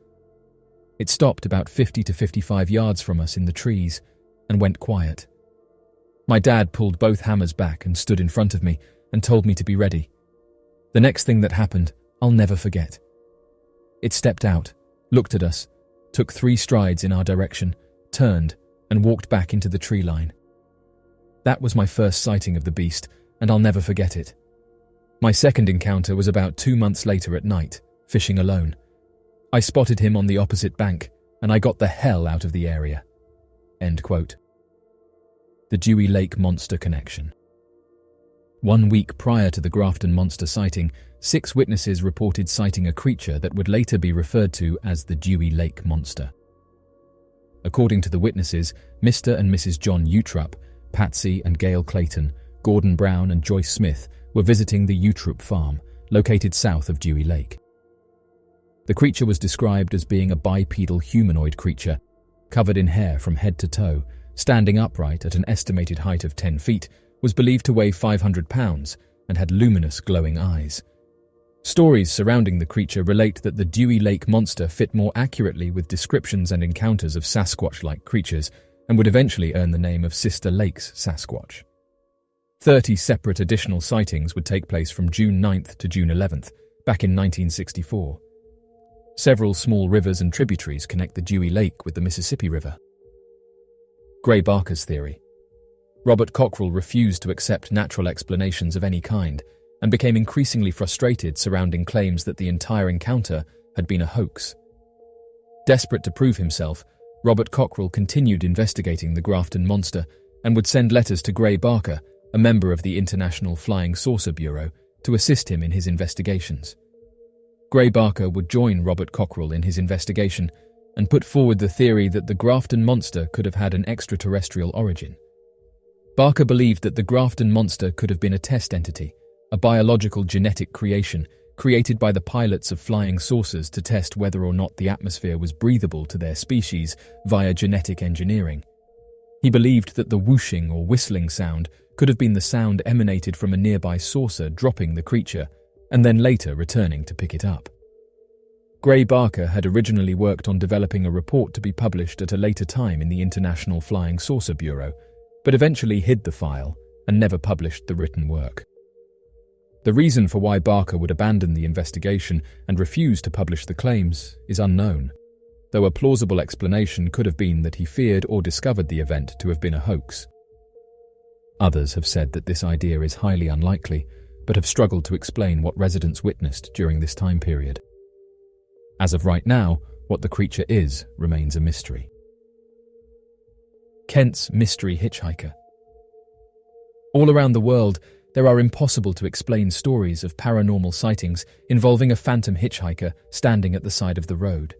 It stopped about 50 to 55 yards from us in the trees and went quiet. My dad pulled both hammers back and stood in front of me and told me to be ready. The next thing that happened, I'll never forget. It stepped out, looked at us, took 3 strides in our direction, turned, and walked back into the tree line. That was my first sighting of the beast, and I'll never forget it. My second encounter was about 2 months later at night, fishing alone. I spotted him on the opposite bank, and I got the hell out of the area." End quote. The Dewey Lake Monster Connection. 1 week prior to the Grafton monster sighting, 6 witnesses reported sighting a creature that would later be referred to as the Dewey Lake Monster. According to the witnesses, Mr. and Mrs. John Utrup, Patsy and Gail Clayton, Gordon Brown and Joyce Smith were visiting the Utrup farm, located south of Dewey Lake. The creature was described as being a bipedal humanoid creature, covered in hair from head to toe, standing upright at an estimated height of 10 feet, was believed to weigh 500 pounds, and had luminous glowing eyes. Stories surrounding the creature relate that the Dewey Lake Monster fit more accurately with descriptions and encounters of Sasquatch-like creatures, and would eventually earn the name of Sister Lake's Sasquatch. 30 separate additional sightings would take place from June 9th to June 11th, back in 1964. Several small rivers and tributaries connect the Dewey Lake with the Mississippi River. Gray Barker's theory. Robert Cockrell refused to accept natural explanations of any kind and became increasingly frustrated surrounding claims that the entire encounter had been a hoax. Desperate to prove himself, Robert Cockrell continued investigating the Grafton monster and would send letters to Gray Barker, a member of the International Flying Saucer Bureau, to assist him in his investigations. Gray Barker would join Robert Cockrell in his investigation and put forward the theory that the Grafton monster could have had an extraterrestrial origin. Barker believed that the Grafton monster could have been a test entity, a biological genetic creation created by the pilots of flying saucers to test whether or not the atmosphere was breathable to their species via genetic engineering. He believed that the whooshing or whistling sound could have been the sound emanated from a nearby saucer dropping the creature and then later returning to pick it up. Gray Barker had originally worked on developing a report to be published at a later time in the International Flying Saucer Bureau, but eventually hid the file and never published the written work. The reason for why Barker would abandon the investigation and refuse to publish the claims is unknown, though a plausible explanation could have been that he feared or discovered the event to have been a hoax. Others have said that this idea is highly unlikely, but have struggled to explain what residents witnessed during this time period. As of right now, what the creature is remains a mystery. Kent's mystery hitchhiker. All around the world, there are impossible to explain stories of paranormal sightings involving a phantom hitchhiker standing at the side of the road.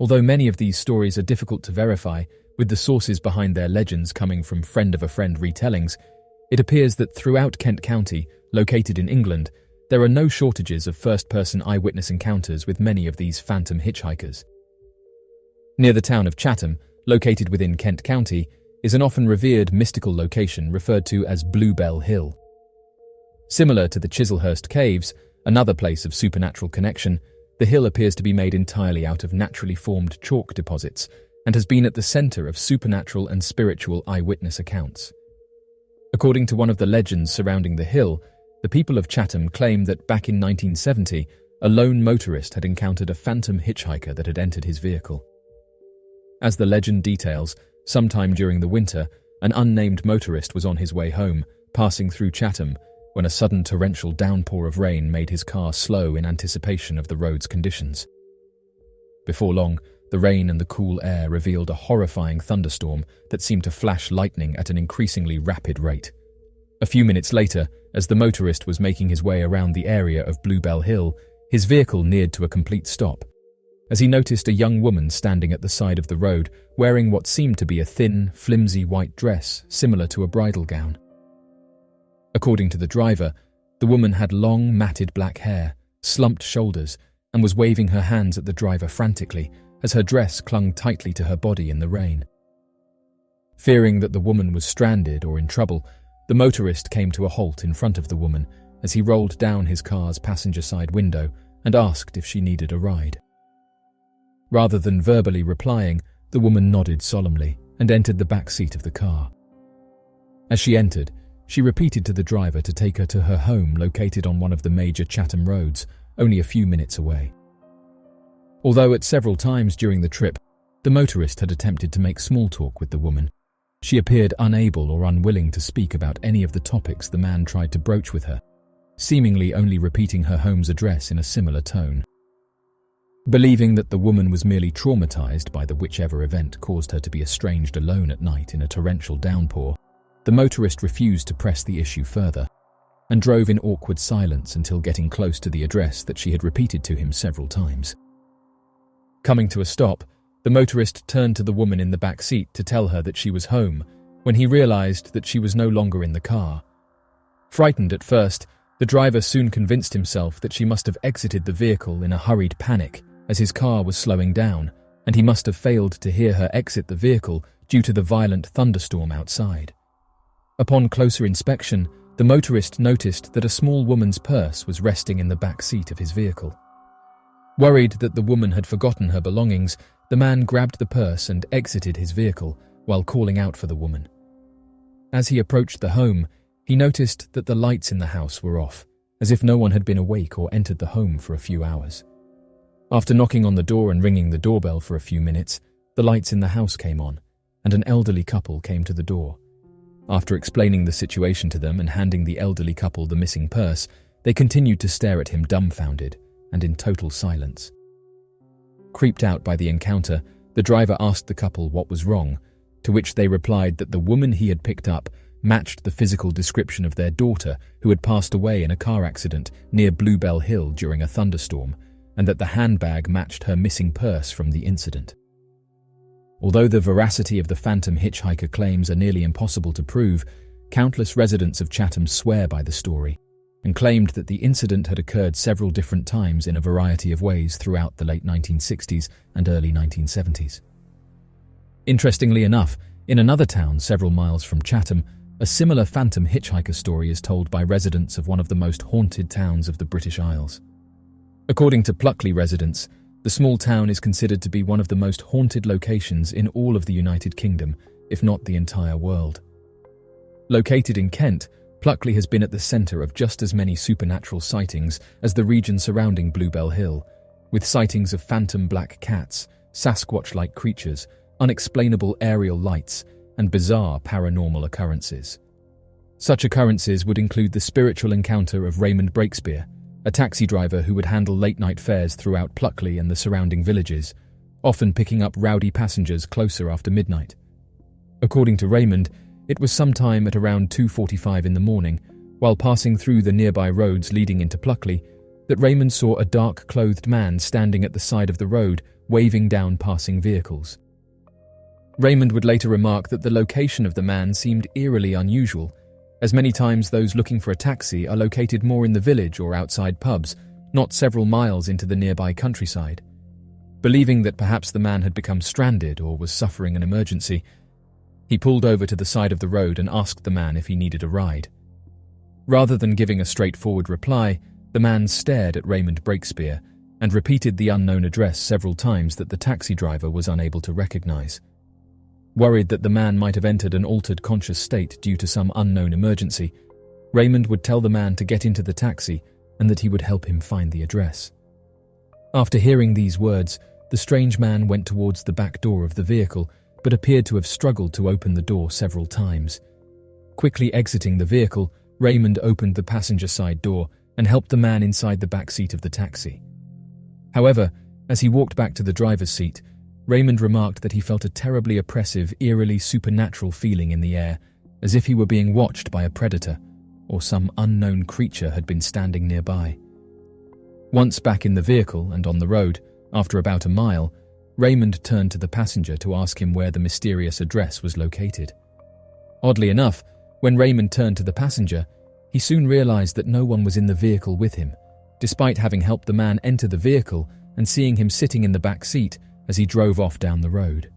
Although many of these stories are difficult to verify, with the sources behind their legends coming from friend-of-a-friend retellings, it appears that throughout Kent County, located in England, there are no shortages of first-person eyewitness encounters with many of these phantom hitchhikers. Near the town of Chatham, located within Kent County, is an often revered mystical location referred to as Bluebell Hill. Similar to the Chislehurst Caves, another place of supernatural connection, the hill appears to be made entirely out of naturally formed chalk deposits and has been at the center of supernatural and spiritual eyewitness accounts. According to one of the legends surrounding the hill, the people of Chatham claim that back in 1970, a lone motorist had encountered a phantom hitchhiker that had entered his vehicle. As the legend details, sometime during the winter, an unnamed motorist was on his way home, passing through Chatham, when a sudden torrential downpour of rain made his car slow in anticipation of the road's conditions. Before long, the rain and the cool air revealed a horrifying thunderstorm that seemed to flash lightning at an increasingly rapid rate. A few minutes later, as the motorist was making his way around the area of Bluebell Hill, his vehicle neared to a complete stop, as he noticed a young woman standing at the side of the road wearing what seemed to be a thin, flimsy white dress similar to a bridal gown. According to the driver, the woman had long, matted black hair, slumped shoulders, and was waving her hands at the driver frantically as her dress clung tightly to her body in the rain. Fearing that the woman was stranded or in trouble, the motorist came to a halt in front of the woman as he rolled down his car's passenger side window and asked if she needed a ride. Rather than verbally replying, the woman nodded solemnly and entered the back seat of the car. As she entered, she repeated to the driver to take her to her home located on one of the major Chatham roads, only a few minutes away. Although at several times during the trip, the motorist had attempted to make small talk with the woman, she appeared unable or unwilling to speak about any of the topics the man tried to broach with her, seemingly only repeating her home's address in a similar tone. Believing that the woman was merely traumatized by the whichever event caused her to be estranged alone at night in a torrential downpour, the motorist refused to press the issue further and drove in awkward silence until getting close to the address that she had repeated to him several times. Coming to a stop, the motorist turned to the woman in the back seat to tell her that she was home when he realized that she was no longer in the car. Frightened at first, the driver soon convinced himself that she must have exited the vehicle in a hurried panic as his car was slowing down, and he must have failed to hear her exit the vehicle due to the violent thunderstorm outside. Upon closer inspection, the motorist noticed that a small woman's purse was resting in the back seat of his vehicle. Worried that the woman had forgotten her belongings, the man grabbed the purse and exited his vehicle while calling out for the woman. As he approached the home, he noticed that the lights in the house were off, as if no one had been awake or entered the home for a few hours. After knocking on the door and ringing the doorbell for a few minutes, the lights in the house came on, and an elderly couple came to the door. After explaining the situation to them and handing the elderly couple the missing purse, they continued to stare at him dumbfounded and in total silence. Creeped out by the encounter, the driver asked the couple what was wrong, to which they replied that the woman he had picked up matched the physical description of their daughter who had passed away in a car accident near Bluebell Hill during a thunderstorm, and that the handbag matched her missing purse from the incident. Although the veracity of the phantom hitchhiker claims are nearly impossible to prove, countless residents of Chatham swear by the story and claimed that the incident had occurred several different times in a variety of ways throughout the late 1960s and early 1970s. Interestingly enough, in another town several miles from Chatham, a similar phantom hitchhiker story is told by residents of one of the most haunted towns of the British Isles. According to Pluckley residents, the small town is considered to be one of the most haunted locations in all of the United Kingdom, if not the entire world. Located in Kent, Pluckley has been at the centre of just as many supernatural sightings as the region surrounding Bluebell Hill, with sightings of phantom black cats, Sasquatch-like creatures, unexplainable aerial lights, and bizarre paranormal occurrences. Such occurrences would include the spiritual encounter of Raymond Breakspear, a taxi driver who would handle late-night fares throughout Pluckley and the surrounding villages, often picking up rowdy passengers closer after midnight. According to Raymond, it was sometime at around 2:45 in the morning, while passing through the nearby roads leading into Pluckley, that Raymond saw a dark-clothed man standing at the side of the road, waving down passing vehicles. Raymond would later remark that the location of the man seemed eerily unusual, as many times those looking for a taxi are located more in the village or outside pubs, not several miles into the nearby countryside. Believing that perhaps the man had become stranded or was suffering an emergency, he pulled over to the side of the road and asked the man if he needed a ride. Rather than giving a straightforward reply, the man stared at Raymond Breakspear and repeated the unknown address several times that the taxi driver was unable to recognize. Worried that the man might have entered an altered conscious state due to some unknown emergency, Raymond would tell the man to get into the taxi and that he would help him find the address. After hearing these words, the strange man went towards the back door of the vehicle, but appeared to have struggled to open the door several times. Quickly exiting the vehicle, Raymond opened the passenger side door and helped the man inside the back seat of the taxi. However, as he walked back to the driver's seat, Raymond remarked that he felt a terribly oppressive, eerily supernatural feeling in the air, as if he were being watched by a predator, or some unknown creature had been standing nearby. Once back in the vehicle and on the road, after about a mile, Raymond turned to the passenger to ask him where the mysterious address was located. Oddly enough, when Raymond turned to the passenger, he soon realized that no one was in the vehicle with him, despite having helped the man enter the vehicle and seeing him sitting in the back seat as he drove off down the road.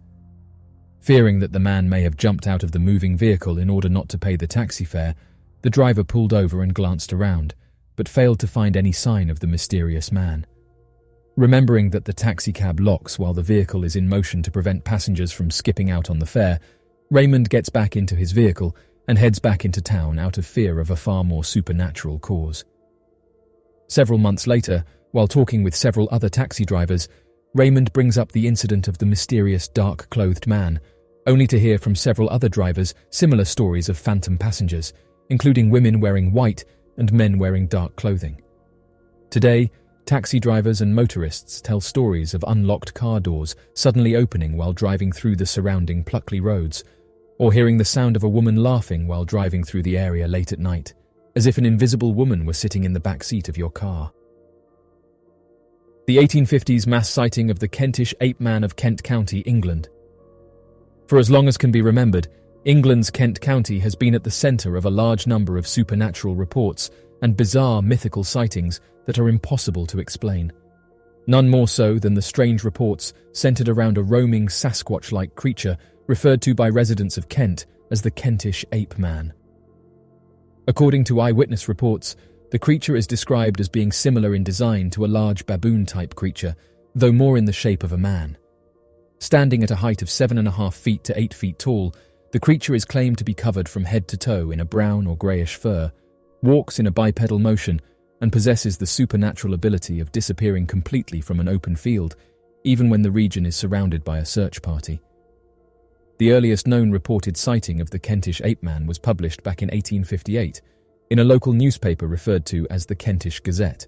Fearing that the man may have jumped out of the moving vehicle in order not to pay the taxi fare, the driver pulled over and glanced around, but failed to find any sign of the mysterious man. Remembering that the taxicab locks while the vehicle is in motion to prevent passengers from skipping out on the fare, Raymond gets back into his vehicle and heads back into town out of fear of a far more supernatural cause. Several months later, while talking with several other taxi drivers, Raymond brings up the incident of the mysterious dark-clothed man, only to hear from several other drivers similar stories of phantom passengers, including women wearing white and men wearing dark clothing. Today, taxi drivers and motorists tell stories of unlocked car doors suddenly opening while driving through the surrounding Pluckley roads, or hearing the sound of a woman laughing while driving through the area late at night, as if an invisible woman were sitting in the back seat of your car. The 1850s mass sighting of the Kentish ape man of Kent County, England. For as long as can be remembered, England's Kent County has been at the centre of a large number of supernatural reports and bizarre mythical sightings that are impossible to explain. None more so than the strange reports centred around a roaming Sasquatch-like creature referred to by residents of Kent as the Kentish ape man. According to eyewitness reports, the creature is described as being similar in design to a large baboon-type creature, though more in the shape of a man. Standing at a height of 7.5 feet to 8 feet tall, the creature is claimed to be covered from head to toe in a brown or greyish fur, walks in a bipedal motion, and possesses the supernatural ability of disappearing completely from an open field, even when the region is surrounded by a search party. The earliest known reported sighting of the Kentish ape man was published back in 1858 in a local newspaper referred to as the Kentish Gazette.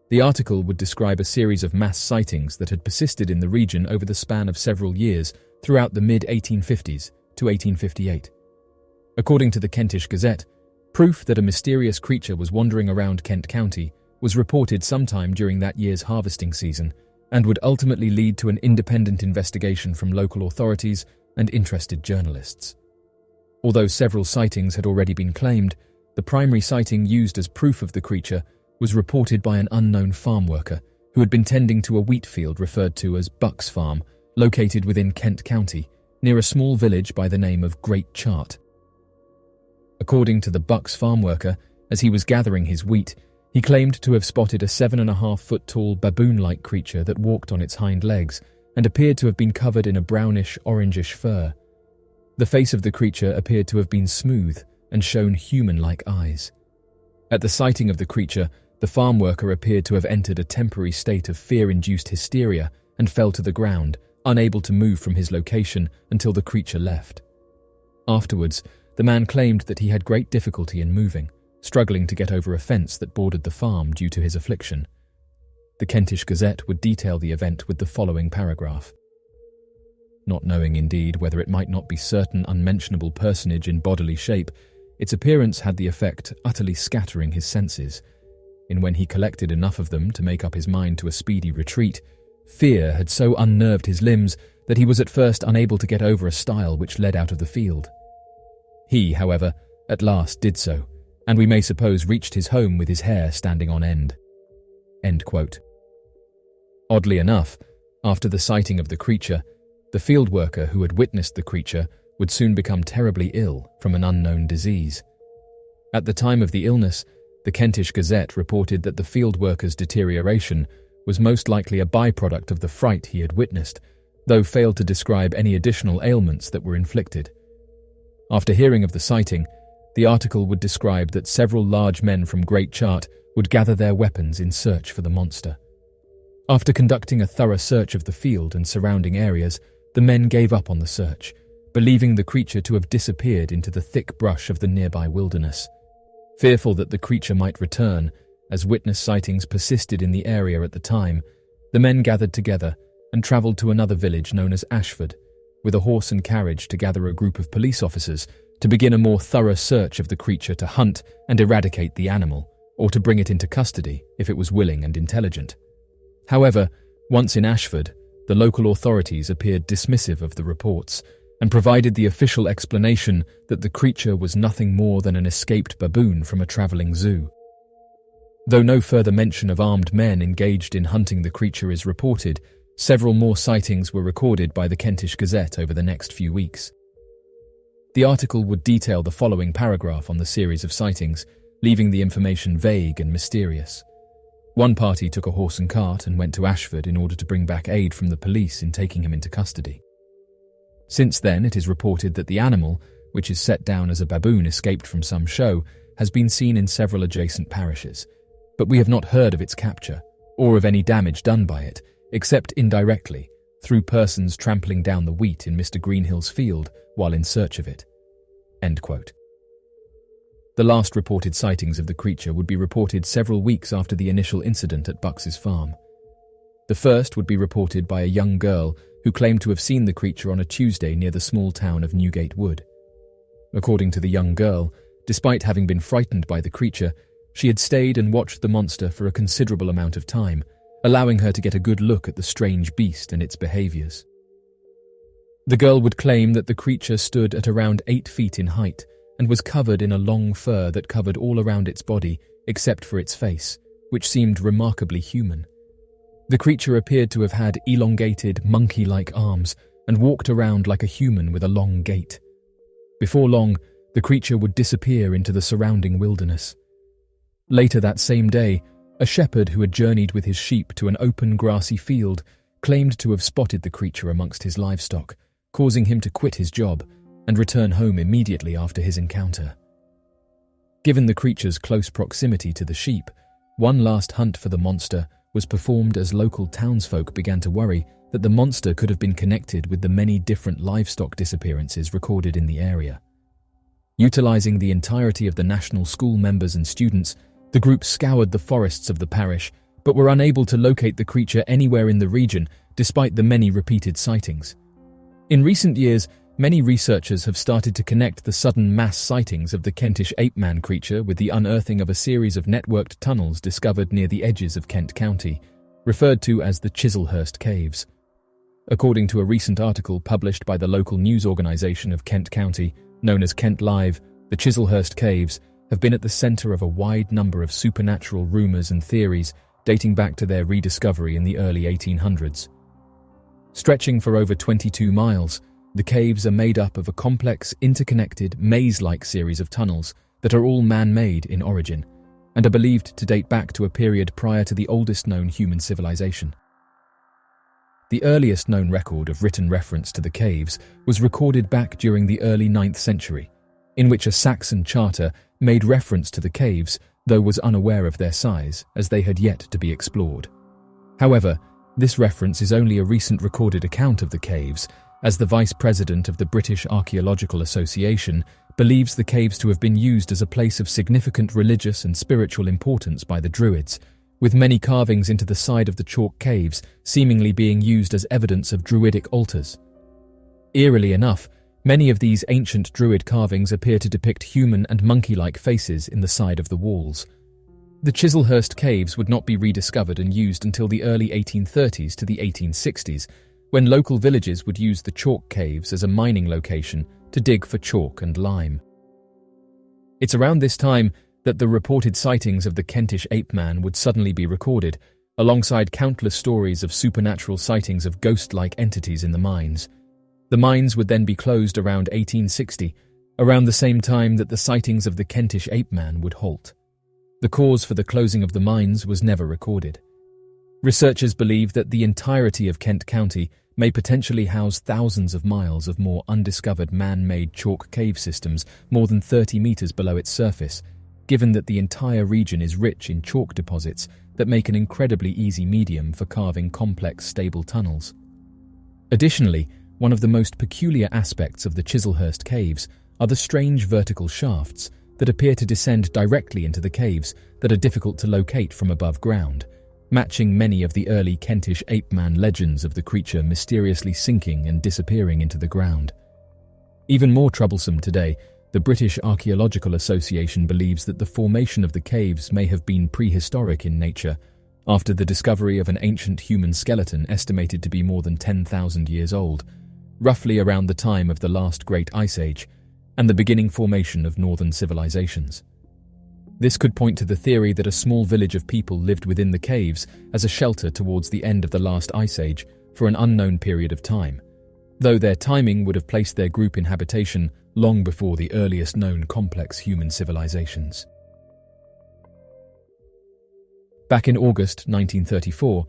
The article would describe a series of mass sightings that had persisted in the region over the span of several years throughout the mid-1850s to 1858. According to the Kentish Gazette, proof that a mysterious creature was wandering around Kent County was reported sometime during that year's harvesting season and would ultimately lead to an independent investigation from local authorities and interested journalists. Although several sightings had already been claimed, the primary sighting used as proof of the creature was reported by an unknown farm worker who had been tending to a wheat field referred to as Buck's Farm, located within Kent County, near a small village by the name of Great Chart. According to the Buck's farm worker, as he was gathering his wheat, he claimed to have spotted a 7.5-foot-tall baboon-like creature that walked on its hind legs and appeared to have been covered in a brownish-orangish fur. The face of the creature appeared to have been smooth and shown human-like eyes. At the sighting of the creature, the farm worker appeared to have entered a temporary state of fear-induced hysteria and fell to the ground, unable to move from his location until the creature left. Afterwards, the man claimed that he had great difficulty in moving, struggling to get over a fence that bordered the farm due to his affliction. The Kentish Gazette would detail the event with the following paragraph. Not knowing indeed whether it might not be certain unmentionable personage in bodily shape, its appearance had the effect utterly scattering his senses. In when he collected enough of them to make up his mind to a speedy retreat, fear had so unnerved his limbs that he was at first unable to get over a stile which led out of the field. He, however, at last did so, and we may suppose reached his home with his hair standing on end." End quote. Oddly enough, after the sighting of the creature, the field worker who had witnessed the creature would soon become terribly ill from an unknown disease. At the time of the illness, the Kentish Gazette reported that the field worker's deterioration was most likely a byproduct of the fright he had witnessed, though failed to describe any additional ailments that were inflicted. After hearing of the sighting, the article would describe that several large men from Great Chart would gather their weapons in search for the monster. After conducting a thorough search of the field and surrounding areas, the men gave up on the search, believing the creature to have disappeared into the thick brush of the nearby wilderness. Fearful that the creature might return, as witness sightings persisted in the area at the time, the men gathered together and travelled to another village known as Ashford, with a horse and carriage to gather a group of police officers to begin a more thorough search of the creature to hunt and eradicate the animal, or to bring it into custody if it was willing and intelligent. However, once in Ashford, the local authorities appeared dismissive of the reports and provided the official explanation that the creature was nothing more than an escaped baboon from a travelling zoo. Though no further mention of armed men engaged in hunting the creature is reported, several more sightings were recorded by the Kentish Gazette over the next few weeks. The article would detail the following paragraph on the series of sightings, leaving the information vague and mysterious. One party took a horse and cart and went to Ashford in order to bring back aid from the police in taking him into custody. Since then, it is reported that the animal, which is set down as a baboon escaped from some show, has been seen in several adjacent parishes, but we have not heard of its capture, or of any damage done by it, except indirectly, through persons trampling down the wheat in Mr. Greenhill's field while in search of it." End quote. The last reported sightings of the creature would be reported several weeks after the initial incident at Bucks's farm. The first would be reported by a young girl who claimed to have seen the creature on a Tuesday near the small town of Newgate Wood. According to the young girl, despite having been frightened by the creature, she had stayed and watched the monster for a considerable amount of time, allowing her to get a good look at the strange beast and its behaviours. The girl would claim that the creature stood at around 8 feet in height and was covered in a long fur that covered all around its body except for its face, which seemed remarkably human. The creature appeared to have had elongated, monkey-like arms and walked around like a human with a long gait. Before long, the creature would disappear into the surrounding wilderness. Later that same day, a shepherd who had journeyed with his sheep to an open grassy field claimed to have spotted the creature amongst his livestock, causing him to quit his job and return home immediately after his encounter. Given the creature's close proximity to the sheep, one last hunt for the monster was performed as local townsfolk began to worry that the monster could have been connected with the many different livestock disappearances recorded in the area. Utilizing the entirety of the national school members and students, the group scoured the forests of the parish, but were unable to locate the creature anywhere in the region despite the many repeated sightings. In recent years, many researchers have started to connect the sudden mass sightings of the Kentish ape-man creature with the unearthing of a series of networked tunnels discovered near the edges of Kent County, referred to as the Chislehurst Caves. According to a recent article published by the local news organisation of Kent County, known as Kent Live, the Chislehurst Caves have been at the centre of a wide number of supernatural rumours and theories dating back to their rediscovery in the early 1800s. Stretching for over 22 miles, the caves are made up of a complex, interconnected, maze-like series of tunnels that are all man-made in origin, and are believed to date back to a period prior to the oldest known human civilization. The earliest known record of written reference to the caves was recorded back during the early 9th century, in which a Saxon charter made reference to the caves, though was unaware of their size, as they had yet to be explored. However, this reference is only a recent recorded account of the caves, as the Vice President of the British Archaeological Association believes the caves to have been used as a place of significant religious and spiritual importance by the Druids, with many carvings into the side of the chalk caves seemingly being used as evidence of Druidic altars. Eerily enough, many of these ancient Druid carvings appear to depict human and monkey-like faces in the side of the walls. The Chislehurst Caves would not be rediscovered and used until the early 1830s to the 1860s, when local villages would use the chalk caves as a mining location to dig for chalk and lime. It's around this time that the reported sightings of the Kentish ape-man would suddenly be recorded, alongside countless stories of supernatural sightings of ghost-like entities in the mines. The mines would then be closed around 1860, around the same time that the sightings of the Kentish ape man would halt. The cause for the closing of the mines was never recorded. Researchers believe that the entirety of Kent County may potentially house thousands of miles of more undiscovered man-made chalk cave systems more than 30 meters below its surface, given that the entire region is rich in chalk deposits that make an incredibly easy medium for carving complex, stable tunnels. Additionally, one of the most peculiar aspects of the Chislehurst caves are the strange vertical shafts that appear to descend directly into the caves that are difficult to locate from above ground, matching many of the early Kentish ape man legends of the creature mysteriously sinking and disappearing into the ground. Even more troublesome today, the British Archaeological Association believes that the formation of the caves may have been prehistoric in nature, after the discovery of an ancient human skeleton estimated to be more than 10,000 years old, roughly around the time of the last Great Ice Age, and the beginning formation of northern civilizations. This could point to the theory that a small village of people lived within the caves as a shelter towards the end of the last Ice Age for an unknown period of time, though their timing would have placed their group in habitation long before the earliest known complex human civilizations. Back in August 1934,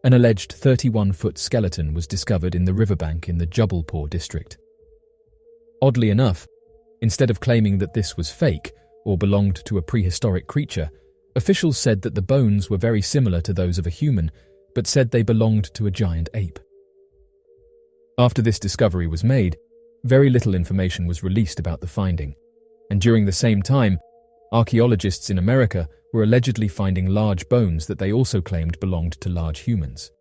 an alleged 31-foot skeleton was discovered in the riverbank in the Jubbulpore district. Oddly enough, instead of claiming that this was fake or belonged to a prehistoric creature, officials said that the bones were very similar to those of a human, but said they belonged to a giant ape. After this discovery was made, very little information was released about the finding, and during the same time, archaeologists in America were allegedly finding large bones that they also claimed belonged to large humans.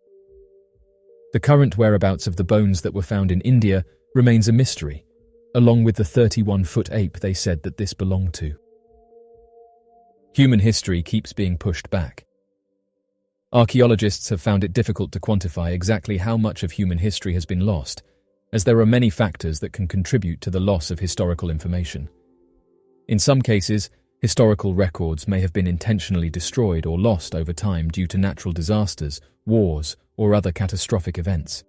The current whereabouts of the bones that were found in India remains a mystery, along with the 31-foot ape they said that this belonged to. Human history keeps being pushed back. Archaeologists have found it difficult to quantify exactly how much of human history has been lost, as there are many factors that can contribute to the loss of historical information. In some cases, historical records may have been intentionally destroyed or lost over time due to natural disasters, wars, or other catastrophic events.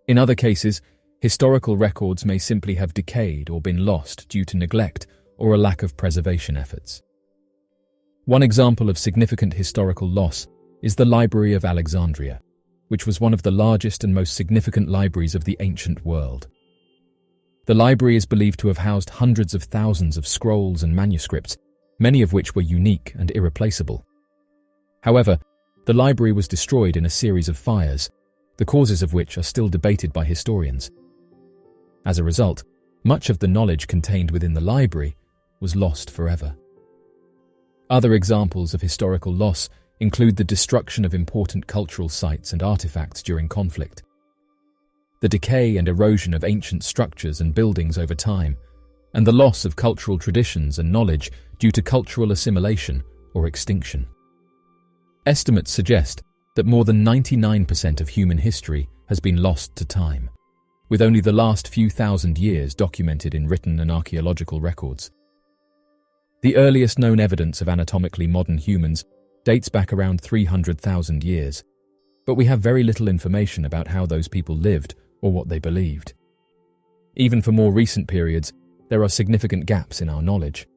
In other cases, historical records may simply have decayed or been lost due to neglect or a lack of preservation efforts. One example of significant historical loss is the Library of Alexandria, which was one of the largest and most significant libraries of the ancient world. The library is believed to have housed hundreds of thousands of scrolls and manuscripts, many of which were unique and irreplaceable. However, the library was destroyed in a series of fires, the causes of which are still debated by historians. As a result, much of the knowledge contained within the library was lost forever. Other examples of historical loss include the destruction of important cultural sites and artifacts during conflict, the decay and erosion of ancient structures and buildings over time, and the loss of cultural traditions and knowledge due to cultural assimilation or extinction. Estimates suggest that more than 99% of human history has been lost to time, with only the last few thousand years documented in written and archaeological records. The earliest known evidence of anatomically modern humans dates back around 300,000 years, but we have very little information about how those people lived or what they believed. Even for more recent periods, there are significant gaps in our knowledge.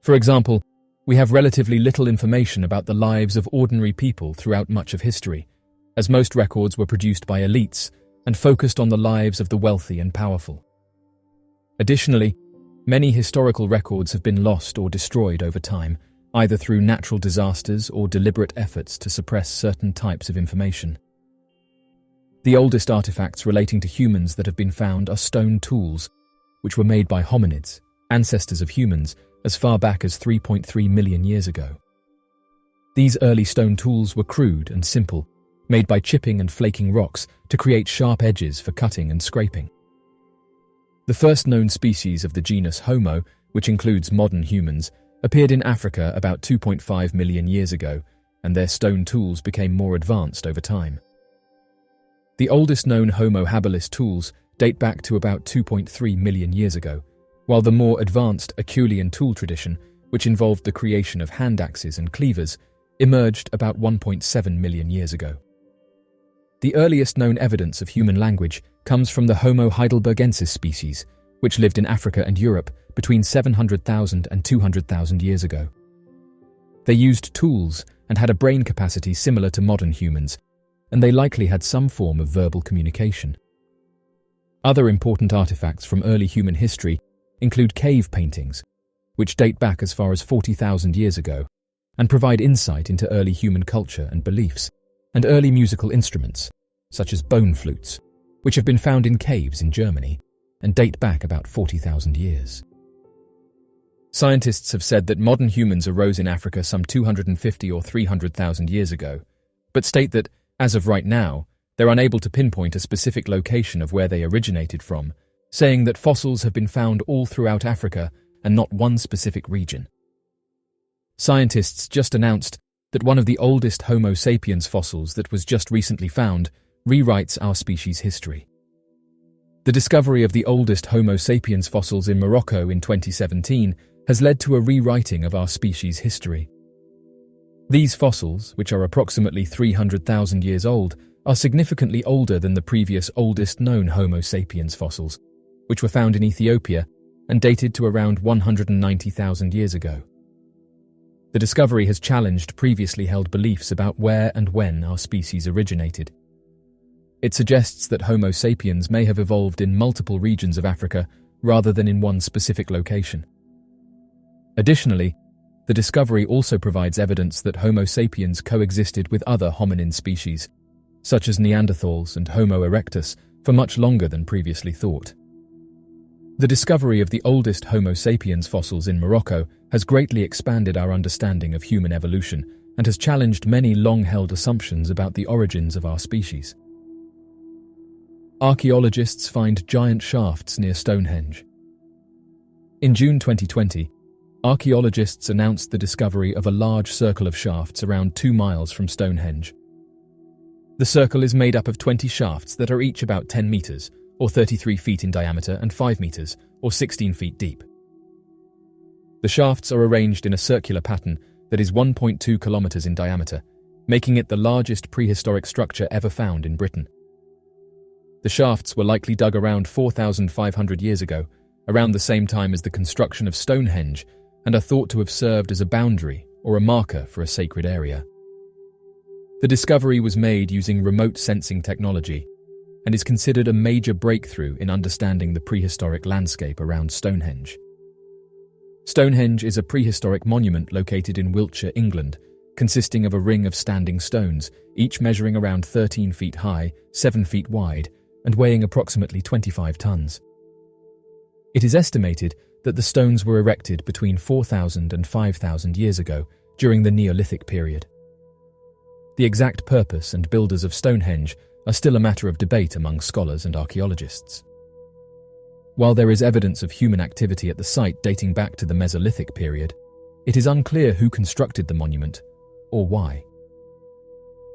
For example, we have relatively little information about the lives of ordinary people throughout much of history, as most records were produced by elites and focused on the lives of the wealthy and powerful. Additionally, many historical records have been lost or destroyed over time, either through natural disasters or deliberate efforts to suppress certain types of information. The oldest artifacts relating to humans that have been found are stone tools, which were made by hominids, ancestors of humans, as far back as 3.3 million years ago. These early stone tools were crude and simple, made by chipping and flaking rocks to create sharp edges for cutting and scraping. The first known species of the genus Homo, which includes modern humans, appeared in Africa about 2.5 million years ago, and their stone tools became more advanced over time. The oldest known Homo habilis tools date back to about 2.3 million years ago, while the more advanced Acheulean tool tradition, which involved the creation of hand axes and cleavers, emerged about 1.7 million years ago. The earliest known evidence of human language comes from the Homo heidelbergensis species, which lived in Africa and Europe between 700,000 and 200,000 years ago. They used tools and had a brain capacity similar to modern humans, and they likely had some form of verbal communication. Other important artifacts from early human history include cave paintings, which date back as far as 40,000 years ago and provide insight into early human culture and beliefs, and early musical instruments, such as bone flutes, which have been found in caves in Germany and date back about 40,000 years. Scientists have said that modern humans arose in Africa some 250 or 300,000 years ago, but state that, as of right now, they're unable to pinpoint a specific location of where they originated from, saying that fossils have been found all throughout Africa and not one specific region. Scientists just announced that one of the oldest Homo sapiens fossils that was just recently found rewrites our species' history. The discovery of the oldest Homo sapiens fossils in Morocco in 2017 has led to a rewriting of our species' history. These fossils, which are approximately 300,000 years old, are significantly older than the previous oldest known Homo sapiens fossils, which were found in Ethiopia and dated to around 190,000 years ago. The discovery has challenged previously held beliefs about where and when our species originated. It suggests that Homo sapiens may have evolved in multiple regions of Africa rather than in one specific location. Additionally, the discovery also provides evidence that Homo sapiens coexisted with other hominin species, such as Neanderthals and Homo erectus, for much longer than previously thought. The discovery of the oldest Homo sapiens fossils in Morocco has greatly expanded our understanding of human evolution and has challenged many long-held assumptions about the origins of our species. Archaeologists find giant shafts near Stonehenge. In June 2020, archaeologists announced the discovery of a large circle of shafts around 2 miles from Stonehenge. The circle is made up of 20 shafts that are each about 10 meters, or 33 feet in diameter, and 5 meters, or 16 feet deep. The shafts are arranged in a circular pattern that is 1.2 kilometers in diameter, making it the largest prehistoric structure ever found in Britain. The shafts were likely dug around 4,500 years ago, around the same time as the construction of Stonehenge, and are thought to have served as a boundary or a marker for a sacred area. The discovery was made using remote sensing technology and is considered a major breakthrough in understanding the prehistoric landscape around Stonehenge. Stonehenge is a prehistoric monument located in Wiltshire, England, consisting of a ring of standing stones, each measuring around 13 feet high, 7 feet wide, and weighing approximately 25 tons. It is estimated that the stones were erected between 4,000 and 5,000 years ago, during the Neolithic period. The exact purpose and builders of Stonehenge are still a matter of debate among scholars and archaeologists. While there is evidence of human activity at the site dating back to the Mesolithic period, it is unclear who constructed the monument or why.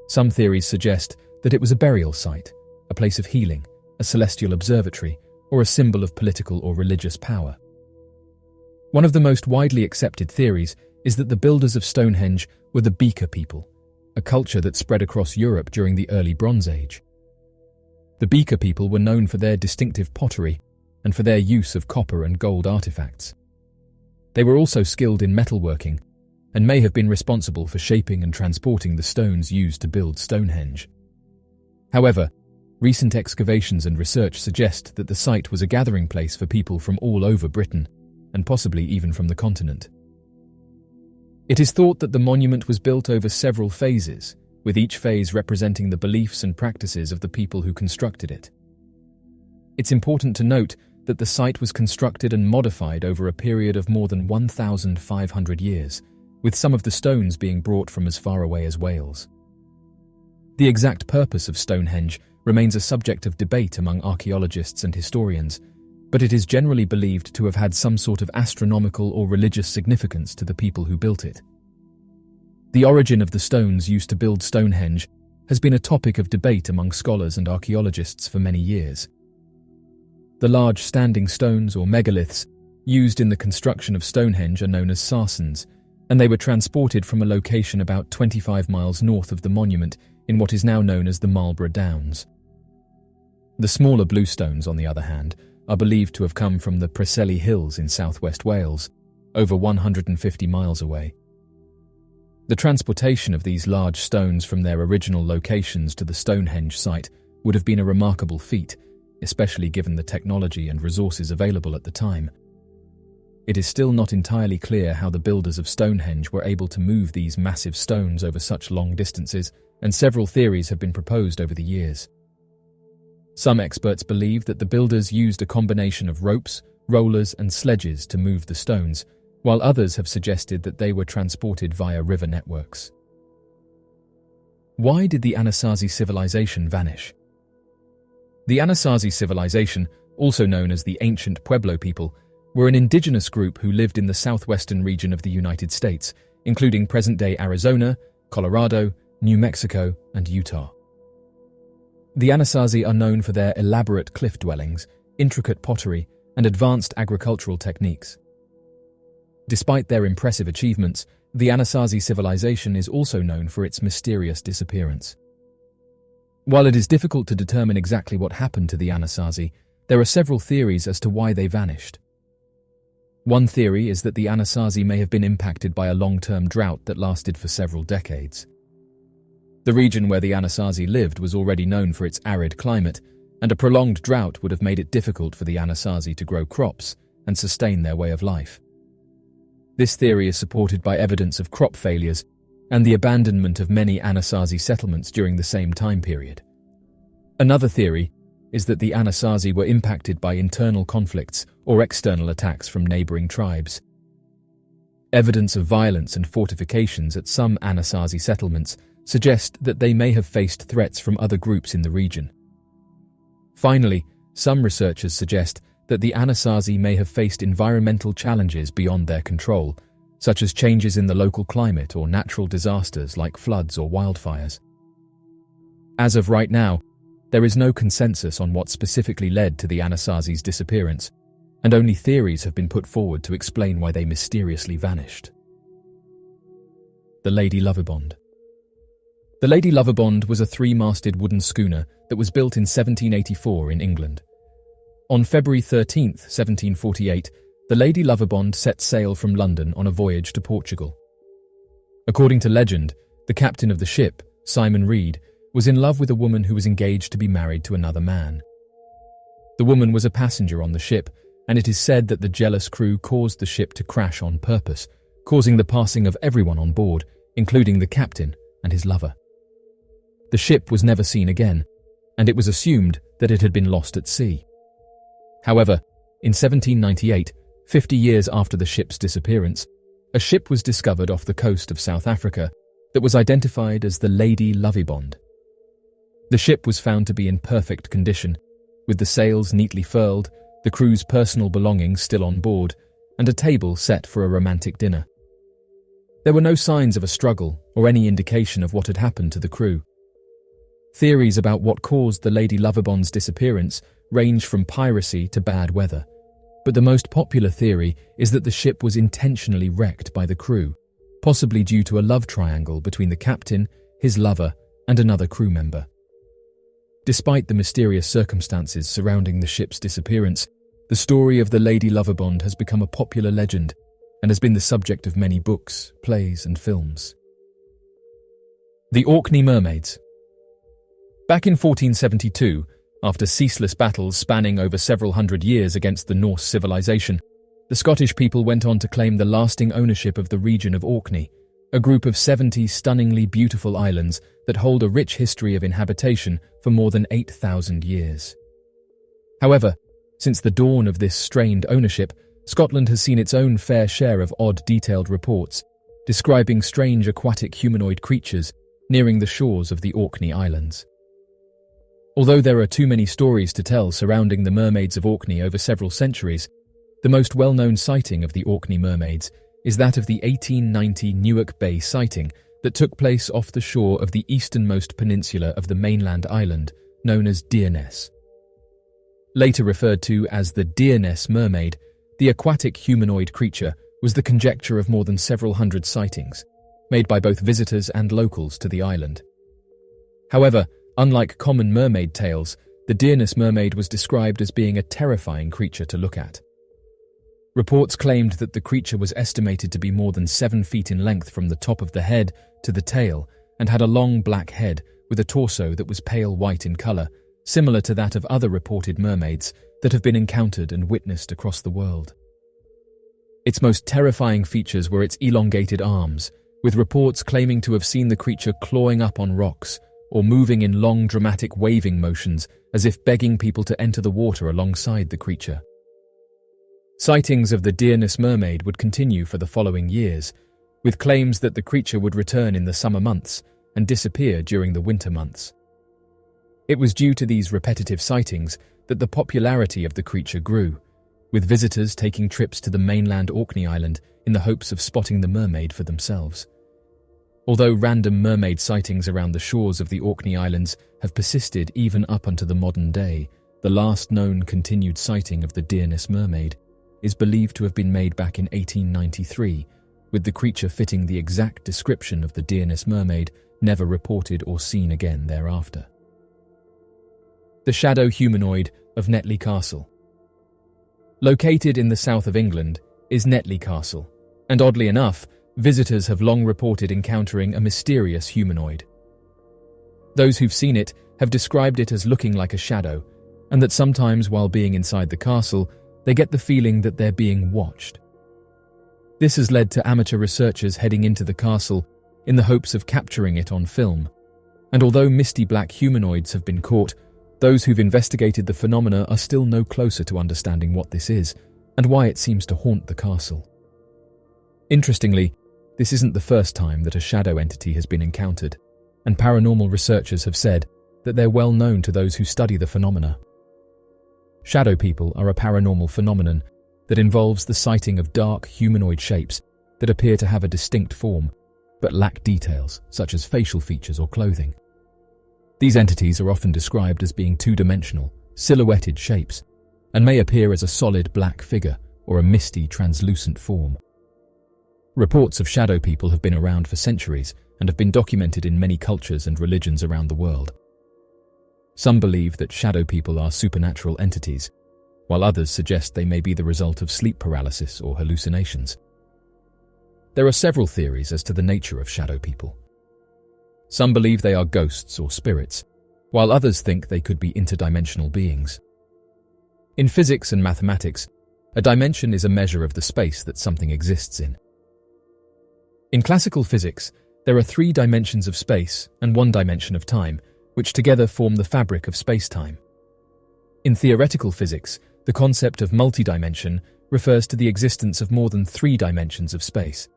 Some theories suggest that it was a burial site, a place of healing, a celestial observatory, or a symbol of political or religious power. One of the most widely accepted theories is that the builders of Stonehenge were the Beaker people, a culture that spread across Europe during the early Bronze Age. The Beaker people were known for their distinctive pottery and for their use of copper and gold artifacts. They were also skilled in metalworking and may have been responsible for shaping and transporting the stones used to build Stonehenge. However, recent excavations and research suggest that the site was a gathering place for people from all over Britain, and possibly even from the continent. It is thought that the monument was built over several phases, with each phase representing the beliefs and practices of the people who constructed it. It's important to note that the site was constructed and modified over a period of more than 1,500 years, with some of the stones being brought from as far away as Wales. The exact purpose of Stonehenge remains a subject of debate among archaeologists and historians, but it is generally believed to have had some sort of astronomical or religious significance to the people who built it. The origin of the stones used to build Stonehenge has been a topic of debate among scholars and archaeologists for many years. The large standing stones or megaliths used in the construction of Stonehenge are known as sarsens, and they were transported from a location about 25 miles north of the monument in what is now known as the Marlborough Downs. The smaller bluestones, on the other hand, are believed to have come from the Preseli Hills in southwest Wales, over 150 miles away. The transportation of these large stones from their original locations to the Stonehenge site would have been a remarkable feat, especially given the technology and resources available at the time. It is still not entirely clear how the builders of Stonehenge were able to move these massive stones over such long distances, and several theories have been proposed over the years. Some experts believe that the builders used a combination of ropes, rollers, and sledges to move the stones, while others have suggested that they were transported via river networks. Why did the Anasazi civilization vanish? The Anasazi civilization, also known as the ancient Pueblo people, were an indigenous group who lived in the southwestern region of the United States, including present-day Arizona, Colorado, New Mexico, and Utah. The Anasazi are known for their elaborate cliff dwellings, intricate pottery, and advanced agricultural techniques. Despite their impressive achievements, the Anasazi civilization is also known for its mysterious disappearance. While it is difficult to determine exactly what happened to the Anasazi, there are several theories as to why they vanished. One theory is that the Anasazi may have been impacted by a long-term drought that lasted for several decades. The region where the Anasazi lived was already known for its arid climate, and a prolonged drought would have made it difficult for the Anasazi to grow crops and sustain their way of life. This theory is supported by evidence of crop failures and the abandonment of many Anasazi settlements during the same time period. Another theory is that the Anasazi were impacted by internal conflicts or external attacks from neighboring tribes. Evidence of violence and fortifications at some Anasazi settlements suggest that they may have faced threats from other groups in the region. Finally, some researchers suggest that the Anasazi may have faced environmental challenges beyond their control, such as changes in the local climate or natural disasters like floods or wildfires. As of right now, there is no consensus on what specifically led to the Anasazi's disappearance, and only theories have been put forward to explain why they mysteriously vanished. The Lady Loverbond. The Lady Loverbond was a three-masted wooden schooner that was built in 1784 in England. On February 13, 1748, the Lady Loverbond set sail from London on a voyage to Portugal. According to legend, the captain of the ship, Simon Reed, was in love with a woman who was engaged to be married to another man. The woman was a passenger on the ship, and it is said that the jealous crew caused the ship to crash on purpose, causing the passing of everyone on board, including the captain and his lover. The ship was never seen again, and it was assumed that it had been lost at sea. However, in 1798, 50 years after the ship's disappearance, a ship was discovered off the coast of South Africa that was identified as the Lady Loverbond. The ship was found to be in perfect condition, with the sails neatly furled, the crew's personal belongings still on board, and a table set for a romantic dinner. There were no signs of a struggle or any indication of what had happened to the crew. Theories about what caused the Lady Loverbond's disappearance range from piracy to bad weather, but the most popular theory is that the ship was intentionally wrecked by the crew, possibly due to a love triangle between the captain, his lover, and another crew member. Despite the mysterious circumstances surrounding the ship's disappearance, the story of the Lady Loverbond has become a popular legend and has been the subject of many books, plays, and films. The Orkney Mermaids. Back in 1472, after ceaseless battles spanning over several hundred years against the Norse civilization, the Scottish people went on to claim the lasting ownership of the region of Orkney, a group of 70 stunningly beautiful islands that hold a rich history of inhabitation for more than 8,000 years. However, since the dawn of this strained ownership, Scotland has seen its own fair share of odd, detailed reports describing strange aquatic humanoid creatures nearing the shores of the Orkney Islands. Although there are too many stories to tell surrounding the mermaids of Orkney over several centuries, the most well-known sighting of the Orkney mermaids is that of the 1890 Newark Bay sighting that took place off the shore of the easternmost peninsula of the mainland island, known as Deerness. Later referred to as the Deerness mermaid, the aquatic humanoid creature was the conjecture of more than several hundred sightings, made by both visitors and locals to the island. However, unlike common mermaid tales, the Deerness mermaid was described as being a terrifying creature to look at. Reports claimed that the creature was estimated to be more than 7 feet in length from the top of the head to the tail and had a long black head with a torso that was pale white in color, similar to that of other reported mermaids that have been encountered and witnessed across the world. Its most terrifying features were its elongated arms, with reports claiming to have seen the creature clawing up on rocks or moving in long dramatic waving motions as if begging people to enter the water alongside the creature. Sightings of the Deerness mermaid would continue for the following years, with claims that the creature would return in the summer months and disappear during the winter months. It was due to these repetitive sightings that the popularity of the creature grew, with visitors taking trips to the mainland Orkney Island in the hopes of spotting the mermaid for themselves. Although random mermaid sightings around the shores of the Orkney Islands have persisted even up until the modern day, the last known continued sighting of the Deerness mermaid is believed to have been made back in 1893, with the creature fitting the exact description of the Deerness mermaid never reported or seen again thereafter. The shadow humanoid of Netley Castle. Located in the south of England is Netley Castle, and oddly enough, visitors have long reported encountering a mysterious humanoid. Those who've seen it have described it as looking like a shadow, and that sometimes while being inside the castle, they get the feeling that they're being watched. This has led to amateur researchers heading into the castle in the hopes of capturing it on film, and although misty black humanoids have been caught, those who've investigated the phenomena are still no closer to understanding what this is and why it seems to haunt the castle. Interestingly, this isn't the first time that a shadow entity has been encountered, and paranormal researchers have said that they're well known to those who study the phenomena. Shadow people are a paranormal phenomenon that involves the sighting of dark humanoid shapes that appear to have a distinct form, but lack details such as facial features or clothing. These entities are often described as being two-dimensional, silhouetted shapes, and may appear as a solid black figure or a misty, translucent form. Reports of shadow people have been around for centuries and have been documented in many cultures and religions around the world. Some believe that shadow people are supernatural entities, while others suggest they may be the result of sleep paralysis or hallucinations. There are several theories as to the nature of shadow people. Some believe they are ghosts or spirits, while others think they could be interdimensional beings. In physics and mathematics, a dimension is a measure of the space that something exists in. In classical physics, there are 3 dimensions of space and 1 dimension of time, which together form the fabric of space-time. In theoretical physics, the concept of multidimension refers to the existence of more than 3 dimensions of space.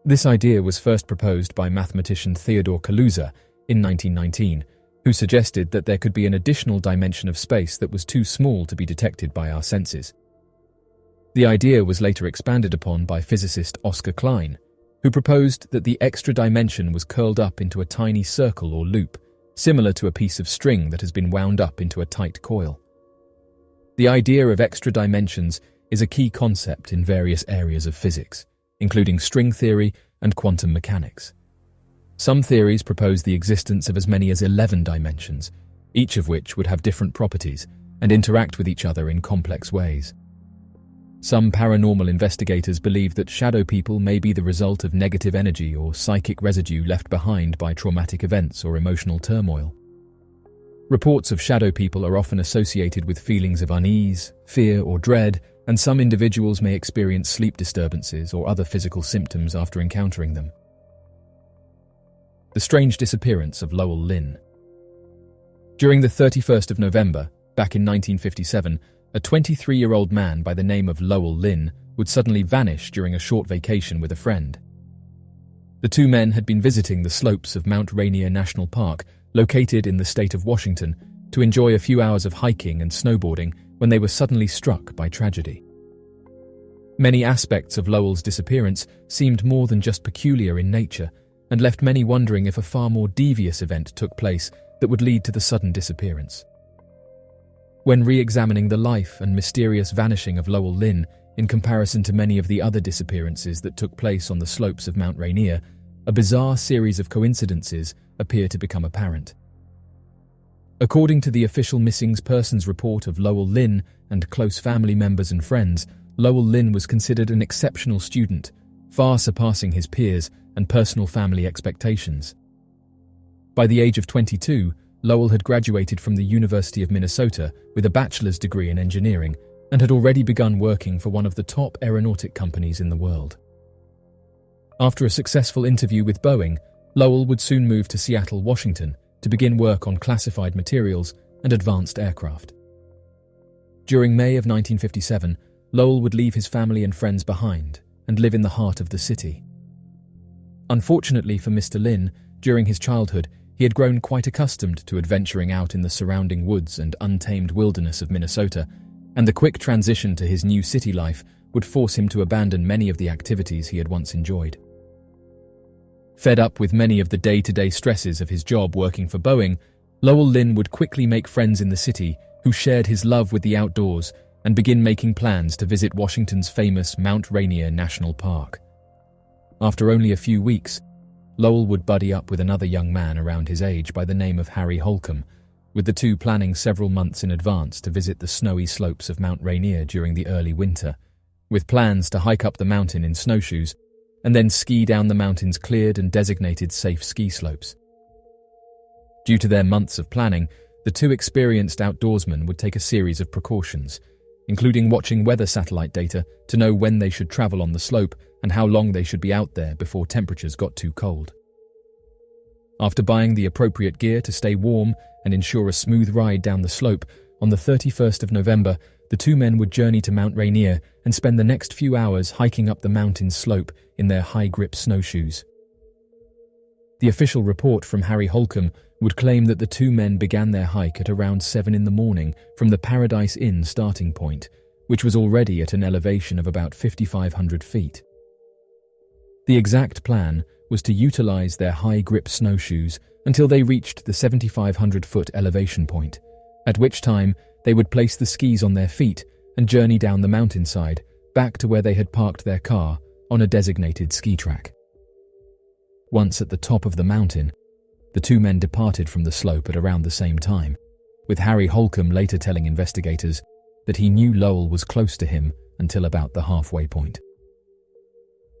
This idea was first proposed by mathematician Theodore Kaluza in 1919, who suggested that there could be an additional dimension of space that was too small to be detected by our senses. The idea was later expanded upon by physicist Oscar Klein, who proposed that the extra dimension was curled up into a tiny circle or loop, similar to a piece of string that has been wound up into a tight coil. The idea of extra dimensions is a key concept in various areas of physics, including string theory and quantum mechanics. Some theories propose the existence of as many as 11 dimensions, each of which would have different properties and interact with each other in complex ways. Some paranormal investigators believe that shadow people may be the result of negative energy or psychic residue left behind by traumatic events or emotional turmoil. Reports of shadow people are often associated with feelings of unease, fear, or dread, and some individuals may experience sleep disturbances or other physical symptoms after encountering them. The strange disappearance of Lowell Lynn. During the 31st of November, back in 1957, a 23-year-old man by the name of Lowell Lynn would suddenly vanish during a short vacation with a friend. The 2 men had been visiting the slopes of Mount Rainier National Park, located in the state of Washington, to enjoy a few hours of hiking and snowboarding when they were suddenly struck by tragedy. Many aspects of Lowell's disappearance seemed more than just peculiar in nature and left many wondering if a far more devious event took place that would lead to the sudden disappearance. When re-examining the life and mysterious vanishing of Lowell Lynn, in comparison to many of the other disappearances that took place on the slopes of Mount Rainier, a bizarre series of coincidences appear to become apparent. According to the official missing persons report of Lowell Lynn and close family members and friends, Lowell Lynn was considered an exceptional student, far surpassing his peers and personal family expectations. By the age of 22, Lowell had graduated from the University of Minnesota with a bachelor's degree in engineering and had already begun working for one of the top aeronautic companies in the world. After a successful interview with Boeing, Lowell would soon move to Seattle, Washington, to begin work on classified materials and advanced aircraft. During May of 1957, Lowell would leave his family and friends behind and live in the heart of the city. Unfortunately for Mr. Lynn, during his childhood, he had grown quite accustomed to adventuring out in the surrounding woods and untamed wilderness of Minnesota, and the quick transition to his new city life would force him to abandon many of the activities he had once enjoyed. Fed up with many of the day-to-day stresses of his job working for Boeing, Lowell Lynn would quickly make friends in the city who shared his love with the outdoors and begin making plans to visit Washington's famous Mount Rainier National Park. After only a few weeks, Lowell would buddy up with another young man around his age by the name of Harry Holcomb, with the two planning several months in advance to visit the snowy slopes of Mount Rainier during the early winter, with plans to hike up the mountain in snowshoes and then ski down the mountain's cleared and designated safe ski slopes. Due to their months of planning, the two experienced outdoorsmen would take a series of precautions, including watching weather satellite data to know when they should travel on the slope and how long they should be out there before temperatures got too cold. After buying the appropriate gear to stay warm and ensure a smooth ride down the slope, on the 31st of November, the two men would journey to Mount Rainier and spend the next few hours hiking up the mountain's slope in their high-grip snowshoes. The official report from Harry Holcomb would claim that the two men began their hike at around 7 in the morning from the Paradise Inn starting point, which was already at an elevation of about 5,500 feet. The exact plan was to utilize their high-grip snowshoes until they reached the 7,500-foot elevation point, at which time they would place the skis on their feet and journey down the mountainside back to where they had parked their car on a designated ski track. Once at the top of the mountain, the two men departed from the slope at around the same time, with Harry Holcomb later telling investigators that he knew Lowell was close to him until about the halfway point.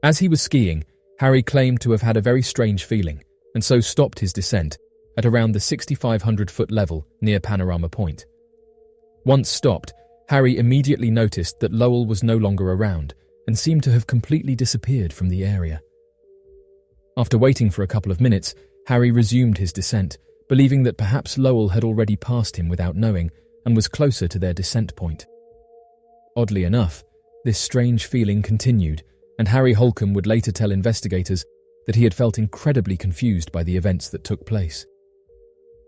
As he was skiing, Harry claimed to have had a very strange feeling and so stopped his descent at around the 6,500-foot level near Panorama Point. Once stopped, Harry immediately noticed that Lowell was no longer around and seemed to have completely disappeared from the area. After waiting for a couple of minutes, Harry resumed his descent, believing that perhaps Lowell had already passed him without knowing and was closer to their descent point. Oddly enough, this strange feeling continued, and Harry Holcomb would later tell investigators that he had felt incredibly confused by the events that took place.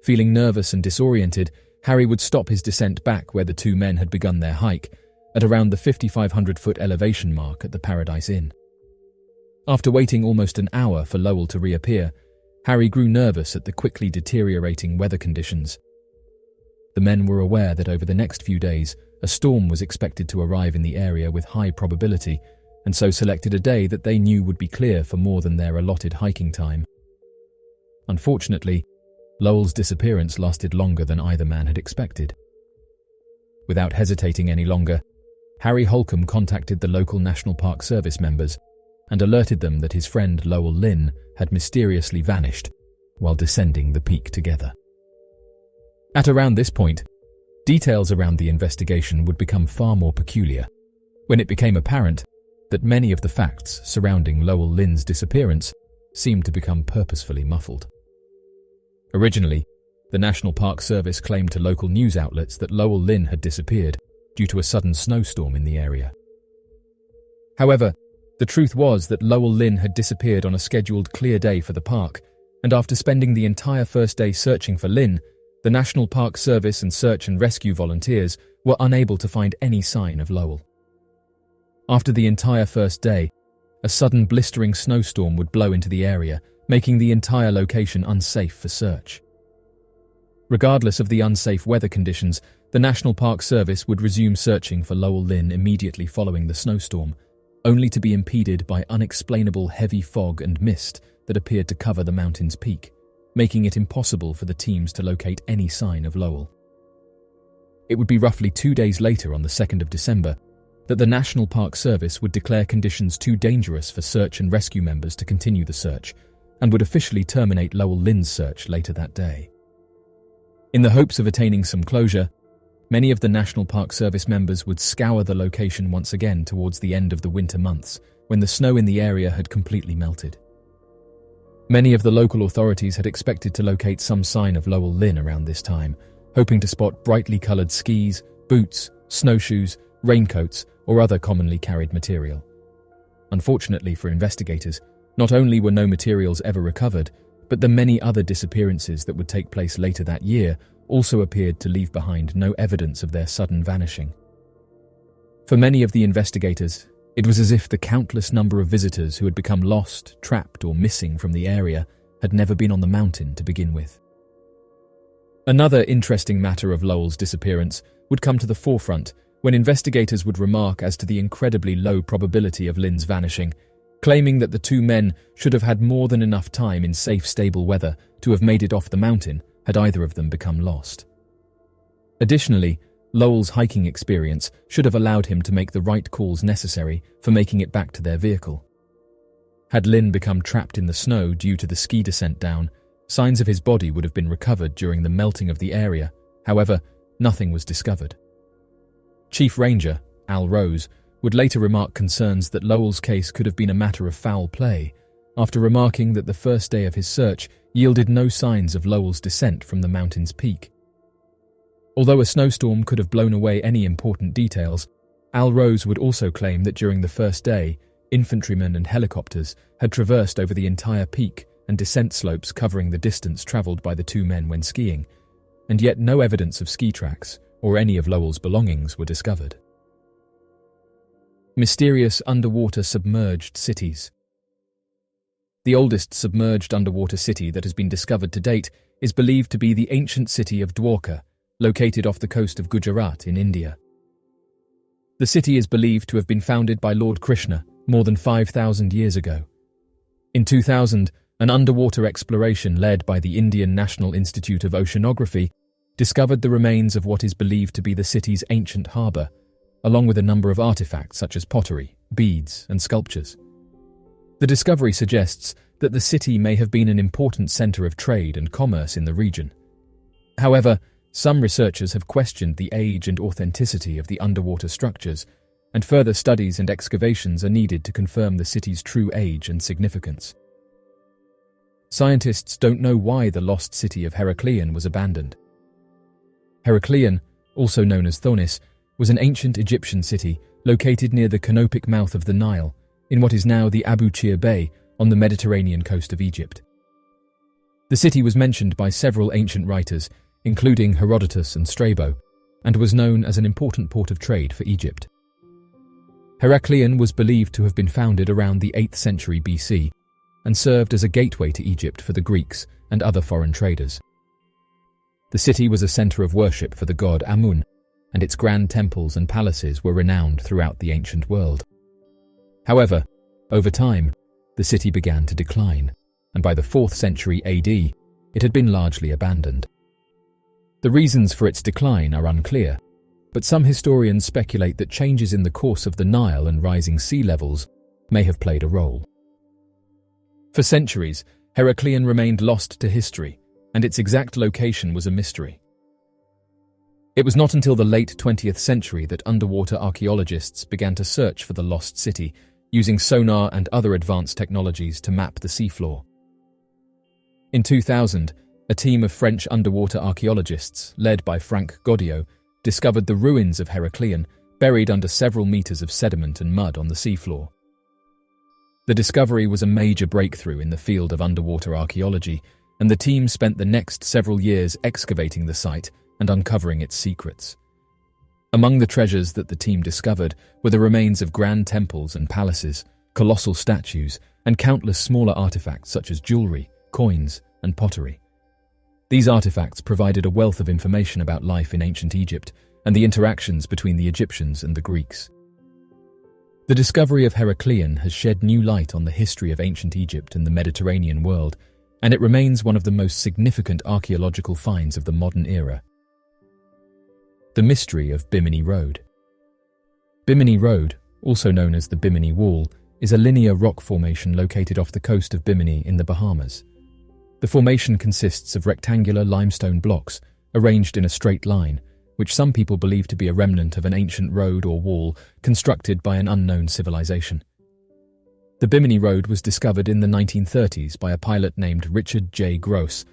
Feeling nervous and disoriented, Harry would stop his descent back where the two men had begun their hike, at around the 5,500-foot elevation mark at the Paradise Inn. After waiting almost an hour for Lowell to reappear, Harry grew nervous at the quickly deteriorating weather conditions. The men were aware that over the next few days, a storm was expected to arrive in the area with high probability, and so selected a day that they knew would be clear for more than their allotted hiking time. Unfortunately, Lowell's disappearance lasted longer than either man had expected. Without hesitating any longer, Harry Holcomb contacted the local National Park Service members and alerted them that his friend Lowell Lynn had mysteriously vanished while descending the peak together. At around this point, details around the investigation would become far more peculiar, when it became apparent that many of the facts surrounding Lowell Lynn's disappearance seemed to become purposefully muffled. Originally, the National Park Service claimed to local news outlets that Lowell Lynn had disappeared due to a sudden snowstorm in the area. However, the truth was that Lowell Lynn had disappeared on a scheduled clear day for the park, and after spending the entire first day searching for Lynn, the National Park Service and search and rescue volunteers were unable to find any sign of Lowell. After the entire first day, a sudden blistering snowstorm would blow into the area, making the entire location unsafe for search. Regardless of the unsafe weather conditions, the National Park Service would resume searching for Lowell Lynn immediately following the snowstorm, only to be impeded by unexplainable heavy fog and mist that appeared to cover the mountain's peak, making it impossible for the teams to locate any sign of Lowell. It would be roughly 2 days later, on the 2nd of December, that the National Park Service would declare conditions too dangerous for search and rescue members to continue the search, and would officially terminate Lowell Lynn's search later that day. In the hopes of attaining some closure, many of the National Park Service members would scour the location once again towards the end of the winter months, when the snow in the area had completely melted. Many of the local authorities had expected to locate some sign of Lowell Lynn around this time, hoping to spot brightly coloured skis, boots, snowshoes, raincoats, or other commonly carried material. Unfortunately for investigators, not only were no materials ever recovered, but the many other disappearances that would take place later that year also appeared to leave behind no evidence of their sudden vanishing. For many of the investigators, it was as if the countless number of visitors who had become lost, trapped, or missing from the area had never been on the mountain to begin with. Another interesting matter of Lowell's disappearance would come to the forefront when investigators would remark as to the incredibly low probability of Lynn's vanishing, claiming that the two men should have had more than enough time in safe, stable weather to have made it off the mountain had either of them become lost. Additionally, Lowell's hiking experience should have allowed him to make the right calls necessary for making it back to their vehicle. Had Lynn become trapped in the snow due to the ski descent down, signs of his body would have been recovered during the melting of the area. However, nothing was discovered. Chief Ranger, Al Rose, would later remark concerns that Lowell's case could have been a matter of foul play, after remarking that the first day of his search yielded no signs of Lowell's descent from the mountain's peak. Although a snowstorm could have blown away any important details, Al Rose would also claim that during the first day, infantrymen and helicopters had traversed over the entire peak and descent slopes covering the distance travelled by the two men when skiing, and yet no evidence of ski tracks or any of Lowell's belongings were discovered. Mysterious underwater submerged cities. The oldest submerged underwater city that has been discovered to date is believed to be the ancient city of Dwarka, located off the coast of Gujarat in India. The city is believed to have been founded by Lord Krishna more than 5,000 years ago. In 2000, an underwater exploration led by the Indian National Institute of Oceanography discovered the remains of what is believed to be the city's ancient harbour, along with a number of artefacts such as pottery, beads, and sculptures. The discovery suggests that the city may have been an important centre of trade and commerce in the region. However, some researchers have questioned the age and authenticity of the underwater structures, and further studies and excavations are needed to confirm the city's true age and significance. Scientists don't know why the lost city of Heraklion was abandoned. Heraklion, also known as Thonis, was an ancient Egyptian city located near the canopic mouth of the Nile, in what is now the Abu Qir Bay on the Mediterranean coast of Egypt. The city was mentioned by several ancient writers, including Herodotus and Strabo, and was known as an important port of trade for Egypt. Heraklion was believed to have been founded around the 8th century BC and served as a gateway to Egypt for the Greeks and other foreign traders. The city was a centre of worship for the god Amun, and its grand temples and palaces were renowned throughout the ancient world. However, over time, the city began to decline, and by the 4th century AD, it had been largely abandoned. The reasons for its decline are unclear, but some historians speculate that changes in the course of the Nile and rising sea levels may have played a role. For centuries, Heraklion remained lost to history, and its exact location was a mystery. It was not until the late 20th century that underwater archaeologists began to search for the lost city, using sonar and other advanced technologies to map the seafloor. In 2000, a team of French underwater archaeologists, led by Frank Godiot, discovered the ruins of Heraklion, buried under several meters of sediment and mud on the seafloor. The discovery was a major breakthrough in the field of underwater archaeology, and the team spent the next several years excavating the site and uncovering its secrets. Among the treasures that the team discovered were the remains of grand temples and palaces, colossal statues, and countless smaller artifacts such as jewelry, coins, and pottery. These artifacts provided a wealth of information about life in ancient Egypt and the interactions between the Egyptians and the Greeks. The discovery of Heraclean has shed new light on the history of ancient Egypt and the Mediterranean world, and it remains one of the most significant archaeological finds of the modern era. The mystery of Bimini Road. Bimini Road, also known as the Bimini Wall, is a linear rock formation located off the coast of Bimini in the Bahamas. The formation consists of rectangular limestone blocks arranged in a straight line, which some people believe to be a remnant of an ancient road or wall constructed by an unknown civilization. The Bimini Road was discovered in the 1930s by a pilot named Richard J. Gross,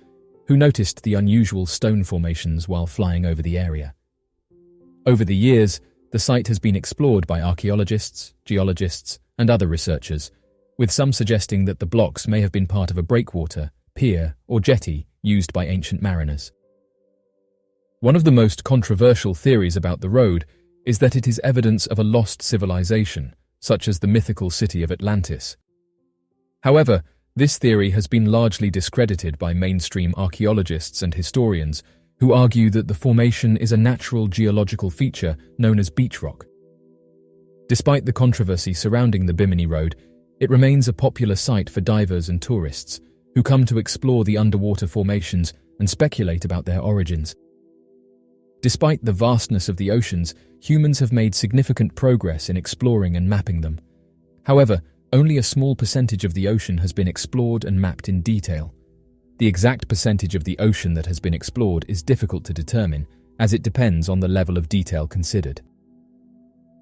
who noticed the unusual stone formations while flying over the area. Over the years, the site has been explored by archaeologists, geologists, and other researchers, with some suggesting that the blocks may have been part of a breakwater, pier, or jetty used by ancient mariners. One of the most controversial theories about the road is that it is evidence of a lost civilization, such as the mythical city of Atlantis. However, this theory has been largely discredited by mainstream archaeologists and historians who argue that the formation is a natural geological feature known as beach rock. Despite the controversy surrounding the Bimini Road, it remains a popular site for divers and tourists who come to explore the underwater formations and speculate about their origins. Despite the vastness of the oceans, humans have made significant progress in exploring and mapping them. However, only a small percentage of the ocean has been explored and mapped in detail. The exact percentage of the ocean that has been explored is difficult to determine, as it depends on the level of detail considered.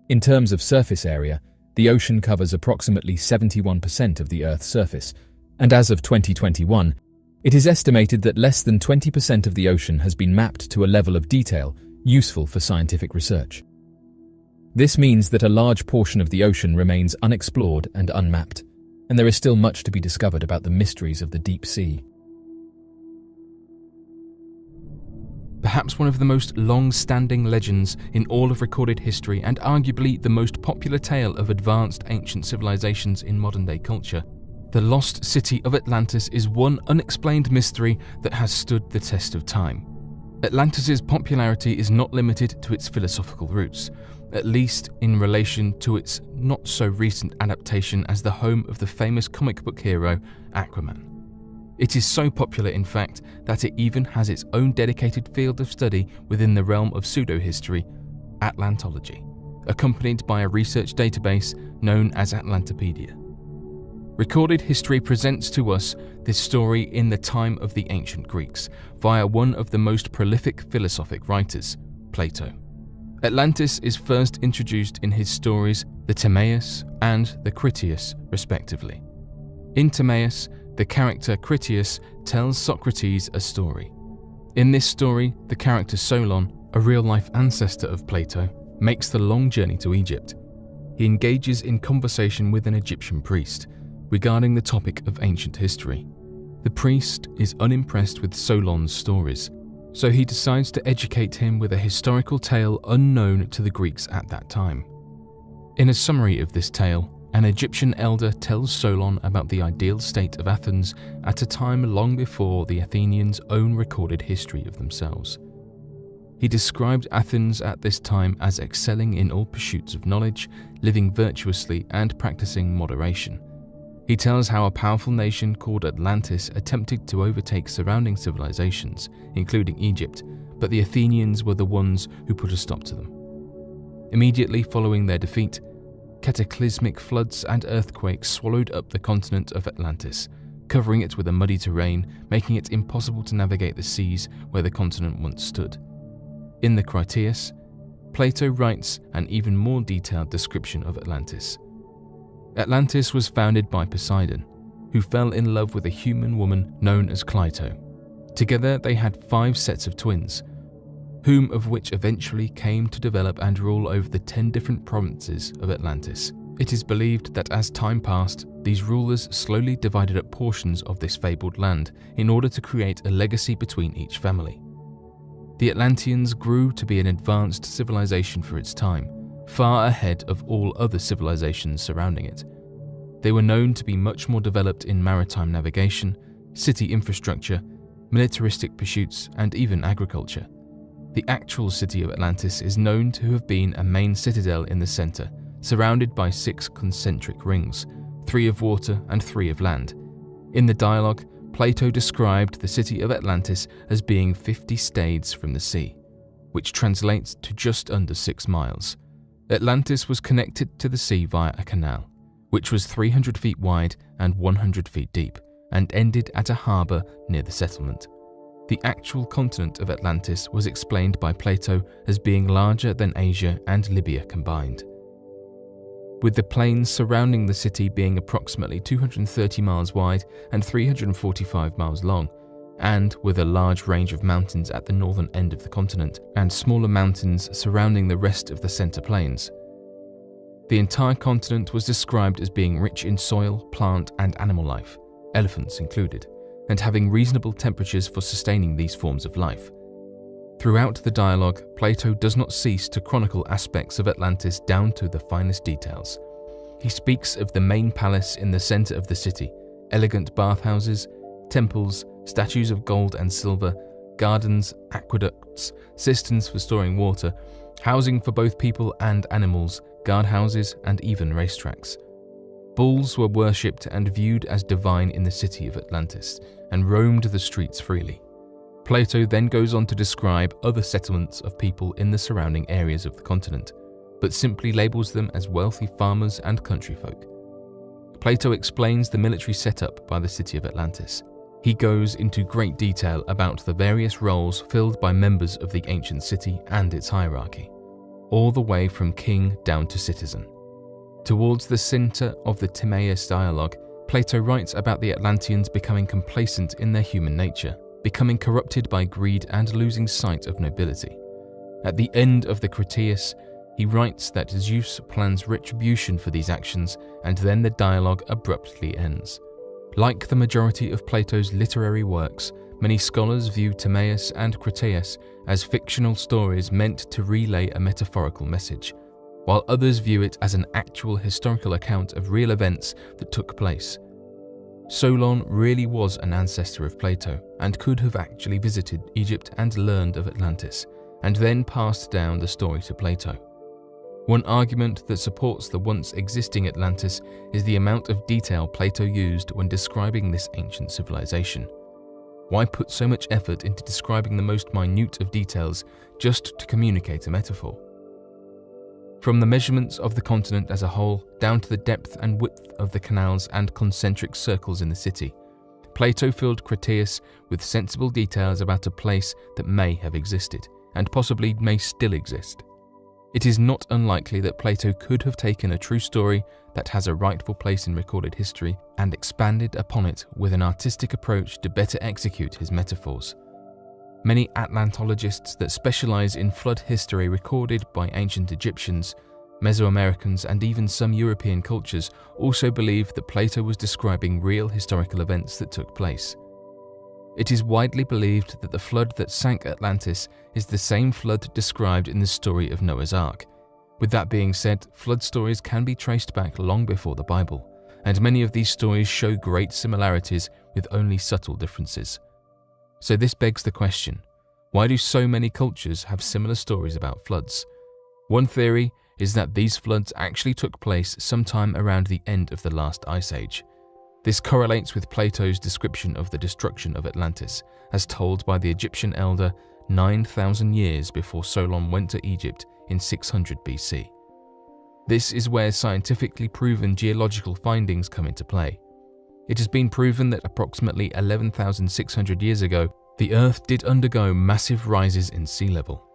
In terms of surface area, the ocean covers approximately 71% of the Earth's surface, and as of 2021, it is estimated that less than 20% of the ocean has been mapped to a level of detail useful for scientific research. This means that a large portion of the ocean remains unexplored and unmapped, and there is still much to be discovered about the mysteries of the deep sea. Perhaps one of the most long-standing legends in all of recorded history and arguably the most popular tale of advanced ancient civilizations in modern-day culture, the lost city of Atlantis is one unexplained mystery that has stood the test of time. Atlantis' popularity is not limited to its philosophical roots, at least in relation to its not-so-recent adaptation as the home of the famous comic book hero Aquaman. It is so popular, in fact, that it even has its own dedicated field of study within the realm of pseudo-history, Atlantology, accompanied by a research database known as Atlantopedia. Recorded history presents to us this story in the time of the ancient Greeks, via one of the most prolific philosophic writers, Plato. Atlantis is first introduced in his stories the Timaeus and the Critias, respectively. In Timaeus, the character Critias tells Socrates a story. In this story, the character Solon, a real-life ancestor of Plato, makes the long journey to Egypt. He engages in conversation with an Egyptian priest regarding the topic of ancient history. The priest is unimpressed with Solon's stories, so he decides to educate him with a historical tale unknown to the Greeks at that time. In a summary of this tale, an Egyptian elder tells Solon about the ideal state of Athens at a time long before the Athenians' own recorded history of themselves. He described Athens at this time as excelling in all pursuits of knowledge, living virtuously and practicing moderation. He tells how a powerful nation called Atlantis attempted to overtake surrounding civilizations, including Egypt, but the Athenians were the ones who put a stop to them. Immediately following their defeat, cataclysmic floods and earthquakes swallowed up the continent of Atlantis, covering it with a muddy terrain, making it impossible to navigate the seas where the continent once stood. In the Critias, Plato writes an even more detailed description of Atlantis. Atlantis was founded by Poseidon, who fell in love with a human woman known as Cleito. Together they had 5 sets of twins, whom of which eventually came to develop and rule over the 10 different provinces of Atlantis. It is believed that as time passed, these rulers slowly divided up portions of this fabled land in order to create a legacy between each family. The Atlanteans grew to be an advanced civilization for its time, far ahead of all other civilizations surrounding it. They were known to be much more developed in maritime navigation, city infrastructure, militaristic pursuits, and even agriculture. The actual city of Atlantis is known to have been a main citadel in the center, surrounded by 6 concentric rings, 3 of water and 3 of land. In the dialogue, Plato described the city of Atlantis as being 50 stades from the sea, which translates to just under 6 miles. Atlantis was connected to the sea via a canal, which was 300 feet wide and 100 feet deep, and ended at a harbour near the settlement. The actual continent of Atlantis was explained by Plato as being larger than Asia and Libya combined, with the plains surrounding the city being approximately 230 miles wide and 345 miles long, and with a large range of mountains at the northern end of the continent and smaller mountains surrounding the rest of the center plains. The entire continent was described as being rich in soil, plant, and animal life, elephants included, and having reasonable temperatures for sustaining these forms of life. Throughout the dialogue, Plato does not cease to chronicle aspects of Atlantis down to the finest details. He speaks of the main palace in the center of the city, elegant bathhouses, temples, statues of gold and silver, gardens, aqueducts, cisterns for storing water, housing for both people and animals, guardhouses, and even racetracks. Bulls were worshipped and viewed as divine in the city of Atlantis, and roamed the streets freely. Plato then goes on to describe other settlements of people in the surrounding areas of the continent, but simply labels them as wealthy farmers and country folk. Plato explains the military setup by the city of Atlantis. He goes into great detail about the various roles filled by members of the ancient city and its hierarchy, all the way from king down to citizen. Towards the center of the Timaeus dialogue, Plato writes about the Atlanteans becoming complacent in their human nature, becoming corrupted by greed and losing sight of nobility. At the end of the Critias, he writes that Zeus plans retribution for these actions, and then the dialogue abruptly ends. Like the majority of Plato's literary works, many scholars view Timaeus and Critias as fictional stories meant to relay a metaphorical message, while others view it as an actual historical account of real events that took place. Solon really was an ancestor of Plato and could have actually visited Egypt and learned of Atlantis, and then passed down the story to Plato. One argument that supports the once existing Atlantis is the amount of detail Plato used when describing this ancient civilization. Why put so much effort into describing the most minute of details just to communicate a metaphor? From the measurements of the continent as a whole down to the depth and width of the canals and concentric circles in the city, Plato filled Critias with sensible details about a place that may have existed, and possibly may still exist. It is not unlikely that Plato could have taken a true story that has a rightful place in recorded history and expanded upon it with an artistic approach to better execute his metaphors. Many Atlantologists that specialize in flood history recorded by ancient Egyptians, Mesoamericans, and even some European cultures also believe that Plato was describing real historical events that took place. It is widely believed that the flood that sank Atlantis is the same flood described in the story of Noah's Ark. With that being said, flood stories can be traced back long before the Bible, and many of these stories show great similarities with only subtle differences. So this begs the question, why do so many cultures have similar stories about floods? One theory is that these floods actually took place sometime around the end of the last ice age. This correlates with Plato's description of the destruction of Atlantis, as told by the Egyptian elder 9,000 years before Solon went to Egypt in 600 BC. This is where scientifically proven geological findings come into play. It has been proven that approximately 11,600 years ago, the Earth did undergo massive rises in sea level.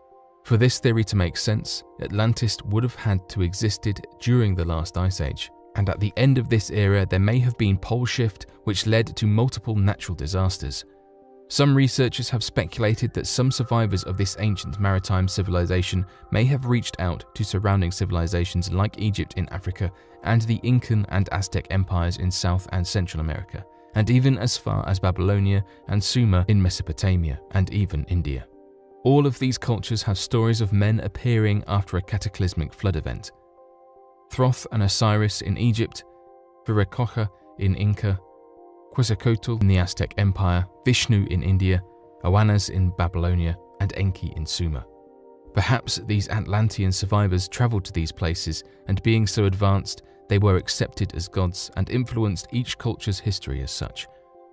For this theory to make sense, Atlantis would have had to existed during the last ice age, and at the end of this era there may have been pole shift which led to multiple natural disasters. Some researchers have speculated that some survivors of this ancient maritime civilization may have reached out to surrounding civilizations like Egypt in Africa and the Incan and Aztec empires in South and Central America, and even as far as Babylonia and Sumer in Mesopotamia and even India. All of these cultures have stories of men appearing after a cataclysmic flood event. Thoth and Osiris in Egypt, Viracocha in Inca, Quetzalcoatl in the Aztec Empire, Vishnu in India, Oannes in Babylonia, and Enki in Sumer. Perhaps these Atlantean survivors travelled to these places, and being so advanced, they were accepted as gods and influenced each culture's history as such.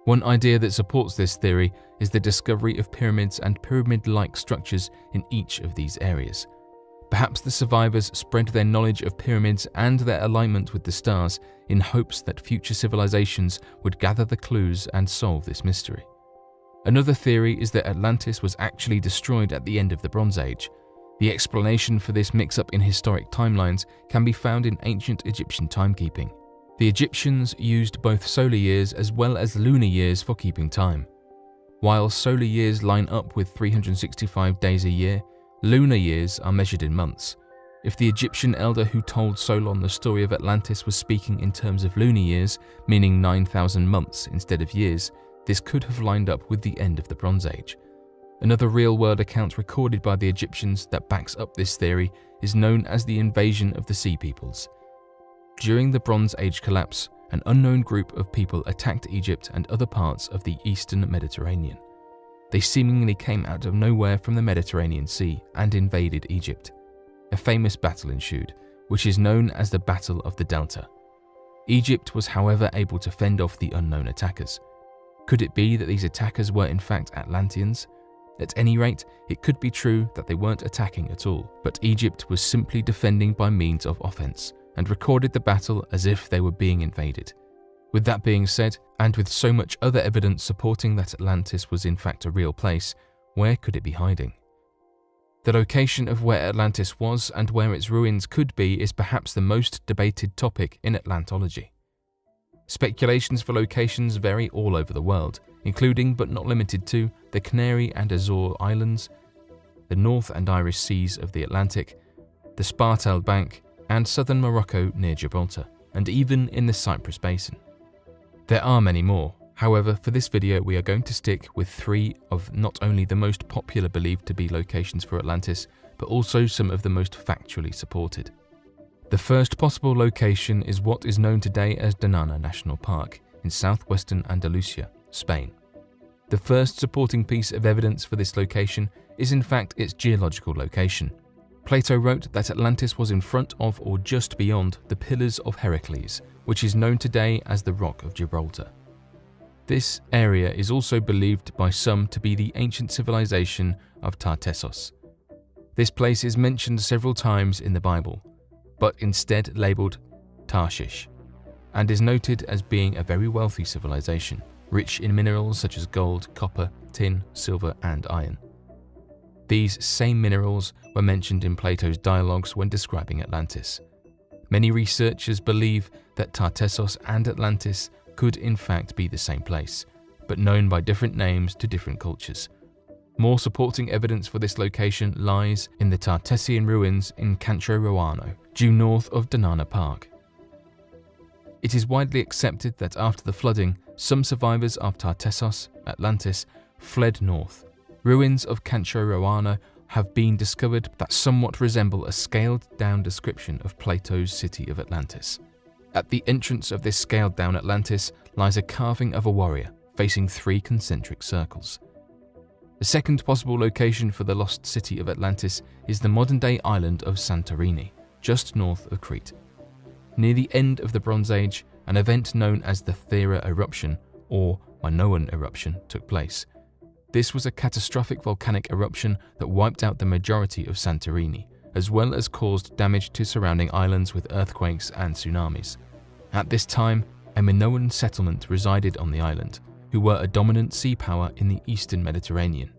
One idea that supports this theory is the discovery of pyramids and pyramid-like structures in each of these areas. Perhaps the survivors spread their knowledge of pyramids and their alignment with the stars in hopes that future civilizations would gather the clues and solve this mystery. Another theory is that Atlantis was actually destroyed at the end of the Bronze Age. The explanation for this mix-up in historic timelines can be found in ancient Egyptian timekeeping. The Egyptians used both solar years as well as lunar years for keeping time. While solar years line up with 365 days a year, lunar years are measured in months. If the Egyptian elder who told Solon the story of Atlantis was speaking in terms of lunar years, meaning 9,000 months instead of years, this could have lined up with the end of the Bronze Age. Another real-world account recorded by the Egyptians that backs up this theory is known as the invasion of the Sea Peoples. During the Bronze Age collapse, an unknown group of people attacked Egypt and other parts of the eastern Mediterranean. They seemingly came out of nowhere from the Mediterranean Sea and invaded Egypt. A famous battle ensued, which is known as the Battle of the Delta. Egypt was, however, able to fend off the unknown attackers. Could it be that these attackers were in fact Atlanteans? At any rate, it could be true that they weren't attacking at all, but Egypt was simply defending by means of offense, and recorded the battle as if they were being invaded. With that being said, and with so much other evidence supporting that Atlantis was in fact a real place, where could it be hiding? The location of where Atlantis was and where its ruins could be is perhaps the most debated topic in Atlantology. Speculations for locations vary all over the world, including but not limited to the Canary and Azore Islands, the North and Irish Seas of the Atlantic, the Spartel Bank, and southern Morocco near Gibraltar, and even in the Cyprus Basin. There are many more. However, for this video we are going to stick with 3 of not only the most popular believed to be locations for Atlantis, but also some of the most factually supported. The first possible location is what is known today as Donana National Park in southwestern Andalusia, Spain. The first supporting piece of evidence for this location is in fact its geological location. Plato wrote that Atlantis was in front of or just beyond the Pillars of Heracles, which is known today as the Rock of Gibraltar. This area is also believed by some to be the ancient civilization of Tartessos. This place is mentioned several times in the Bible, but instead labelled Tarshish, and is noted as being a very wealthy civilization, rich in minerals such as gold, copper, tin, silver, and iron. These same minerals were mentioned in Plato's dialogues when describing Atlantis. Many researchers believe that Tartessos and Atlantis could in fact be the same place, but known by different names to different cultures. More supporting evidence for this location lies in the Tartessian ruins in Cantro Roano, due north of Donana Park. It is widely accepted that after the flooding, some survivors of Tartessos, Atlantis, fled north. Ruins of Cantro Roano have been discovered that somewhat resemble a scaled-down description of Plato's city of Atlantis. At the entrance of this scaled-down Atlantis lies a carving of a warrior facing 3 concentric circles. The second possible location for the lost city of Atlantis is the modern-day island of Santorini, just north of Crete. Near the end of the Bronze Age, an event known as the Thera eruption, or Minoan eruption, took place. This was a catastrophic volcanic eruption that wiped out the majority of Santorini, as well as caused damage to surrounding islands with earthquakes and tsunamis. At this time, a Minoan settlement resided on the island, who were a dominant sea power in the eastern Mediterranean.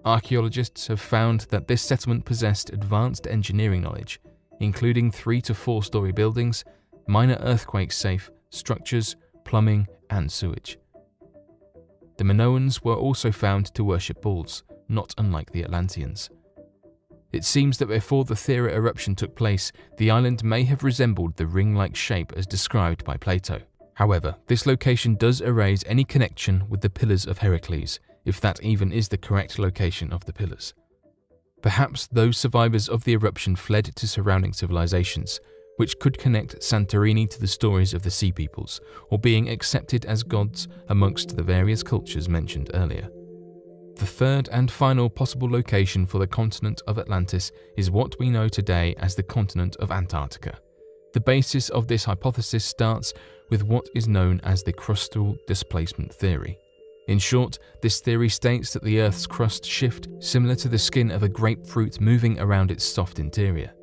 Archaeologists have found that this settlement possessed advanced engineering knowledge, including 3 to 4 story buildings, minor earthquake-safe structures, plumbing, and sewage. The Minoans were also found to worship bulls, not unlike the Atlanteans. It seems that before the Thera eruption took place, the island may have resembled the ring-like shape as described by Plato. However, this location does erase any connection with the Pillars of Heracles, if that even is the correct location of the pillars. Perhaps those survivors of the eruption fled to surrounding civilizations, which could connect Santorini to the stories of the Sea Peoples, or being accepted as gods amongst the various cultures mentioned earlier. The third and final possible location for the continent of Atlantis is what we know today as the continent of Antarctica. The basis of this hypothesis starts with what is known as the crustal displacement theory. In short, this theory states that the Earth's crust shift similar to the skin of a grapefruit moving around its soft interior.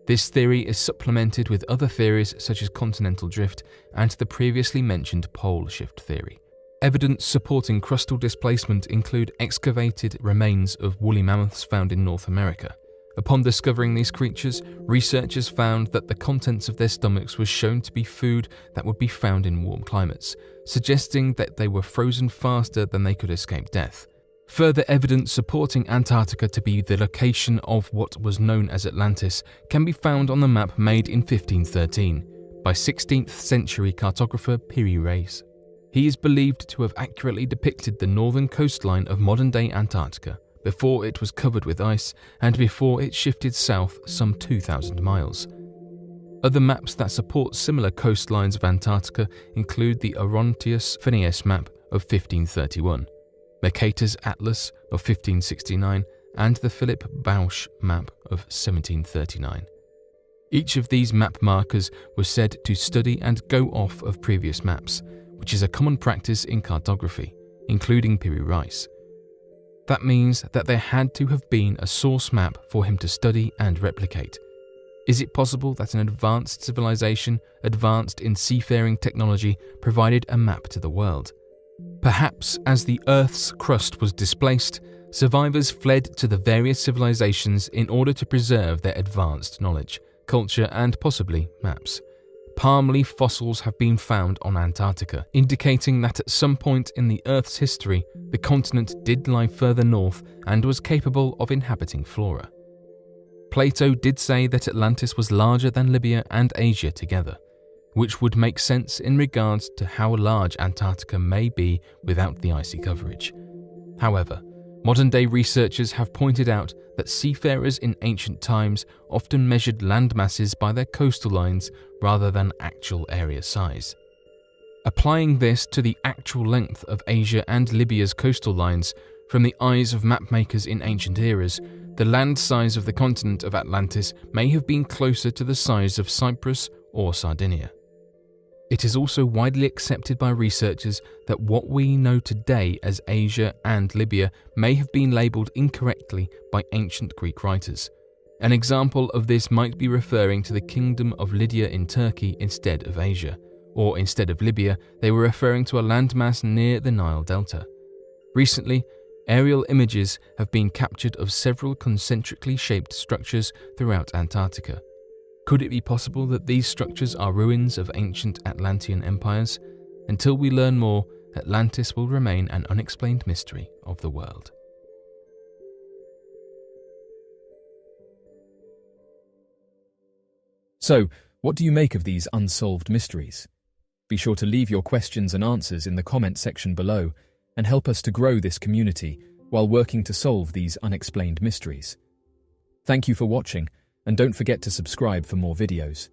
This theory is supplemented with other theories such as continental drift and the previously mentioned pole shift theory. Evidence supporting crustal displacement include excavated remains of woolly mammoths found in North America. Upon discovering these creatures, researchers found that the contents of their stomachs was shown to be food that would be found in warm climates, suggesting that they were frozen faster than they could escape death. Further evidence supporting Antarctica to be the location of what was known as Atlantis can be found on the map made in 1513 by 16th century cartographer Piri Reis. He is believed to have accurately depicted the northern coastline of modern-day Antarctica before it was covered with ice and before it shifted south some 2,000 miles. Other maps that support similar coastlines of Antarctica include the Orontius Phineas map of 1531, Mercator's Atlas of 1569, and the Philip Bausch map of 1739. Each of these map markers was said to study and go off of previous maps, which is a common practice in cartography, including Piri Reis. That means that there had to have been a source map for him to study and replicate. Is it possible that an advanced civilization, advanced in seafaring technology, provided a map to the world? Perhaps as the Earth's crust was displaced, survivors fled to the various civilizations in order to preserve their advanced knowledge, culture, and possibly maps. Palm leaf fossils have been found on Antarctica, indicating that at some point in the Earth's history, the continent did lie further north and was capable of inhabiting flora. Plato did say that Atlantis was larger than Libya and Asia together, which would make sense in regards to how large Antarctica may be without the icy coverage. However, modern-day researchers have pointed out that seafarers in ancient times often measured land masses by their coastal lines rather than actual area size. Applying this to the actual length of Asia and Libya's coastal lines, from the eyes of mapmakers in ancient eras, the land size of the continent of Atlantis may have been closer to the size of Cyprus or Sardinia. It is also widely accepted by researchers that what we know today as Asia and Libya may have been labelled incorrectly by ancient Greek writers. An example of this might be referring to the Kingdom of Lydia in Turkey instead of Asia, or instead of Libya, they were referring to a landmass near the Nile Delta. Recently, aerial images have been captured of several concentrically shaped structures throughout Antarctica. Could it be possible that these structures are ruins of ancient Atlantean empires? Until we learn more, Atlantis will remain an unexplained mystery of the world. So, what do you make of these unsolved mysteries? Be sure to leave your questions and answers in the comment section below and help us to grow this community while working to solve these unexplained mysteries. Thank you for watching, and don't forget to subscribe for more videos.